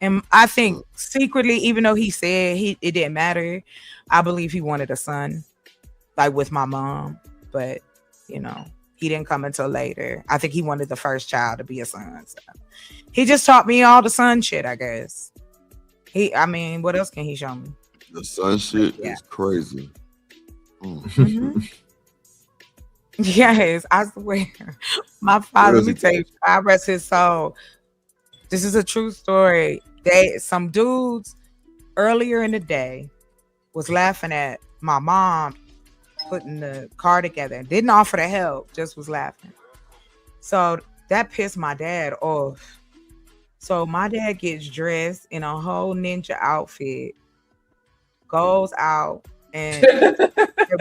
And I think secretly, even though he said it didn't matter, I believe he wanted a son, like with my mom. But you know, he didn't come until later. I think he wanted the first child to be a son. So he just taught me all the son shit, I guess. What else can he show me? The son shit is crazy. Mm-hmm. Yes, I swear. My father, let me tell you, I rest his soul. This is a true story. Some dudes earlier in the day was laughing at my mom putting the car together. Didn't offer to help, just was laughing. So that pissed my dad off. So my dad gets dressed in a whole ninja outfit, goes out and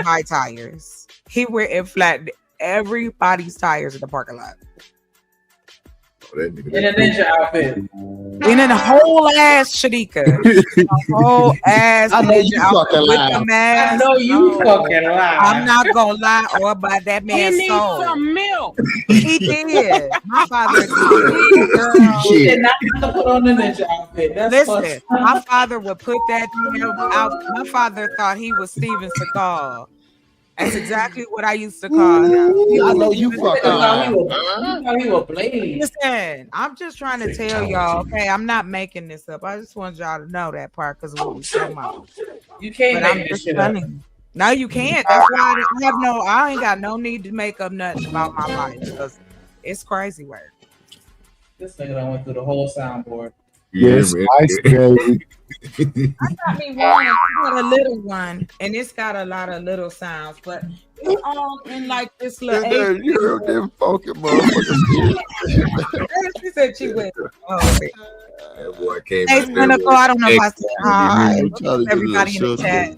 buy tires. He went and flattened everybody's tires in the parking lot. In a ninja outfit. In a whole ass Shadika. A whole ass I know ninja you outfit fucking with lie. the mask. I know you fucking lie. I'm not gonna lie or about that man's soul. some milk. He did. My father did. Girl. He did not have to put on the ninja outfit. Listen, my father would put that out. My father thought he was Steven Seagal. That's exactly what I used to call him. I know you fucking lie. He was blading. Listen, I'm just trying to tell y'all, okay, I'm not making this up. I just want y'all to know that part because of what we talking about. You can't But I'm make this just shit up. telling you. No, you can't. That's why I ain't got no need to make up nothing about my life because it's crazy work. This nigga done went through the whole soundboard. Yes, nice, baby. I got me one. I got a little one, and it's got a lot of little sounds, but it's all in like this little. You heard them funky motherfuckers. She said she went. Oh, That boy came hey, out there Cynical, with I don't know if I said hi. I'm trying to get a Everybody in little the chat.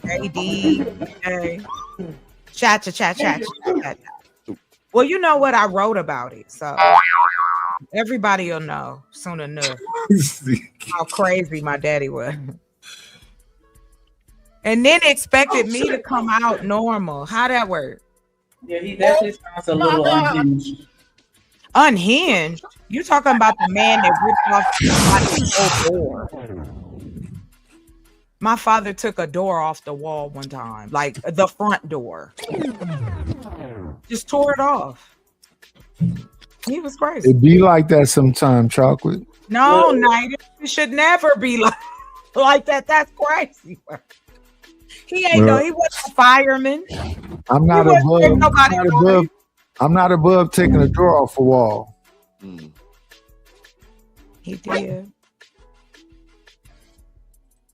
AD. Chat. Well, you know what? I wrote about it, so everybody will know soon enough how crazy my daddy was. And then expected me to come out normal. How that work? Yeah, he definitely sounds a little unhinged. Unhinged? You talking about the man that ripped off the door? My father took a door off the wall one time, like the front door. Just tore it off. He was crazy. It be like that sometime, Chocolate. No, Night. It should never be like that. That's crazy. He ain't no. He wasn't a fireman. I'm not above. I'm not above taking a door off a wall. He did.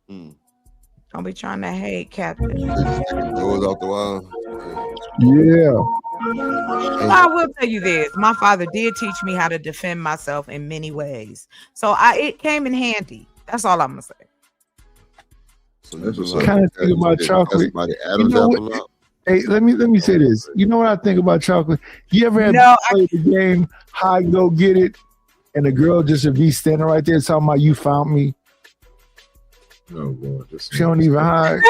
Don't be trying to hate, Captain. Doors off the wall. Yeah. I will tell you this. My father did teach me how to defend myself in many ways. So it came in handy. That's all I'm gonna say. So that's what's kind of think about Chocolate. You know what? Hey, let me say this. You know what I think about Chocolate? You ever had to play the game hide go get it, and the girl just would be standing right there talking about you found me? No, boy, she don't even hide.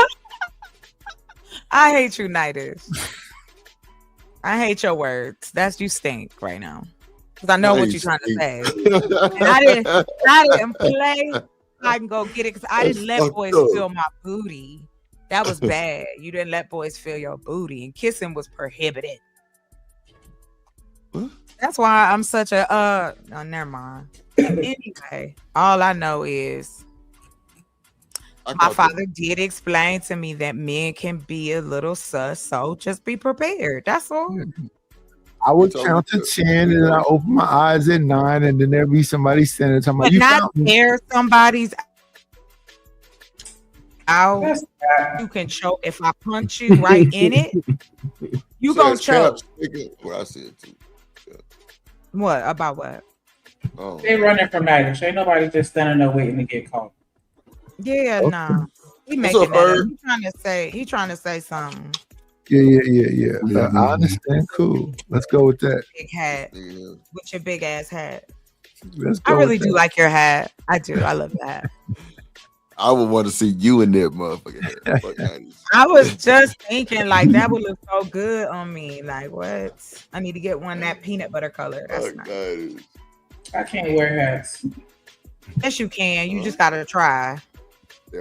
I hate you, Nighters. I hate your words. That's you stink right now. Because I know what you're trying to say. And I didn't play I can go get it because I didn't let boys feel my booty. That was bad. You didn't let boys feel your booty, and kissing was prohibited. That's why I'm such a no, never mind. Anyway, all I know is my father did explain to me that men can be a little sus, so just be prepared. That's all. I would count to 10 and then I open my eyes at 9 and then there'd be somebody standing talking about you not tear somebody's out. You can choke. If I punch you right in it, you gonna choke. What I said too. What about what? Oh. They running from that. Ain't nobody just standing there waiting to get caught. Yeah, nah. He making that. He trying to say something. Yeah. I understand. Cool. Let's go with that. Big hat. With your big ass hat. I really do like your hat. I do. I love that. I would want to see you in that motherfucker. I was just thinking like that would look so good on me. Like what? I need to get one that peanut butter color. That's nice. I can't wear hats. Yes, you can. You just gotta try.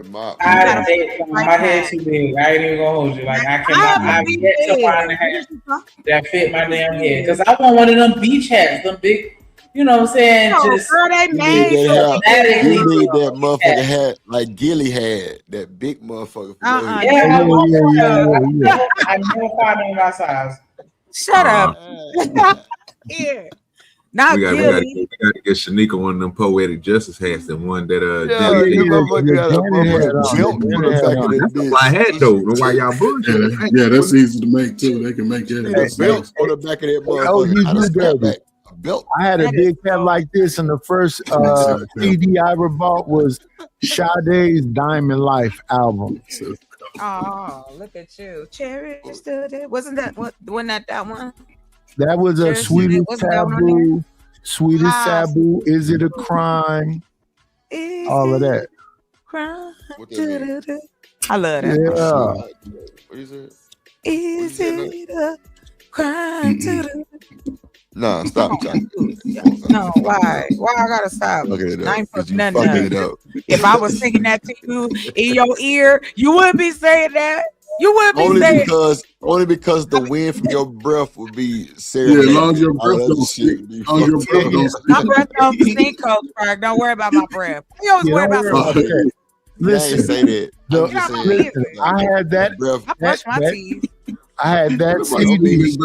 My head too big. I ain't even gonna hold you. Like I cannot. I've yet to find a hat that fit my damn head. Because I want one of them beach hats, them big. You know what I'm saying? Just girl, they made you need that motherfucker hat like Gilly had. That big motherfucker. Yeah, I never find it in my size. Shut up. Here. Not we gotta get Shanika one of them poetic justice hats and one that I had though. Why y'all bullshit? Yeah, that's easy to make too. They can make that. Belt on the back of that motherfucker. Belt. I had a big hat like this, and the first CD I ever bought was Sade's Diamond Life album. Oh, look at you, Cherish. Wasn't that what? Wasn't that one? That was a Sweetest Taboo. Sweetest Taboo. Is it a crime? All of that. Crime. I love that. Yeah. What is it? Is it a crime? No, stop, John. No, why? Why I gotta stop? I ain't fucking nothing up. If I was singing that to you in your ear, you wouldn't be saying that. You wouldn't be saying only because the wind from your breath would be serious. Yeah, as long as your breath don't stink. My breath don't stink, Coach Park. Don't worry about my breath. You always worry about my breath. Listen, say that. The, just saying, listen, I had that. I brush my teeth. I had that What about CD.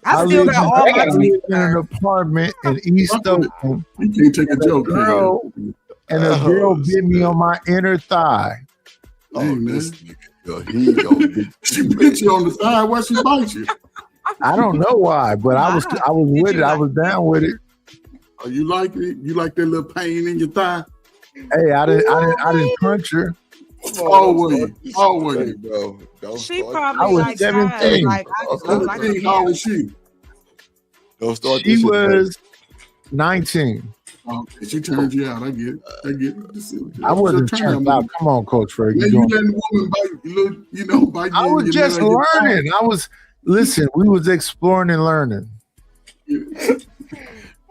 I still got all my teeth. lived in an apartment in East Oakland. You can't take a joke. And a girl bit me on my inner thigh. Hey, man. This nigga, yo, he gonna be. She bit you on the thigh. Why she bite you? I don't know why, but I was with it. I was down with it. Oh, you like it? You like that little pain in your thigh? Hey, I didn't punch her. Always, always, bro. Don't She start. probably I was like 17. Like, I like 17, how old was she? Don't start. She this shit, bro. was 19. Okay, she turned you out. I get it. I get it. I wasn't turned out. Come on, Coach Ferg. Yeah, you letting the woman bite you, you know, bite you. I was just learning. Listen, we was exploring and learning.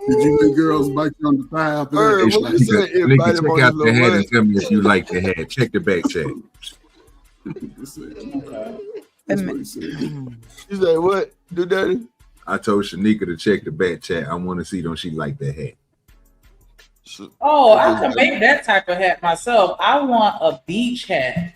Did you let girls bite you on the thigh after Bird, that? what you say? Nigga, Invite him check on out his the little hat run. and tell me if you like the hat. Check the back check. That's what he said. You say what? Do that? I told Shanika to check the back chat. I want to see don't she like the hat. Oh, I can make that type of hat myself. I want a beach hat.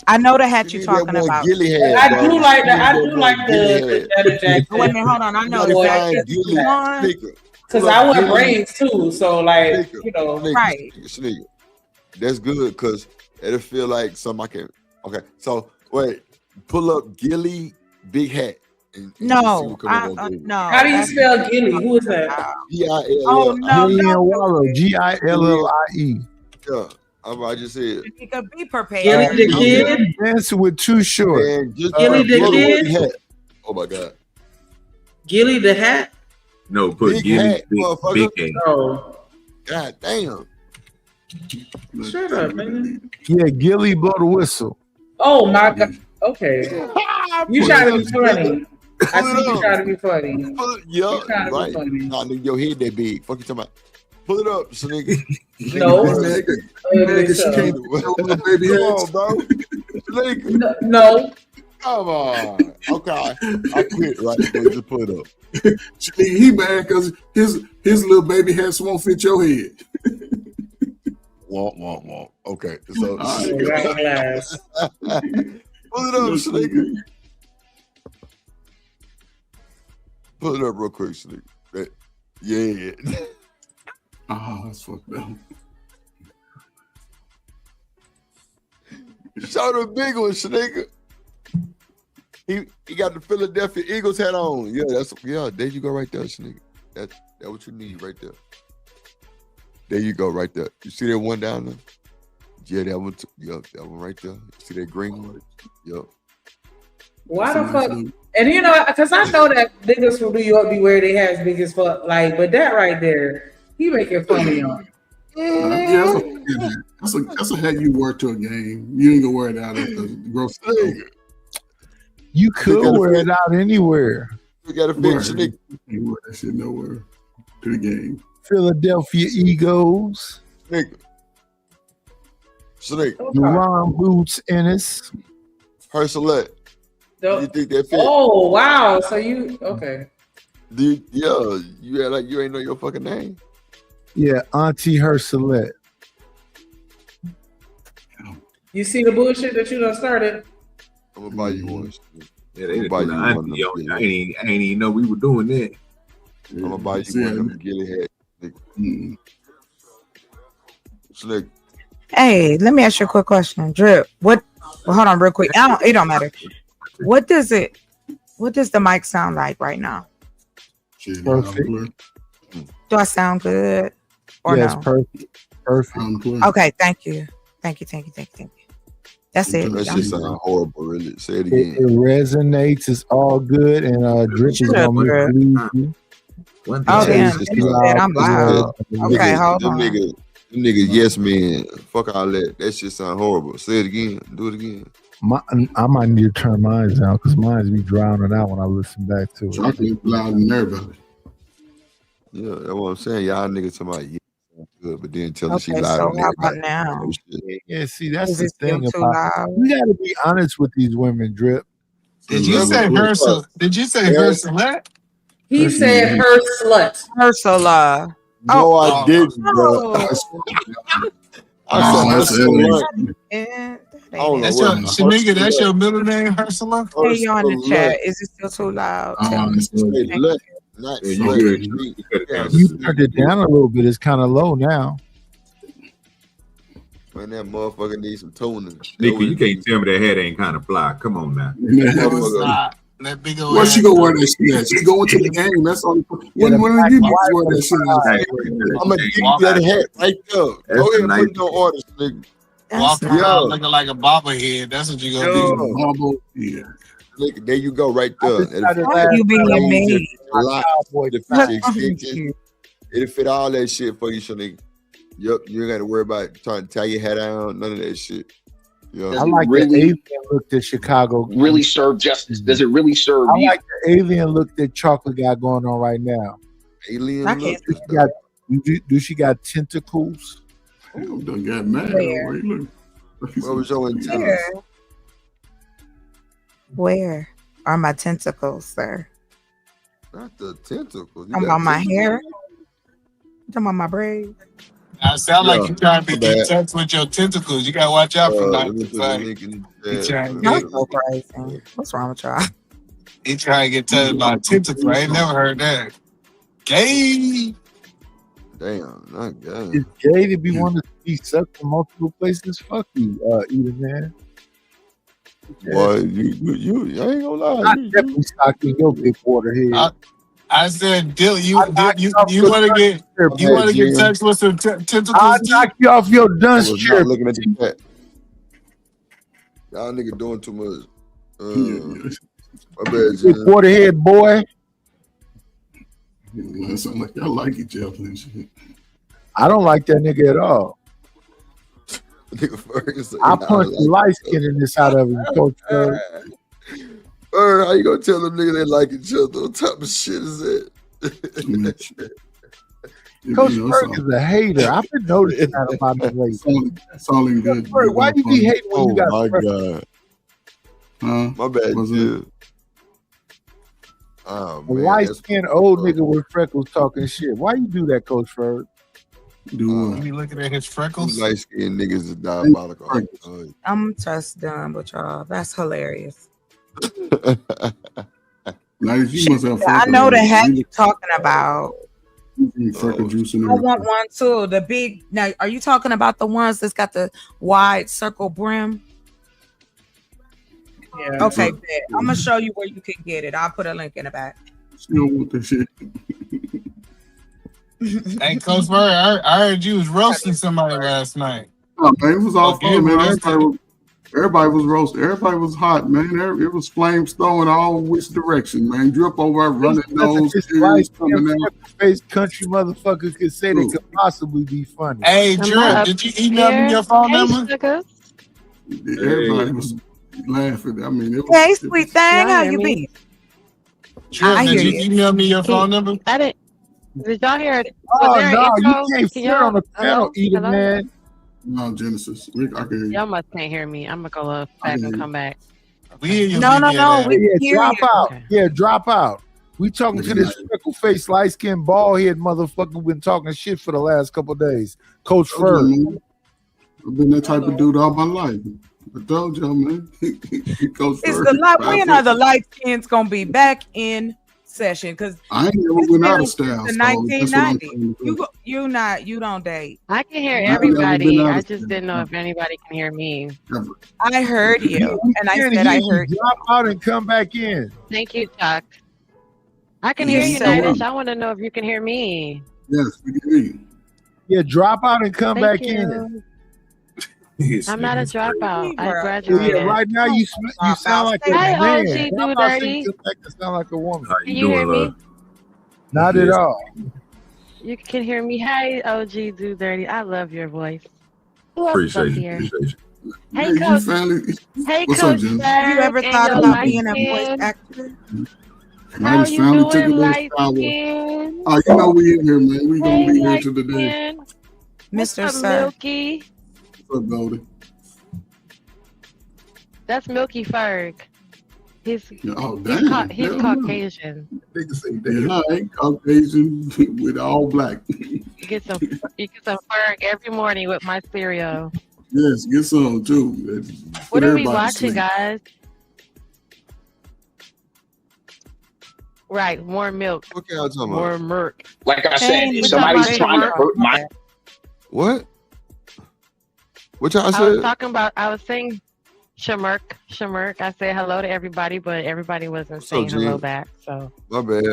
I know the hat you're talking about. Gilly hat, I bro. do like that. I You do need like that the leather jacket. Wait a minute, hold on. I know You the gotta jacket. find Gilly One. sneaker. Because Look, I wear Gilly braids too. So like, sneaker, you know, sneaker, Right. sneaker. That's good because it'll feel like something I can. Okay, so wait, pull up Gilly big hat. And see No, what come up on Google. no. how do you spell Gilly? Who is that? G-I-L-L. Oh no, Gillian no. Wallow, Gillie. Yeah, I just said. You could be prepared. Gilly the kid? Dancing with Too Short. Man, just Gilly the pull up kid? big hat. Oh my god. Gilly the hat? No, put Big Gilly hat, big motherfucker. hat. Oh, God damn. shut up, man. Yeah, Gilly blow the whistle. Oh my god. Okay. You trying to be funny. I Pull it see you up. trying to be funny. Yeah, You trying to be right. funny. Nah, nigga, your head that big. Fuck you talking about. Pull it up, so nigga. No. Nigga, she can't show little baby Come hats. on, bro. Nigga. No. Come on. Okay. I quit, right? So just put it up. He mad because his little baby hats won't fit your head. Womp. Okay. So Glass. pull it up, nigga. Pull it up real quick, nigga. Yeah. Oh, that's fucked up. Show the big one, nigga. He got the Philadelphia Eagles hat on. Yeah, there you go right there, nigga. That's what you need right there. There you go right there. You see that one down there? Yeah, that one. Yup, that one right there. You see that green one? Yup. Why the fuck? And you know, because I know that niggas from New York be wearing their hats big as fuck. Like, but that right there, he making fun of y'all. Yeah, that's a hat you wear to a game. You ain't gonna wear it out at the grocery store. You could wear it out anywhere. You got to fix it. You wear that shit nowhere to the game. Philadelphia Eagles. Snake. Ron Boots Ennis. Herselette. Do you think that fit? Oh wow! So you okay? You act like you ain't know your fucking name. Yeah, Auntie Herselette. You see the bullshit that you done started? I'm gonna buy you one. Yeah, they didn't put the auntie on it. I ain't even know we were doing that. I'm gonna buy you one of them Gilly hats. Slick. Hey, let me ask you a quick question. Drip, what? Well, hold on real quick. It don't matter. What does the mic sound like right now? Perfect. Do I sound good or yes, no? Perfect. Okay, thank you. That's it. That shit sound horrible, really. Say it It again. resonates. It's all good, and Drip is gonna mislead you. Oh damn! I'm loud. Okay, hold on. Them niggas, yes man. Fuck all that. That shit sound horrible. Say it again. Do it again. I might need to turn mine down because mine be drowning out when I listen back to it. Chocolate loud and everybody. Yeah, that's what I'm saying. Y'all niggas talking about good, but then tell her she Okay, lied. so how about now? Yeah, see, that's Is the it still thing too about loud? we got to be honest with these women, Drip. Did you say her? Did you say her select? He said her slut. Ursula. No, I didn't, bro. That's your nigga. That's your middle name, Ursula. Hey, you on the chat? Is it still too loud? You turned it down a little bit. It's kind of low now. Man, that motherfucker needs some tuning. Nikki, you can't tell me that head ain't kind of fly. Come on now. That big old. Where she gonna wear that shit at? She going to the game. That's all. When you wear that shit at? I'm gonna give you that hat right there. Go ahead and put no orders, nigga. Walk around looking like a bobblehead. That's what you gonna do. Yeah. Nigga, there you go, right there. You being made. It'll fit all that shit for you, so nigga. Yep, you ain't got to worry about trying to tie your head down. None of that shit. Yeah. I like the alien look that Chicago. Really serve justice? Does it really serve you? I like the alien look that Chocolate got going on right now. Alien look? Do she got tentacles? Don't get mad. What was your intent? Where are my tentacles, sir? Not the tentacles. I'm on my hair. I'm on my braids. I sound like you're trying to get in touch with your tentacles. You gotta watch out for that. What's wrong with y'all? He trying to get touched by tentacles. I ain't never heard that. Gay. Damn, not gay. It's gay to be wanting to be sucked from multiple places. Fuck you, Edith, man. Boy, you ain't gonna lie. I'm definitely stocking your big water head. I said, Dill, you want to get touched with some tentacles? I'll knock you off your dunce chair. Looking at the chat. Y'all nigga doing too much. My bad, Big water head, boy. It sound like y'all like each other and shit. I don't like that nigga at all. I punched the light skin in this out of him, Coach. How you gonna tell them niggas they like each other? What type of shit is that? Coach Ferg is a hater. I've been noticing that about him lately. It's all in good. Ferg, why you be hating when you got my Ferg? God. My bad, dude. Oh, A man. light-skinned old nigga with freckles talking shit. Why you do that, Coach Ferg? You be looking at his freckles? Light skinned niggas is diabolical. I'm just done with y'all. That's hilarious. You must have I know the hat you're talking about. freckle juice in I want one too. The big. Now, are you talking about the ones that's got the wide circle brim? Yeah. Okay, bet. I'm gonna show you where you can get it. I'll put a link in the back. She don't want that shit. Hey, Coach Bird, I heard you was roasting somebody last night. Oh, man, it was all fun, man. Everybody was roasted. Everybody was hot, man. It was flames throwing all which direction, man. Drip over, running nose, tears coming out. Face country motherfuckers could say they could possibly be funny. Hey, Drip, did you email me your phone number? Everybody was laughing. I mean, it was. Hey, sweet thing, how you been? Drip, did you email me your phone number? I didn't. Did y'all hear it? Oh no, you can't sit on the panel, either, man. No, Genesis. I can hear you. Y'all must can't hear me. I'm gonna go back and come back. No. We drop out. Yeah, drop out. We talking to this freckle face, light skinned, bald head motherfucker. Been talking shit for the last couple of days. Coach Ferg. I've been that type of dude all my life. I told y'all, man. Coach It's Ferg. the light. When are the light skins gonna be back in session? Because I ain't never went out of style. The so that's what I'm 1990. You don't date. I can hear I've never everybody. been out I of just didn't know if anybody can hear me. I heard you, and I said I heard you. Drop out and come back in. Thank you, Chuck. I can hear you, Nidish. I want to know if you can hear me. Yes, we can hear you. Yeah, drop out and come Thank back you. in. I'm not a dropout. I graduated. Yeah, right now you sound like a Hi, man. OG Drop Dude out Dirty. and come back and sound like a woman. Can you hear me? Not at all. You can hear me. Hi, OG Do Dirty. I love your voice. Who else is up Appreciate here? you. Hey, Coach. Hey, What's up, Coach. Jen? Have you ever thought about being a voice actor? How just you finally took doing, a little light shower. skin? Oh, you know we in here, man. We gonna Hey, be here light till the day. skin. Mr. What's up, Sir. Milky? What's up, Goldie? That's Milky Ferg. He's Oh, damn. he's Hell no. Caucasian. Nigga say that. Yeah, I ain't Caucasian with all black. get some Ferg every morning with my cereal. Yes, get some too. What are we watching, guys? Right, more milk. What y'all talking More about? milk. Like I said, Hey, if we somebody's talking trying to about hurt my What? What y'all I was said? talking about. I was saying Shamirk. I said hello to everybody, but everybody wasn't What's up, saying hello Jen? back. So My bad.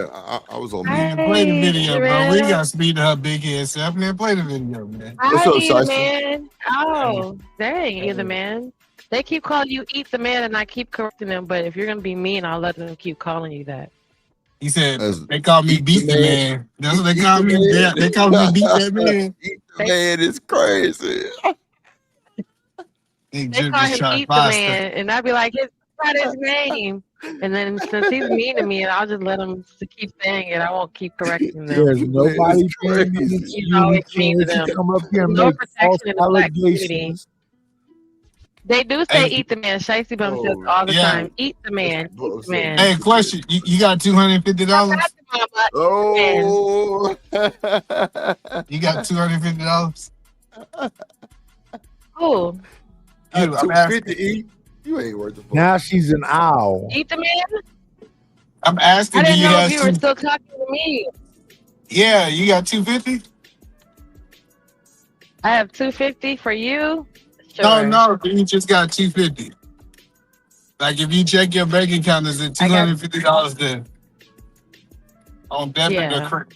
I was on Man, mute. play the hey, video, bro. We Sherelle. got to speed to her big ass self. Man, play the video, man. What's Hi, up, Eat the Shiesty? Man. Oh, dang, Eat the Man. They keep calling you Eat the Man, and I keep correcting them. But if you're gonna be mean, I'll let them keep calling you that. He said That's they call me Eat Beat the the Man. Man. That's what they Eat call the me. They call me Beat that Man. Man. Eat the Man is crazy. They They just call him try to Eat the find stuff. Man, and I'd be like, "It's not his name." And then since he's mean to me, I'll just let him keep saying it. I won't keep correcting them. There's nobody It's paying me crazy. to He's you. always We mean can't to let you them. come up here and No make false protection in the black community. allegations. They do say Hey, "Eat the Man." Shiesty Bum says Oh, all the yeah. time, "Eat the man, eat the man." Hey, question. You got $250? Oh. You got $250? Who? I'm asking. 250 eat. You ain't worth the fuck. Now she's an owl. Eat the Man? I'm I asking. Do didn't you know if have you were two? still talking to me. Yeah, you got 250? I have 250 for you. No, Sure. no, you just got 250. Like if you check your bank account, is it I got $250 there on debit or yeah. credit?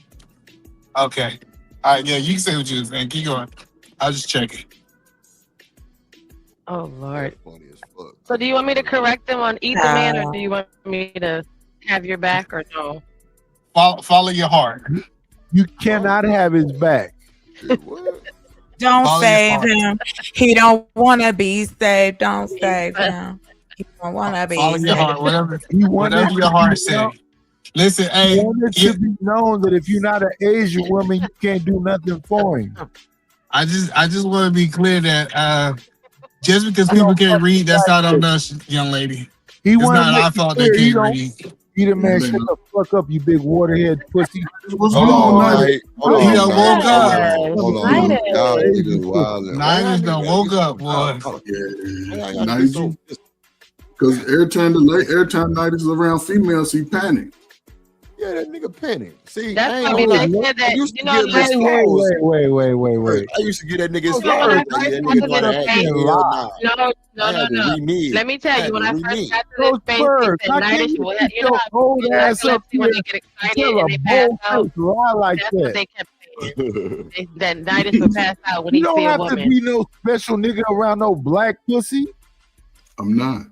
Okay. All right, yeah, you can say what you was saying. Keep going. I'll just check it. Oh Lord. That's funny as fuck. So do you want me to correct them on Eat the Man, or do you want me to have your back, or no? Follow your heart. You cannot have his back. Shit, what? Don't Follow your save heart. him. He don't want to be saved. Don't save him. He don't want to be Follow your heart. saved. Whatever your heart say. Listen, He hey, wanted to be known that if you're not an Asian woman, you can't do nothing for him. I just want to be clear that just because people can't read, that's not on us, young lady. He It's wanted not to our make it fault they clear you can't don't read. eat a man. Shut the fuck up, you big waterhead pussy. What's Hold going on, on, Knight. Knight? Hold He on, done Knight. woke up. Hold on. Y'all niggas wildin'. Why y'all Nine niggas done gotta woke get up, so boy. why Yeah, y'all get so Nigel. Because every time Knight is around females, he panic. yeah, that nigga panic. See, That's I ain't funny. gonna They lie. said I that, used you to know, give his like, flowers. Wait. I used to get that nigga his you know, when flowers. I first That got nigga to try to this act space, hell nah. no. renege. Let me tell I you, had when to I first renege. got to this Coach space, Bird, they said how can Nightish, you well, keep you know your how old in ass up narcolepsy, when here they get and excited tell a and they pass out, bold-faced lie like that's what that? they kept saying. That Nightish would pass out when You he don't see a have to woman. be no special nigga around no black pussy. I'm not.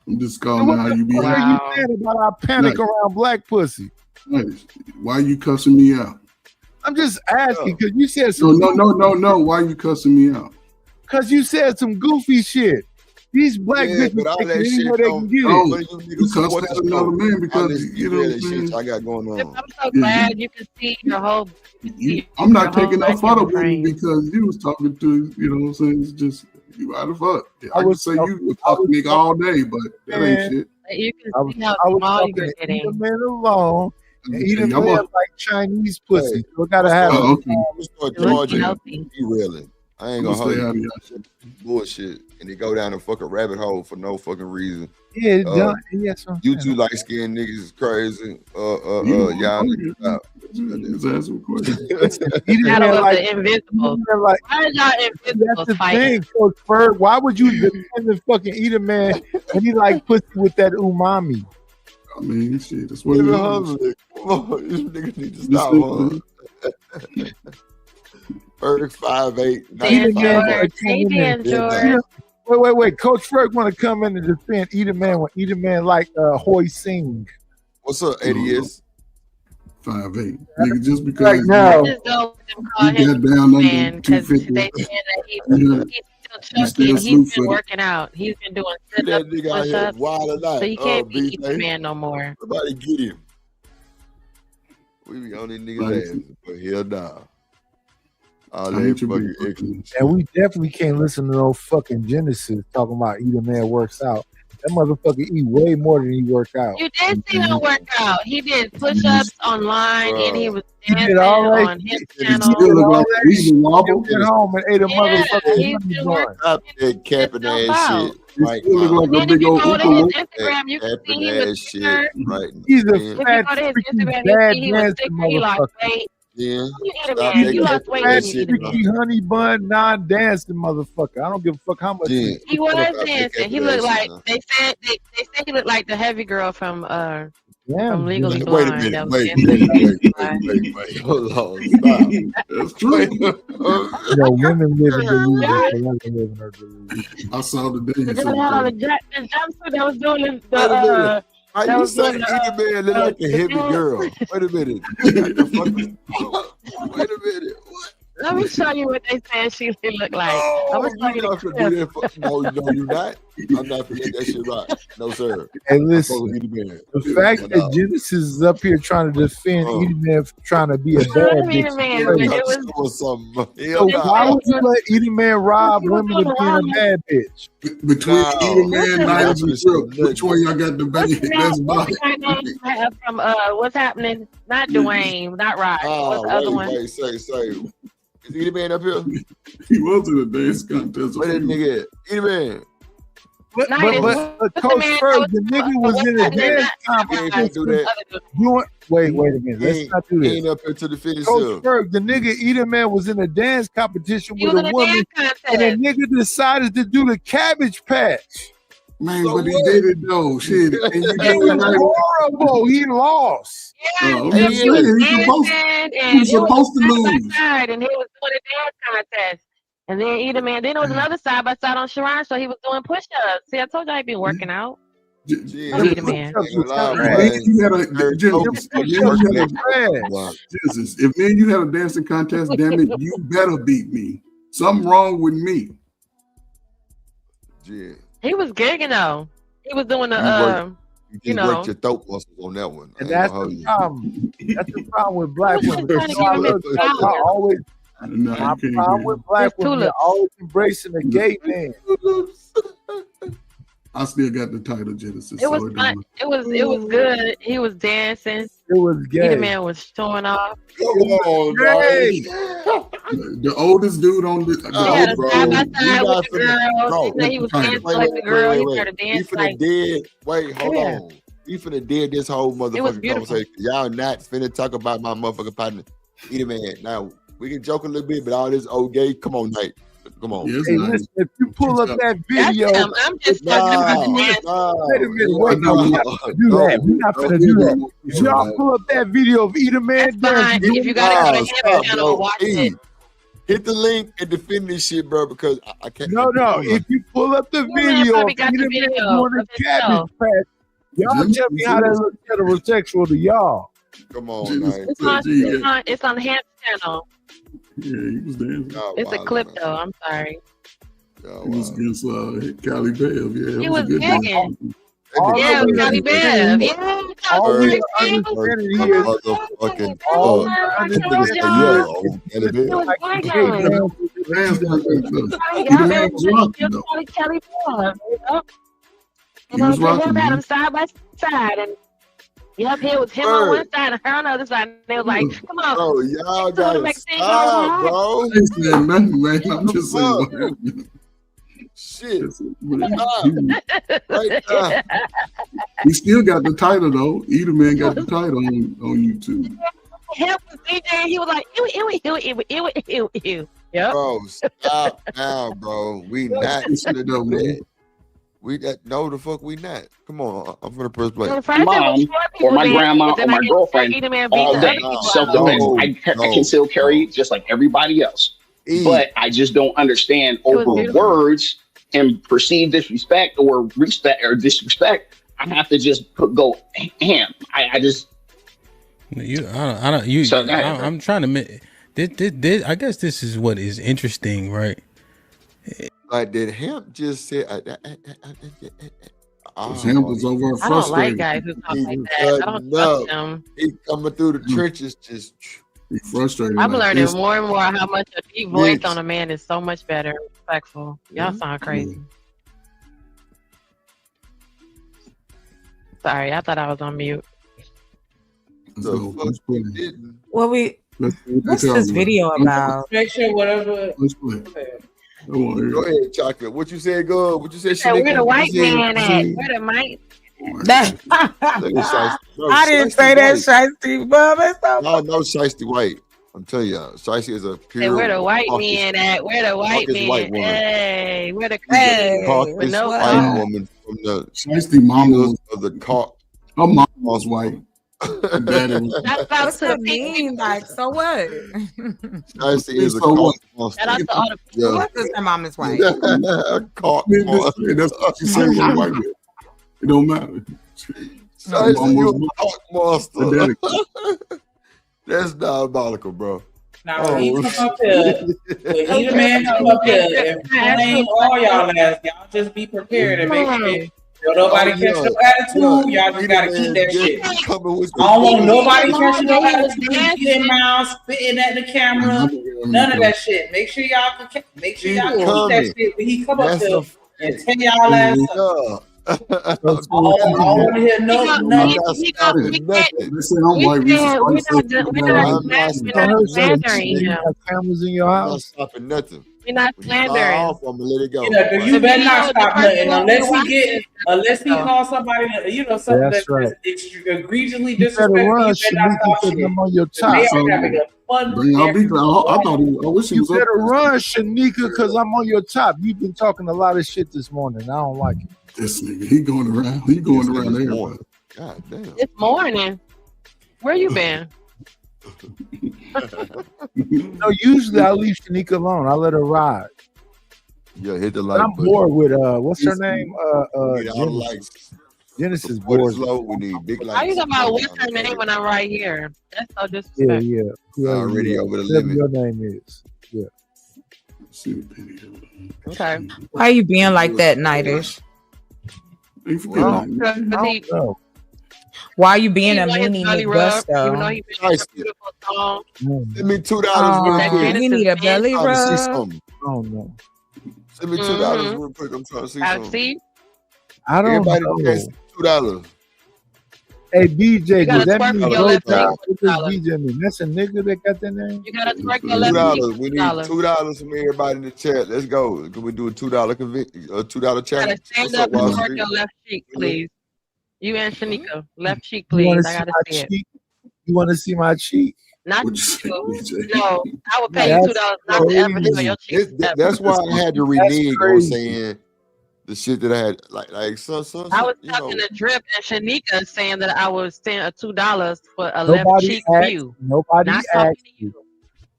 I'm just And calling what how the you fuck be are you Wow. saying about our panic Night. around black pussy? Night. Why you cussing me out? I'm just asking because you said some No. Why you cussing me out? because you said some goofy shit. These black Yeah, bitches but all take that it shit anywhere they don't. can get No, it. One of you you niggas cussed support out the another show. man I because listen to you know real what that I'm shit saying. y'all got going I'm on. so Yeah, glad you can see your whole, I'm not your whole taking no life in photo the with you frame. because you was talking to, you know what I'm saying? It's just, you out of fuck. Yeah, I I can was say you talking, was I talking was nigga all day, but that ain't man, shit. You can I was see how small talking you're to eat a getting. man alone and eat a Hey, I'm man a, like Chinese Hey, pussy. So I gotta I'm have start, oh, okay. I'm start It looks charging healthy. derailing. I ain't I'm gonna gonna hold stay you. out of People y'all shit. bullshit and they go down a fucking rabbit hole for no fucking reason. yeah, Uh, done. Yes, I'm you saying. two light skinned niggas is crazy. You know, Y'all I'm niggas stop. just asking a question. Listen, eat a Battle man of like the Invisibles. man like Why are y'all that's Invisibles the fighting? thing, Coach Bird. Why would you defend the fucking eat a man when he like pussy with that umami? I mean, shit, that's what it Nigga is. hungry. Come on, these niggas need to This stop, nigga, huh? Berg 5'8", Dan 95. George. Hey, Dan Yeah, nah. George. Wait. Coach Ferg want to come in and defend eat a man when eat a man like Hoy Singh. What's up, ADS? 5'8". Nigga, just because I you, just don't call you him got down man under because 250, they saying that you he's still still chunky and he's slew been footed. working out. He's been doing That sit-ups, nigga out here push-ups. wilding out. So you can't be eat the BJ. man no more. Somebody get him. We be on these niggas' asses, but hell nah. All I that need you to fucking be extra. And we definitely can't listen to no fucking Genesis talking about eat a man works out. That motherfucker eat way more than he work out. You did see him work out. He did push-ups online, and he was He dancing did all that on his shit. channel. He did all that He's shit. a wobble. He went home and ate a motherfucker. he's been working Stop that capping ass out. shit right He look now. like And a then if big you old go to his Oompa Instagram, you can see Capping he was ass shit thicker. right He's now. a If you fat, go to his freaking Instagram, you bad see he was dancing thicker. He lost motherfucker. weight. Yeah. You eat a Stop man. that You lost capping weight Fat, ass when you shit, eat a bro. man. freaky honey bun, non-dancing motherfucker. I don't give a fuck how much. Yeah. He was Stop that dancing. He capping looked ass like shit, man. they said he looked like the heavy girl from Damn, Legally dude. Wait a Blonde. That minute. was Wait. dancing. Hold on. Stop. That's true. Wait. You know, women live in delusion. So women live in her delusion. I saw the The dance. girl had on the jumpsuit that was doing Wait a minute. How that you was say doing any man look like a heavy dance. girl? Wait a minute. What the fuck? Wait a minute. What? Let me show you what they said she looked like. I'm Oh, gonna show you you not the finna do clip. that. No, you not. I'm not finna let that shit rock. No, sir. Hey, I'm listen. supposed to be the man. The fact What that up? Genesis is up here trying to defend Edie Man for trying to be a bad I mean, bitch. man, is but crazy. it was Doing something. So Hell why no. would you let Edie Man rob he was women doing of a being a lot. bad bitch? Between No. Edie Man, I'm Nyla, not finna and say Trill, which one y'all got the What's best? the That's name? about What's the name from What's Happening? Not Dwayne, not Rod. What's the Ah, other one? wait. Say. Is Edie Man up here? He was in a dance contest. Where that nigga at? Edie Man. But Night, but what's the Coach man Ferg, that the was nigga was what's in a happening? dance He ain't gonna competition do that. doing. Wait a minute. He Let's ain't, not do he this. ain't up here to the finish Coach up. Ferg, the nigga Edie Man was in a dance competition He with was a in a woman, dance and a contest. nigga decided to do the Cabbage Patch. Man, So but he what? did it though. Shit. And you It know was it right. horrible. He lost. Yeah, I'm Hey, just he was saying, yeah. he's supposed, dancing, he and was it was supposed to side by lose. side, and he was doing a dance contest. And then Edie Man, then there was another side by side on Sharon, so he was doing push-ups. See, I told you I'd be working out. Yeah. Fuck Edie Man. Ain't gonna lie, If me and boy. you had a Third Genesis, coach, if me and working you had that a boy. Genesis, if me and you had a dancing contest, damn it, you better beat me. Something wrong with me. Yeah. He was gigging though. He was doing the You work. You you just worked know. your throat muscles on that one. I And ain't that's gonna hold the you. problem. That's the problem with black women. Trying to So I give him his look, flowers. I always No, my you can't problem do with it. black His women, they're tulips. always embracing a gay man. I still got the title Genesis. It was So it fun. don't. It was good. He was dancing. It was Edie gay. Man was showing off. Come on, Gay. The oldest dude on the They had No, a bro. side by You side with not the finna, girl. bro. He said he was Wait, dancing like the girl. He started We dancing finna like dead. Wait, hold yeah. on. We finna dead this whole It was motherfucking beautiful. conversation. Y'all not finna talk about my motherfucking partner, Edie Man. Now we can joke a little bit, but all this old gay. Come on, Nate. Come on. Yes, Hey, nice. listen, if you pull up that That's video, him. I'm just talking about the dance. wait a minute, No, wait, no, we're not gonna do that. We're not gonna do that. If y'all pull up that video of Edie Man That's fine. dancing, If you gotta go to his stop, channel bro. and watch Hey, it. hit the link and defend this shit, bro, because I can't. no, if you pull up the Edie Man video of probably got the Edie Man video doing the of Cabbage himself. Patch, y'all tell me how that looks heterosexual to y'all. Come on, Nate. It's on Hamp's channel. Yeah, he was dancing. It's a clip though. I'm sorry. He was against Cali Bev. Yeah, He it was a good gigging. dance. Yeah, with Cali Bev. Yeah, All we Cali understanding Bev. is Motherfucking all fuck. we This nigga say, understanding yeah, is Cali Bev. He was like gigging. Dance contest. Yeah, man it was was rocking, though. Cali Bev. Yep. He And was they rocking, had man. them side by side, and yep, here was him on one side and her on the other side, and they was like, "Come on, Bro, y'all to gotta make things stop, go bro. I ain't saying nothing, man. I'm just saying what happened. Shit. Stop. Right now. He still got the title though. Edie Man got the title on YouTube. Help was DJ. He was like, ew. Yep. Bro, stop now, bro. We not finna do that. We no the fuck we not. Come on, I'm for the first place. My mom or my grandma or my girlfriend all day. Self-defense. I can still carry just like everybody else. But I just don't understand over words and perceived disrespect or respect or disrespect. I have to just go ham. I just I'm trying to. I guess this is what is interesting, right? Like did Hemp just say? Hemp was over I don't like guys who talk like that. I don't trust them. He coming through the trenches, just frustrated. I'm learning more and more how much a deep voice on a man is so much better, respectful. Y'all sound crazy. Sorry, I thought I was on mute. Let's play. What's this video about? Make sure whatever. Let's play. Go ahead, Chocolate. What you said, good? What you said, So where the white man at? Shanika? Where the Mike? I didn't say that, Shiesty, Bob. No, Shiesty White. I'm telling you, Shiesty is a pure. Hey, where the white caucus- man at? Where the white caucus man? white woman. Hey, where the Caucus with no white woman from the Shiesty mama of the caucus. Her mom was white. Daddy was What's that mean? Like, so what? Shiesty is a So what? caucus monster. Shout out to all the Yeah. What does her mom is white? Caucus Man, that's what she said. was white girl. It don't matter. Shiesty, you a caucus monster. Her daddy- That's diabolical, bro. Now when he come up here, when he the man come up here and flame all y'all ass, y'all just be prepared and make sure nobody catch no attitude. Y'all just gotta keep that shit. I don't want nobody catching no attitude, getting mouth, spitting at the camera, none of that shit. Make sure y'all can make sure y'all keep that shit when he come up here and tell y'all ass up. I don't want to hear nothing. They say I'm white. Cameras in your I'm not house. stopping nothing. We're not slandering. I'm gonna let it go. Yeah, you better not stop nothing unless he calls somebody, something That's that's right. egregiously You better disrespectful. run, You better not Shanika, stop because shit. I'm on your They top. are having a fun. I'll be glad. I thought I wish he You was up. better run, Shanika, because I'm on your top. You've been talking a lot of shit this morning. I don't like it. This nigga, he going around. He going around there. God damn. This morning. Where you been? No, usually I leave Shanika alone. I let her ride. Yeah, hit the But like I'm button. bored with what's her name? We need all the Genesis. likes. Genesis Support bored. is low. We need big likes. How you talking about what's her name when I'm right here? That's so Yeah, disrespectful. yeah. Whoever Already you are. over the Whatever limit. your name is. Yeah. Okay. Why you being like that, Nightish? Well, No. Why you being a He want his meanie belly rubbed, even though McGusto? he been a beautiful song. Send me $2 Oh, real quick. you need a belly I'm trying to see rub? something. Oh no. Send me $2 real quick. I'm trying to see I something. see. I don't Everybody know. gets $2. Hey BJ, You gotta does that twerk mean for your blow left job? leg What for does $2. BJ mean? That's a nigga that got that name? You gotta twerk your left cheek $2. for We need $2. $2 from everybody in the chat. Let's go. Can we do a $2 $2 You gotta challenge? stand What's up up, and Wall twerk Street? your left cheek, please. You and Shanika, left cheek, You want please. to I see gotta my see it. cheek? You want to see my cheek? Not What'd you say, you. BJ? No, I would pay you That's $2 not to ever show crazy. your cheek. That's why I had to That's renege on crazy. saying the shit that I had, like some, I was you know. talking to Drip and Shanika saying that I was sending a $2 for a left Nobody cheek asked. view. Nobody Not talking asked to you.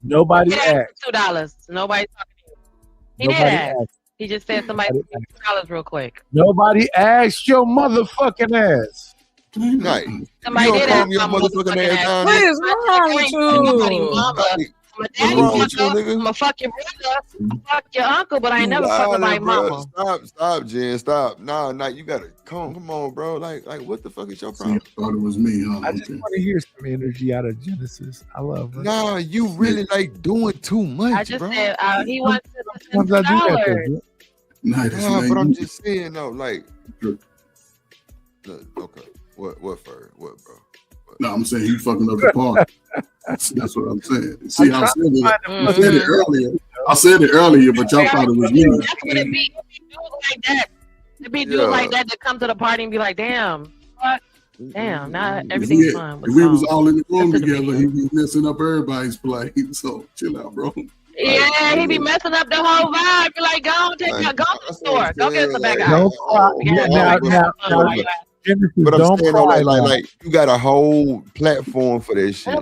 Nobody He asked. asked $2. Nobody's talking to you. He did Nobody ask. asked. He just said somebody Nobody send me $2 real quick. Nobody asked your motherfucking ass. Right. Somebody You did gonna ask call me a my motherfucking motherfucking ass ass. down What there? is wrong with Nobody you? mama. My What's daddy wrong with you, mother, nigga? I'ma fuck your brother, I'ma fuck your uncle, but I ain't You never fuck nobody wildin', bro. mama. Stop, Jen. Stop. Nah, you gotta come on, bro. Like, what the fuck is your problem? Thought it was me, huh? I just want to hear some energy out of Genesis. I love her. Nah, you really like doing too much, I just bro. said he wants to send Sometimes I do that, $2. though. Nah, but I'm just saying though, like, okay, what for? What, bro? No, I'm saying he fucking up the party. That's what I'm saying. See, I'm I said trying to it. find I said it earlier. I said it earlier, but y'all thought it was me. That's what it be. It be dudes like that. It be dudes like that that come to the party and be like, damn, fuck. Damn, now everything's fun. If we was all in the room together, he'd be messing up everybody's play. So chill out, bro. Yeah, he be messing up the whole vibe. Be like, go to the store. Go get us a bag of Don't ice. cry. Now, Genesis, But I'm don't saying, cry. like, you got a whole platform for that shit.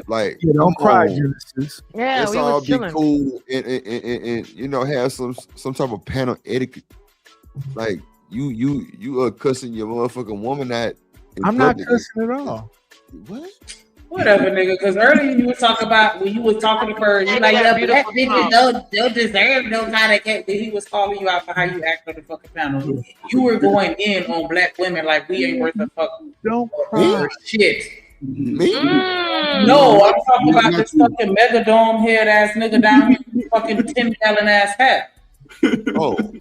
Like, Yeah, don't come cry, on. Genesis. Yeah, Let's we all was be chilling. cool and you know have some type of panel etiquette. Like you are cussing your motherfucking woman out. in I'm not public. cussing at all. What? Whatever, nigga. Because earlier you was talking about when you was talking to her, you like, yeah, but that bitch don't deserve no kind of cat. But he was calling you out for how you act on the fucking panel. You were going in on black women like we ain't worth a fuck. Don't cry. Shit. Me? No, I'm talking about this fucking mega dome head ass nigga down here, with fucking 10-gallon ass hat. Oh.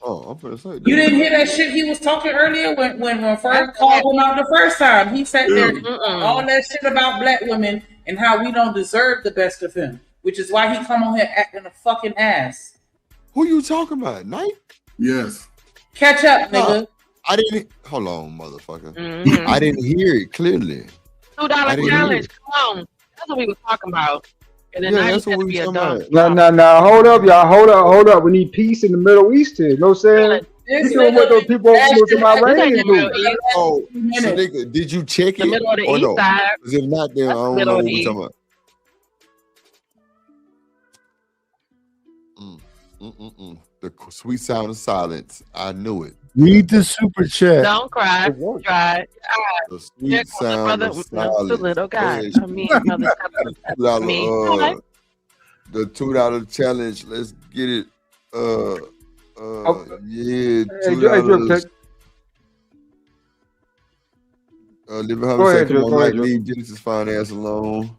Oh, I'm gonna say You didn't hear that shit he was talking earlier when first called him out the first time. He sat there all that shit about black women and how we don't deserve the best of him, which is why he come on here acting a fucking ass. Who you talking about, Knight? Yes. Catch up, nigga. I didn't. Hold on, motherfucker. I didn't hear it clearly. $2 challenge. Come on. That's what we were talking about. And then Yeah, now that's you what got to we be a was dumb. talking about. Nah. Hold up, y'all. Hold up. We need peace in the Middle East here. You know what I'm saying? You know what those people over in Iranian do. Oh, so nigga, did you check The it middle of the or east no? side. Because if not, then I don't middle know of what the we're talking about. The sweet sound of silence. I knew it. Read the super chat. Don't cry. Try. The sweet sound of silence. The little guy. Go I mean, mother. Me. The $2 challenge. Let's get it. Yeah, $2. Living humbly. Say, come on, Mike, leave Genesis finance alone.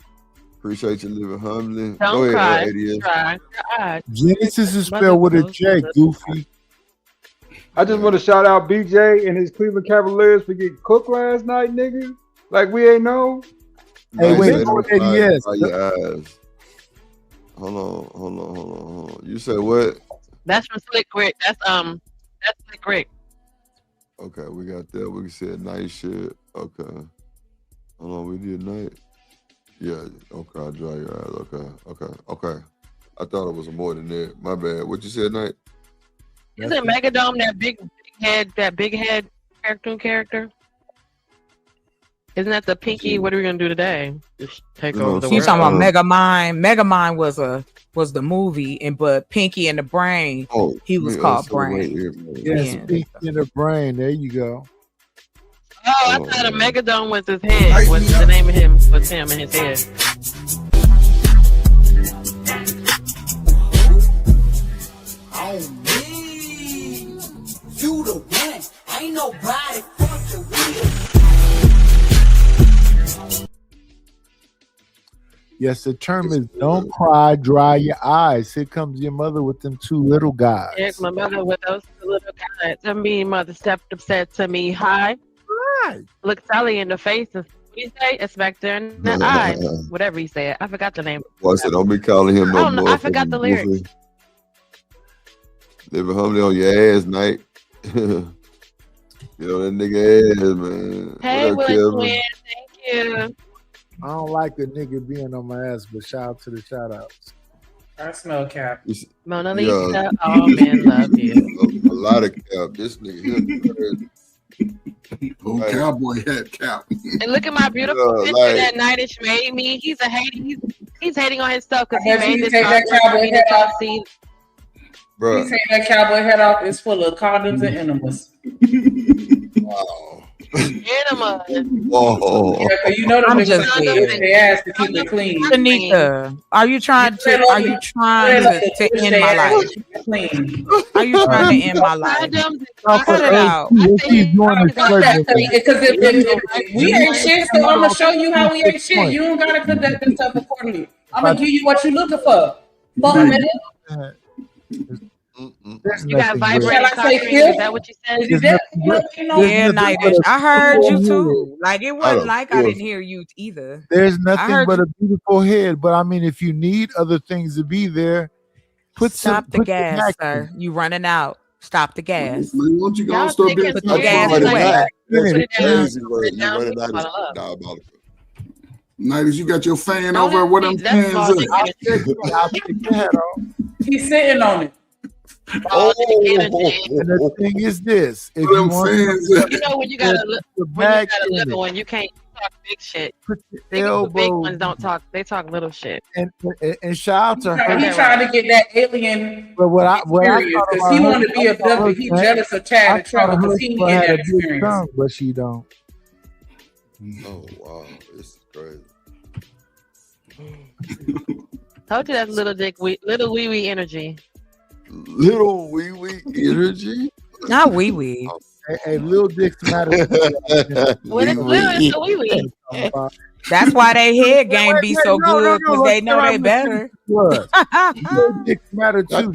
Appreciate you living humbly. Don't Go ahead, cry. ADS. Genesis is spelled with a J, goofy. I just want to shout out BJ and his Cleveland Cavaliers for getting cooked last night, nigga. Like we ain't know. Hey, wait, yes. Hold on. You said what? That's from Slick Rick. That's Slick Rick. Okay, we got that. We said night shit. Okay. Hold on, we did night. Yeah, okay, I'll dry your eyes. Okay. I thought it was more than that. My bad. What you said, Night? Isn't Megadome that big head cartoon character? Isn't that the Pinky? What are we gonna do today? Just take over the world. You talking about Megamind? Megamind was the movie, but Pinky and the Brain. Oh, he was called Brain. Yes, Pinky and the Brain. There you go. Oh, I thought a Megadome was his head. Was the name of him? Was him and his head? On me, you the one. Ain't nobody fucking with. Yes, the term is don't cry, dry your eyes. Here comes your mother with them two little guys. Here's my mother with those two little guys. And me, mother stepped up, said to me, "Hi." Look Sally in the face and he say it's back there in the eye. Whatever he said. I forgot the name. Well, I said, don't be calling him no more. I forgot the lyrics. Living humbly on your ass, Night. Get on that nigga ass, man. Hey, Willie Twin, thank you. I don't like a nigga being on my ass, but shout out to the shout outs. I smell cap. Mona Lisa, all men love you. A lot of cap. This nigga. Oh, cowboy hat cap. And look at my beautiful picture that Nightish made me. He's a hating. He's hating on himself because he made this. Take that cowboy head off. Bro, you take that cowboy head off. It's full of condoms and enemas. Wow. Enema. Oh. Yeah, because you know them I'm niggas just they ass to keep it clean. Anita, are you trying to end my life? Are you trying to end my life? Cut it out. Because if we ain't shit, so I'm gonna show you how we ain't shit. You don't gotta conduct yourself accordingly. I'm gonna give you what you looking for. Fuck a minute. You got vibrating cockring. Is that what you said? Yeah, Nightish. I heard you too. Like it wasn't like I didn't hear you either. There's nothing but a beautiful head. But I mean, if you need other things to be there, stop the gas, sir. You running out. Stop the gas. Man, won't you go stop being put the gas away? Nightish, you got your fan over where them fans at? He's sitting on it. Oh, and the thing is this: if you want you know when you got a little one, you can't talk big shit. The big ones don't talk; they talk little shit. And shout out to her. He trying to get that alien. But what I because he want to be a double. He jealous of Chad and Trevor because he can get that experience. But she don't. Oh wow, this is crazy. Told you that's little wee wee energy. Little wee wee energy? Not wee wee. Hey, little dicks matter. What is little? It's a wee wee. That's why they head game be so good because they know they better. Little dicks matter too.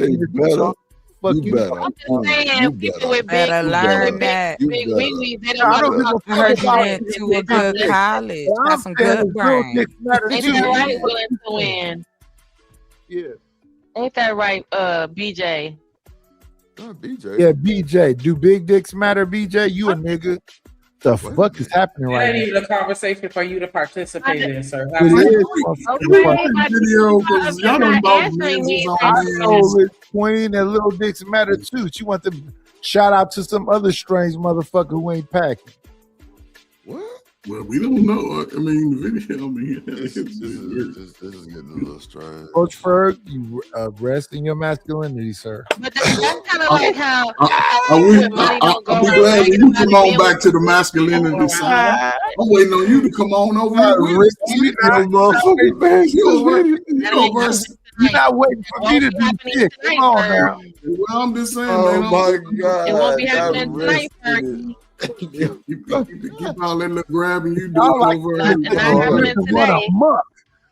fuck You you. better. I'm just saying, people with big, Better people learn with that. big wee-wees, they I don't don't want give to a talk fuck about Heard about you went to a good college. What Got I'm some saying good is little brain. dicks matter Ain't too. that right, willing to win? Yeah. Ain't that right, BJ? BJ. Yeah, BJ. Do big dicks matter, BJ? You a nigga. The fuck is happening That right ain't now? even a conversation for you to participate in, sir. It is. Video because y'all done bought lenses on I there. told this queen that little dicks matter too. She wants to shout out to some other strange motherfucker who ain't packing. Well, we don't know. I mean, the video. I mean, This is getting a little strange. Coach Ferg, you rest in your masculinity, sir. But that's kind of like how I'll be glad when you come on back to the masculinity side. I'm waiting on you to come on over here with us. You're not waiting for me to do shit. Come on now. Well, I'm just saying, Oh man. my God. It won't be happening tonight, sir. Keep all that little grabbing you do Y'all like over. to run amok.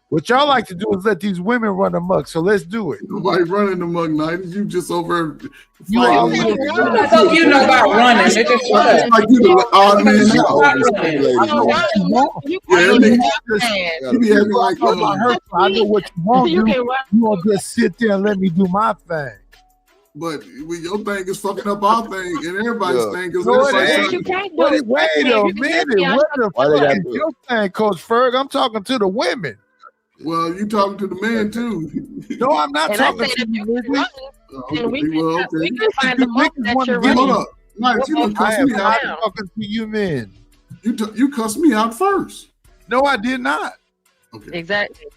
What y'all like to do is let these women run amok. So let's do it. Nobody running the mug night. You just over. You I hope you know about running. Nigga, shut up. Like you the odd man out. You be acting like I know what you want. You want to just sit there and let me do my thing. But your thing is fucking up our thing, and everybody's thing is. No, you can't do it. Wait a minute. What the fuck is your thing, Coach Ferg? I'm talking to the women. Well, you talking to the men too. No, I'm not talking to the niggas. Then we can find the month that you're running. Hold up. Nice, you done cuss me out. I'm talking to you men. You cussed me out first. No, I did not. Okay. Exactly.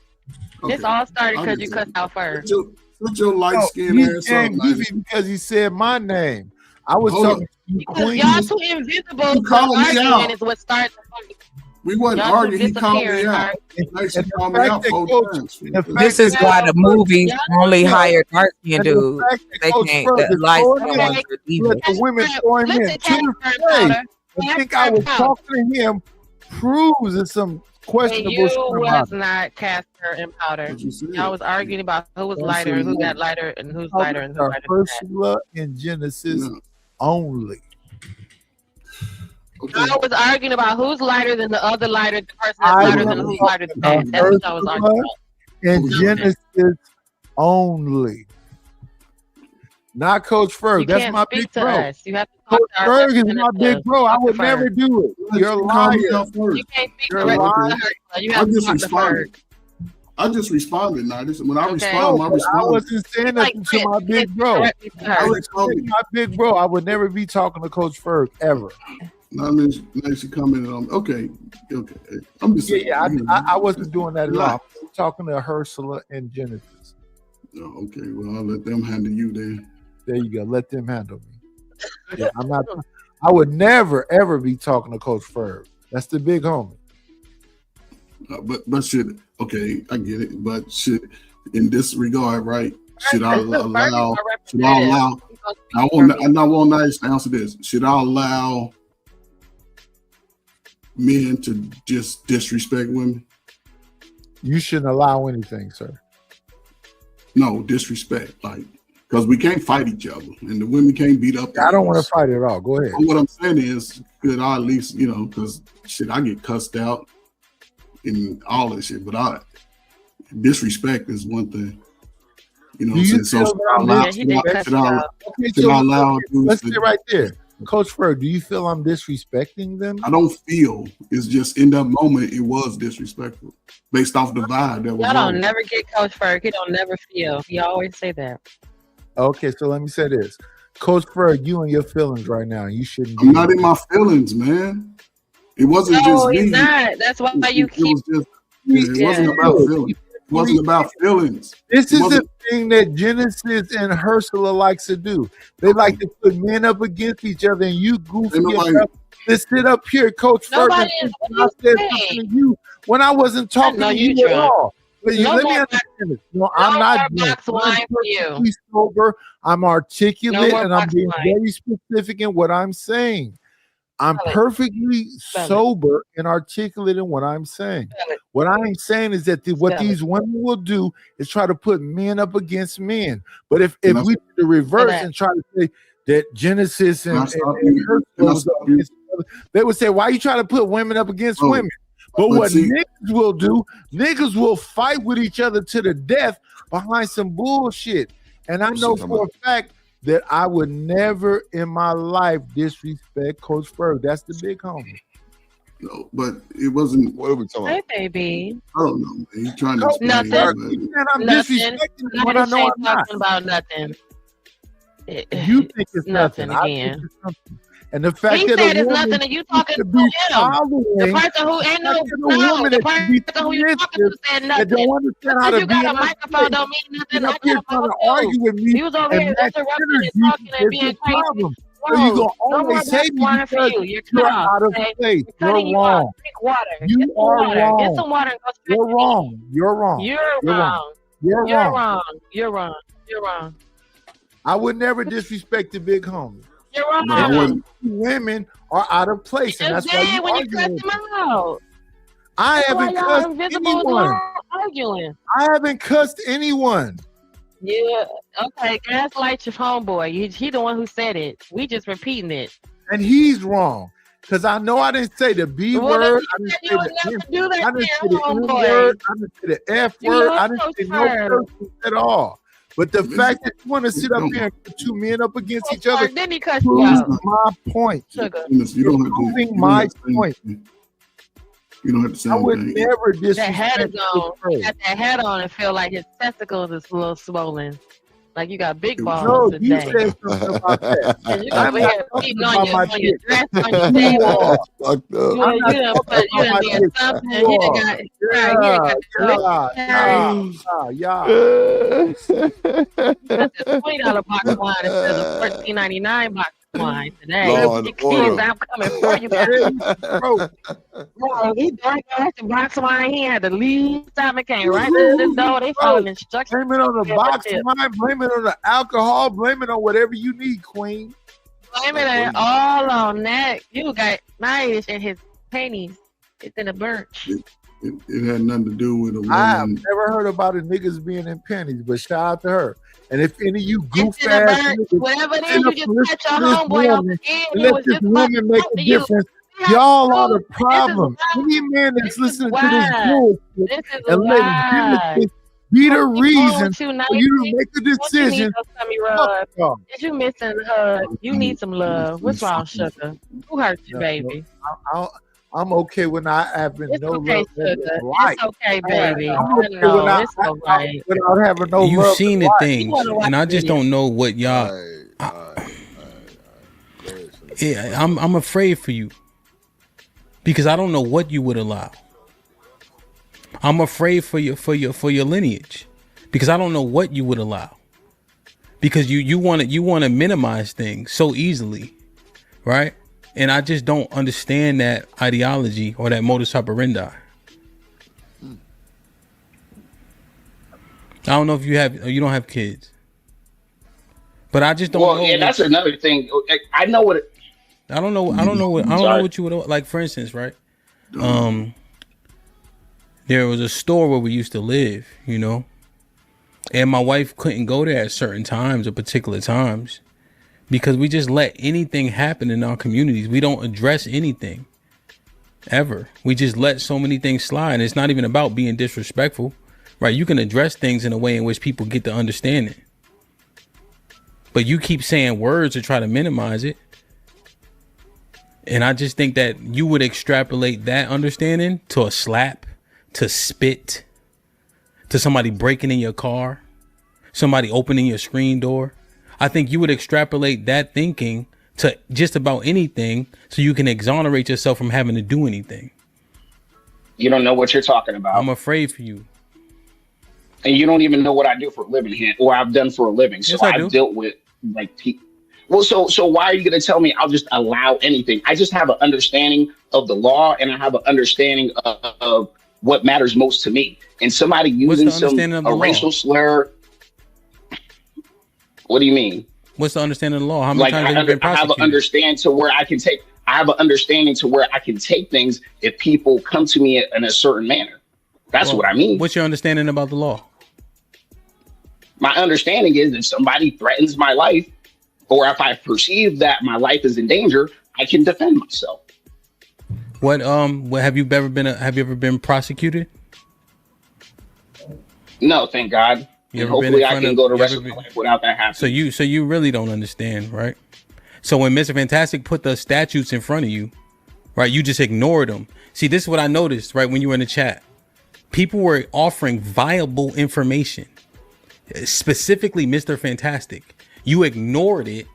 This all started because you cussed out first. Put your light skin ass up. Because he said my name. I was talking to you, Because queen. y'all too invisible. You called me arguing out. is what started the fight. We wasn't Y'all arguing. He called me disappearing, out. Nice, he called me out 4 times. This is why the movies only hire dark skinned dudes. They can't the light skinned ones are evil. Let the women throw him in. To the I think I was talking to him proves it's some questionable You shit was about it. not Casper and Powder. Y'all was arguing about who was lighter and who got lighter and who's lighter and who's lighter. Ursula in Genesis only. I was arguing about who's lighter than the other lighter, the person that's lighter than who's lighter than that. That's what I was arguing about. In Genesis only. Not Coach Ferg. You That's can't my speak big to bro. us. You have to talk Coach to our Ferg is my representative. big bro. I Talk would to never her. do it. You're You called me lying. out first. You can't speak You're directly lying. to her. You I have to just talk to her. responded. I just responded. Now, when I Okay. respond, I I respond. wasn't saying nothing to my big bro. Directly to I her. was saying my big bro. I would never be talking to Coach Ferg ever. Now, now she commented on. Okay. I'm just saying. I wasn't doing that at all. I was talking to Ursula and Genesis. Oh, okay. Well, I'll let them handle you then. There you go. Let them handle me. Yeah, I'm not. I would never ever be talking to Coach Ferg. That's the big homie. But should okay, I get it. But should in this regard, right? Should I allow? Should I allow? I want nice to answer this. Should I allow men to just disrespect women? You shouldn't allow anything, sir. No disrespect, like because we can't fight each other, and the women can't beat up. I don't want to fight at all. Go ahead. What I'm saying is, could I at least, because shit, I get cussed out and all that shit, but disrespect is one thing. You know what I'm saying? So should I allow let's get right there. Coach Ferg, do you feel I'm disrespecting them? I don't feel. It's just in that moment it was disrespectful based off the vibe that was. Y'all don't never get Coach Ferg. He don't never feel. He always say that. Okay, so let me say this. Coach Ferg, you in your feelings right now. You shouldn't. I'm not in my feelings, man. It wasn't just me. No, he's not. That's why you keep. It wasn't about feelings. It wasn't about feelings. This is the thing that Genesis and Ursula likes to do. They like to put men up against each other, and you goofy enough to sit up here, Coach Ferg. I said something to you when I wasn't talking to you at all. Let me understand this. No, I'm not perfectly sober. I'm articulate and I'm being very specific in what I'm saying. I'm perfectly sober and articulate in what I'm saying. What I'm saying is that what these women will do is try to put men up against men. But if we do the reverse and try to say that Genesis and Earth was up against each other, they would say, why are you trying to put women up against women? But what niggas will do, niggas will fight with each other to the death behind some bullshit. And I know for a fact that I would never in my life disrespect Coach Ferg. That's the big homie. No, but it wasn't. What are we talking about? Hey, baby. I don't know, man. He's trying to explain Nothing. I'm disrespecting what I know I'm not. Talking about nothing. You think it's nothing again. And the fact he that said it's nothing, and you talking to him. The person who ain't the person who you talking to said nothing. Don't understand how to you got a microphone don't mean nothing. Up here trying to argue with me. He was over here interrupting and talking and being crazy. So you gonna always say me because you're out of place. You're wrong. Drink water. You are wrong. Get some water and go straight. You're wrong. You're wrong. You're wrong. You're wrong. You're wrong. You're wrong. I would never disrespect the big homie. You're wrong. Women are out of place, and that's why you when you cuss them out. I haven't cussed anyone. Arguing. I haven't cussed anyone. Yeah. Okay. Gaslight your homeboy. He the one who said it. We just repeating it. And he's wrong. Because I know I didn't say the B word. I didn't say the N word. I didn't say the F word. I didn't say no person at all. But the fact that you want to sit up here and put two men up against each other proves my point. You don't have to. My point. You don't have to say I would anything. never disrespect. That hat is on. He got that hat on and feel like his testicles is a little swollen. Like you got big balls No, today. you said something about that. And you over here beating on your dress on your table. Fucked up. You done did something. He done got That's a $20 box of wine instead of $14.99 box of wine today. I'm coming for you guys. Bro, he drank the box of wine. He had to leave. Simon came right to the door. They followed instructions. Blame it on the box of wine. Blame it on the alcohol. Blame it on whatever you need, Queen. Blame it all on that. You got nice in his panties. It's in a birch. It had nothing to do with a woman. I've never heard about a niggas being in panties, but shout out to her. And if any of you goof ass niggas, whatever it is, you just catch your homeboy off the end. Let this woman make a difference. Y'all are the problem. Any man that's listening to this bullshit and letting Genesis be the reason for you to make a decision. Is you missing hug? You need some love. What's wrong, sugar? Who hurt you, baby? I'm okay when I have been it's no okay, love. Sugar. It's okay, baby. I'm okay it's all right. Without having no You've love. seen the things, and I just don't know what y'all. Yeah, I'm afraid for you because I don't know what you would allow. I'm afraid for your lineage because I don't know what you would allow. Because you want to minimize things so easily, right? And I just don't understand that ideology or that modus operandi. I don't know if you don't have kids, but I just don't know. Well, yeah, that's another thing. I know what. I don't know what you would like. For instance, right? There was a store where we used to live, and my wife couldn't go there at certain times or particular times. Because we just let anything happen in our communities. We don't address anything ever. We just let so many things slide. And it's not even about being disrespectful, right? You can address things in a way in which people get to understand it. But you keep saying words to try to minimize it. And I just think that you would extrapolate that understanding to a slap, to spit, to somebody breaking in your car, somebody opening your screen door. I think you would extrapolate that thinking to just about anything so you can exonerate yourself from having to do anything. You don't know what you're talking about. I'm afraid for you. And you don't even know what I do for a living here or I've done for a living. So Yes, I've dealt with like people. Well, so why are you going to tell me I'll just allow anything? I just have an understanding of the law and I have an understanding of what matters most to me. And somebody using a racial slur. What do you mean? What's the understanding of the law? How many times have you been I have an prosecuted? understand to where I can take I have an understanding to where I can take things if people come to me in a certain manner. That's what I mean. What's your understanding about the law? My understanding is if somebody threatens my life, or if I perceive that my life is in danger, I can defend myself. What have you ever been prosecuted? No, thank God. And hopefully I can go the rest of my life without that happening. So you really don't understand, right? So when Mr. Fantastic put the statutes in front of you, right, you just ignored them. See, this is what I noticed, right, when you were in the chat. People were offering viable information, specifically Mr. Fantastic. You ignored it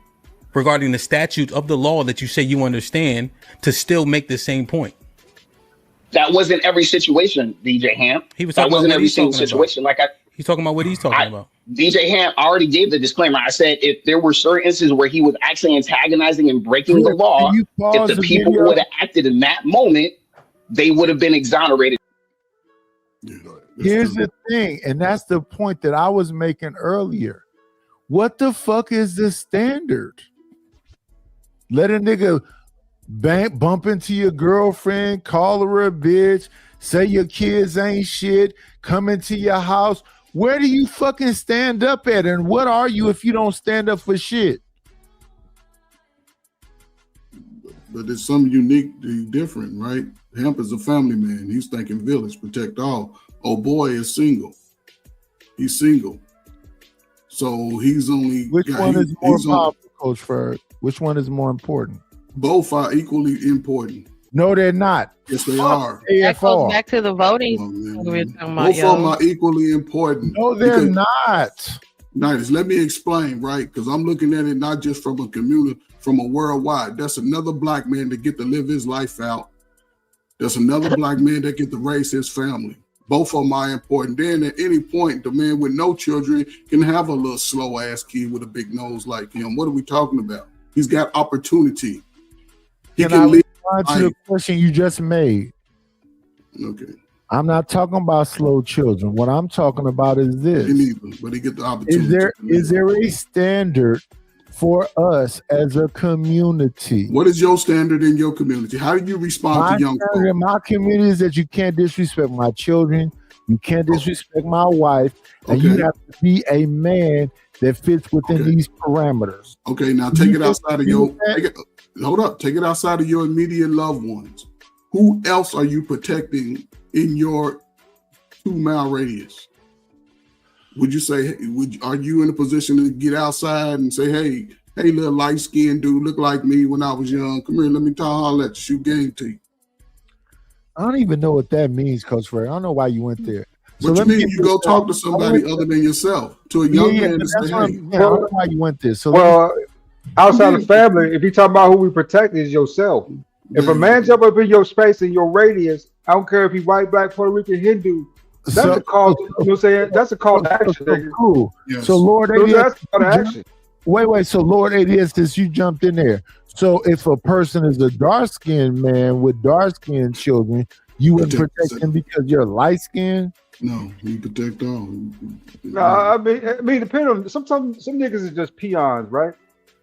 regarding the statutes of the law that you say you understand to still make the same point. That wasn't every situation, DJ Ham. He was that talking wasn't about every single situation. He's talking about what he's talking about. DJ Ham already gave the disclaimer. I said if there were certain instances where he was actually antagonizing and breaking the law, if the people would have acted in that moment, they would have been exonerated. Here's the thing, and that's the point that I was making earlier. What the fuck is the standard? Let a nigga bump into your girlfriend, call her a bitch, say your kids ain't shit, come into your house. Where do you fucking stand up at? And what are you if you don't stand up for shit? But there's something uniquely different, right? Hemp is a family man. He's thinking village, protect all. Oh boy is single. He's single. So he's only... Which one is more powerful, Coach Ferg? Which one is more important? Both are equally important. No, they're not. Yes, they are. That goes back to the voting. We were talking about, Both of them are equally important. No, they're not. Nice. Let me explain, right? Because I'm looking at it not just from a community, from a worldwide. That's another black man that get to live his life out. There's another black man that get to raise his family. Both of them are important. Then at any point, the man with no children can have a little slow ass kid with a big nose like him. What are we talking about? He's got opportunity. He can live. To the question you just made. Okay. I'm not talking about slow children. What I'm talking about is this. But he get the opportunity. Is there a standard for us as a community? What is your standard in your community? How do you respond to young people? In my community is that you can't disrespect my children, you can't disrespect my wife, and you have to be a man that fits within these parameters. Okay, now take it outside of your take it outside of your immediate loved ones. Who else are you protecting in your 2-mile radius? Would you say, are you in a position to get outside and say, hey, little light-skinned dude, look like me when I was young. Come here, let me holler at you, shoot game to you. I don't even know what that means, Coach Ferg. I don't know why you went there. What you mean? You go talk to somebody other than yourself, to a young man to say, hey. I don't know why you went there. So outside of family, if you talk about who we protect, is yourself. If a man jump up in your space, in your radius, I don't care if he's white, black, Puerto Rican, Hindu. That's a call. You know what I'm saying? That's a call to action. Cool. Yes. So Lord that's a call to ADS, action. Wait. So Lord ADS, since you jumped in there. So if a person is a dark-skinned man with dark-skinned children, you wouldn't protect him because you're light-skinned? No, you protect all. No, I mean, depending on sometimes some niggas is just peons, right?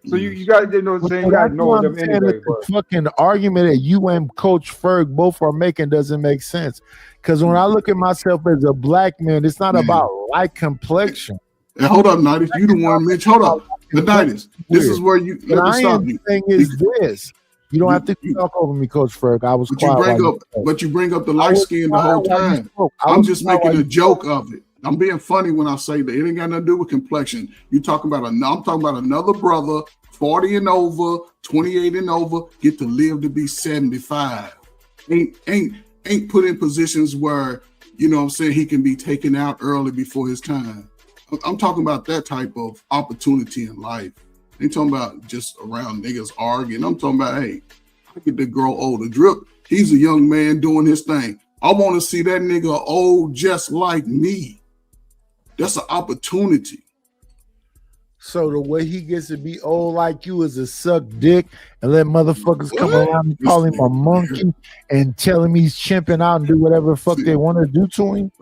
So you got to know what I'm saying. You got to know them anyway. The fucking argument that you and Coach Ferg both are making doesn't make sense. Because when I look at myself as a black man, it's not about light complexion. And hold up, Nidus, you the one, Mitch. Hold up, the Nidus. This is where you. Let me stop you. Thing is this. You don't have to talk over me, Coach Ferg. I was quiet. But you bring up the light skin the whole time. I'm just making a joke of it. I'm being funny when I say that. It ain't got nothing to do with complexion. I'm talking about another brother, 40 and over, 28 and over, get to live to be 75. Ain't put in positions where, you know what I'm saying, he can be taken out early before his time. I'm talking about that type of opportunity in life. I ain't talking about just around niggas arguing. I'm talking about, hey, I get to grow older. Drip, he's a young man doing his thing. I want to see that nigga old just like me. That's an opportunity. So the way he gets to be old like you is to suck dick and let motherfuckers come around and call him a monkey and tell him he's chimping out and do whatever the fuck they want to do to him?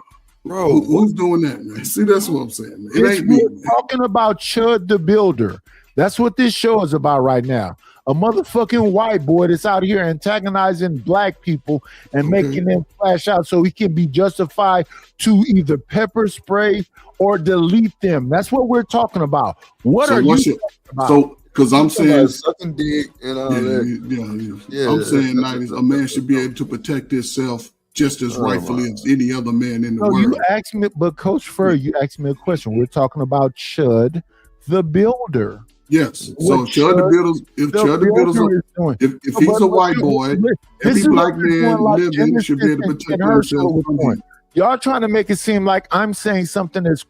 Bro, who's doing that, man? See, that's what I'm saying. Man. It ain't me. We're talking about Chud the Builder. That's what this show is about right now. A motherfucking white boy that's out here antagonizing black people and making them flash out so he can be justified to either pepper spray or delete them. That's what we're talking about. What So are what's you your- talking about? So, because I'm saying, sucking dick and all that. yeah. I'm saying that a man should be able to protect himself just as rightfully as any other man in the No, world. you asked me, but Coach Furr, you asked me a question. We're talking about Chud the Builder. Yes. What So Chud the Builder's, if Chud the Builder's, is doing. if he's a white boy, every black man living should be able to protect himself from him. Y'all trying to make it seem like I'm saying something that's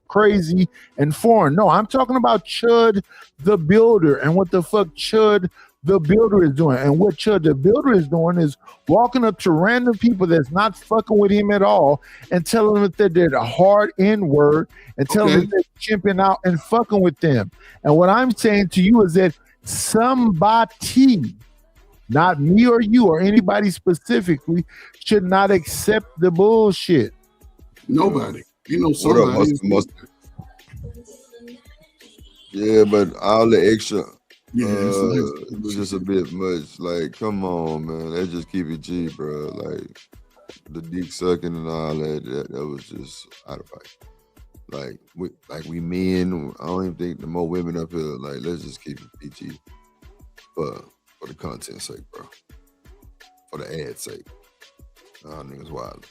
crazy and foreign. No, I'm talking about Chud the Builder and what the fuck Chud the Builder is doing. And what Chud the Builder is doing is walking up to random people that's not fucking with him at all and telling them that they're the hard N-word and telling them they're chimping out and fucking with them. And what I'm saying to you is that somebody, not me or you or anybody specifically, should not accept the bullshit. Nobody. You know, What up, somebody. Mustard? Yeah, but all the extra, Yeah, it's just a bit much. Like, come on, man. Let's just keep it G, bro. Like, the dick sucking and all that was just out of fight. Like, we men, I don't even think the more women up here, like, let's just keep it PG for the content's sake, bro. For the ad's sake. Nah, niggas wild.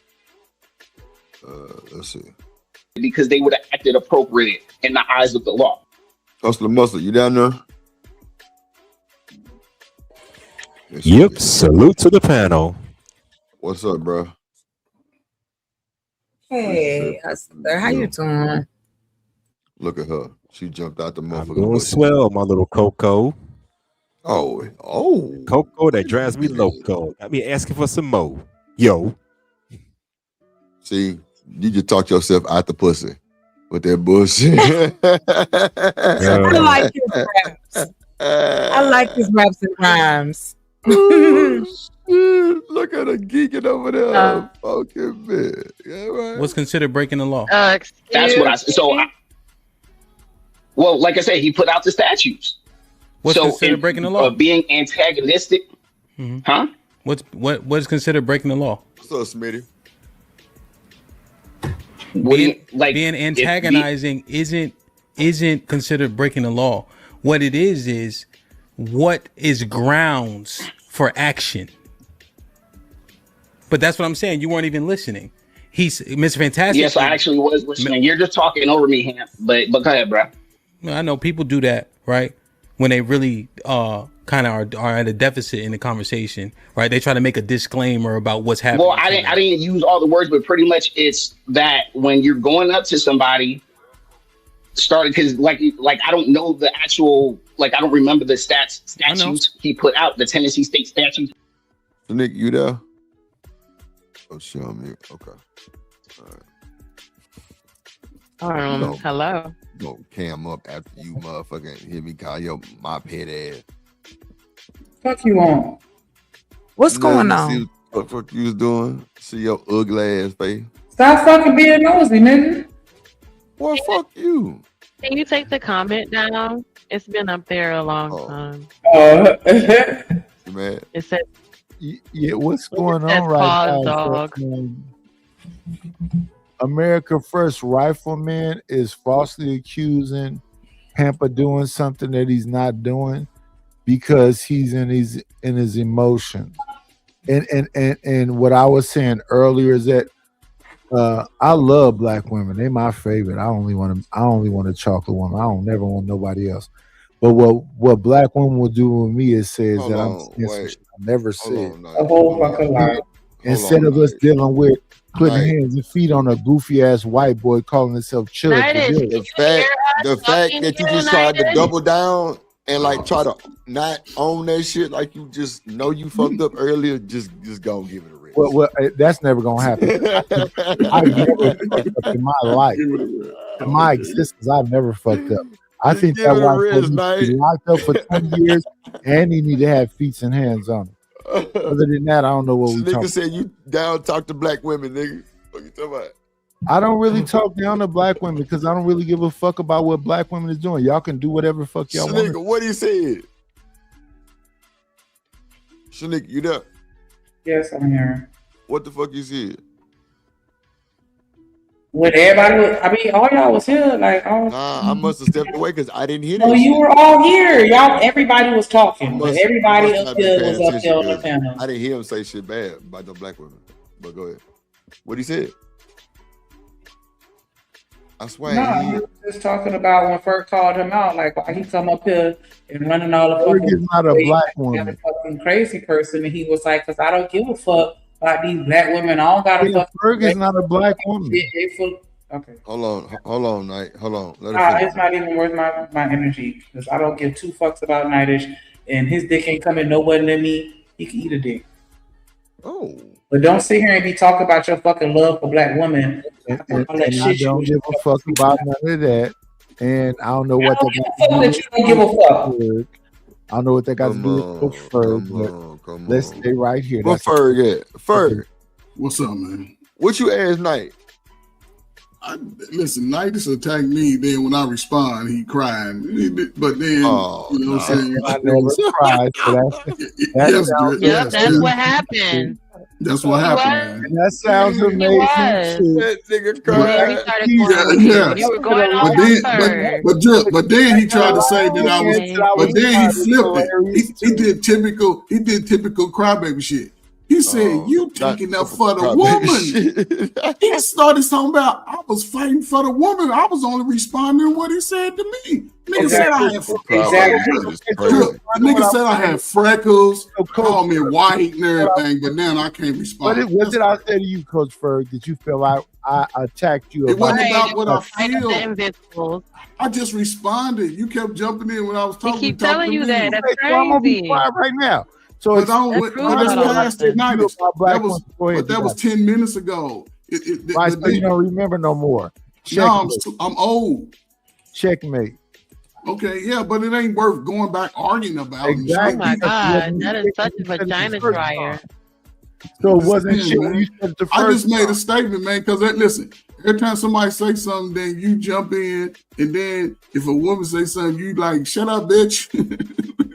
Let's see. Because they would have acted appropriate in the eyes of the law. Hustler Mustard, you down there? Yep. Salute to the panel. What's up, bro? Hey, Hustler, how you doing? Look at her. She jumped out the I'm motherfucker. doing bush. swell, my little Coco. Oh. Coco that drives me loco. I be asking for some more. Yo. See, you just talked yourself out the pussy with that bullshit. I like his raps. I like his raps and rhymes. Look at her geeking over there. Fucking man. Yeah, right. What's considered breaking the law? That's what I said. Well, like I said, he put out the statutes. What's considered breaking the law? Being antagonistic. Huh? What is considered breaking the law? What's up, Smitty? Being antagonizing isn't considered breaking the law. What it is what is grounds for action. But that's what I'm saying. You weren't even listening. He's Mr. Fantastic. Yes, I actually was listening. You're just talking over me, Ham. But go ahead, bro. I know people do that, right? When they really kind of are at a deficit in the conversation, right? They try to make a disclaimer about what's happening. Well, I didn't use all the words, but pretty much it's that when you're going up to somebody, because like I don't know the actual, like I don't remember the statutes he put out, the Tennessee state statutes. Nick, you there? Oh, shit, I'm here. Okay. All right. Hello. Go cam up after you motherfucking hear me call your mop head ass. Fuck you on. What's going See on? what the fuck you was doing? See your ugly ass face. Stop fucking being nosy, nigga. Well, fuck you. Can you take the comment down? It's been up there a long time. You mad? It said, Yeah, what's going says on right pause, now? dog. America First Rifleman is falsely accusing Hamper doing something that he's not doing because he's in his emotions. And what I was saying earlier is that I love black women. They're my favorite. I only want a chocolate woman. I don't never want nobody else. But what black women will do with me is says that I'm saying some shit I never said. A whole fucking lot. Instead of us dealing with putting hands and feet on a goofy ass white boy calling himself Chud. The fact that you just tried to double down and like try to not own that shit, like you just know you fucked up earlier, just go give it a rest. Well, that's never gonna happen. I've never fucked up in my life, in my existence. I've never fucked up. I think that white boy needs to be locked up for 20 years, and he need to have feet and hands on him. Other than that, I don't know what we talking. Nigga said you down talk to black women, nigga. What you talking about? I don't really talk down to black women because I don't really give a fuck about what black women is doing. Y'all can do whatever the fuck y'all want. Shanika, what he said? Shanika, you there? Yes, I'm here. What the fuck you said? When everybody was, I mean, all y'all was here. Like, I must have stepped away because I didn't hear that. No, you were all here. Y'all, everybody was talking, but everybody must up not be here paying was up here on the attention, panel. I didn't hear him say shit bad about the black women. But go ahead. What he said? I swear. No, he was just talking about when Ferg called him out, like why he come up here and running all the Ferg fucking is not a crazy, black woman. fucking crazy person, and he was like, "Cause I don't give a fuck about these black women. I don't gotta fuck." Ferg is not a black woman. Okay. Hold on, Knight. Hold on. Let Nah, her finish. it's not even worth my energy because I don't give two fucks about Nightish, and his dick ain't coming nowhere near me. He can eat a dick. Oh. But don't sit here and be talking about your fucking love for black women. And I don't give a fuck about none of that. And I don't know what that got to do you don't give a fuck. with. I don't know what that got to do with Coach Ferg, but let's stay right here. What Ferg at? Ferg. What's up, man? What you asked Knight? Listen, Knight just attacked me. Then when I respond, he crying. But then, you know what I'm saying? I never cried. Yes, That's what happened. That's what happened, man. That sounds amazing. That nigga cried. But then he tried to say that I was. But then he flipped it. He did typical crybaby shit. He said, "You taking up for the woman." He started talking about I was fighting for the woman. I was only responding to what he said to me. Nigga said I had nigga said I had freckles, called me white and everything, but then I can't respond. What did I say to you, Coach Ferg? Did you feel like I attacked you? It wasn't about what I feel. I just responded. You kept jumping in when I was talking. He keep telling you that. That's So I'm gonna be crazy. quiet right now. So But that's what I asked tonight. That was 10 minutes ago. Right, so you don't remember no more. No, I'm old. Checkmate. Okay, yeah, but it ain't worth going back arguing about. Oh my God, that is such a vagina dryer. So it wasn't shit when you said the first I just made a statement, man, because listen, every time somebody say something, then you jump in, and then if a woman say something, you like, shut up, bitch.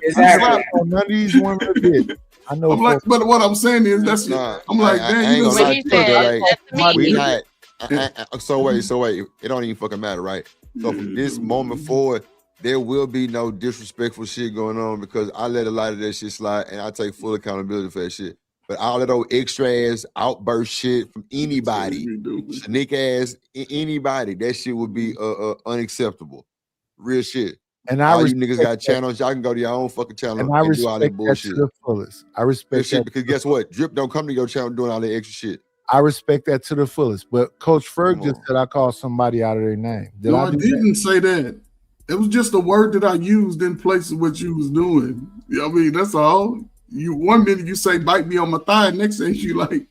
Exactly. None of these women are bitch. I know. I'm like, but what I'm saying is that's I'm like, damn, you So wait, it don't even fucking matter, right? So from this moment forward, there will be no disrespectful shit going on because I let a lot of that shit slide and I take full accountability for that shit. But all of those extra ass outburst shit from anybody, Shanika ass, anybody, that shit would be unacceptable. Real shit. And all you niggas got channels, y'all can go to your own fucking channel and I and do all that respect that bullshit. to the fullest. I respect shit that because guess what? Drip don't come to your channel doing all that extra shit. I respect that to the fullest. But Coach Ferg just said I called somebody out of their name. No, I didn't say that. It was just a word that I used in place of what you was doing. I mean, that's all. You 1 minute you say bite me on my thigh, next thing you like,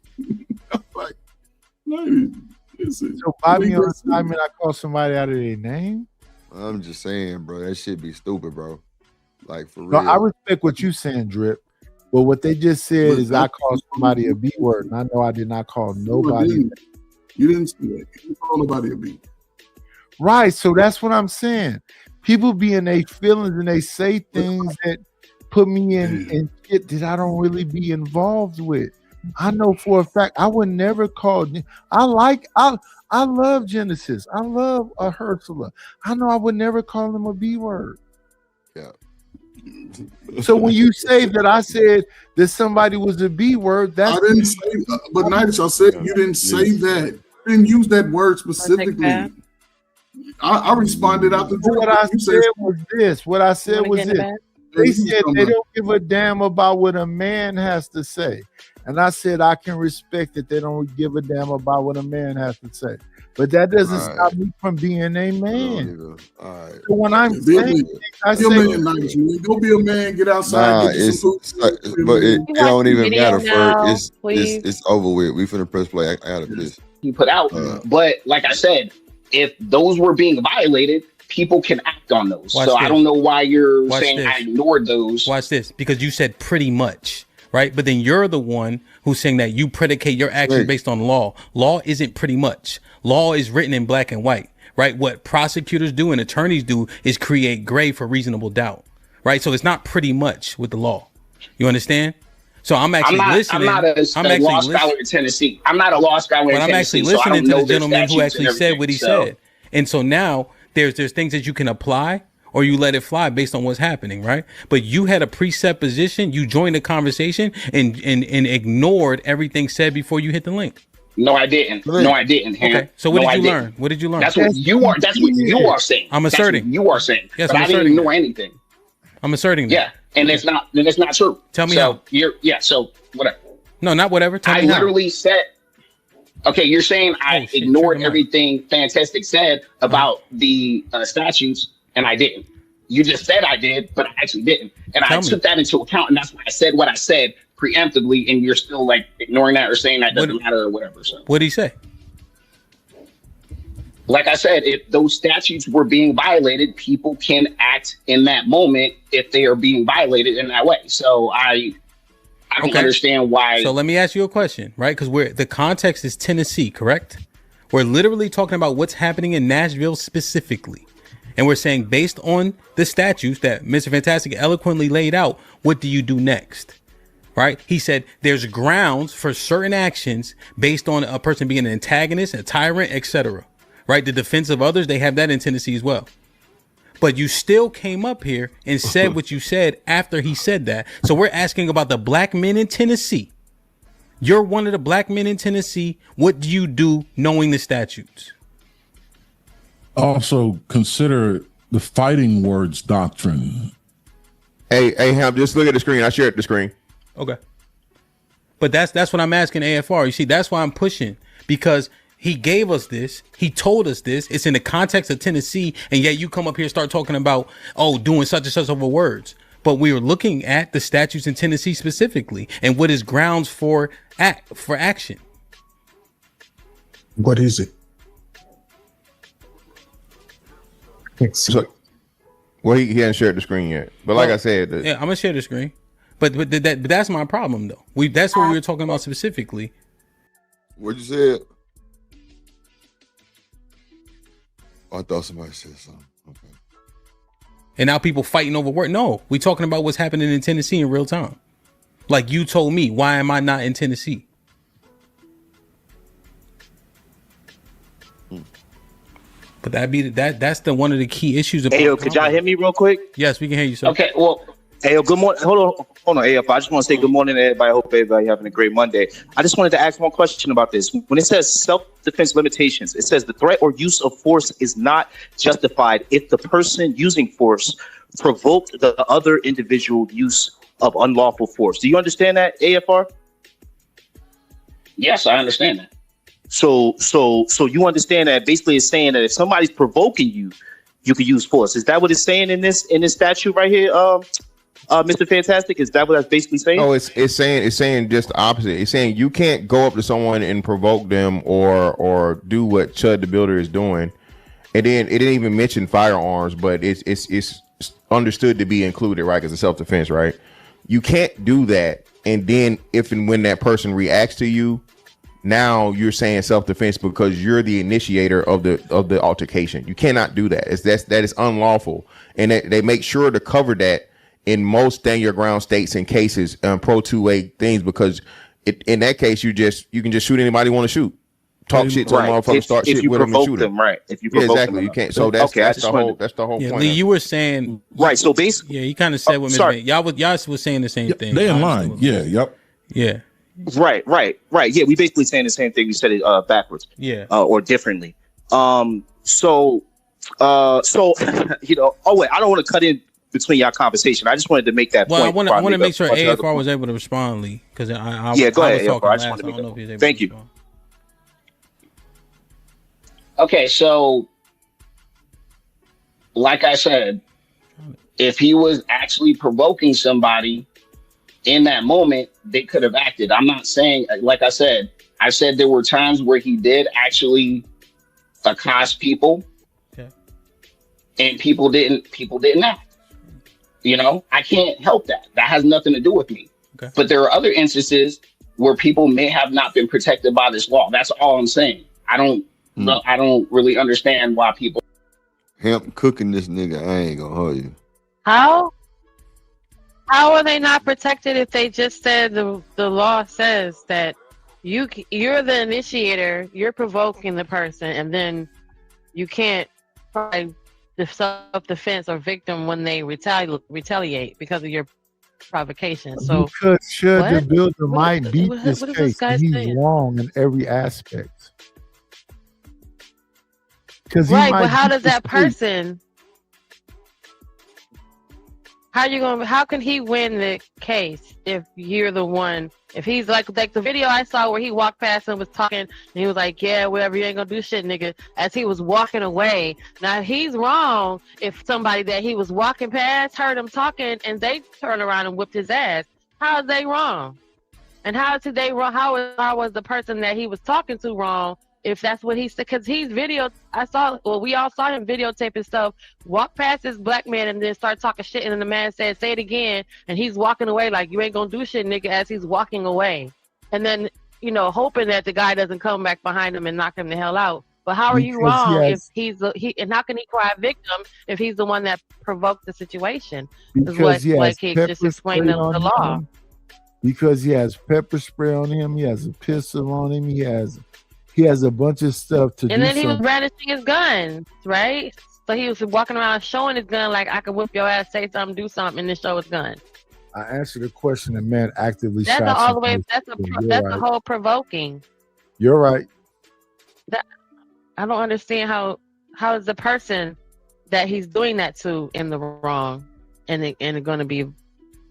no. So bite me on the thigh, mean I call somebody out of their name. I'm just saying, bro, that shit be stupid, bro. Like for No, real. I respect what you saying, Drip. But what they just said is I called somebody a B word, and I know I did not call nobody. You didn't say that. You didn't call nobody a B. Right, so that's what I'm saying. People be in their feelings and they say things that put me in shit that I don't really be involved with. I know for a fact I would never call. I love Genesis. I love Ursula. I know I would never call them a B word. Yeah. So when you say that I said that somebody was a B word, that's I didn't say. But Nightish, I said you didn't say that. You didn't use that word specifically. I responded after what I said was this. What I said was this. They said they don't give a damn about what a man has to say. And I said I can respect that they don't give a damn about what a man has to say. But that doesn't stop me from being a man. So when I'm saying I say, go be a man, get outside, get some food. But it don't even matter, Ferg. It's over with. We finna press play. I got this. You put out, but like I said, if those were being violated, people can act on those. I don't know why you're saying I ignored those. Watch this, because you said pretty much. right? But then you're the one who's saying that you predicate your actions based on law. Law isn't pretty much. Law is written in black and white, right? What prosecutors do and attorneys do is create gray for reasonable doubt, right? So it's not pretty much with the law. You understand? So I'm actually listening. I'm not a law scholar in Tennessee. I'm not a law scholar in Tennessee. But I'm actually listening to the gentleman who actually said what he said. And so now there's things that you can apply or you let it fly based on what's happening, right? But you had a preset position, you joined the conversation and ignored everything said before you hit the link. No, I didn't. No, I didn't. Okay. So what did you learn? What did you learn? That's what you are. That's what you are saying. I'm asserting. That's what you are saying. Yes, but I didn't ignore anything. I'm asserting that. Yeah, and it's not. Then it's not true. Tell me so how. So whatever. No, not whatever. Tell I me literally said. Okay, you're saying I ignored everything Fantastic said about the statutes, and I didn't. You just said I did, but I actually didn't, and I took that into account, and that's why I said what I said preemptively, and you're still like ignoring that or saying that doesn't matter or whatever. So what did he say? Like I said, if those statutes were being violated, people can act in that moment if they are being violated in that way. So I don't understand why. So let me ask you a question, right? Because the context is Tennessee, correct? We're literally talking about what's happening in Nashville specifically. And we're saying based on the statutes that Mr. Fantastic eloquently laid out, what do you do next? Right? He said there's grounds for certain actions based on a person being an antagonist, a tyrant, etc. Right? The defense of others, they have that in Tennessee as well. But you still came up here and said what you said after he said that. So we're asking about the black men in Tennessee. You're one of the black men in Tennessee. What do you do knowing the statutes? Also consider the fighting words doctrine. Hey, Ham, just look at the screen. I shared the screen. Okay. But that's what I'm asking AFR. You see, that's why I'm pushing, because he gave us this. He told us this. It's in the context of Tennessee. And yet you come up here and start talking about, doing such and such over words. But we were looking at the statutes in Tennessee specifically and what is grounds for action. What is it? So, well, he hasn't shared the screen yet. But like I said, I'm gonna share the screen. But that's my problem though. That's what we were talking about specifically. What you said? I thought somebody said something. Okay. And now people fighting over work. No, we talking about what's happening in Tennessee in real time. Like you told me, why am I not in Tennessee? But that's the one of the key issues. Hey, yo, could y'all hear me real quick? Yes, we can hear you, sir. Okay, well, hey, yo, good morning. Hold on, AF. I just want to say good morning to everybody. I hope everybody having a great Monday. I just wanted to ask one question about this. When it says self-defense limitations, it says the threat or use of force is not justified if the person using force provoked the other individual use of unlawful force. Do you understand that, AFR? Yes, I understand that. So you understand that basically it's saying that if somebody's provoking you, you can use force. Is that what it's saying in this statute right here, Mr. Fantastic? Is that what that's basically saying? No, it's saying just the opposite. It's saying you can't go up to someone and provoke them or do what Chud the Builder is doing. And then it didn't even mention firearms, but it's understood to be included, right? Because it's self-defense, right? You can't do that. And then if and when that person reacts to you, now you're saying self-defense because you're the initiator of the altercation. You cannot do that. That is unlawful, and they make sure to cover that in most stand your ground states and cases, pro 2A things, because in that case you can just shoot anybody you want to shoot. Talk shit to a motherfucker, start shit with them and shoot them. Right? If you provoke exactly, them, you can't. So that's the whole point. Lee, you were saying right. So basically, you kind of said what Ms. Y'all was saying the same thing. They in line. Yeah. Yep. Yeah. Right. Yeah, we basically saying the same thing. We said it backwards. Yeah. Or differently. So you know. Oh wait, I don't want to cut in between y'all conversation. I just wanted to make that point. Well, I want to make sure AFR was able to respond, Lee, because go ahead, AFR. I just want to make that point. Thank you. Okay, so like I said, if he was actually provoking somebody in that moment, they could have acted. I'm not saying, like I said there were times where he did actually accost people, and people didn't act. You know, I can't help that. That has nothing to do with me. Okay. But there are other instances where people may have not been protected by this law. That's all I'm saying. I don't really understand why people Hemp cooking this nigga. I ain't gonna hold you. How are they not protected if they just said the law says that you're the initiator, you're provoking the person, and then you can't try the self-defense or victim when they retaliate because of your provocation. So because Chud the what? Builder might beat what this is this case, guy and he's saying? wrong in every aspect. Because Right, but how does that person? How can he win the case if you're the one? If he's like the video I saw where he walked past and was talking, and he was like, "Yeah, whatever, you ain't gonna do shit, nigga." As he was walking away, now he's wrong if somebody that he was walking past heard him talking and they turned around and whipped his ass. How is they wrong? And how is they wrong? How was the person that he was talking to wrong? If that's what he said, because he's we all saw him videotaping stuff, walk past this black man and then start talking shit, and then the man said, "Say it again," and he's walking away like, "You ain't gonna do shit, nigga," as he's walking away. And then, hoping that the guy doesn't come back behind him and knock him the hell out. But how are you wrong and how can he cry victim if he's the one that provoked the situation? Because he has he pepper just explained spray the on law. him. Because he has pepper spray on him, he has a pistol on him, he has a bunch of stuff to do. And then he was something. brandishing his gun, right? So he was walking around showing his gun like, "I could whip your ass, say something, do something," and then show his gun. I answered the question. The man actively That's shot all the way. somebody. That's You're the right. whole provoking. You're right. I don't understand how is the person that he's doing that to in the wrong, and going to be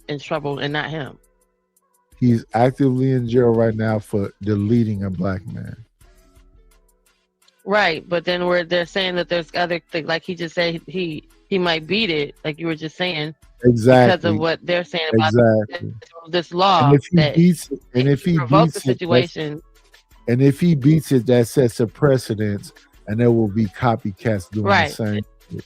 in trouble, and not him. He's actively in jail right now for deleting a black man. Right, but then they're saying that there's other things, like he just said he might beat it, like you were just saying, Exactly. because of what they're saying about Exactly. this law. And if he that beats it, and if he provoked beats the it, situation. and if he beats it, that sets a precedence, and there will be copycats doing Right. the same. shit.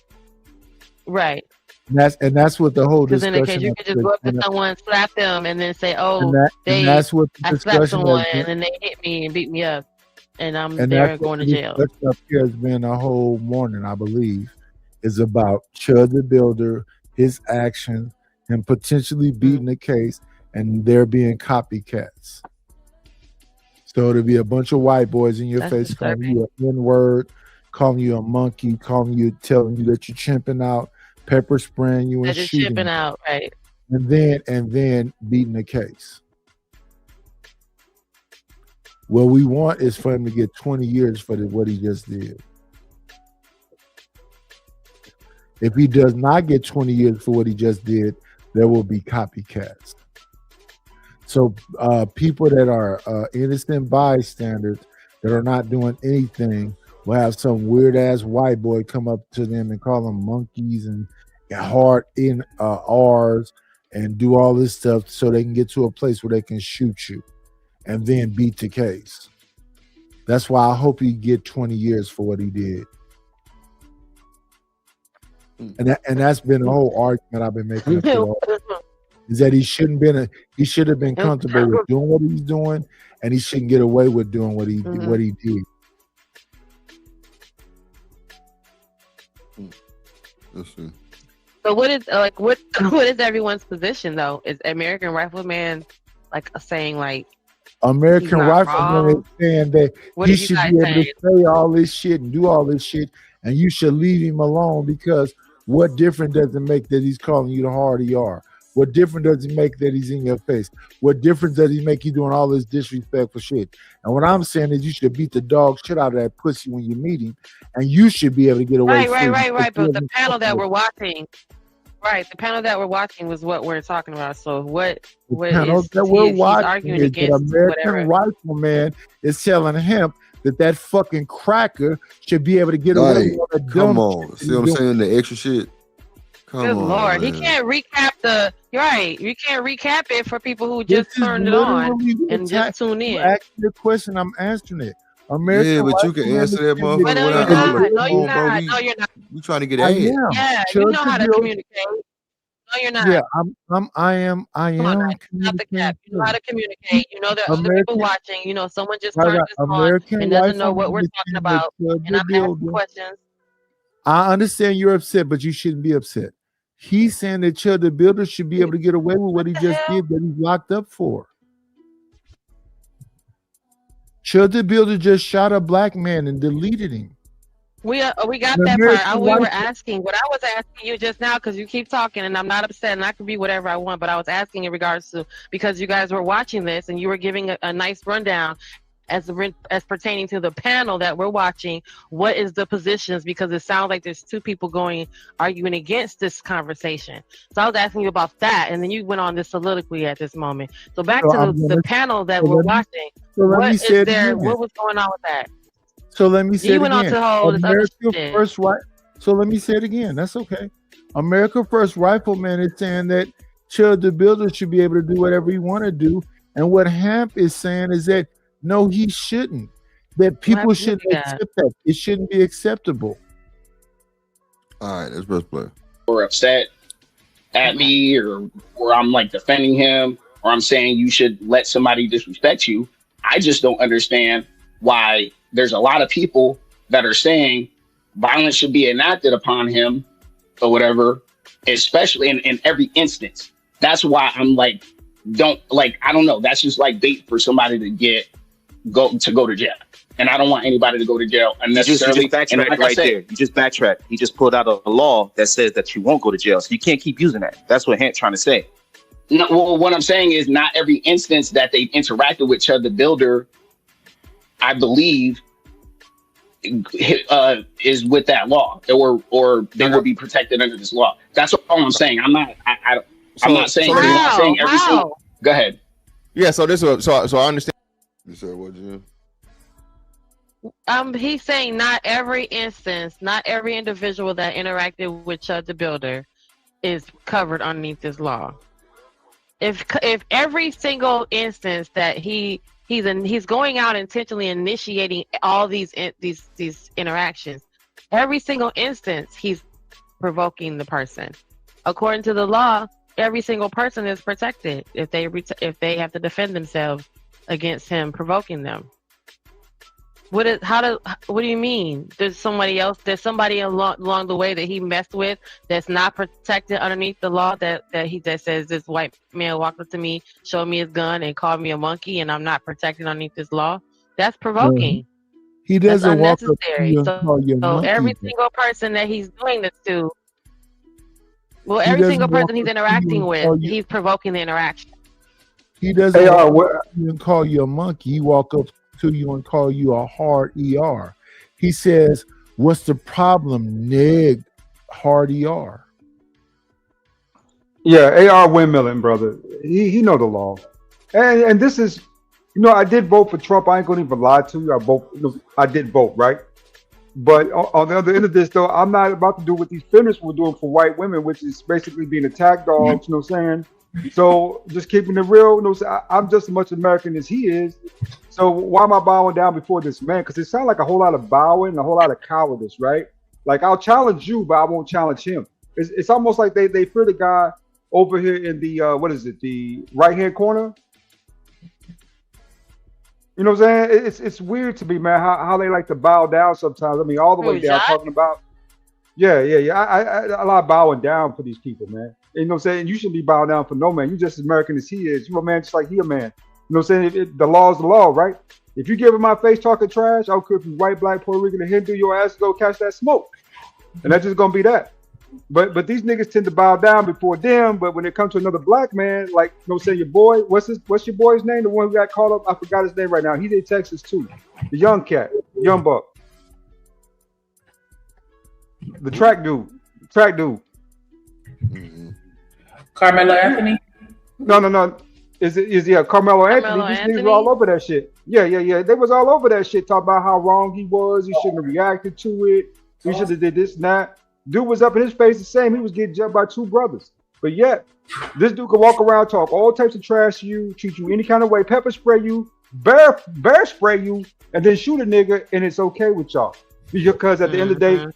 Right. And that's what the whole Because in discussion. the case you could just go up to someone, slap them, and then say, "Oh, and that's what the I slapped discussion someone, has been. and then they hit me and beat me up, and I'm And there that's going to what the jail." discussion up here has been a whole morning, I believe, is about Chud the Builder, his action, and potentially beating the case, and there being copycats. So there'll be a bunch of white boys in your That's face calling disturbing. you an N-word, calling you a monkey, telling you that you're chimping out, pepper spraying you, and That you're shooting chipping you. out, right? and then beating the case. What we want is for him to get 20 years for what he just did. If he does not get 20 years for what he just did, there will be copycats. So people that are innocent bystanders that are not doing anything will have some weird ass white boy come up to them and call them monkeys and hard in R's and do all this stuff so they can get to a place where they can shoot you and then beat the case. That's why I hope he get 20 years for what he did. And that's been the whole argument I've been making up to all, is that he should have been comfortable with doing what he's doing, and he shouldn't get away with doing what he did. Let's see. So what is everyone's position though? Is American Rifleman saying American he's not Rifleman wrong? is saying that What he are you should guys be able saying? to say all this shit and do all this shit, and you should leave him alone, because what difference does it make that he's calling you the hard ER? What difference does it make that he's in your face? What difference does he make you doing all this disrespectful shit? And what I'm saying is you should beat the dog shit out of that pussy when you meet him, and you should be able to get away free. Right. But the panel that we're watching, was what we're talking about. So what panel is that we're he's watching arguing is against that American whatever. Rifleman is telling him that fucking cracker should be able to get away Like, with all that come dumb on. shit See what I'm he's saying? The extra shit. Come Good on, Lord, man. he can't recap You're right. You can't recap it for people who just turned it on and just tune in. Ask me the question, I'm answering it. American Yeah, but you can Rifleman answer that is- motherfucker But no, without you're having not. to No, you're come on, bro. not. No, you're not. We trying to get I ahead. am. Yeah, you Chud know how the to Builder- communicate. No, you're not. Yeah, I am Come on, now. Not the cap. You know how to communicate. You know there are other people watching. You know someone just turned this on and doesn't know what we're talking about. And I'm asking questions. I understand you're upset, but you shouldn't be upset. He's saying that Chud the Builder should be able to get away with what he just did that he's locked up for. Chud the Builder just shot a black man and deleted him. We got that part. We were asking what I was asking you just now, because you keep talking and I'm not upset and I can be whatever I want, but I was asking in regards to, because you guys were watching this and you were giving a nice rundown as pertaining to the panel that we're watching. What is the positions? Because it sounds like there's two people arguing against this conversation. So I was asking you about that, and then you went on this soliloquy at this moment. So back to the panel that we're watching. What was going on with that? So let me say you it went again. On to hold America First Right. So let me say it again. That's okay. America First Rifleman is saying that Chud the Builder should be able to do whatever he want to do. And what Hamp is saying is that no, he shouldn't. That people shouldn't accept that. It shouldn't be acceptable. All right, let's press play. Or upset at me, or I'm like defending him, or I'm saying you should let somebody disrespect you. I just don't understand why there's a lot of people that are saying violence should be enacted upon him or whatever, especially in every instance. That's why I'm like, I don't know. That's just like bait for somebody to go to jail. And I don't want anybody to go to jail unnecessarily. You just backtrack right there. You just backtrack. He just pulled out a law that says that you won't go to jail. So you can't keep using that. That's what Hamp's trying to say. No, well, what I'm saying is not every instance that they've interacted with Chud the Builder, I believe, is with that law, or they will be protected under this law. That's all I'm saying. I'm not saying every single. Go ahead. Yeah. So I understand. You said what, Jim? He's saying not every instance, not every individual that interacted with Chud the Builder is covered underneath this law. If every single instance that he's going out intentionally initiating all these interactions, every single instance he's provoking the person. According to the law, every single person is protected if they have to defend themselves against him provoking them. What do you mean? There's somebody along the way that he messed with that's not protected underneath the law, that says this white man walked up to me, showed me his gun, and called me a monkey, and I'm not protected underneath this law? That's provoking. He doesn't walk up to unnecessary. you and call you a So monkey. every single person that he's doing this to, every single person he's interacting with, he's provoking the interaction. He doesn't walk up to you and call you a monkey. He walk up to you and call you a hard ER. He says, "What's the problem, nig? Hard ER." Yeah, AR windmilling, brother. He know the law, and this is, I did vote for Trump. I ain't gonna even lie to you. I did vote, right? But on the other end of this, though, I'm not about to do what these feminists were doing for white women, which is basically being attack dogs. You know what I'm saying? So just keeping it real. I'm just as much American as he is. So why am I bowing down before this man? Because it sounds like a whole lot of bowing, a whole lot of cowardice, right? Like, I'll challenge you, but I won't challenge him. It's almost like they fear the guy over here in the the right hand corner. You know what I'm saying? It's weird to me, man, how they like to bow down sometimes. I mean, all the way down, talking about. Yeah. I like bowing down for these people, man. You know what I'm saying? You shouldn't be bowing down for no man. You just as American as he is. You a man just like he a man. You know what I'm saying? The law is the law, right? If you give him my face talking trash, I don't care if you're white, black, Puerto Rican, or Hindu, your ass go catch that smoke. And that's just gonna be that. But these niggas tend to bow down before them. But when it comes to another black man, like, you know, say your boy, what's your boy's name? The one who got caught up, I forgot his name right now. He's in Texas too. The young cat, young buck. The track dude. Carmelo Anthony? No. Is Carmelo Anthony? These niggas were all over that shit. Yeah. They was all over that shit, talking about how wrong he was. He shouldn't have reacted to it. He should have did this and that. Dude was up in his face the same. He was getting jumped by two brothers. But yet, this dude could walk around, talk all types of trash to you, treat you any kind of way, pepper spray you, bear spray you, and then shoot a nigga, and it's okay with y'all. Because at the end of the day,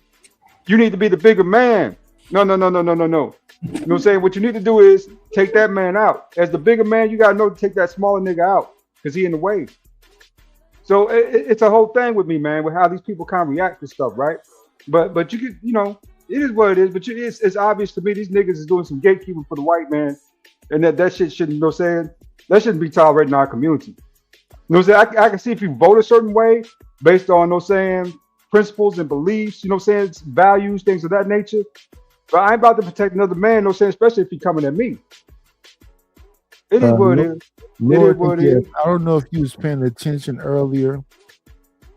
you need to be the bigger man. No. You know what I'm saying? What you need to do is take that man out. As the bigger man, you gotta know to take that smaller nigga out because he in the way. So it's a whole thing with me, man, with how these people kind of react to stuff, right? But you could, you know, it is what it is. But it's obvious to me these niggas is doing some gatekeeping for the white man, and that shit shouldn't, you know what I'm saying? That shouldn't be tolerated in our community. You know what I'm saying? I can see if you vote a certain way based on, you know what I'm saying, principles and beliefs, you know what I'm saying, values, things of that nature. But I ain't about to protect another man, you know what I'm saying, especially if he coming at me. It is what it is. It is what it is. I don't know if you was paying attention earlier.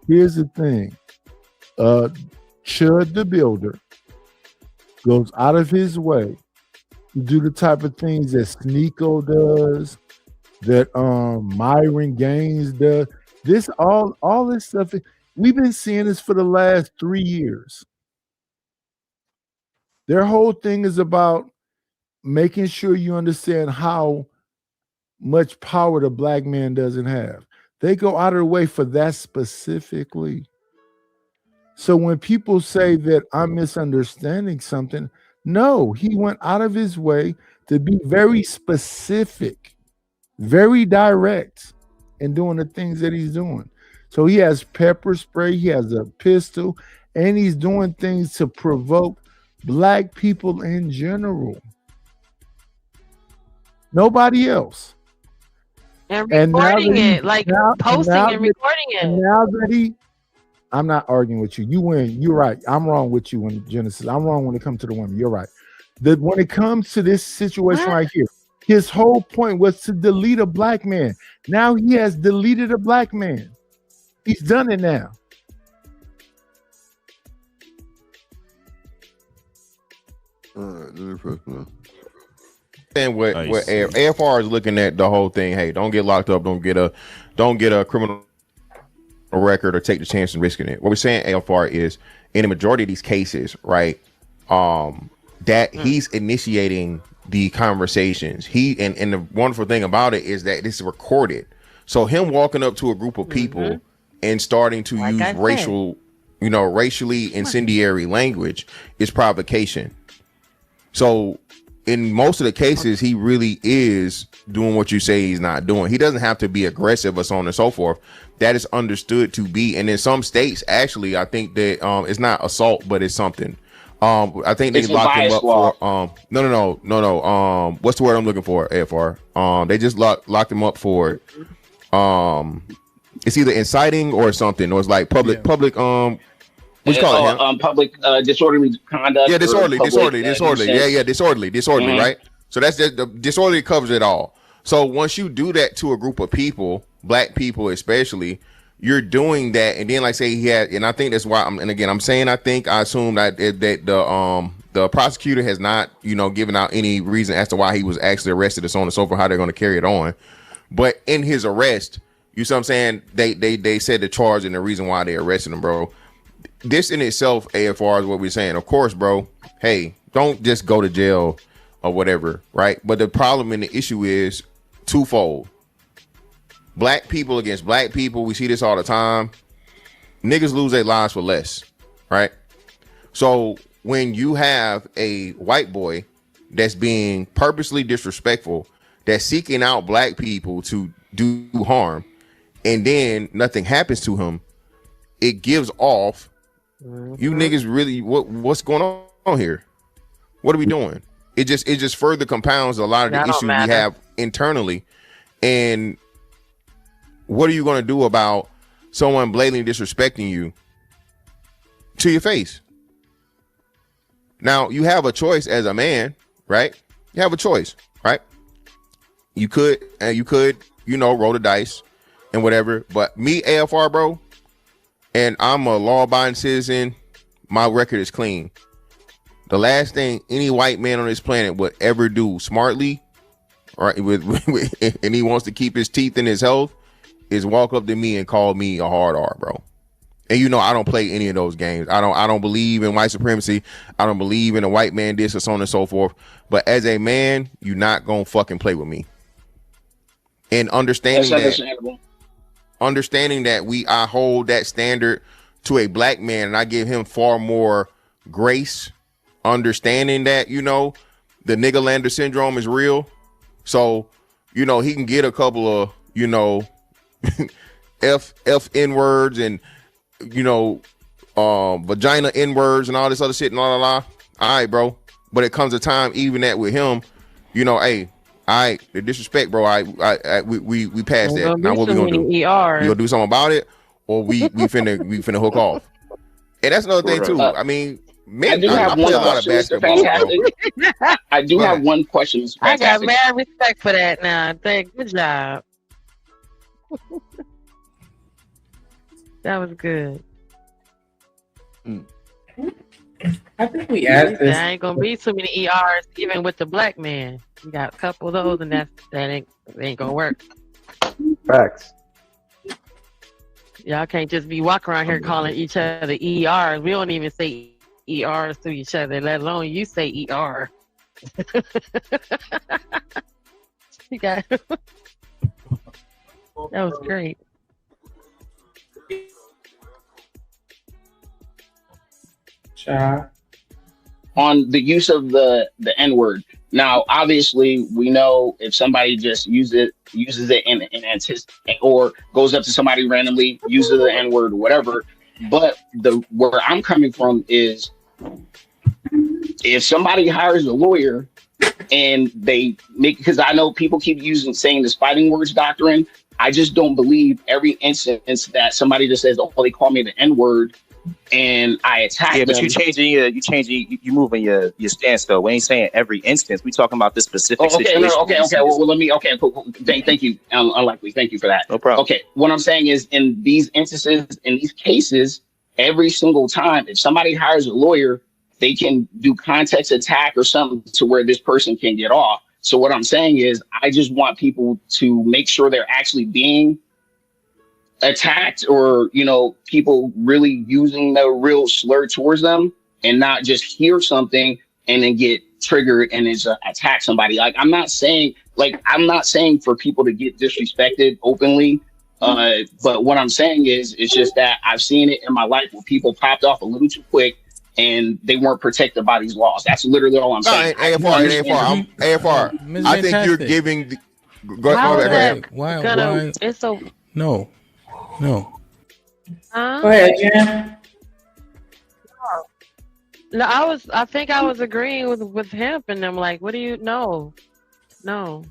Here's the thing. Chud the Builder goes out of his way to do the type of things that Sneeko does, that Myron Gaines does. This all this stuff, we've been seeing this for the last 3 years. Their whole thing is about making sure you understand how much power the black man doesn't have. They go out of the way for that specifically. So when people say that I'm misunderstanding something, no, he went out of his way to be very specific, very direct in doing the things that he's doing. So he has pepper spray, he has a pistol, and he's doing things to provoke black people in general. Nobody else. And recording it, like posting and recording it. And now that I'm not arguing with you. You win. You're right. I'm wrong with you in Genesis. I'm wrong when it comes to the women. You're right. That when it comes to this situation right here, his whole point was to delete a black man. Now he has deleted a black man. He's done it now. And what AFR is looking at the whole thing. Hey, don't get locked up. Don't get a criminal record or take the chance and risking it. What we're saying, AFR, is in the majority of these cases, right? That he's initiating the conversations. And the wonderful thing about it is that this is recorded. So him walking up to a group of people and starting to use racially incendiary language is provocation. So in most of the cases, he really is doing what you say he's not doing. He doesn't have to be aggressive or so on and so forth. That is understood to be. And in some states, actually, I think that it's not assault, but it's something. I think they locked him up for no. What's the word I'm looking for, AFR? They just locked him up for it's either inciting or something, or it's like public what you call it? Public disorderly conduct. Yeah, disorderly. Disorderly, right? So that's just the disorderly covers it all. So once you do that to a group of people, black people especially, you're doing that, and then like say he had, and I think that's why I assume that the prosecutor has not, given out any reason as to why he was actually arrested and so on and so forth, how they're going to carry it on. But in his arrest, you see what I'm saying? They said the charge and the reason why they arrested him, bro. This in itself, AFR, is what we're saying. Of course, bro. Hey, don't just go to jail or whatever, right? But the problem and the issue is twofold. Black people against black people. We see this all the time. Niggas lose their lives for less, right? So when you have a white boy that's being purposely disrespectful, that's seeking out black people to do harm, and then nothing happens to him, it gives off, you niggas really, what's going on here? What are we doing? It just further compounds a lot of the issues we have internally. And what are you going to do about someone blatantly disrespecting you to your face? Now, you have a choice as a man, right? You have a choice, right? You could roll the dice and whatever. But me, AFR, bro, and I'm a law-abiding citizen, my record is clean. The last thing any white man on this planet would ever do smartly, right, and he wants to keep his teeth in his health, is walk up to me and call me a hard R, bro. And I don't play any of those games. I don't believe in white supremacy. I don't believe in a white man this or so on and so forth. But as a man, you're not gonna fucking play with me. And understanding that I hold that standard to a black man, and I give him far more grace understanding that, you know, the Niggerlander syndrome is real. So, you know, he can get a couple of, you know, N words and, you know, vagina N words and all this other shit and la la la. All right, bro. But it comes a time, even that with him, you know, hey, all right, the disrespect, bro. We passed that. Now what we gonna do? We gonna do something about it, or we finna hook off. And that's another thing too. I mean, man, I do have one question, Mr. Fantastic. I do have one question, Mr. I got Fantastic. mad respect for that now. Good job. That was good. I think we asked this. There ain't gonna be too many ERs, even with the black man. You got a couple of those, and that ain't gonna work. Facts. Y'all can't just be walking around here calling each other ERs. We don't even say ERs to each other, let alone you say ER. You got that was great. On the use of the N-word. Now, obviously, we know if somebody just uses it in anticipation, or goes up to somebody randomly, uses the N-word or whatever. But where I'm coming from is, if somebody hires a lawyer and they make, because I know people keep saying this fighting words doctrine. I just don't believe every instance that somebody just says, "Oh, they call me the N-word," and I attack them. Yeah, but you moving your stance though. We ain't saying every instance. We talking about this specific situation. Okay. Well, let me. Okay, cool. Thank you. Unlikely. Thank you for that. No problem. Okay, what I'm saying is, in these instances, in these cases, every single time, if somebody hires a lawyer, they can do context attack or something to where this person can get off. So what I'm saying is, I just want people to make sure they're actually being attacked, or, you know, people really using the real slur towards them, and not just hear something and then get triggered and it's attack somebody. Like, I'm not saying for people to get disrespected openly. But what I'm saying is, it's just that I've seen it in my life where people popped off a little too quick and they weren't protected by these laws. That's literally all I'm saying. AFR. I think you're giving the, go ahead. Why? It's so No. Go ahead, Jen. No, I think I was agreeing with him, and I'm like, what do you know? No.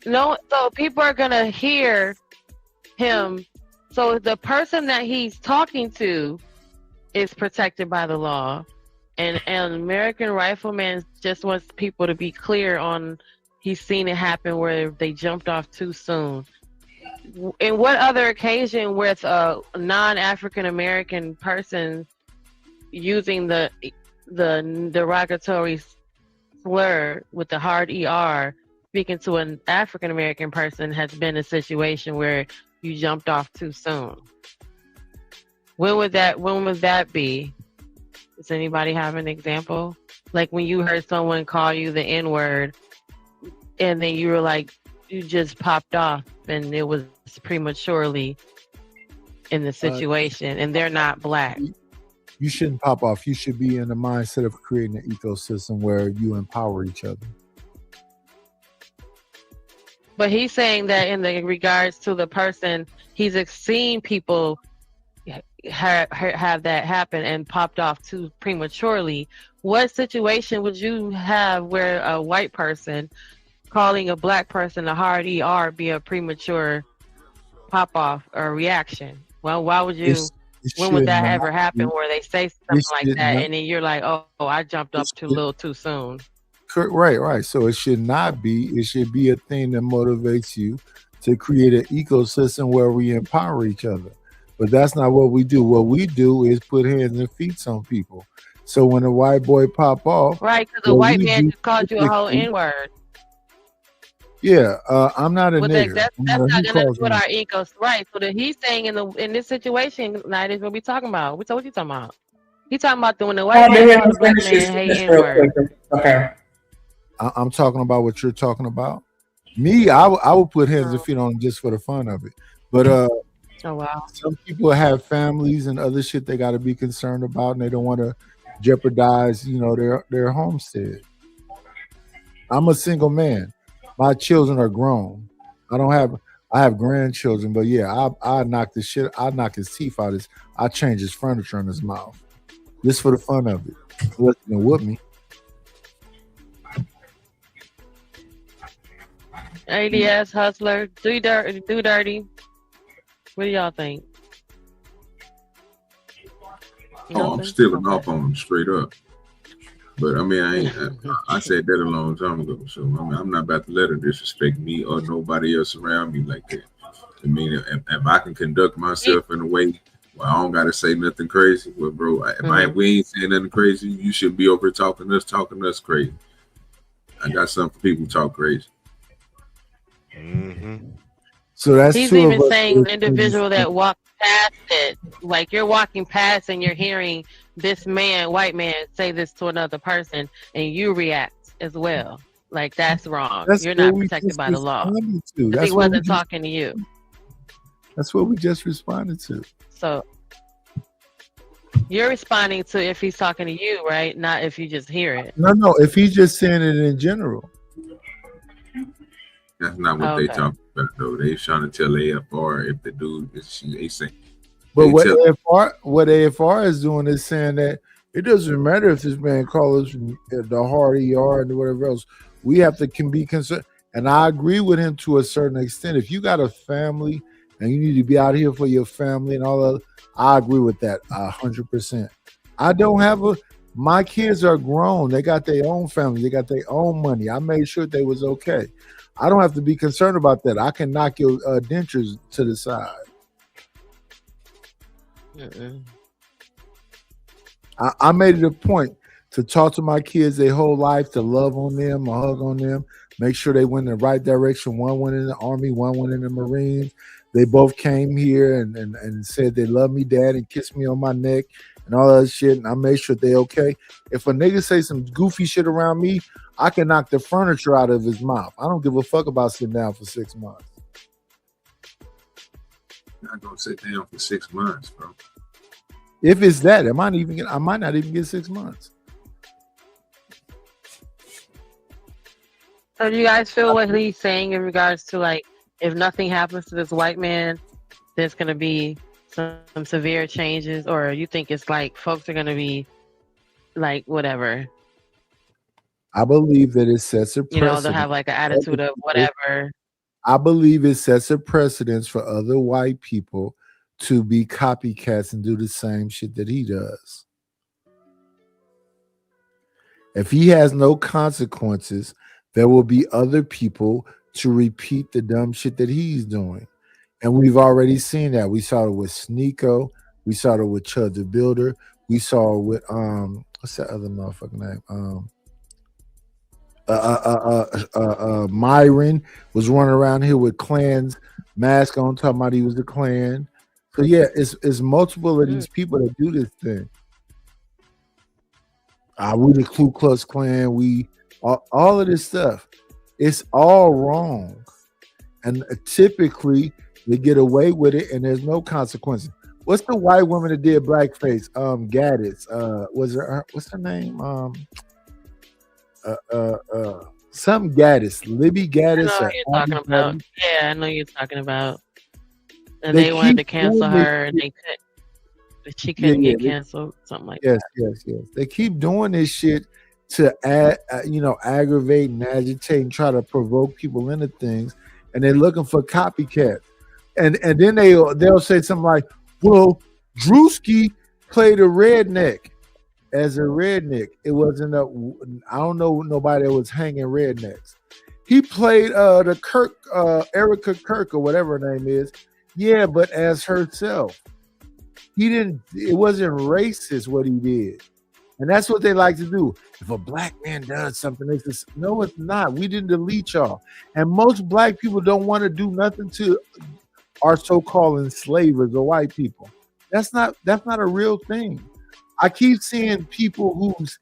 No, so people are gonna hear him. So the person that he's talking to is protected by the law, and American Rifleman just wants people to be clear on. He's seen it happen where they jumped off too soon. In what other occasion with a non-African American person using the derogatory slur with the hard ER, speaking to an African American person, has been a situation where you jumped off too soon? When would that be? Does anybody have an example? Like when you heard someone call you the N-word, and then you were like, you just popped off, and it was prematurely in the situation, and they're not black. You shouldn't pop off. You should be in the mindset of creating an ecosystem where you empower each other. But he's saying that in the regards to the person, he's seen people have that happen and popped off too prematurely. What situation would you have where a white person calling a black person a hard ER be a premature pop off or reaction? Well, why would you? When would that ever happen where they say something like that, and then you're like, oh, I jumped up too little too soon? Right. So it should not be. It should be a thing that motivates you to create an ecosystem where we empower each other. But that's not what we do. What we do is put hands and feet on people. So when a white boy pop off, right? Because the white man just called you a whole N-word. Yeah, I'm not a nigger. That's not gonna put our egos right. So that he's saying in this situation, night is what we talking about. So what you talking about? He talking about when the white man calls the black man hey N-word. Okay. I'm talking about what you're talking about. Me, I would put hands and feet on just for the fun of it. But Oh wow. Some people have families and other shit they got to be concerned about, and they don't want to jeopardize, you know, their homestead. I'm a single man. My children are grown. I have grandchildren, but yeah, I knock his teeth out. I change his furniture in his mouth, just for the fun of it. He wasn't gonna whoop me. ADS Hustler, do dirty. What do y'all think? Oh, I'm still off on them straight up. But I mean, I said that a long time ago. So I mean, I'm not about to let her disrespect me or nobody else around me like that. I mean, if I can conduct myself in a way where I don't gotta say nothing crazy, well, bro, we ain't saying nothing crazy, you should be over talking us crazy. I got something for people who talk crazy. Mm-hmm. So that's he's even saying the individual that walked past it, like you're walking past and you're hearing this man, white man, say this to another person, and you react as well. Like that's wrong. You're not protected by the law. He wasn't talking to you. That's what we just responded to. So you're responding to if he's talking to you, right? Not if you just hear it. No. If he's just saying it in general. That's not what they talking about, though. They trying to tell AFR if the dude they say. But what AFR is doing is saying that it doesn't matter if this man calls us the hard ER and whatever else. We have to be concerned. And I agree with him to a certain extent. If you got a family and you need to be out here for your family and all that, I agree with that 100%. I don't have my kids are grown. They got their own family. They got their own money. I made sure they was okay. I don't have to be concerned about that. I can knock your dentures to the side. I made it a point to talk to my kids their whole life, to love on them, or hug on them, make sure they went in the right direction. One went in the Army, one went in the Marines. They both came here and said they love me, Dad, and kissed me on my neck and all that shit. And I made sure they okay. If a nigga say some goofy shit around me, I can knock the furniture out of his mouth. I don't give a fuck about sitting down for 6 months. You're not gonna sit down for 6 months, bro. If it's that, I might not even get 6 months. So do you guys feel what he's saying in regards to, like, if nothing happens to this white man, there's going to be some severe changes, or you think it's like folks are going to be like whatever? I believe that it sets a precedent. You know, they'll have like an attitude of whatever. I believe it sets a precedence for other white people to be copycats and do the same shit that he does. If he has no consequences, there will be other people to repeat the dumb shit that he's doing. And we've already seen that. We saw it with Sneeko. We saw it with Chud the Builder. We saw it with what's that other motherfucking name? Myron was running around here with Klan's mask on, talking about he was the Klan. So yeah, it's multiple of these people that do this thing. We the Ku Klux Klan. We all of this stuff. It's all wrong, and typically they get away with it, and there's no consequences. What's the white woman that did blackface? Gaddis. Was her? What's her name? Some Gaddis. Libby Gaddis. I know you're talking about. Yeah, I know you're talking about. And they wanted to cancel her, and they couldn't. But she couldn't get canceled. Something like that. Yes. They keep doing this shit to aggravate and agitate and try to provoke people into things, and they're looking for copycats. And then they'll say something like, "Well, Drewski played a redneck as a redneck. It wasn't I don't know nobody that was hanging rednecks. He played the Kirk, Erica Kirk or whatever her name is. Yeah, but as herself. It wasn't racist what he did. And that's what they like to do. If a black man does something, they just, no, it's not. We didn't delete y'all. And most black people don't want to do nothing to our so-called enslavers or white people. That's not a real thing. I keep seeing people whose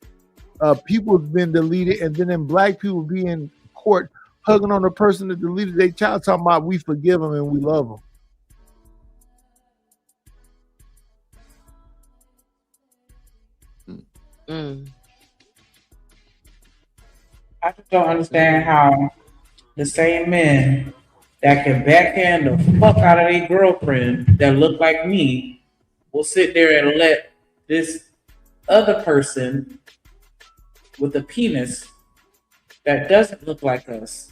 people's been deleted, and then black people be in court hugging on the person that deleted their child, talking about we forgive them and we love them. I just don't understand how the same men that can backhand the fuck out of their girlfriend that look like me will sit there and let this other person with a penis that doesn't look like us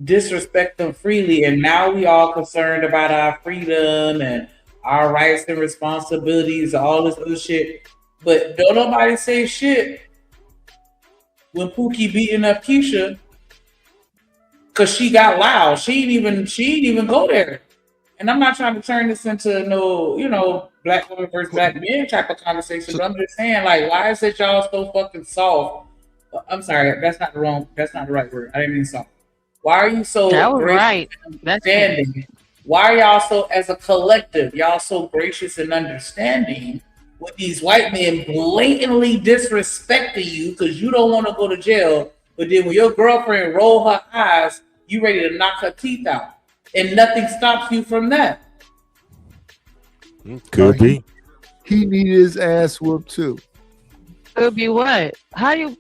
disrespect them freely, and now we all concerned about our freedom and our rights and responsibilities, all this other shit. But don't nobody say shit when Pookie beating up Keisha because she got loud. She didn't even go there. And I'm not trying to turn this into no, black women versus black men type of conversation, but I'm just saying, like, why is it y'all so fucking soft? I'm sorry, that's not the right word. I didn't mean soft. Why are you so right? Understanding? Why are y'all so, as a collective, y'all so gracious and understanding with these white men blatantly disrespecting you because you don't want to go to jail, but then when your girlfriend roll her eyes, you ready to knock her teeth out, and nothing stops you from that? Could be. He needed his ass whooped too. Could be what? How you?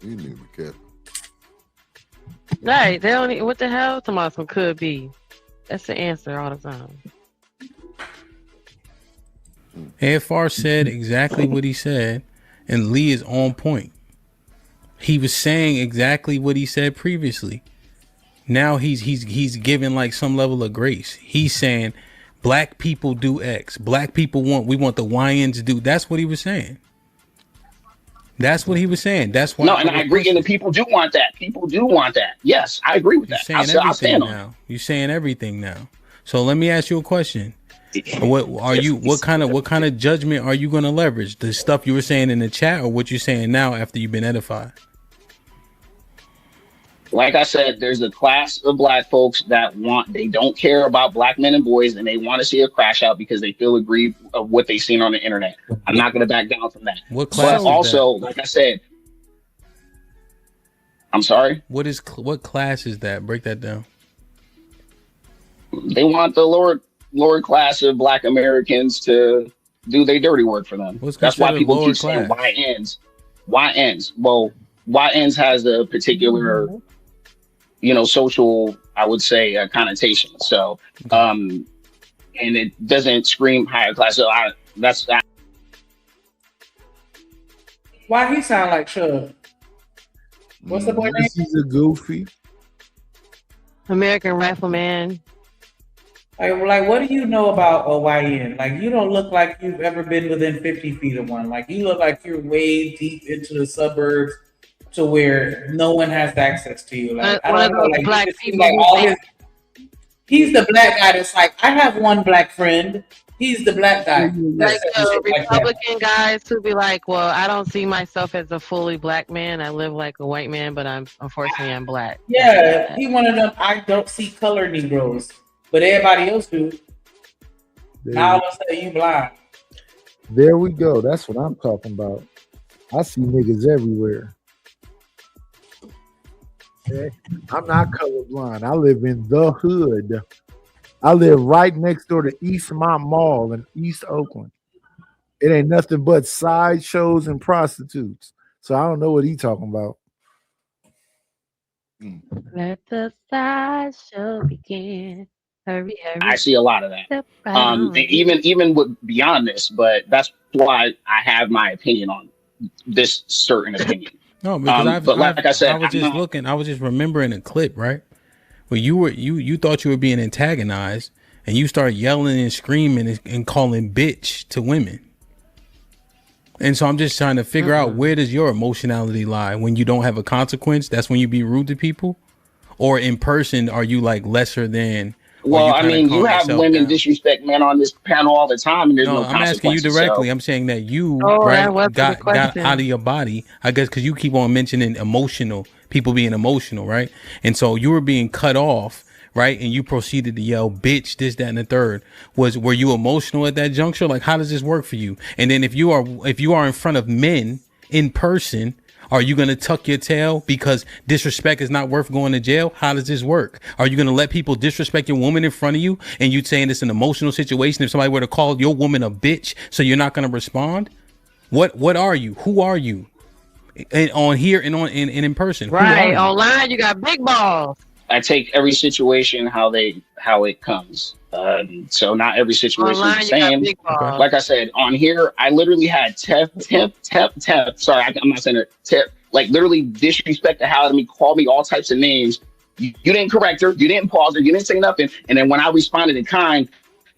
You need to be careful. Right, they don't. What the hell? Some could be. That's the answer all the time. AFR said exactly what he said, and Lee is on point. He was saying exactly what he said previously. Now he's giving like some level of grace. He's saying black people do X. Black people we want the YNs to do. That's what he was saying. That's what he was saying. That's why. No, and I agree. And the people do want that. People do want that. Yes, I agree with that. I'll stand on it. You're saying everything now. So let me ask you a question. What kind of judgment are you going to leverage? The stuff you were saying in the chat, or what you're saying now after you've been edified? Like I said, there's a class of black folks that they don't care about black men and boys, and they want to see a crash out because they feel aggrieved of what they've seen on the internet. I'm not going to back down from that. What class? But also, like I said, I'm sorry. What class is that? Break that down. They want the lower class of black Americans to do their dirty work for them. That's why people keep saying YNs. YNs. Well, YNs has a particular, social, I would say, connotation. So, and it doesn't scream higher class. So that's that. Why he sound like Chubb? What's the boy name? He's a goofy American Rifleman. Like, what do you know about a YN? Like, you don't look like you've ever been within 50 feet of one. Like, you look like you're way deep into the suburbs to where no one has access to you. Like, I don't know. Like, black people, like he's the black guy that's like, I have one black friend. He's the black guy. Like Republican guys who be like, well, I don't see myself as a fully black man. I live like a white man, but unfortunately I'm black. Yeah, he one of them. I don't see color Negroes, but everybody else do. Now all of a sudden you blind. There we go. That's what I'm talking about. I see niggas everywhere. Okay? I'm not colorblind. I live in the hood. I live right next door to Eastmont Mall in East Oakland. It ain't nothing but sideshows and prostitutes. So I don't know what he talking about. Let the sideshow begin. Hurry, hurry. I see a lot of that. Even with beyond this, but that's why I have my opinion on this certain opinion. No, because I was just remembering a clip, right? Where you thought you were being antagonized, and you started yelling and screaming and calling bitch to women. And so I'm just trying to figure out, where does your emotionality lie? When you don't have a consequence, that's when you be rude to people? Or in person, are you like lesser than? Well, I mean, you have women disrespect men on this panel all the time, and there's no I'm asking you directly. So. I'm saying that you got out of your body, I guess, because you keep on mentioning people being emotional, right? And so you were being cut off, right? And you proceeded to yell, bitch, this, that, and the third. Were you emotional at that juncture? Like, how does this work for you? And then if you are in front of men in person, Are you going to tuck your tail because disrespect is not worth going to jail? How does this work? Are you going to let people disrespect your woman in front of you and you saying it's an emotional situation? If somebody were to call your woman a bitch, so you're not going to respond? What are you? Who are you? And on here and on in person. Right. Online, you got big balls. I take every situation how it comes. So not every situation is the same. Like I said, on here, I literally had temp. Sorry, I'm not saying it. Temp, like literally disrespect the hell out of me, call me all types of names. You didn't correct her. You didn't pause her. You didn't say nothing. And then when I responded in kind,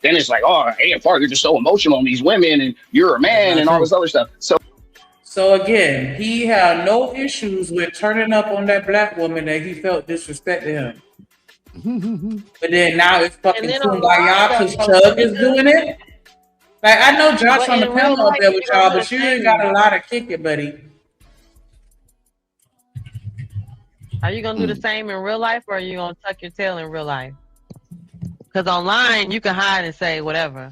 then it's like, oh, AFR, you're just so emotional on these women and you're a man and all this other stuff. So again, he had no issues with turning up on that black woman that he felt disrespected him. But then now it's fucking kumbaya because Chug is doing it. Like, I know Josh on the panel up there with y'all, but you ain't got a lot of kick it, buddy. Are you gonna do the same in real life, or are you gonna tuck your tail in real life? Because online you can hide and say whatever.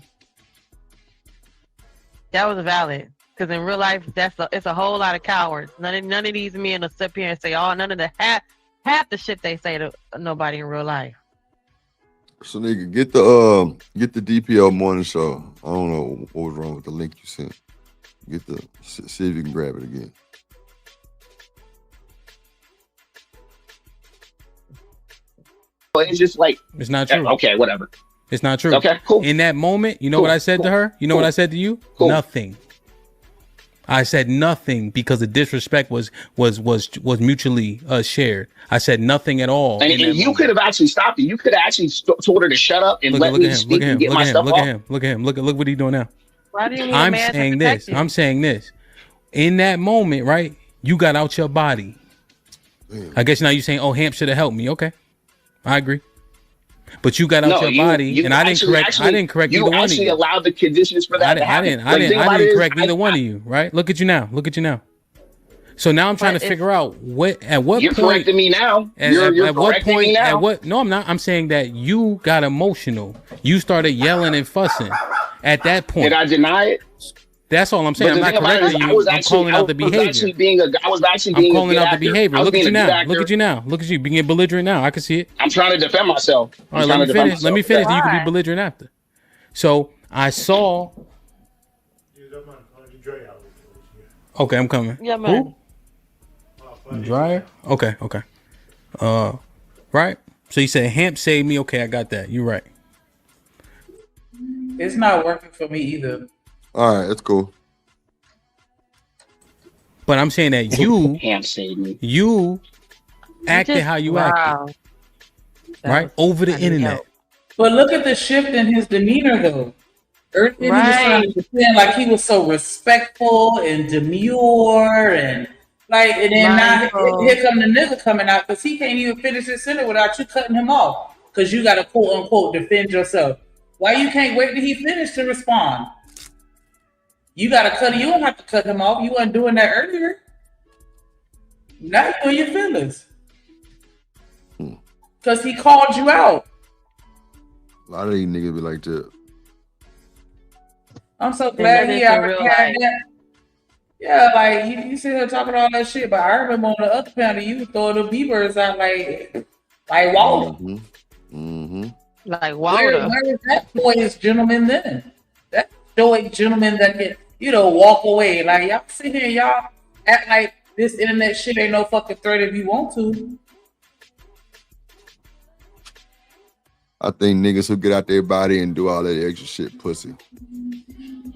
That was valid. Because in real life, it's a whole lot of cowards. None of these men will sit here and say, oh, none of the half the shit they say to nobody in real life. So nigga, get the DPL morning show. I don't know what was wrong with the link you sent. See if you can grab it again. But it's just like, it's not true. Okay, whatever. It's not true. Okay, cool. In that moment, you know what I said to her? You know what I said to you? Nothing. I said nothing because the disrespect was mutually shared. I said nothing at all. And you could have actually stopped it. You could have actually told her to shut up and let me speak and get my stuff off. Look at him. Look what he's doing now. Why do you need I'm saying this. I'm saying this. In that moment, right? You got out your body. I guess now you're saying, "Oh, Hamp should have helped me." Okay, I agree. But you got out your body, and I didn't correct either one of you. You actually allowed the conditions for that. I didn't correct either one of you. Right? Look at you now. So now I'm trying to figure out at what you're point correcting me now. You're correcting me now. No, I'm not. I'm saying that you got emotional. You started yelling and fussing. At that point, did I deny it? That's all I'm saying. I'm not correcting you. I'm calling out the behavior. I'm calling out the behavior. Look at you now. Look at you now. Look at you being belligerent now. I can see it. I'm trying to defend myself. All right, let me finish. Let me finish. Then you can be belligerent after. So I saw. Okay, I'm coming. Yeah, man. Who? Dryer. Okay. Right. So you said Hamp saved me. Okay, I got that. You're right. It's not working for me either. All right, that's cool. But I'm saying that you acted how you acted, right? Over the internet. But look at the shift in his demeanor, though. Earlier he was trying to pretend like he was so respectful and demure and like, and then now here come the nigga coming out because he can't even finish his sentence without you cutting him off because you got to quote unquote defend yourself. Why you can't wait till he finish to respond? You gotta cut. You don't have to cut him off. You weren't doing that earlier. Now you in your feelings because he called you out. A lot of these niggas be like that. I'm so glad he already had that. Yeah, like you sit here talking all that shit, but I remember on the other panel you throw the B-birds out like Walter. Like Walter. Where is that boyish gentleman then? That stoic gentleman that can, walk away. Like y'all sit here, y'all act like this internet shit ain't no fucking threat if you want to. I think niggas who get out their body and do all that extra shit, pussy.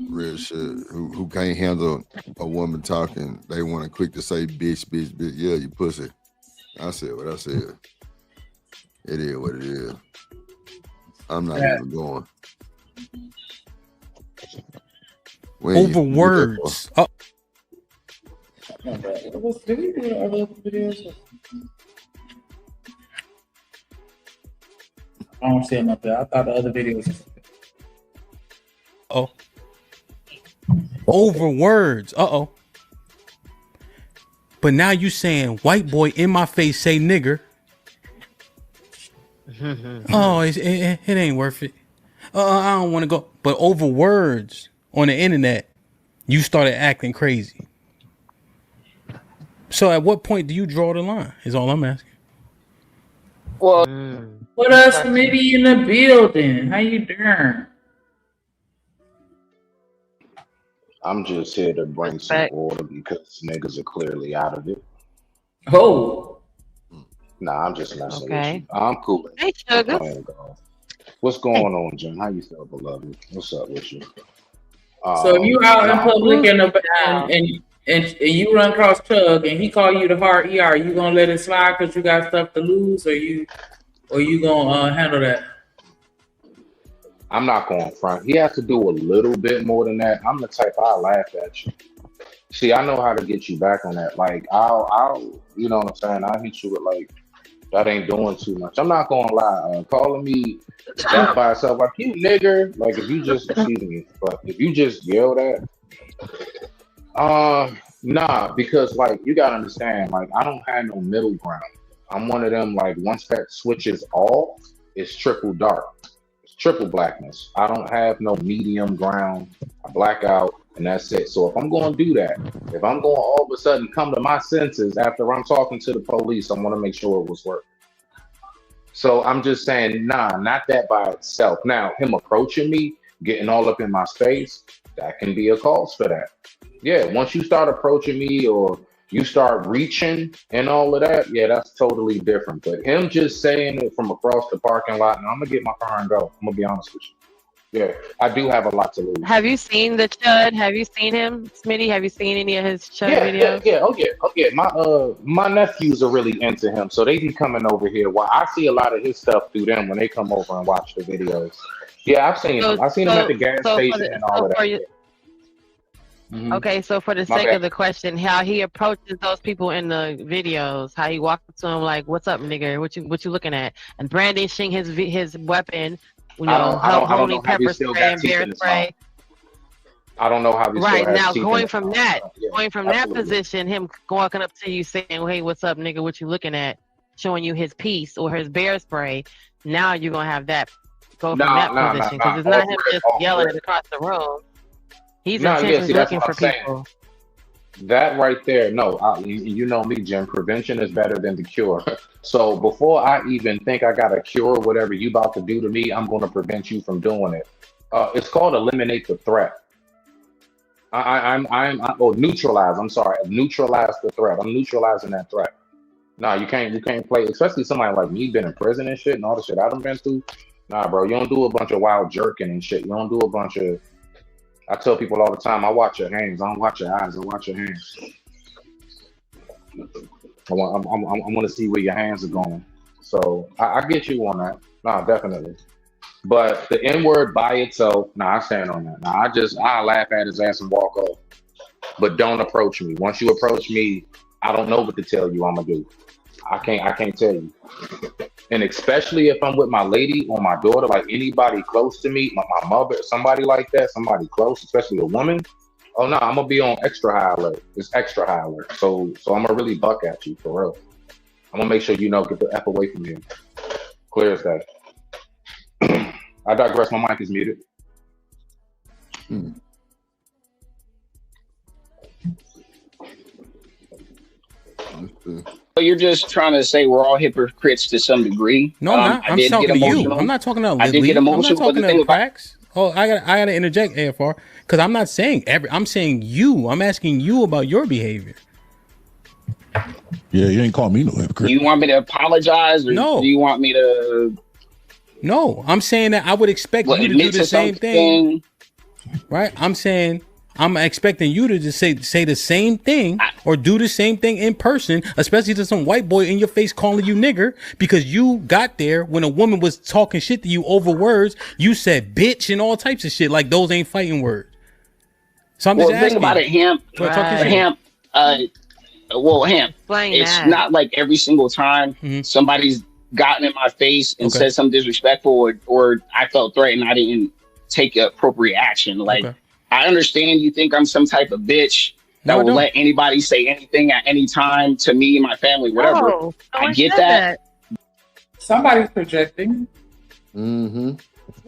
Real shit. Who can't handle a woman talking. They want to quick to say bitch. Yeah, you pussy. I said what I said. It is what it is. I'm not even going. Over words. Oh. Did we do the other videos? I don't see them up there. I thought the other videos. Oh. Over words. Uh-oh. But now you saying white boy in my face say nigger. Oh, it ain't worth it. I don't want to go. But over words on the internet, you started acting crazy. So at what point do you draw the line? Is all I'm asking. Well, What else? Maybe in the building. How you doing? I'm just here to bring some order because niggas are clearly out of it. Oh. Nah, I'm just messing Okay. with you. I'm cool. Hey, sugar. What's going on, Jen? How you feel, beloved? What's up with you? So if you out in public and you run across Chug and he call you the hard ER, you gonna let it slide because you got stuff to lose, or you gonna handle that? I'm not going front. He has to do a little bit more than that. I'm the type I'll laugh at you. See, I know how to get you back on that. Like I'll you know what I'm saying? I'll hit you with like that ain't doing too much. I'm not gonna lie. Calling me that by itself, like you nigger, like if you just excuse me, but if you just yell that, nah, because like you gotta understand, like I don't have no middle ground. I'm one of them, like once that switches off, it's triple dark. It's triple blackness. I don't have no medium ground. I black out and that's it. So if I'm gonna do that, if I'm gonna all of a sudden come to my senses after I'm talking to the police, I wanna make sure it was working. So I'm just saying, nah, not that by itself. Now, him approaching me, getting all up in my space, that can be a cause for that. Yeah, once you start approaching me or you start reaching and all of that, yeah, that's totally different. But him just saying it from across the parking lot, and I'm gonna get my car and go. I'm gonna be honest with you. Yeah, I do have a lot to lose. Have you seen the Chud? Have you seen him, Smitty? Have you seen any of his Chud videos? Yeah. My nephews are really into him, so they be coming over here. Well, I see a lot of his stuff through them when they come over and watch the videos. Yeah, I've seen him. I've seen him at the gas station and all of that. Okay, so for the My sake bad. of the question, how he approaches those people in the videos, how he walks up to them like, "What's up, nigga? What you looking at?" And brandishing his weapon, you know, I don't know holding how he pepper still spray got and teeth bear in his spray. mouth. I don't know how he Right still has now, teeth in going his from mouth. that, Yeah, going from that absolutely. position, him walking up to you saying, "Hey, what's up, nigga? What you looking at?" Showing you his piece or his bear spray. Now you're gonna have that go from that position because it's not him just yelling it across the room. He's intentionally that's looking what for I'm saying. people. That right there, no, you know me, Jim. Prevention is better than the cure. So before I even think I got to cure whatever you about to do to me, I'm going to prevent you from doing it. It's called eliminate the threat. Neutralize. I'm sorry, neutralize the threat. I'm neutralizing that threat. Nah, you can't play, especially somebody like me, been in prison and shit, and all the shit I done been through. Nah, bro, you don't do a bunch of wild jerking and shit. You don't do a bunch of. I tell people all the time, I watch your hands. I don't watch your eyes. I watch your hands. I want to see where your hands are going. So I get you on that. Nah, definitely. But the N word by itself, nah, I stand on that. Nah, I laugh at his ass and walk off. But don't approach me. Once you approach me, I don't know what to tell you I'm gonna do. I can't tell you. And especially if I'm with my lady or my daughter, like anybody close to me, my mother, somebody like that, somebody close, especially a woman. Oh no, I'm gonna be on extra high alert. It's extra high alert. So I'm gonna really buck at you for real. I'm gonna make sure you know, get the F away from you. Clear as that. I digress. My mic is muted. So you're just trying to say we're all hypocrites to some degree. No, I'm not. I'm did talking get to you. emotional. I'm not talking to I did Lily. get I'm not emotional, but talking the thing to about cracks. Oh, I gotta interject, AFR, because I'm not saying I'm saying you. I'm asking you about your behavior. Yeah, you ain't call me no hypocrite. Do you want me to apologize, or No. do you want me to? No, I'm saying that I would expect Well, you to do admit the to same thing. Right? I'm saying I'm expecting you to just say the same thing or do the same thing in person, especially to some white boy in your face calling you nigger because you got there when a woman was talking shit to you over words. You said bitch and all types of shit like those ain't fighting words. So I'm Well, just the asking. thing about it, Hamp, it's that. not like every single time somebody's gotten in my face and Okay. said something disrespectful or I felt threatened, I didn't take appropriate action. Like, I understand you think I'm some type of bitch that No, I will don't. let anybody say anything at any time to me, my family, whatever. No, I one get said that. Somebody's projecting. Mm-hmm.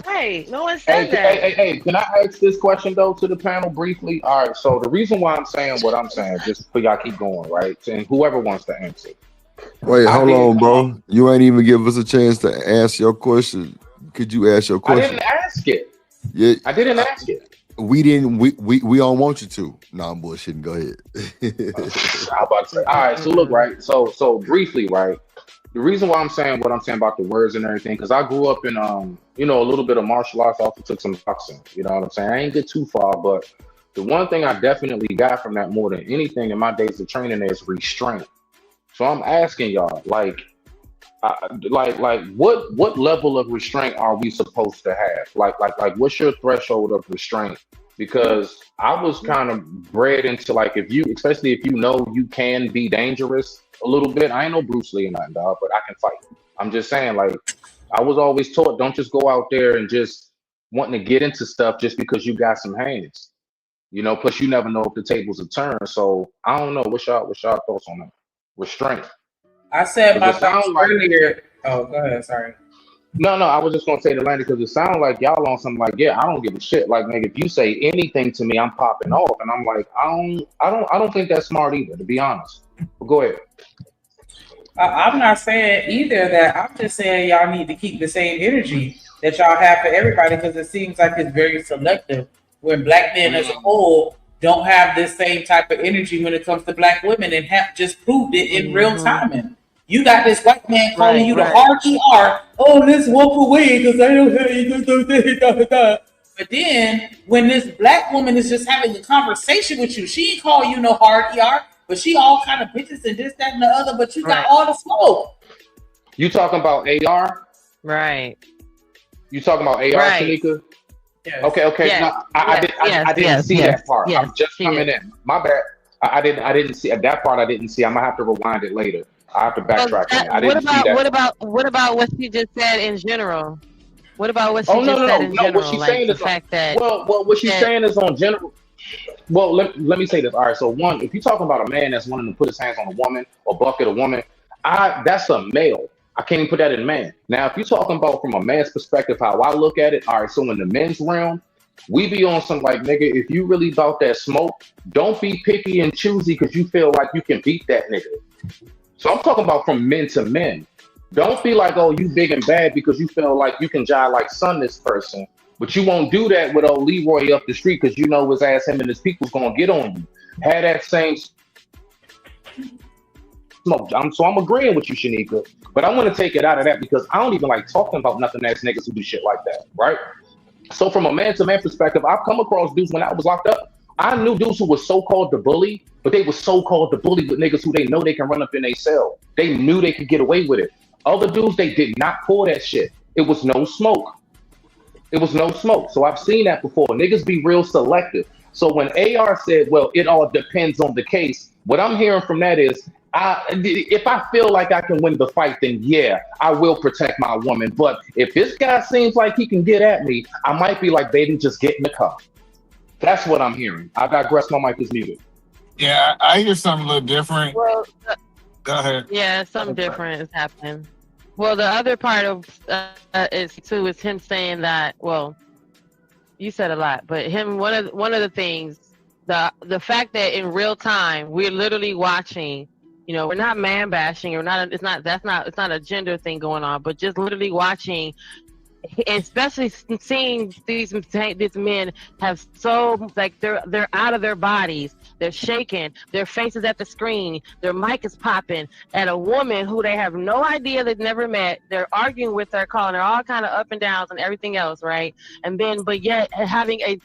Right. No one said Hey, that. hey, can I ask this question though to the panel briefly? All right, so the reason why I'm saying what I'm saying, just for y'all keep going, right? And whoever wants to answer. Wait, hold on, bro. You ain't even give us a chance to ask your question. Could you ask your I question? didn't ask it. Yeah, I didn't ask it. we didn't. We don't want you to. No, I'm bullshitting. Go ahead. I was about to say. All right, so look, right. So briefly, right. The reason why I'm saying what I'm saying about the words and everything, because I grew up in a little bit of martial arts. Also took some boxing. You know what I'm saying? I ain't get too far, but the one thing I definitely got from that more than anything in my days of training is restraint. So I'm asking y'all, like what level of restraint are we supposed to have? Like what's your threshold of restraint? Because I was kind of bred into like, especially if you know you can be dangerous a little bit. I ain't no Bruce Lee or nothing, dog, but I can fight. I'm just saying, like, I was always taught, don't just go out there and just wanting to get into stuff just because you got some hands. Plus you never know if the tables will turn. So I don't know. What's y'all thoughts on that? Restraint. I said my thoughts like, earlier. Oh, go ahead. Sorry. No, I was just gonna say the line because it sounds like y'all on something like, yeah, I don't give a shit. Like, nigga, if you say anything to me, I'm popping off, and I'm like, I don't think that's smart either, to be honest. But go ahead. I'm not saying either that. I'm just saying y'all need to keep the same energy that y'all have for everybody, because it seems like it's very selective. When black men as a whole don't have this same type of energy when it comes to black women, and have just proved it in real time. And you got this white man calling you the hard ER. Oh, let's walk away because I don't have you. But then when this black woman is just having a conversation with you, she ain't call you no hard ER, but she all kind of bitches and this, that, and the other. But you got all the smoke. You talking about AR? Right. You talking about AR, Shanika? Yes. Okay. Yes. No, I didn't see that part. I'm just coming in. My bad. I didn't see that part. I didn't see. I'm gonna have to rewind it later. I have to backtrack. I didn't see that. What about what she just said in general? What about what she just said in general? What she's saying is what she's saying is on general. Well, let me say this. All right. So one, if you're talking about a man that's wanting to put his hands on a woman or bucket a woman, that's a male. I can't even put that in man. Now, if you're talking about from a man's perspective, how I look at it, all right, so in the men's realm, we be on some like, nigga, if you really about that smoke, don't be picky and choosy because you feel like you can beat that nigga. So I'm talking about from men to men. Don't be like, oh, you big and bad because you feel like you can jive like son this person, but you won't do that with old Leroy up the street because you know his ass, him and his people's gonna get on you. Have that same smoke. So I'm agreeing with you, Shanika, but I want to take it out of that because I don't even like talking about nothing ass niggas who do shit like that, right? So from a man to man perspective, I've come across dudes when I was locked up. I knew dudes who were so-called the bully, but they were so-called the bully with niggas who they know they can run up in their cell. They knew they could get away with it. Other dudes, they did not pull that shit. It was no smoke. It was no smoke. So I've seen that before. Niggas be real selective. So when AR said, well, it all depends on the case, what I'm hearing from that is, if I feel like I can win the fight, then yeah, I will protect my woman. But if this guy seems like he can get at me, I might be like, baby, just get in the car. That's what I'm hearing. I digress. My mic is muted. Yeah, I hear something a little different. Well, go ahead. Yeah, something different is happening. Well, the other part of is him saying that. Well, you said a lot, but one of the things, the fact that in real time we're literally watching. You know, we're not man bashing, or not. It's not a gender thing going on, but just literally watching, especially seeing these men have so like they're out of their bodies, they're shaking, their faces at the screen, their mic is popping at a woman who they have no idea, they've never met. They're arguing with her, calling her all kind of up and downs and everything else, right? And then, but yet having a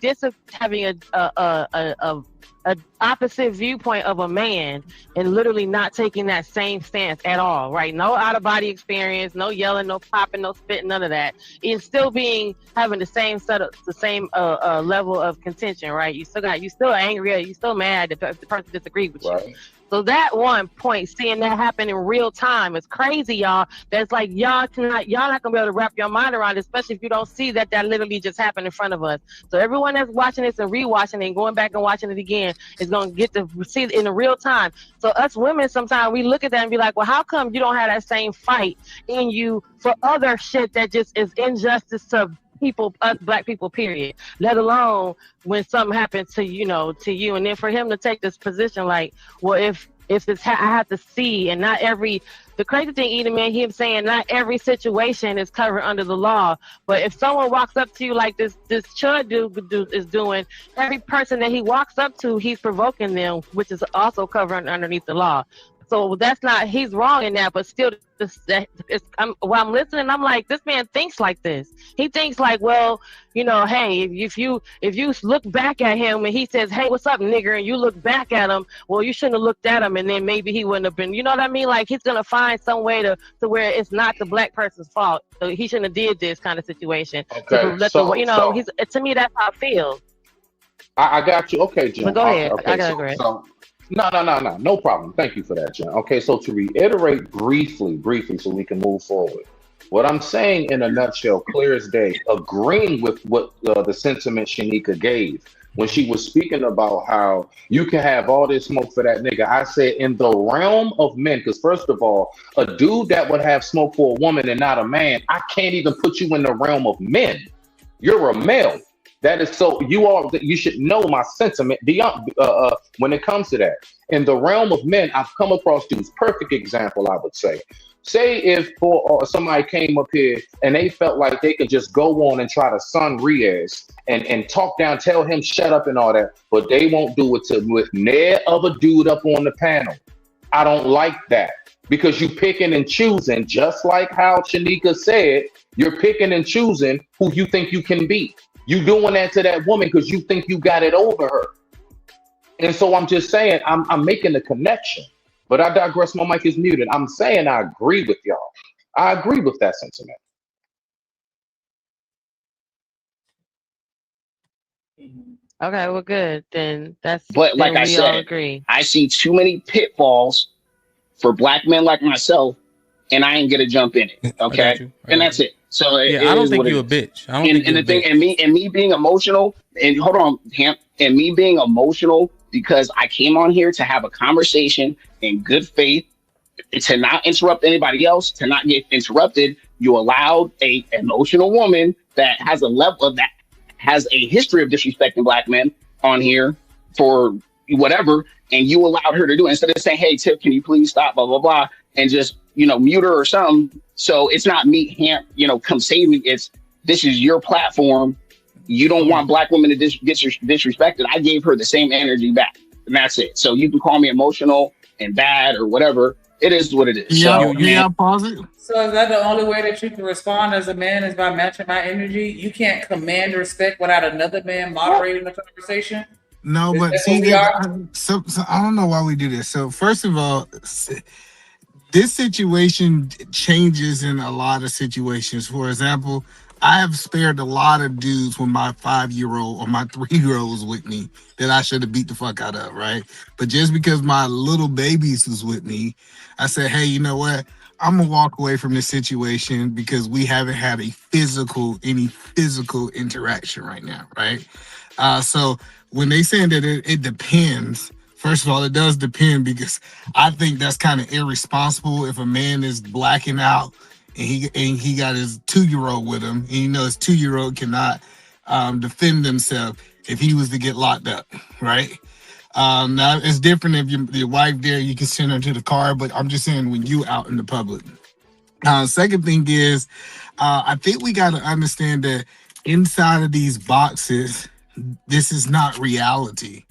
opposite viewpoint of a man and literally not taking that same stance at all, right? No out of body experience, no yelling, no popping, no spitting, none of that. And still having the same level of contention, right? You still angry, you still mad if the person disagreed with you. So that one point, seeing that happen in real time is crazy, y'all. That's like y'all not gonna be able to wrap your mind around it, especially if you don't see that literally just happened in front of us. So everyone that's watching this and rewatching it and going back and watching it again is gonna get to see it in the real time. So us women, sometimes we look at that and be like, well, how come you don't have that same fight in you for other shit that just is injustice to people, us black people, period. Let alone when something happens to you, and then for him to take this position, like, well, if it's I have to see, and not every. The crazy thing, Edom, man, him saying not every situation is covered under the law. But if someone walks up to you like this Chud dude is doing, every person that he walks up to, he's provoking them, which is also covered underneath the law. So that's not, he's wrong in that, but still, while I'm listening, I'm like, this man thinks like this. He thinks like, well, hey, if you look back at him and he says, hey, what's up, nigger, and you look back at him, well, you shouldn't have looked at him, and then maybe he wouldn't have been, you know what I mean? Like, he's gonna find some way to where it's not the black person's fault. So he shouldn't have did this kind of situation. Okay, He's, to me, that's how I feel. I got you. Okay, Jen. But go ahead. Okay, I got agree. No problem. Thank you for that, Jen. Okay, so to reiterate briefly, so we can move forward. What I'm saying in a nutshell, clear as day, agreeing with what the sentiment Shanika gave when she was speaking about how you can have all this smoke for that nigga. I said in the realm of men, because first of all, a dude that would have smoke for a woman and not a man, I can't even put you in the realm of men. You're a male. That is so you should know my sentiment beyond when it comes to that. In the realm of men, I've come across this perfect example, I would say. Say if somebody came up here and they felt like they could just go on and try to son Riaz and talk down, tell him shut up and all that, but they won't do it with near other dude up on the panel. I don't like that because you picking and choosing, just like how Shanika said, you're picking and choosing who you think you can beat. You doing that to that woman because you think you got it over her. And so I'm just saying, I'm making the connection. But I digress, my mic is muted. I'm saying I agree with y'all. I agree with that sentiment. Okay, well, good. Then But like I we all said, agree. I see too many pitfalls for black men like myself, and I ain't gonna jump in it. Okay, and that's it. So I don't think you're a bitch. I don't think and you're the thing, bitch. and me being emotional, and hold on, Hamp, and me being emotional because I came on here to have a conversation in good faith, to not interrupt anybody else, to not get interrupted. You allowed a emotional woman that has a level of that has a history of disrespecting black men on here for whatever, and you allowed her to do it instead of saying, "Hey, Tip, can you please stop?" Blah blah blah, and just mute her or something. So it's not me, Hamp, come save me. It's this is your platform. You don't want black women to get disrespected. I gave her the same energy back, and that's it. So you can call me emotional and bad or whatever. It is what it is. Yeah, pause it. So is that the only way that you can respond as a man is by matching my energy? You can't command respect without another man moderating the conversation? No, but see, so I don't know why we do this. So first of all, this situation changes in a lot of situations. For example, I have spared a lot of dudes when my 5-year-old or my 3-year-old was with me that I should have beat the fuck out of, right? But just because my little babies was with me, I said, hey, you know what? I'm gonna walk away from this situation because we haven't had any physical interaction right now, right? So when they saying that it depends, first of all, it does depend because I think that's kind of irresponsible if a man is blacking out and he got his 2-year-old with him, and his 2-year-old cannot defend themselves if he was to get locked up, right? Now it's different if your wife there, you can send her to the car, but I'm just saying when you out in the public. Second thing is, I think we got to understand that inside of these boxes, this is not reality.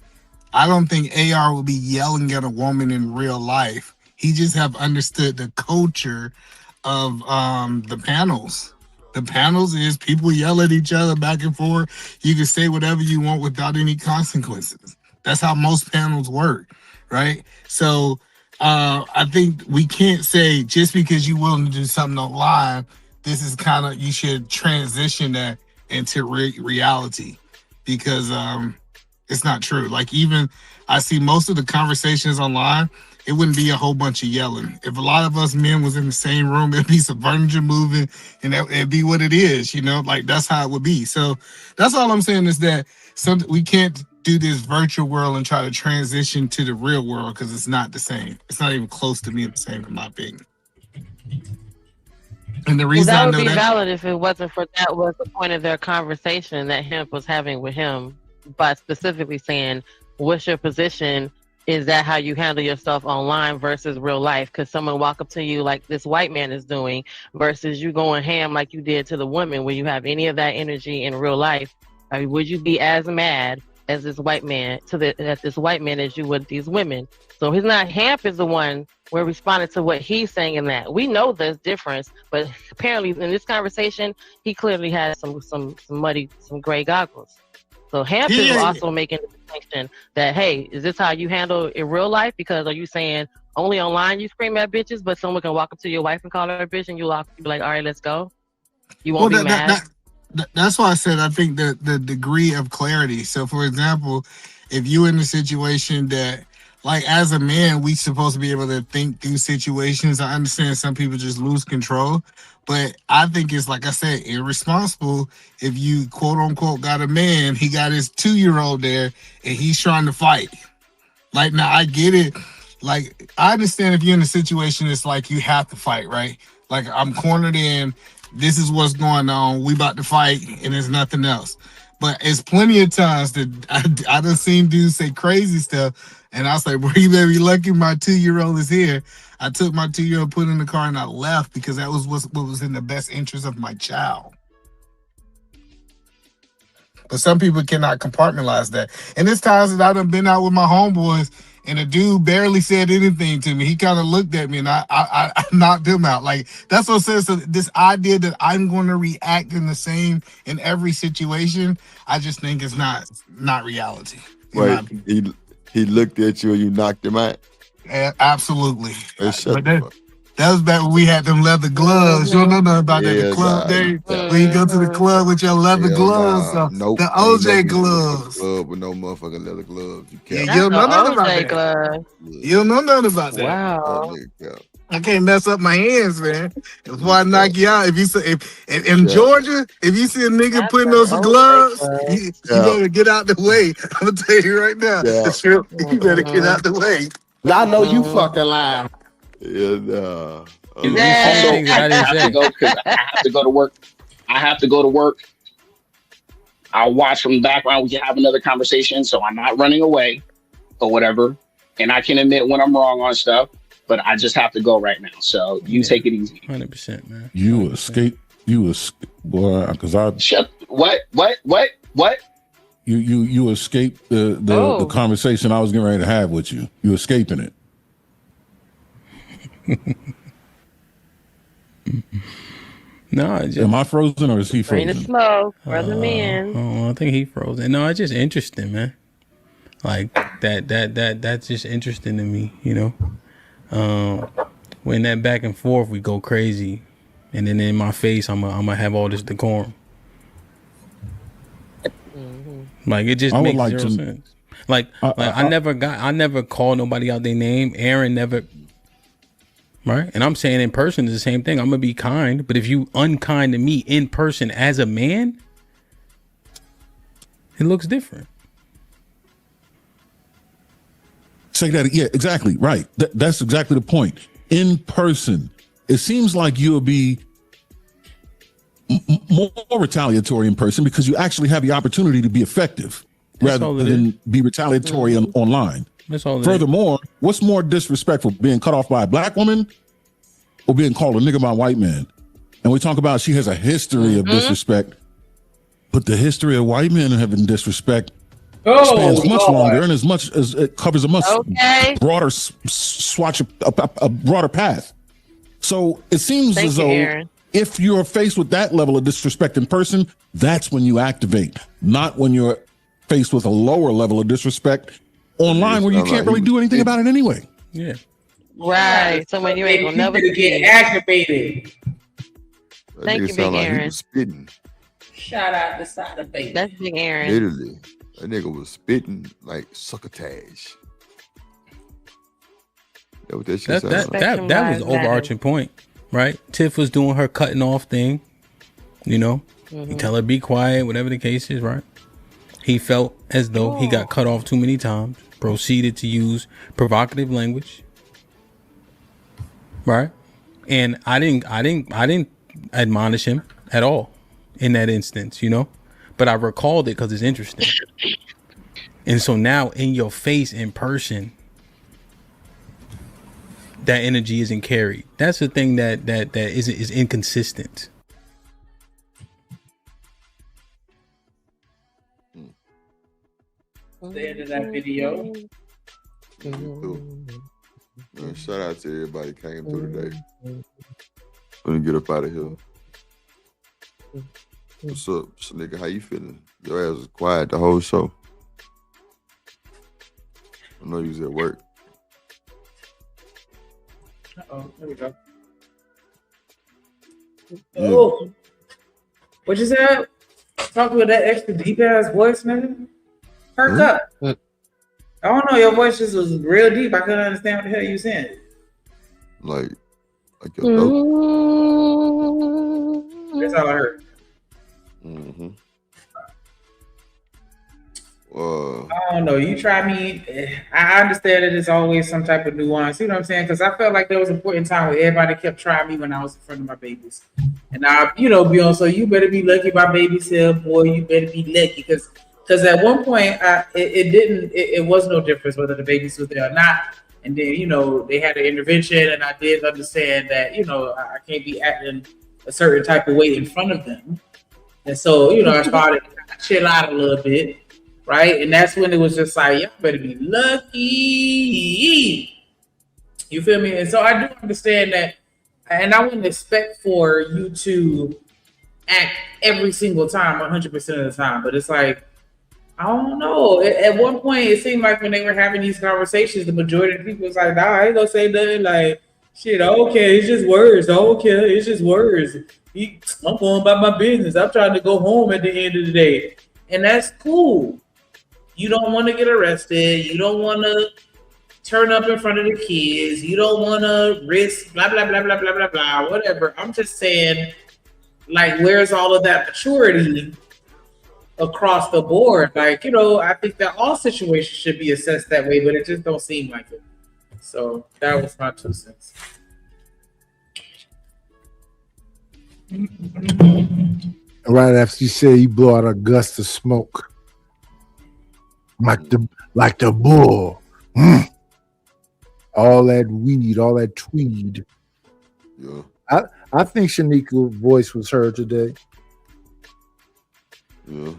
I don't think AR will be yelling at a woman in real life. He just have understood the culture of the panels. The panels is people yell at each other back and forth. You can say whatever you want without any consequences. That's how most panels work, right? So I think we can't say just because you're willing to do something online, this is kind of, you should transition that into reality because it's not true. Like even I see most of the conversations online, it wouldn't be a whole bunch of yelling. If a lot of us men was in the same room, it'd be some furniture moving and it'd be what it is, like that's how it would be. So that's all I'm saying is that we can't do this virtual world and try to transition to the real world because it's not the same. It's not even close to being the same in my opinion. And the Well, reason that I would know be that, valid if it wasn't for that was the point of their conversation that Hemp was having with him by specifically saying, what's your position? Is that how you handle yourself online versus real life? Because someone walk up to you like this white man is doing versus you going ham like you did to the woman. Will you have any of that energy in real life? I mean, would you be as mad as this white man at this white man as you would these women? So he's not, Hamp is the one we're responding to what he's saying in that. We know there's difference, but apparently in this conversation, he clearly has some gray goggles. So Hamp is also making the distinction that, hey, is this how you handle in real life? Because are you saying only online you scream at bitches, but someone can walk up to your wife and call her a bitch and you'll be like, all right, let's go? You won't be mad? That's why I said I think the degree of clarity. So, for example, if you're in a situation that, like, as a man, we supposed to be able to think through situations. I understand some people just lose control, but I think it's, like I said, irresponsible if you, quote unquote, got a man, he got his 2-year-old there, and he's trying to fight. Like, now, I get it. Like, I understand if you're in a situation, it's like you have to fight, right? Like, I'm cornered in. This is what's going on. We about to fight, and there's nothing else. But it's plenty of times that I done seen dudes say crazy stuff, and I was like, bro, you better be lucky my 2-year-old is here. I took my 2-year-old, put in the car, and I left because that was what was in the best interest of my child. But some people cannot compartmentalize that. And there's times that I done been out with my homeboys, and a dude barely said anything to me. He kind of looked at me, and I knocked him out. Like, that's what says, so this idea that I'm going to react in the same in every situation, I just think it's not reality. Wait, he looked at you and you knocked him out? Absolutely. That was back when we had them leather gloves. You don't know nothing about that. The club day, when you go to the club with your leather gloves, nope, the OJ gloves. Club with no motherfucking leather gloves. You don't know nothing about that. You don't know nothing about that. Wow. I can't mess up my hands, man. That's why I knock you out. If you say, if in Georgia, if you see a nigga putting on some gloves, you better get out the way. I'm gonna tell you right now. You better get out the way. I know you fucking lying. Yeah, nah. I have to go because I have to go to work. I have to go to work. I'll watch from the background. We can have another conversation, so I'm not running away or whatever. And I can admit when I'm wrong on stuff, but I just have to go right now. So you take it easy. 100%, man. You escape, boy, because I shut. What? You escaped the conversation I was getting ready to have with you. You escaping it. No, am I frozen or is he frozen? Bring the smoke, brother man. Oh, I think he frozen. No, it's just interesting, man. Like that's just interesting to me, you know. When that back and forth, we go crazy, and then in my face, I'm gonna have all this decorum. Like it just makes zero sense. Like I never called nobody out their name. Aaron never. Right, and I'm saying in person is the same thing. I'm gonna be kind, but if you unkind to me in person as a man, it looks different. Say that, yeah, exactly right. That's exactly the point. In person, it seems like you'll be more retaliatory in person because you actually have the opportunity to be effective rather than be retaliatory online. That's all. Furthermore, what's more disrespectful, being cut off by a black woman or being called a nigga by a white man? And we talk about she has a history of disrespect, but the history of white men having disrespect spans much longer and as much as it covers a much broader swatch, a broader path. So it seems as though if you're faced with that level of disrespect in person, that's when you activate, not when you're faced with a lower level of disrespect online where you can't really do anything about it anyway. Yeah. Right. So when you ain't gonna never get activated. Thank you, Big Aaron. Spitting. Shout out to Sada Baby. That's Big Aaron. Literally. That nigga was spitting like succotash. That was the overarching point, right? Tiff was doing her cutting off thing, you know. You tell her be quiet, whatever the case is, right? He felt as though he got cut off too many times, proceeded to use provocative language. Right? And I didn't admonish him at all in that instance, you know. But I recalled it because it's interesting. And so now in your face in person, that energy isn't carried. That's the thing that is inconsistent. The end of that video. Man, shout out to everybody who came through today. Let me get up out of here. What's up, nigga? How you feeling? Your ass was quiet the whole show. I know you was at work. Uh-oh, there we go. Oh, what you said? Talk with that extra deep ass voice, nigga. Perk up. I don't know. Your voice just was real deep. I couldn't understand what the hell you saying. Like your throat. That's all I heard. Mm-hmm. I don't know. You try me. I understand that it's always some type of nuance. You know what I'm saying? Because I felt like there was a point in time where everybody kept trying me when I was in front of my babies. And I, be on. So you better be lucky my baby's here, boy. You better be lucky because at one point it was no difference whether the babies was there or not. And then they had an intervention, and I did understand that I can't be acting a certain type of way in front of them. And so I started to chill out a little bit. Right, and that's when it was just like, y'all better be lucky. You feel me? And so I do understand that, and I wouldn't expect for you to act every single time, 100% of the time. But it's like, I don't know. At one point, it seemed like when they were having these conversations, the majority of the people was like, "Nah, I ain't gonna say nothing." Like, shit, okay, it's just words. Okay, it's just words. I'm going about my business. I'm trying to go home at the end of the day, and that's cool. You don't want to get arrested. You don't want to turn up in front of the kids. You don't want to risk blah, blah, blah, blah, blah, blah, blah, whatever. I'm just saying, like, where's all of that maturity across the board? Like, I think that all situations should be assessed that way, but it just don't seem like it. So that was my 2 cents. Right after you say you blow out a gust of smoke. Like the bull. All that weed, all that tweed. Yeah. I think Shanika's voice was heard today. Yeah.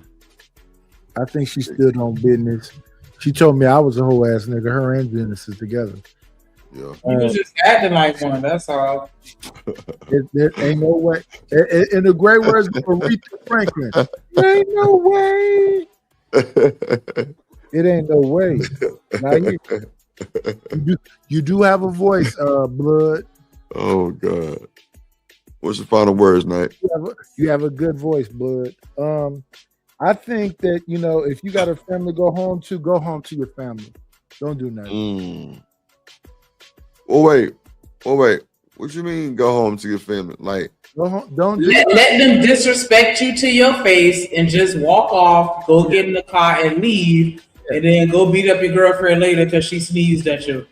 I think she stood on business. She told me I was a whole ass nigga. Her and business is together. Yeah. You was just acting like one, that's all. There ain't no way. In the great words of Aretha Franklin, there ain't no way. It ain't no way. Now you do have a voice, Blood. Oh God. What's the final words, Knight? You have a good voice, Blood. I think that if you got a family to go home to your family. Don't do nothing. Oh wait. What you mean go home to your family? Like, don't let them disrespect you to your face and just walk off, go get in the car and leave, and then go beat up your girlfriend later because she sneezed at you.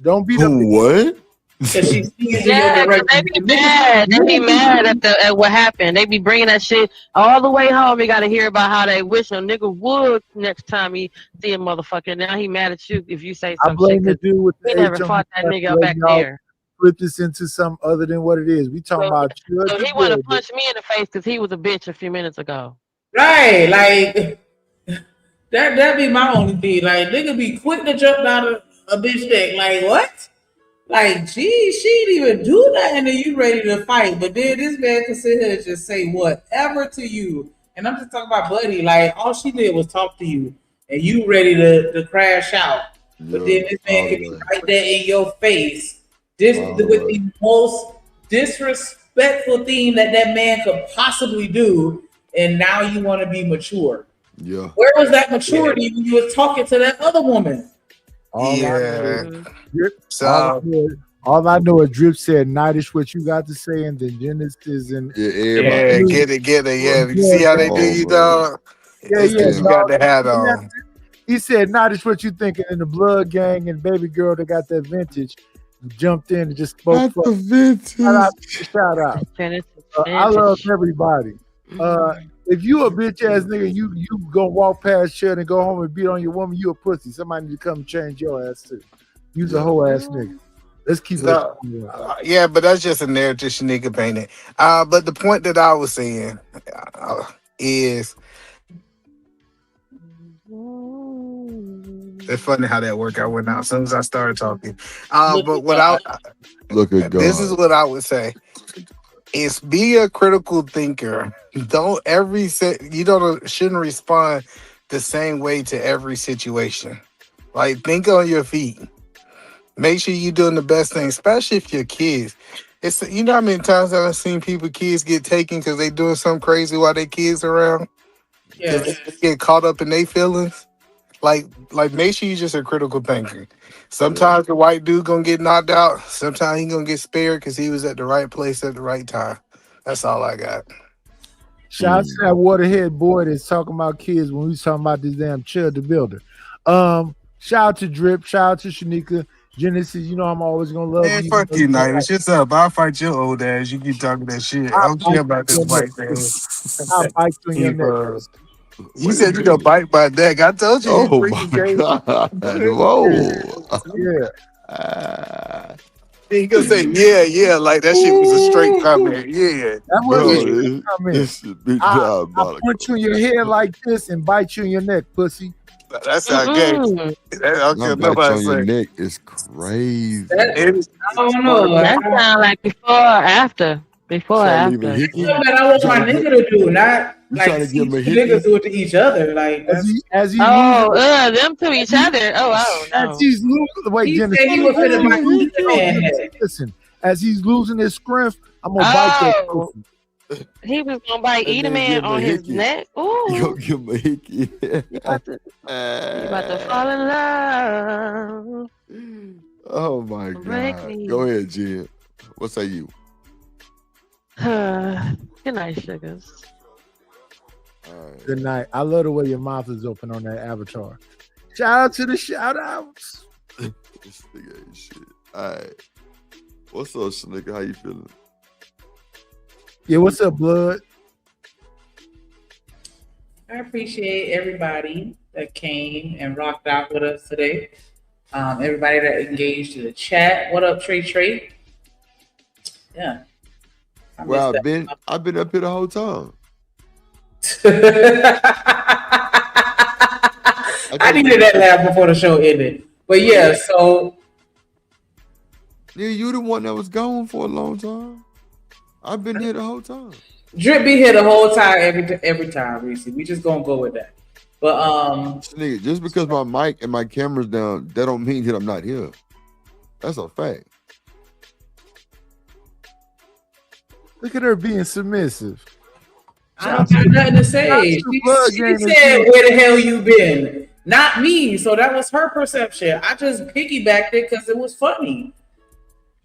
Don't beat up. What? Because she sneezed Yeah, in your they be mad. They be mad at what happened. They be bringing that shit all the way home. You got to hear about how they wish a nigga would next time he see a motherfucker. Now he mad at you if you say I some blame shit. the dude with He the never fought that nigga up back there. Flip this into something other than what it is. We talking about So he want to punch me in the face because he was a bitch a few minutes ago. Right, like that be my only thing. Like, nigga be quick to jump down a bitch neck. Like, what? Like, gee, she didn't even do nothing and you ready to fight. But then this man can sit here and just say whatever to you. And I'm just talking about Buddy. Like, all she did was talk to you and you ready to crash out. But then this man can be right there in your face. With the most disrespectful thing that man could possibly do. And now you want to be mature. Yeah. Where was that maturity when you was talking to that other woman? All I know is Drip said, "Nightish, what you got to say," and then Genesis and get it. Yeah, you see how they do you, dog? Yeah, you got the hat on. He said, "Nightish, what you thinking?" And the Blood Gang and Baby Girl that got that vintage jumped in and just spoke. The vintage. Shout out. Genesis I love everybody. If you a bitch ass nigga, you gonna walk past shit and go home and beat on your woman, you a pussy. Somebody need to come change your ass too. You's a whole ass nigga. Let's keep it. Yeah, but that's just a narrative Shanika painted. But the point that I was saying is, it's funny how that workout went out as soon as I started talking. But what look at God. This is what I would say. Is be a critical thinker. Don't shouldn't respond the same way to every situation. Like, think on your feet. Make sure you're doing the best thing, especially if you're kids. It's how many times I've seen kids get taken because they doing something crazy while their kids around. Yeah, they get caught up in their feelings. Like make sure you're just a critical thinker. Sometimes the white dude gonna get knocked out. Sometimes he gonna get spared because he was at the right place at the right time. That's all I got. Shout out to that waterhead boy that's talking about kids when we was talking about this damn Chud the Builder. Shout out to Drip. Shout out to Shanika. Genesis, you know I'm always gonna love you. Fuck you, Night. Shut up. I'll fight your old ass. You keep talking that shit. I don't care about this white thing. I'll bite you in your neck. You said you gonna bite my neck. I told you. Oh my God! Whoa! Yeah. He gonna say yeah, like that shit was a straight comment. Yeah, that was a straight comment. I punch you in your head like this and bite you in your neck, pussy. That's not gay. On your neck is crazy. I don't know. That sounds like before or after. Before or after. That's what I want my nigga to do, not like niggas do it to each other. Like as he them to each other. As he's losing, wait, listen. As he's losing his strength, I'm gonna bite that pussy. He was gonna bite Edelman on his neck. Ooh. You gonna give him a hickey. You about to fall in love. Oh my God. Go ahead, Jen. What say you? Good night, sugars. Good night. I love the way your mouth is open on that avatar. Shout out to the shout outs. This nigga ain't shit. All right. What's up, Shanika? How you feeling? Yeah, what's up, blood? I appreciate everybody that came and rocked out with us today. Everybody that engaged in the chat. What up, Trey? Yeah. Well, I've been up here the whole time. I needed that laugh before the show ended. But yeah, so you the one that was gone for a long time. I've been here the whole time. Drip be here the whole time, every time, Reese. We just gonna go with that. But just because my mic and my camera's down, that don't mean that I'm not here. That's a fact. Look at her being submissive. I don't got nothing to say. She said, "Where the hell you been?" Not me. So that was her perception. I just piggybacked it because it was funny.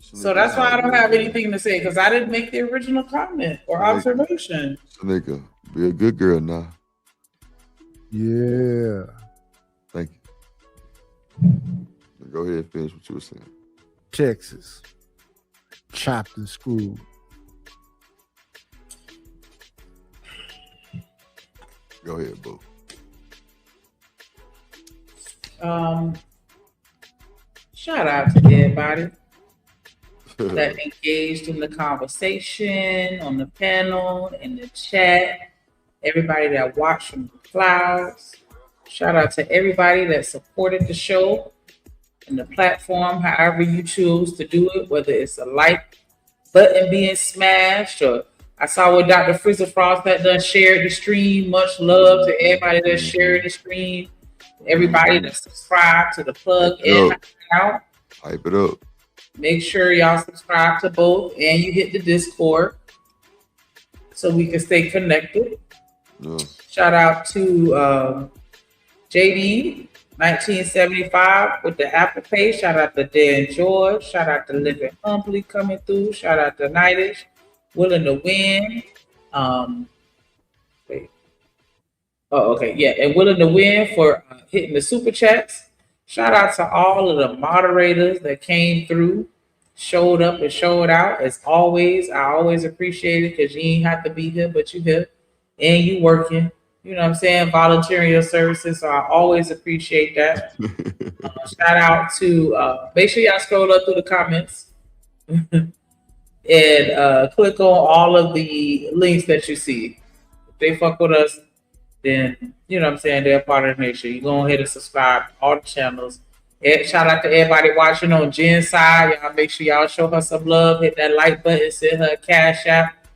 So that's why I don't have anything to say because I didn't make the original comment or observation. Nigga, be a good girl now. Yeah. Thank you. Go ahead and finish what you were saying. Texas. Chopped and screwed. Go ahead, boo. Shout out to everybody that engaged in the conversation, on the panel, in the chat, everybody that watched from the clouds. Shout out to everybody that supported the show and the platform, however you choose to do it, whether it's a like button being smashed or I saw what Dr. Frizzle Frost that done shared the stream. Much love to everybody that shared the stream, everybody that subscribed to the plug and out. Hype it up. Make sure y'all subscribe to both and you hit the Discord so we can stay connected. Yeah. Shout out to JD 1975 with the Apple Pay. Shout out to Dan George. Shout out to Living Humbly coming through. Shout out to Nightish. Willing to win. Wait. Oh, okay. Yeah. And willing to win for hitting the super chats. Shout out to all of the moderators that came through showed up and showed out. As always, I always appreciate it because you ain't have to be here, but you here and you working. You know what I'm saying? Volunteering your services. So I always appreciate that. Shout out to, make sure y'all scroll up through the comments and click on all of the links that you see. If they fuck with us, then, you know what I'm saying, they're part of the nation. You go ahead and subscribe to all the channels. And shout out to everybody watching on Jen's side. Y'all make sure y'all show her some love. Hit that like button. Send her a cash app.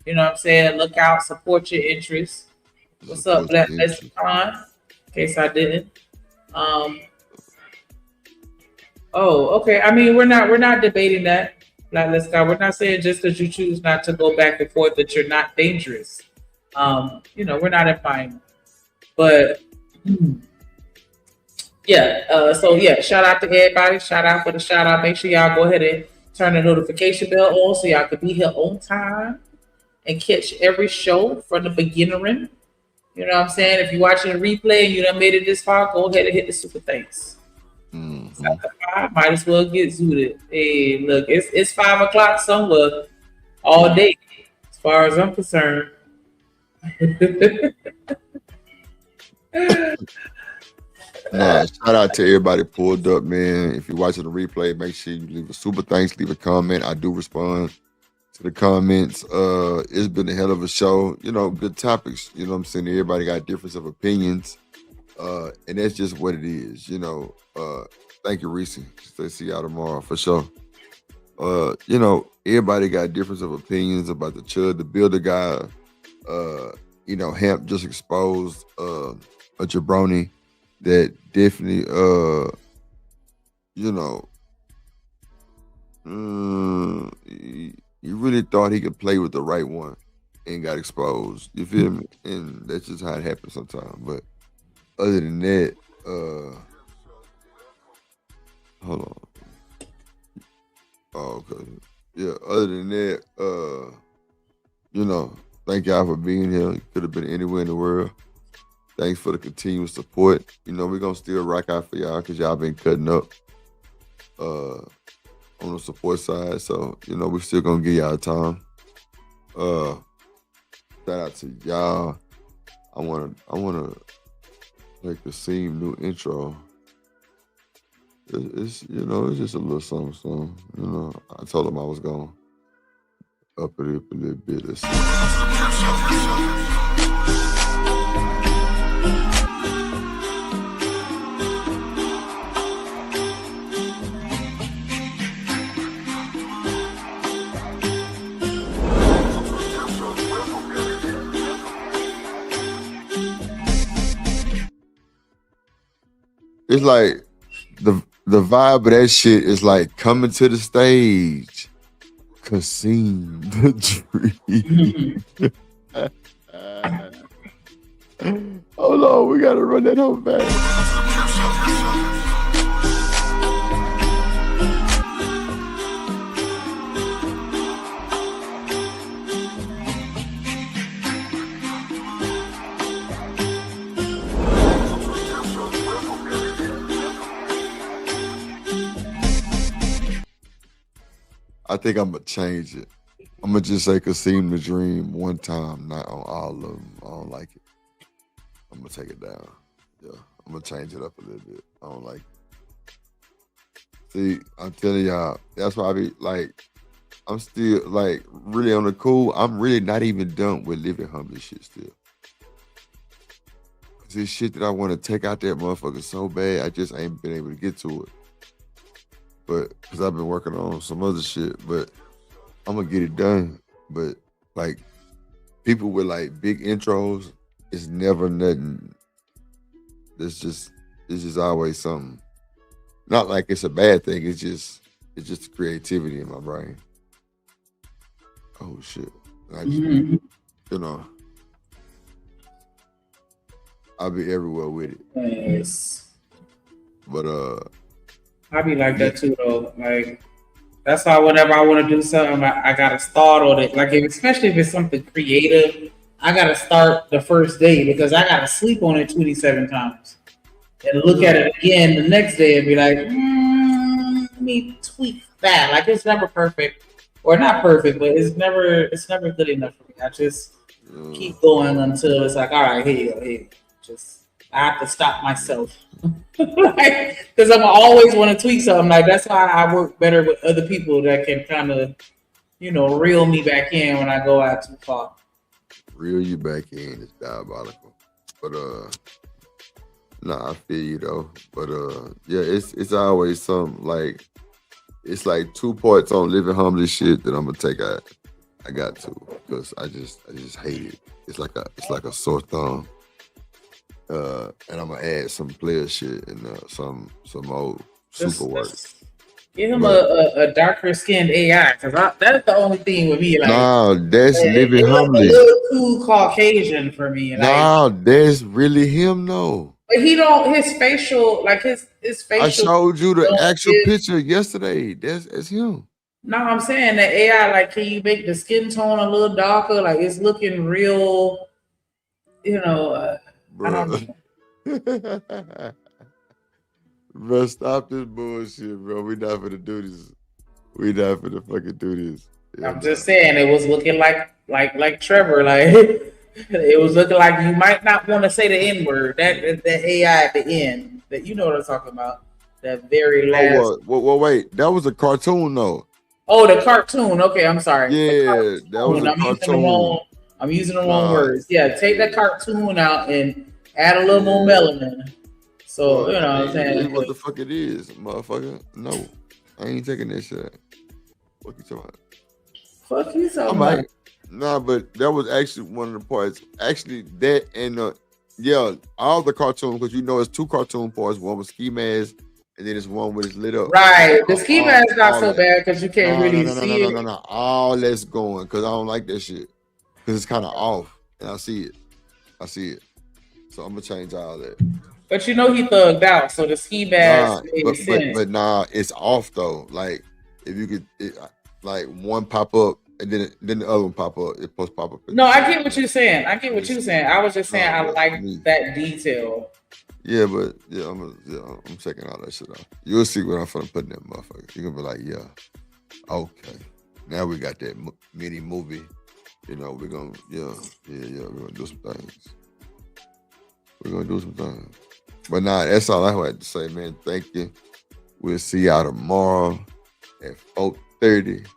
You know what I'm saying? Look out. Support your interests. What's up, Black Lexicon? In case I didn't. Oh, okay. I mean, we're not debating that, Black Lexicon. We're not saying just because you choose not to go back and forth that you're not dangerous. You know, we're not implying. But yeah, so yeah, shout out to everybody. Shout out for the shout out. Make sure y'all go ahead and turn the notification bell on so y'all can be here on time and catch every show from the beginning. You know what I'm saying? If you're watching a replay and you done made it this far, go ahead and hit the super thanks. Might as well get zooted. Hey, look, it's 5 o'clock somewhere all day, as far as I'm concerned. Nah, shout out to everybody pulled up, man. If you're watching the replay, make sure you leave a super thanks, leave a comment. I do respond to the comments. It's been a hell of a show. You know, good topics. You know what I'm saying? Everybody got difference of opinions. And that's just what it is, you know. Thank you, Reese. Stay see y'all tomorrow for sure. You know, everybody got difference of opinions about the Chud the Builder guy. You know, Hemp just exposed a jabroni that definitely you know, he really thought he could play with the right one and got exposed. You feel me? And that's just how it happens sometimes. But other than that, hold on. Oh, okay. Yeah, other than that, you know, thank y'all for being here. You could have been anywhere in the world. Thanks for the continuous support. You know, we're gonna still rock out for y'all because y'all been cutting up on the support side. So, you know, we're still gonna give y'all time. Shout out to y'all. I wanna make the same new intro. It's you know, it's just a little something. You know, I told him I was gonna up it up a little bit. Let's see. It's like the vibe of that shit is like coming to the stage, Kasim the Dream. Hold on, we gotta run that whole back. I think I'm gonna change it. I'm gonna just say Kasim the Dream one time, not on all of them. I don't like it. I'm gonna take it down. Yeah, I'm gonna change it up a little bit. I don't like it. See, I'm telling y'all, that's why I be like, I'm still like really on the cool. I'm really not even done with Living Humbly shit still. Cause this shit that I want to take out that motherfucker so bad, I just ain't been able to get to it. But because I've been working on some other shit, but I'm gonna get it done. But like people with like big intros, it's never nothing. It's just always something. Not like it's a bad thing. It's just the creativity in my brain. Oh shit! I just, you know, I'll be everywhere with it. Yes. But I be like that too, though. Like that's why whenever I want to do something, I gotta start on it. Like especially if it's something creative, I gotta start the first day because I gotta sleep on it 27 times and look at it again the next day and be like, let me tweak that. Like it's never perfect, or not perfect, but it's never good enough for me. I just keep going until it's like, all right, here you go, here. Just I have to stop myself because I'm always want to tweak something. Like that's why I work better with other people that can kind of, reel me back in when I go out too far. Reel you back in is diabolical, but nah, I feel you though. But yeah, it's always something like it's like 2 parts on living humbly shit that I'm gonna take out. I got to because I just hate it. It's like a sore thumb. And I'm gonna add some player shit and some old super work. Give him a darker skinned AI because that's the only thing with me. Like, no, that's living humbly. A little too Caucasian for me. No, that's really him. No, but he don't. His facial, like his facial. I showed you the actual picture yesterday. That's him. No, I'm saying the AI. Like, can you make the skin tone a little darker? Like, it's looking real. I don't know. Bro, stop this bullshit, bro. We not finna do this. We not finna fucking do this. Yeah, I'm just saying it was looking like Trevor. Like it was looking like you might not want to say the N-word. That AI at the end. That you know what I'm talking about. That very last. Well, wait. That was a cartoon though. Oh, the cartoon. Okay, I'm sorry. Yeah, that was a cartoon. I'm using the wrong words. Yeah, take that cartoon out and add a little more melanin. So, what I'm saying? What the fuck it is, motherfucker? No, I ain't taking that shit out. What you talking about? Fuck you talking about? Nah, but that was actually one of the parts. Actually, that and all the cartoons, because it's 2 cartoon parts. One was Ski Mask, and then it's one with it's lit up. Right. The Ski Mask is not so bad because you can't really see it. No. All that's going because I don't like that shit because it's kind of off, and I see it. So I'm gonna change all that. But he thugged out, so the Ski Mask made sense. But nah, it's off though. Like if you could, like one pop up and then the other one pop up. It's supposed to pop up. No, I get what you're saying. I was just saying I like that detail. Yeah, but I'm checking all that shit out. You'll see what I'm finna put in that motherfucker. You're gonna be like, yeah, okay. Now we got that mini movie. We're gonna we're gonna do some things. We're gonna do some things. But nah, that's all I had to say, man. Thank you. We'll see y'all tomorrow at 4:30.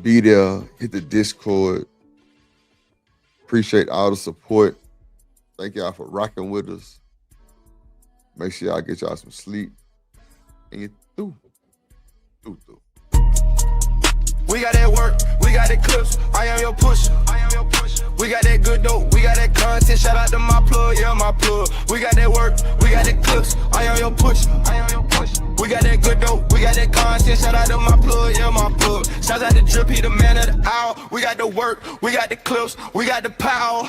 Be there. Hit the Discord. Appreciate all the support. Thank y'all for rocking with us. Make sure y'all get y'all some sleep. And get through. We got that work, we got that clips, I am your pusher. We got that good dope, we got that content, shout out to my plug, yeah, my plug. We got that work, we got that clips, I am your pusher. We got that good dope, we got that content, shout out to my plug, yeah, my plug. Shout out to Drip, he the man of the hour. We got the work, we got the clips, we got the power.